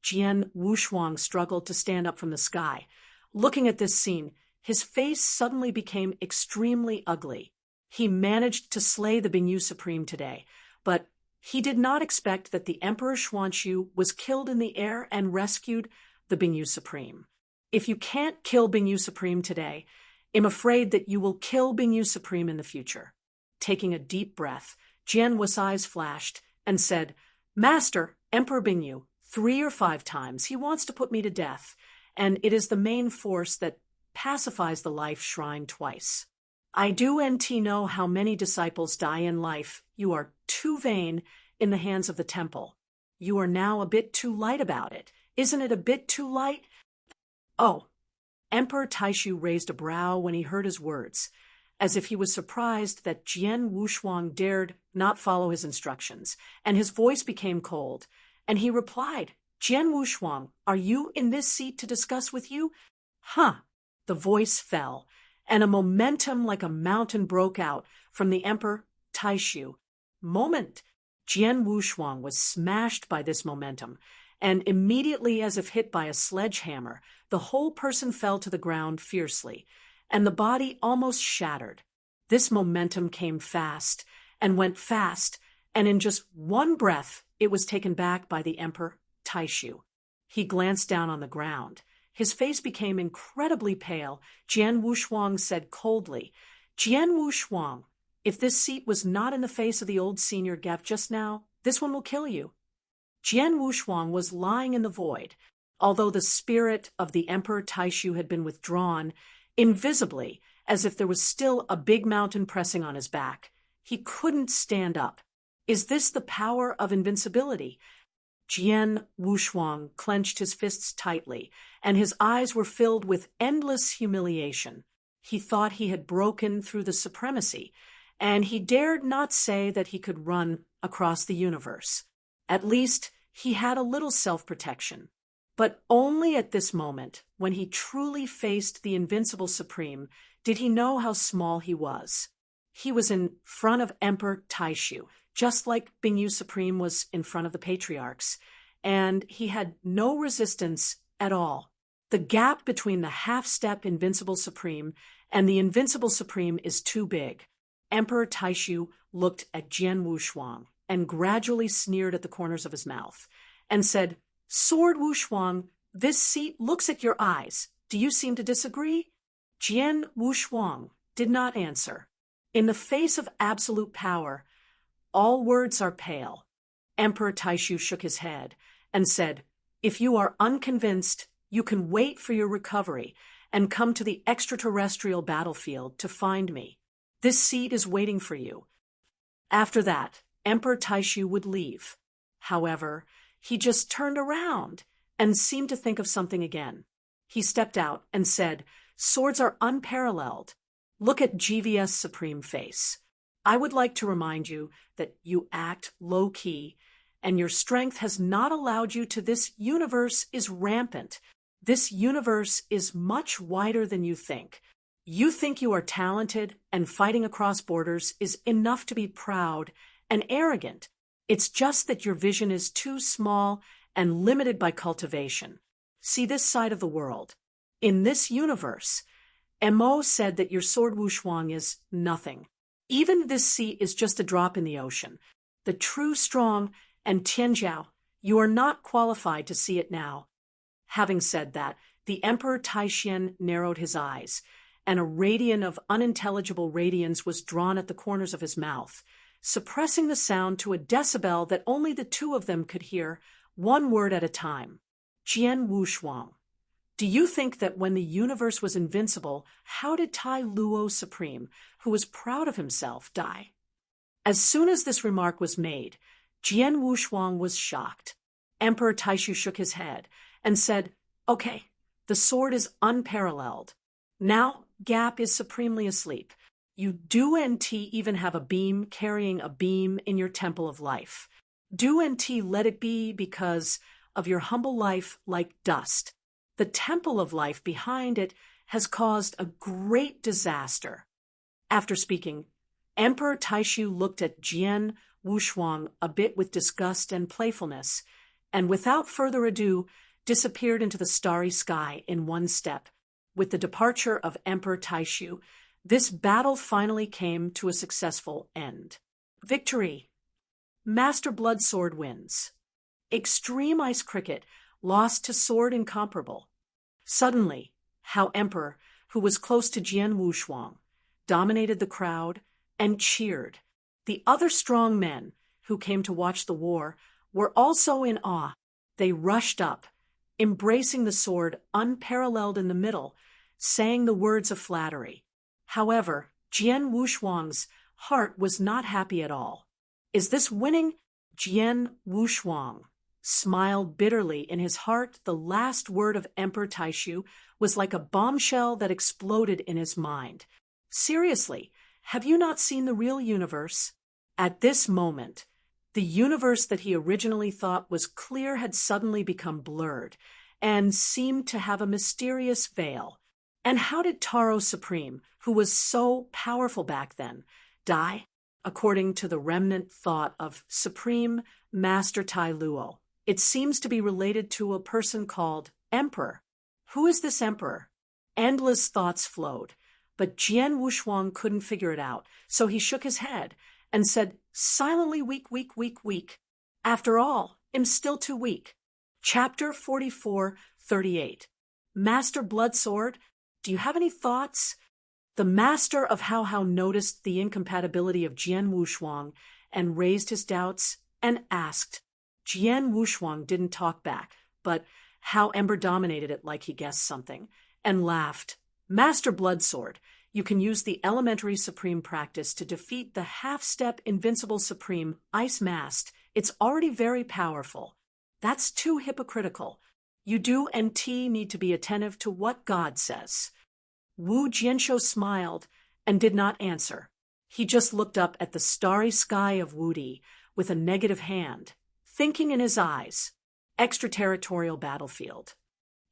Jian Wushuang struggled to stand up from the sky. Looking at this scene, his face suddenly became extremely ugly. He managed to slay the Bingyu Supreme today, but he did not expect that the Emperor Xuanxu was killed in the air and rescued the Bingyu Supreme. If you can't kill Bingyu Supreme today, I'm afraid that you will kill Bingyu Supreme in the future. Taking a deep breath, Jian Wu's eyes flashed and said, "Master, Emperor Bingyu, 3 or 5 times he wants to put me to death, and it is the main force that pacifies the life shrine twice. I do know how many disciples die in life. You are too vain in the hands of the temple. You are now a bit too light about it. Isn't it a bit too light?" Oh. Emperor Taishu raised a brow when he heard his words, as if he was surprised that Jian Wushuang dared not follow his instructions, and his voice became cold, and he replied, "Jian Wushuang, are you in this seat to discuss with you?" Huh. The voice fell, and a momentum like a mountain broke out from the Emperor Taishu. Jian Wushuang was smashed by this momentum, and immediately as if hit by a sledgehammer, the whole person fell to the ground fiercely, and the body almost shattered. This momentum came fast, and went fast, and in just one breath it was taken back by the Emperor Taishu. He glanced down on the ground. His face became incredibly pale. Jian Wushuang said coldly, "Jian Wushuang, if this seat was not in the face of the old senior Gav just now, this one will kill you." Jian Wushuang was lying in the void, although the spirit of the Emperor Taishu had been withdrawn, invisibly, as if there was still a big mountain pressing on his back. He couldn't stand up. Is this the power of invincibility? Jian Wushuang clenched his fists tightly, and his eyes were filled with endless humiliation. He thought he had broken through the supremacy, and he dared not say that he could run across the universe. At least he had a little self-protection. But only at this moment, when he truly faced the invincible Supreme, did he know how small he was. He was in front of Emperor Taishu, just like Bingyu Supreme was in front of the patriarchs, and he had no resistance at all. The gap between the half-step Invincible Supreme and the Invincible Supreme is too big. Emperor Taishu looked at Jian Wushuang and gradually sneered at the corners of his mouth, and said, "Sword Wushuang, this seat looks at your eyes. Do you seem to disagree?" Jian Wushuang did not answer. In the face of absolute power, all words are pale. Emperor Taishu shook his head and said, "If you are unconvinced, you can wait for your recovery and come to the extraterrestrial battlefield to find me. This seat is waiting for you." After that, Emperor Taishu would leave. However, he just turned around and seemed to think of something again. He stepped out and said, "Swords are unparalleled. Look at GVS Supreme face. I would like to remind you that you act low-key, and your strength has not allowed you to. This universe is rampant. This universe is much wider than you think. You think you are talented, and fighting across borders is enough to be proud and arrogant. It's just that your vision is too small and limited by cultivation. See this side of the world. In this universe, Mo said that your sword Wushuang is nothing. Even this sea is just a drop in the ocean. The true strong and Tianjiao You are not qualified to see it now." Having said that, the Emperor Taishan narrowed his eyes, and a radiance of unintelligible radiance was drawn at the corners of his mouth, suppressing the sound to a decibel that only the two of them could hear, one word at a time. Jian Wushuang. Do you think that when the universe was invincible, how did Tai Luo Supreme, who was proud of himself, die? As soon as this remark was made, Jian Wushuang was shocked. Emperor Taishu shook his head and said, "Okay, the sword is unparalleled. Now Gap is supremely asleep. You do NT even have a beam carrying a beam in your temple of life. Do NT let it be because of your humble life like dust. The temple of life behind it has caused a great disaster." After speaking, Emperor Taishu looked at Jian Wushuang a bit with disgust and playfulness, and without further ado disappeared into the starry sky in one step. With the departure of Emperor Taishu, this battle finally came to a successful end. Victory! Master Bloodsword wins. Extreme Ice Cricket lost to Sword Incomparable. Suddenly, Hao Emperor, who was close to Jian Wushuang, dominated the crowd and cheered. The other strong men, who came to watch the war, were also in awe. They rushed up, embracing the sword unparalleled in the middle, saying the words of flattery. However, Jian Wushuang's heart was not happy at all. "Is this winning?" Jian Wushuang smiled bitterly. In his heart, the last word of Emperor Taishu was like a bombshell that exploded in his mind. "Seriously, have you not seen the real universe?" At this moment, the universe that he originally thought was clear had suddenly become blurred and seemed to have a mysterious veil. And how did Taro Supreme, who was so powerful back then, die? According to the remnant thought of Supreme Master Tai Luo, it seems to be related to a person called Emperor. Who is this Emperor? Endless thoughts flowed, but Jian Wushuang couldn't figure it out, so he shook his head and said, silently, weak. After all, I'm still too weak. Chapter 44:38. Master Bloodsword, do you have any thoughts? The master of Hao noticed the incompatibility of Jian Wushuang and raised his doubts and asked. Jian Wushuang didn't talk back, but Hao Ember dominated it like he guessed something, and laughed. Master Bloodsword, you can use the elementary supreme practice to defeat the half-step invincible supreme Ice Mast. It's already very powerful. That's too hypocritical. You do and T need to be attentive to what God says. Wu Jianshou smiled and did not answer. He just looked up at the starry sky of Wudi with a negative hand, thinking in his eyes, extraterritorial battlefield.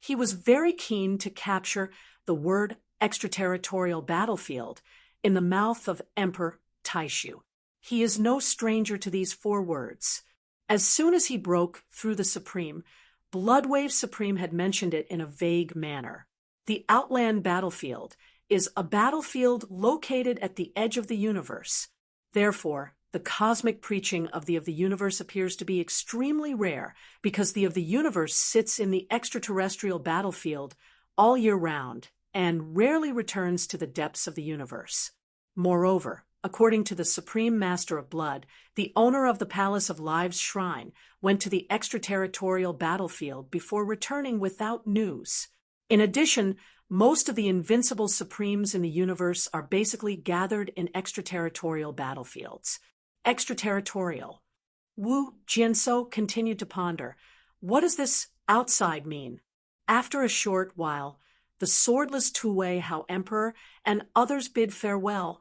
He was very keen to capture the word extraterritorial battlefield in the mouth of Emperor Taishu. He is no stranger to these 4 words. As soon as he broke through the Supreme, Bloodwave Supreme had mentioned it in a vague manner. The Outland Battlefield is a battlefield located at the edge of the universe. Therefore, the cosmic preaching of the universe appears to be extremely rare because the of the universe sits in the extraterrestrial battlefield all year round and rarely returns to the depths of the universe. Moreover, according to the Supreme Master of Blood, the owner of the Palace of Lives Shrine went to the extraterritorial battlefield before returning without news. In addition, most of the invincible supremes in the universe are basically gathered in extraterritorial battlefields. Extraterritorial. Wu Jianshou continued to ponder. What does this outside mean? After a short while, the swordless Tuwei Hao Emperor and others bid farewell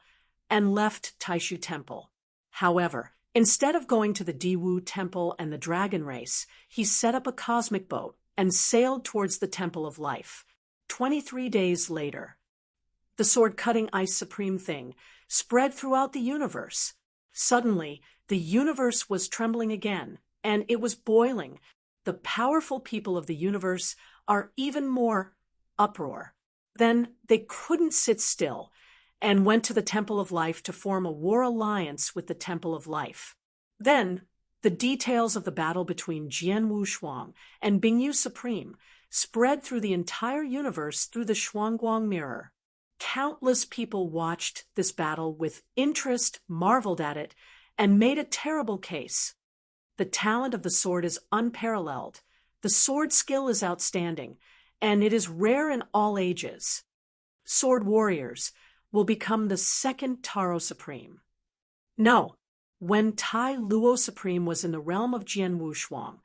and left Taishu Temple. However, instead of going to the Diwu Temple and the Dragon Race, he set up a cosmic boat and sailed towards the Temple of Life. 23 days later, the sword-cutting ice supreme thing spread throughout the universe. Suddenly, the universe was trembling again, and it was boiling. The powerful people of the universe are even more uproar. Then they couldn't sit still and went to the Temple of Life to form a war alliance with the Temple of Life. Then The details of the battle between Jian Wushuang and Bingyu Supreme spread through the entire universe through the Shuangguang mirror. Countless people watched this battle with interest, marveled at it, and made a terrible case. The talent of the sword is unparalleled. The sword skill is outstanding, and it is rare in all ages. Sword warriors will become the second Taro Supreme. No, when Tai Luo Supreme was in the realm of Jian Wushuang,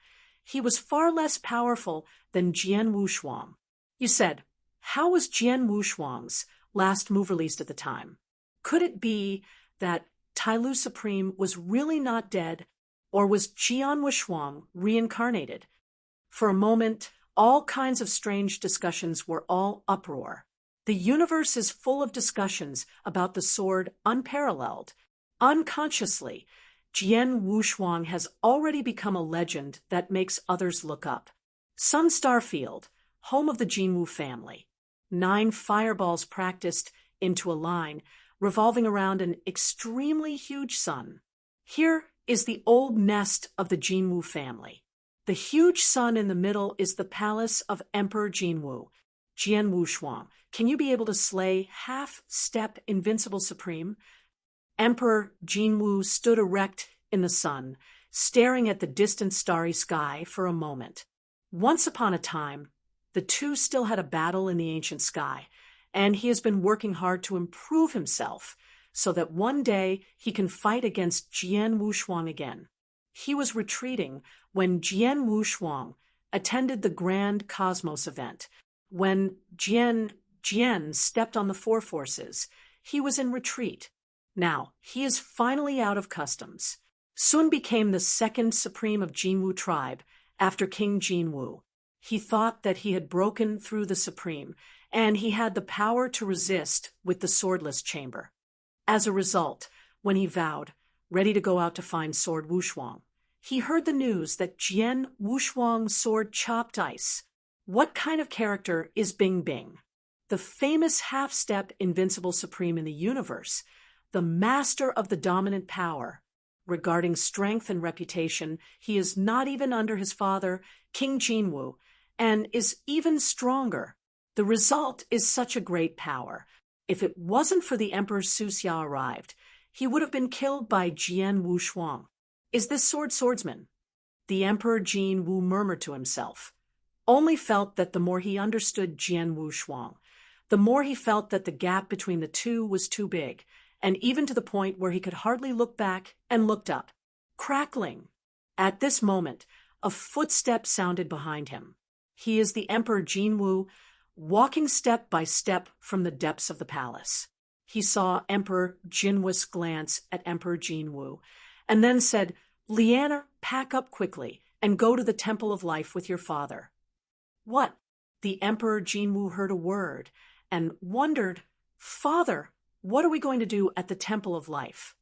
he was far less powerful than Jian Wushuang. You said, how was Jian Wushuang's last move released at the time? Could it be that Tai Lu Supreme was really not dead, or was Jian Wushuang reincarnated? For a moment, all kinds of strange discussions were all uproar. The universe is full of discussions about the sword unparalleled. Unconsciously, Jian Wushuang has already become a legend that makes others look up. Sunstar Field, home of the Jinwu family. 9 fireballs practiced into a line, revolving around an extremely huge sun. Here is the old nest of the Jinwu family. The huge sun in the middle is the palace of Emperor Jinwu. Jian Wushuang, can you be able to slay half-step Invincible Supreme? Emperor Jinwu stood erect in the sun, staring at the distant starry sky for a moment. Once upon a time, the two still had a battle in the ancient sky, and he has been working hard to improve himself so that one day he can fight against Jian Wushuang again. He was retreating when Jian Wushuang attended the Grand Cosmos event. When Jian stepped on the Four Forces, he was in retreat. Now, he is finally out of customs. Sun became the second supreme of Jinwu tribe after King Jinwu. He thought that he had broken through the supreme, and he had the power to resist with the swordless chamber. As a result, when he vowed, ready to go out to find Sword Wushuang, he heard the news that Jian Wushuang's sword chopped ice. What kind of character is Bing Bing? The famous half-step Invincible Supreme in the universe, the master of the dominant power. Regarding strength and reputation, he is not even under his father, King Jinwu, and is even stronger. The result is such a great power. If it wasn't for the Emperor Suxia arrived, he would have been killed by Jian Wushuang. Is this sword swordsman? The Emperor Jinwu murmured to himself. Only felt that the more he understood Jian Wushuang, the more he felt that the gap between the two was too big, and even to the point where he could hardly look back and looked up. Crackling. At this moment, a footstep sounded behind him. He is the Emperor Jinwu, walking step by step from the depths of the palace. He saw Emperor Jinwu's glance at Emperor Jinwu, and then said, "Lianer, pack up quickly and go to the Temple of Life with your father." What? The Emperor Jinwu heard a word and wondered, "Father, what are we going to do at the Temple of Life?"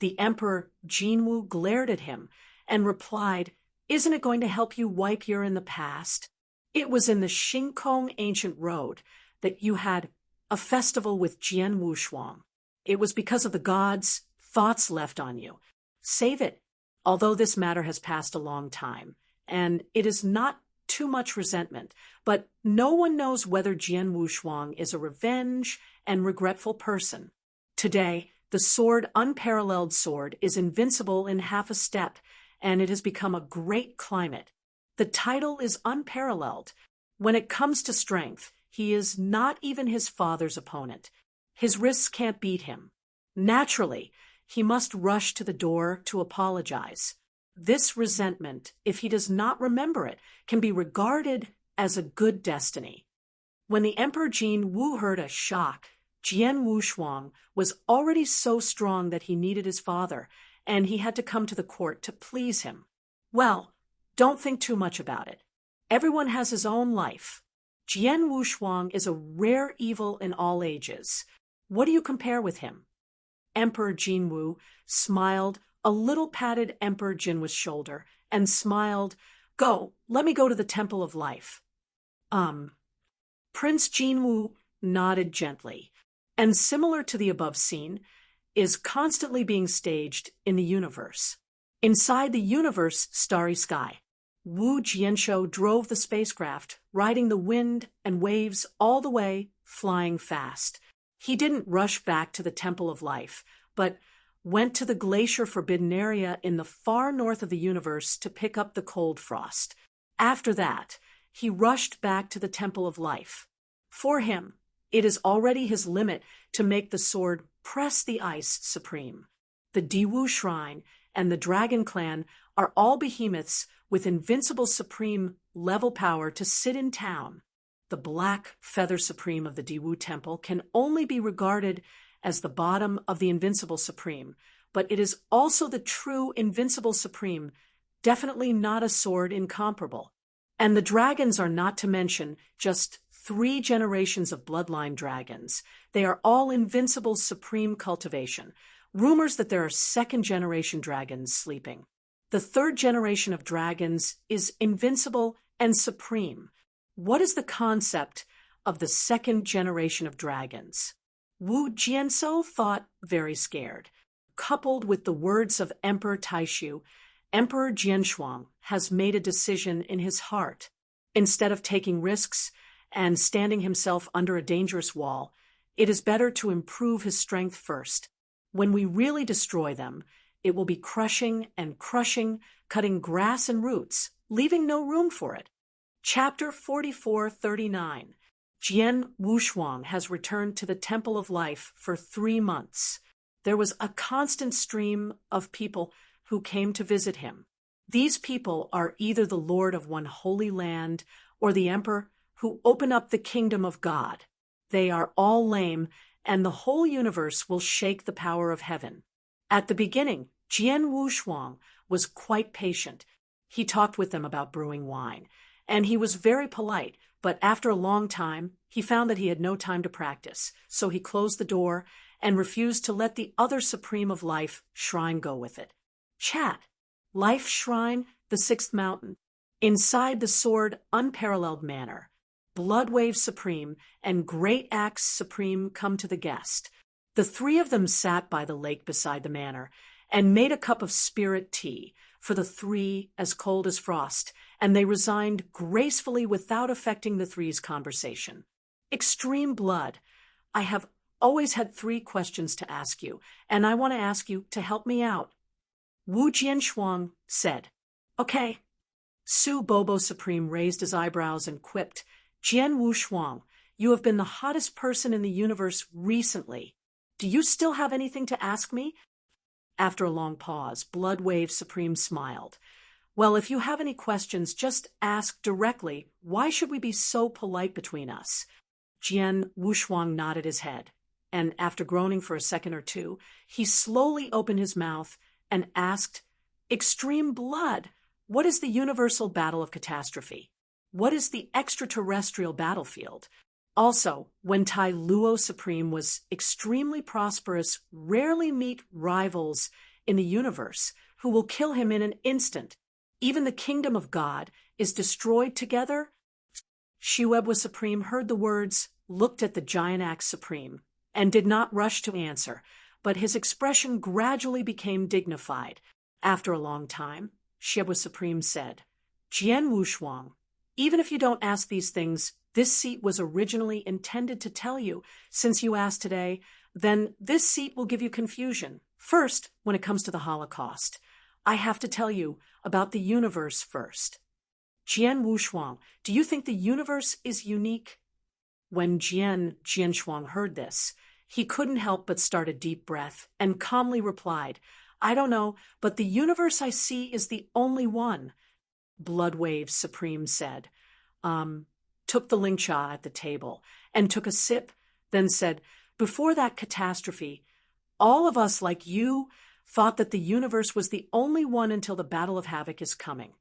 The Emperor Jinwu glared at him and replied, "Isn't it going to help you wipe your in the past? It was in the Xingkong Ancient Road that you had a festival with Jian Wushuang. It was because of the gods' thoughts left on you. Save it, although this matter has passed a long time, and it is not too much resentment, but no one knows whether Jian Wushuang is a revenge and regretful person. Today, the sword, unparalleled sword, is invincible in half a step, and it has become a great climate. The title is unparalleled. When it comes to strength, he is not even his father's opponent. His wrists can't beat him. Naturally, he must rush to the door to apologize. This resentment, if he does not remember it, can be regarded as a good destiny. When the Emperor Jinwu heard a shock, Jian Wushuang was already so strong that he needed his father, and he had to come to the court to please him. Well, don't think too much about it. Everyone has his own life. Jian Wushuang is a rare evil in all ages. What do you compare with him? Emperor Jinwu smiled, a little patted Emperor Jinwu's shoulder, and smiled, "Go, let me go to the Temple of Life." Prince Jinwu nodded gently, and similar to the above scene, is constantly being staged in the universe. Inside the universe starry sky, Wu Jianshou drove the spacecraft, riding the wind and waves all the way, flying fast. He didn't rush back to the Temple of Life, but went to the glacier-forbidden area in the far north of the universe to pick up the cold frost. After that, he rushed back to the Temple of Life. For him, it is already his limit to make the sword press the ice supreme. The Diwu Shrine and the Dragon Clan are all behemoths with invincible supreme level power to sit in town. The black feather supreme of the Diwu Temple can only be regarded as the bottom of the invincible supreme, but it is also the true invincible supreme, definitely not a sword incomparable. And the dragons are not to mention just 3 generations of bloodline dragons. They are all invincible supreme cultivation. Rumors that there are 2nd-generation dragons sleeping. The 3rd generation of dragons is invincible and supreme. What is the concept of the 2nd generation of dragons? Wu Jianshou thought very scared. Coupled with the words of Emperor Taishu, Emperor Jianshuang has made a decision in his heart. Instead of taking risks and standing himself under a dangerous wall, it is better to improve his strength first. When we really destroy them, it will be crushing and crushing, cutting grass and roots, leaving no room for it. Chapter 4439. Jian Wushuang has returned to the Temple of Life for 3 months. There was a constant stream of people who came to visit him. These people are either the Lord of one holy land or the Emperor who open up the kingdom of God. They are all lame, and the whole universe will shake the power of heaven. At the beginning, Jian Wushuang was quite patient. He talked with them about brewing wine, and he was very polite, but after a long time, he found that he had no time to practice, so he closed the door and refused to let the other Supreme of Life shrine go with it. Chat. Life Shrine, the 6th mountain. Inside the sword, unparalleled manner. Bloodwave Supreme and Great Axe Supreme come to the guest. The 3 of them sat by the lake beside the manor and made a cup of spirit tea for the 3 as cold as frost, and they resigned gracefully without affecting the 3's conversation. Extreme Blood, I have always had 3 questions to ask you, and I want to ask you to help me out. Wu Jianshuang said, Okay. Su Bobo Supreme raised his eyebrows and quipped, Jian Wushuang, you have been the hottest person in the universe recently. Do you still have anything to ask me? After a long pause, Bloodwave Supreme smiled. Well, if you have any questions, just ask directly. Why should we be so polite between us? Jian Wushuang nodded his head, and after groaning for a second or two, he slowly opened his mouth and asked, Extreme Blood, what is the universal battle of catastrophe? What is the extraterrestrial battlefield? Also, when Tai Luo Supreme was extremely prosperous, rarely meet rivals in the universe who will kill him in an instant. Even the kingdom of God is destroyed together. Shiweb was Supreme, heard the words, looked at the Giant Axe Supreme, and did not rush to answer, but his expression gradually became dignified. After a long time, Shiweb Supreme said, Jian Wushuang, even if you don't ask these things, this seat was originally intended to tell you. Since you asked today, then this seat will give you confusion. First, when it comes to the Holocaust, I have to tell you about the universe first. Jian Wushuang, do you think the universe is unique? When Jianshuang heard this, he couldn't help but start a deep breath and calmly replied, I don't know, but the universe I see is the only one. Bloodwave Supreme said, took the Lingcha at the table and took a sip, then said, before that catastrophe, all of us like you thought that the universe was the only one until the Battle of Havoc is coming.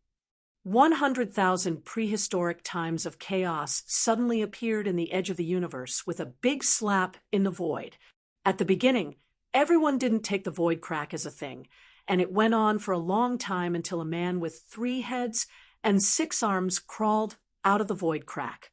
100,000 prehistoric times of chaos suddenly appeared in the edge of the universe with a big slap in the void. At the beginning, everyone didn't take the void crack as a thing, and it went on for a long time until a man with 3 heads and 6 arms crawled out of the void crack.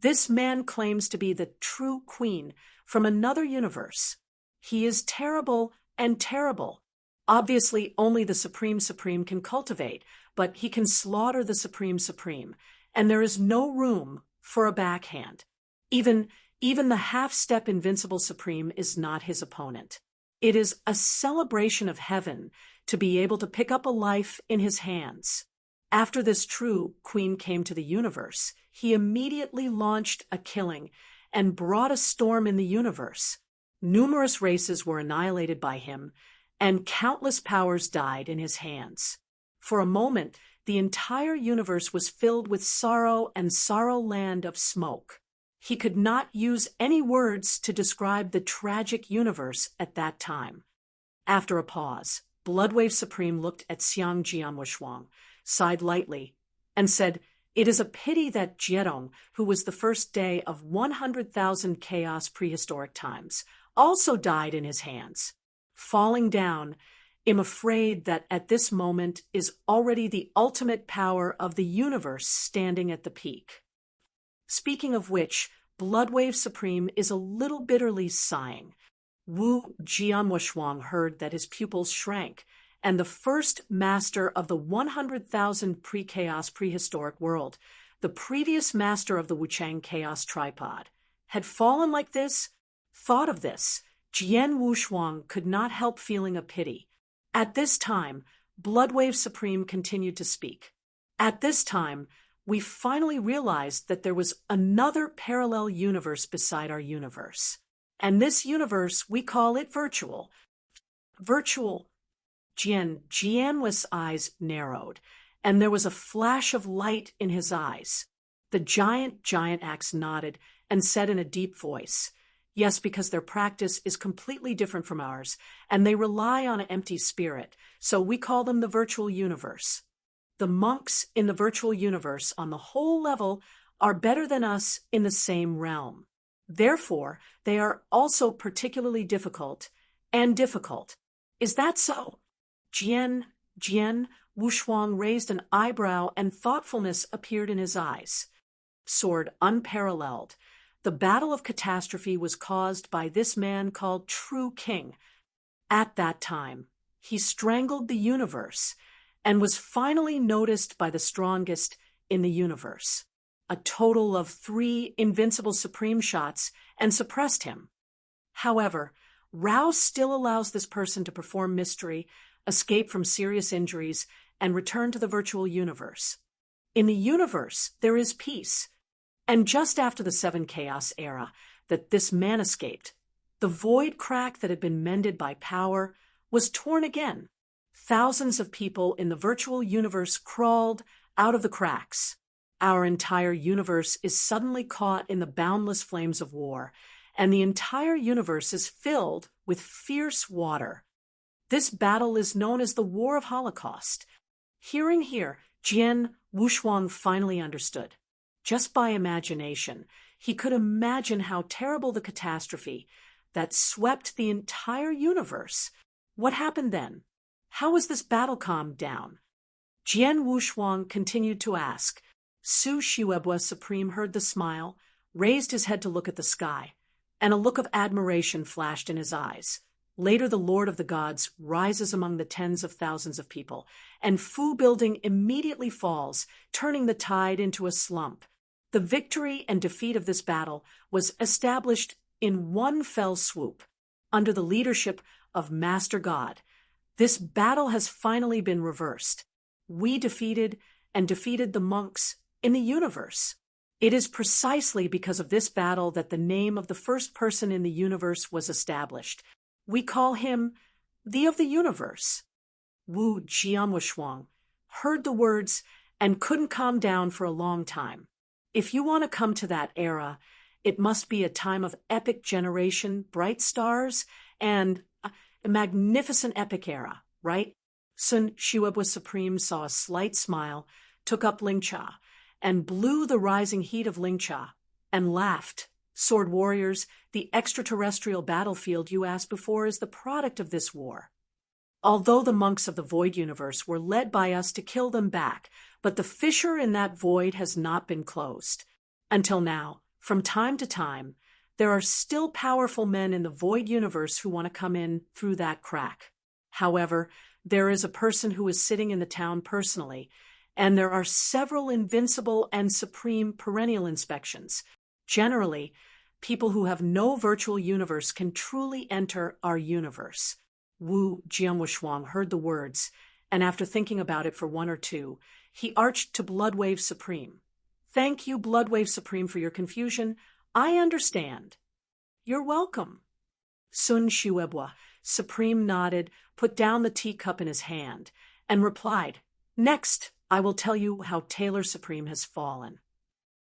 This man claims to be the true queen from another universe. He is terrible and terrible. Obviously, only the Supreme Supreme can cultivate, but he can slaughter the Supreme Supreme, and there is no room for a backhand. Even the half-step Invincible Supreme is not his opponent. It is a celebration of heaven to be able to pick up a life in his hands. After this true queen came to the universe, he immediately launched a killing and brought a storm in the universe. Numerous races were annihilated by him, and countless powers died in his hands. For a moment, the entire universe was filled with sorrow and sorrow land of smoke. He could not use any words to describe the tragic universe at that time. After a pause, Bloodwave Supreme looked at Xiang Jianwushuang, sighed lightly, and said, "It is a pity that Jiedong, who was the first day of 100,000 chaos prehistoric times, also died in his hands. Falling down, I'm afraid that at this moment is already the ultimate power of the universe standing at the peak." Speaking of which, Bloodwave Supreme is a little bitterly sighing. Wu Jianwushuang heard that his pupils shrank, and the first master of the 100,000 pre-chaos prehistoric world, the previous master of the Wuchang Chaos Tripod, had fallen like this. Thought of this, Jian Wushuang could not help feeling a pity. At this time, Bloodwave Supreme continued to speak. At this time, we finally realized that there was another parallel universe beside our universe. And this universe, we call it virtual. Virtual. Jian's eyes narrowed, and there was a flash of light in his eyes. The giant axe nodded and said in a deep voice, "Yes, because their practice is completely different from ours, and they rely on an empty spirit, so we call them the virtual universe. The monks in the virtual universe on the whole level are better than us in the same realm. Therefore, they are also particularly difficult. Is that so?" Jian Wushuang raised an eyebrow, and thoughtfulness appeared in his eyes. Sword unparalleled. The battle of catastrophe was caused by this man called True King. At that time, he strangled the universe and was finally noticed by the strongest in the universe. A total of 3 invincible supreme shots and suppressed him. However, Rao still allows this person to perform mystery, escape from serious injuries, and return to the virtual universe. In the universe, there is peace. And just after the 7 Chaos era that this man escaped, the void crack that had been mended by power was torn again. Thousands of people in the virtual universe crawled out of the cracks. Our entire universe is suddenly caught in the boundless flames of war, and the entire universe is filled with fierce water. This battle is known as the War of Holocaust. Hearing here, Jian Wushuang finally understood. Just by imagination, he could imagine how terrible the catastrophe that swept the entire universe. What happened then? How was this battle calmed down? Jian Wushuang continued to ask. Su Shiwebwa Supreme heard the smile, raised his head to look at the sky, and a look of admiration flashed in his eyes. Later, the Lord of the Gods rises among the tens of thousands of people, and Fu Building immediately falls, turning the tide into a slump. The victory and defeat of this battle was established in one fell swoop, under the leadership of Master God. This battle has finally been reversed. We defeated the monks in the universe. It is precisely because of this battle that the name of the first person in the universe was established. We call him the of the universe. Wu Jianwushuang heard the words and couldn't calm down for a long time. If you want to come to that era, it must be a time of epic generation, bright stars, and a magnificent epic era, right? Sun Shiwebwa Supreme saw a slight smile, took up Lingcha, and blew the rising heat of Lingcha, and laughed. Sword warriors, the extraterrestrial battlefield you asked before is the product of this war. Although the monks of the void universe were led by us to kill them back, but the fissure in that void has not been closed. Until now, from time to time, there are still powerful men in the void universe who want to come in through that crack. However, there is a person who is sitting in the town personally, and there are several invincible and supreme perennial inspections. Generally, people who have no virtual universe can truly enter our universe. Wu Jianwushuang heard the words, and after thinking about it for one or two, he arched to Bloodwave Supreme. Thank you, Bloodwave Supreme, for your confusion. I understand. You're welcome. Sun Shuebwa, Supreme nodded, put down the teacup in his hand, and replied, Next, I will tell you how Taylor Supreme has fallen.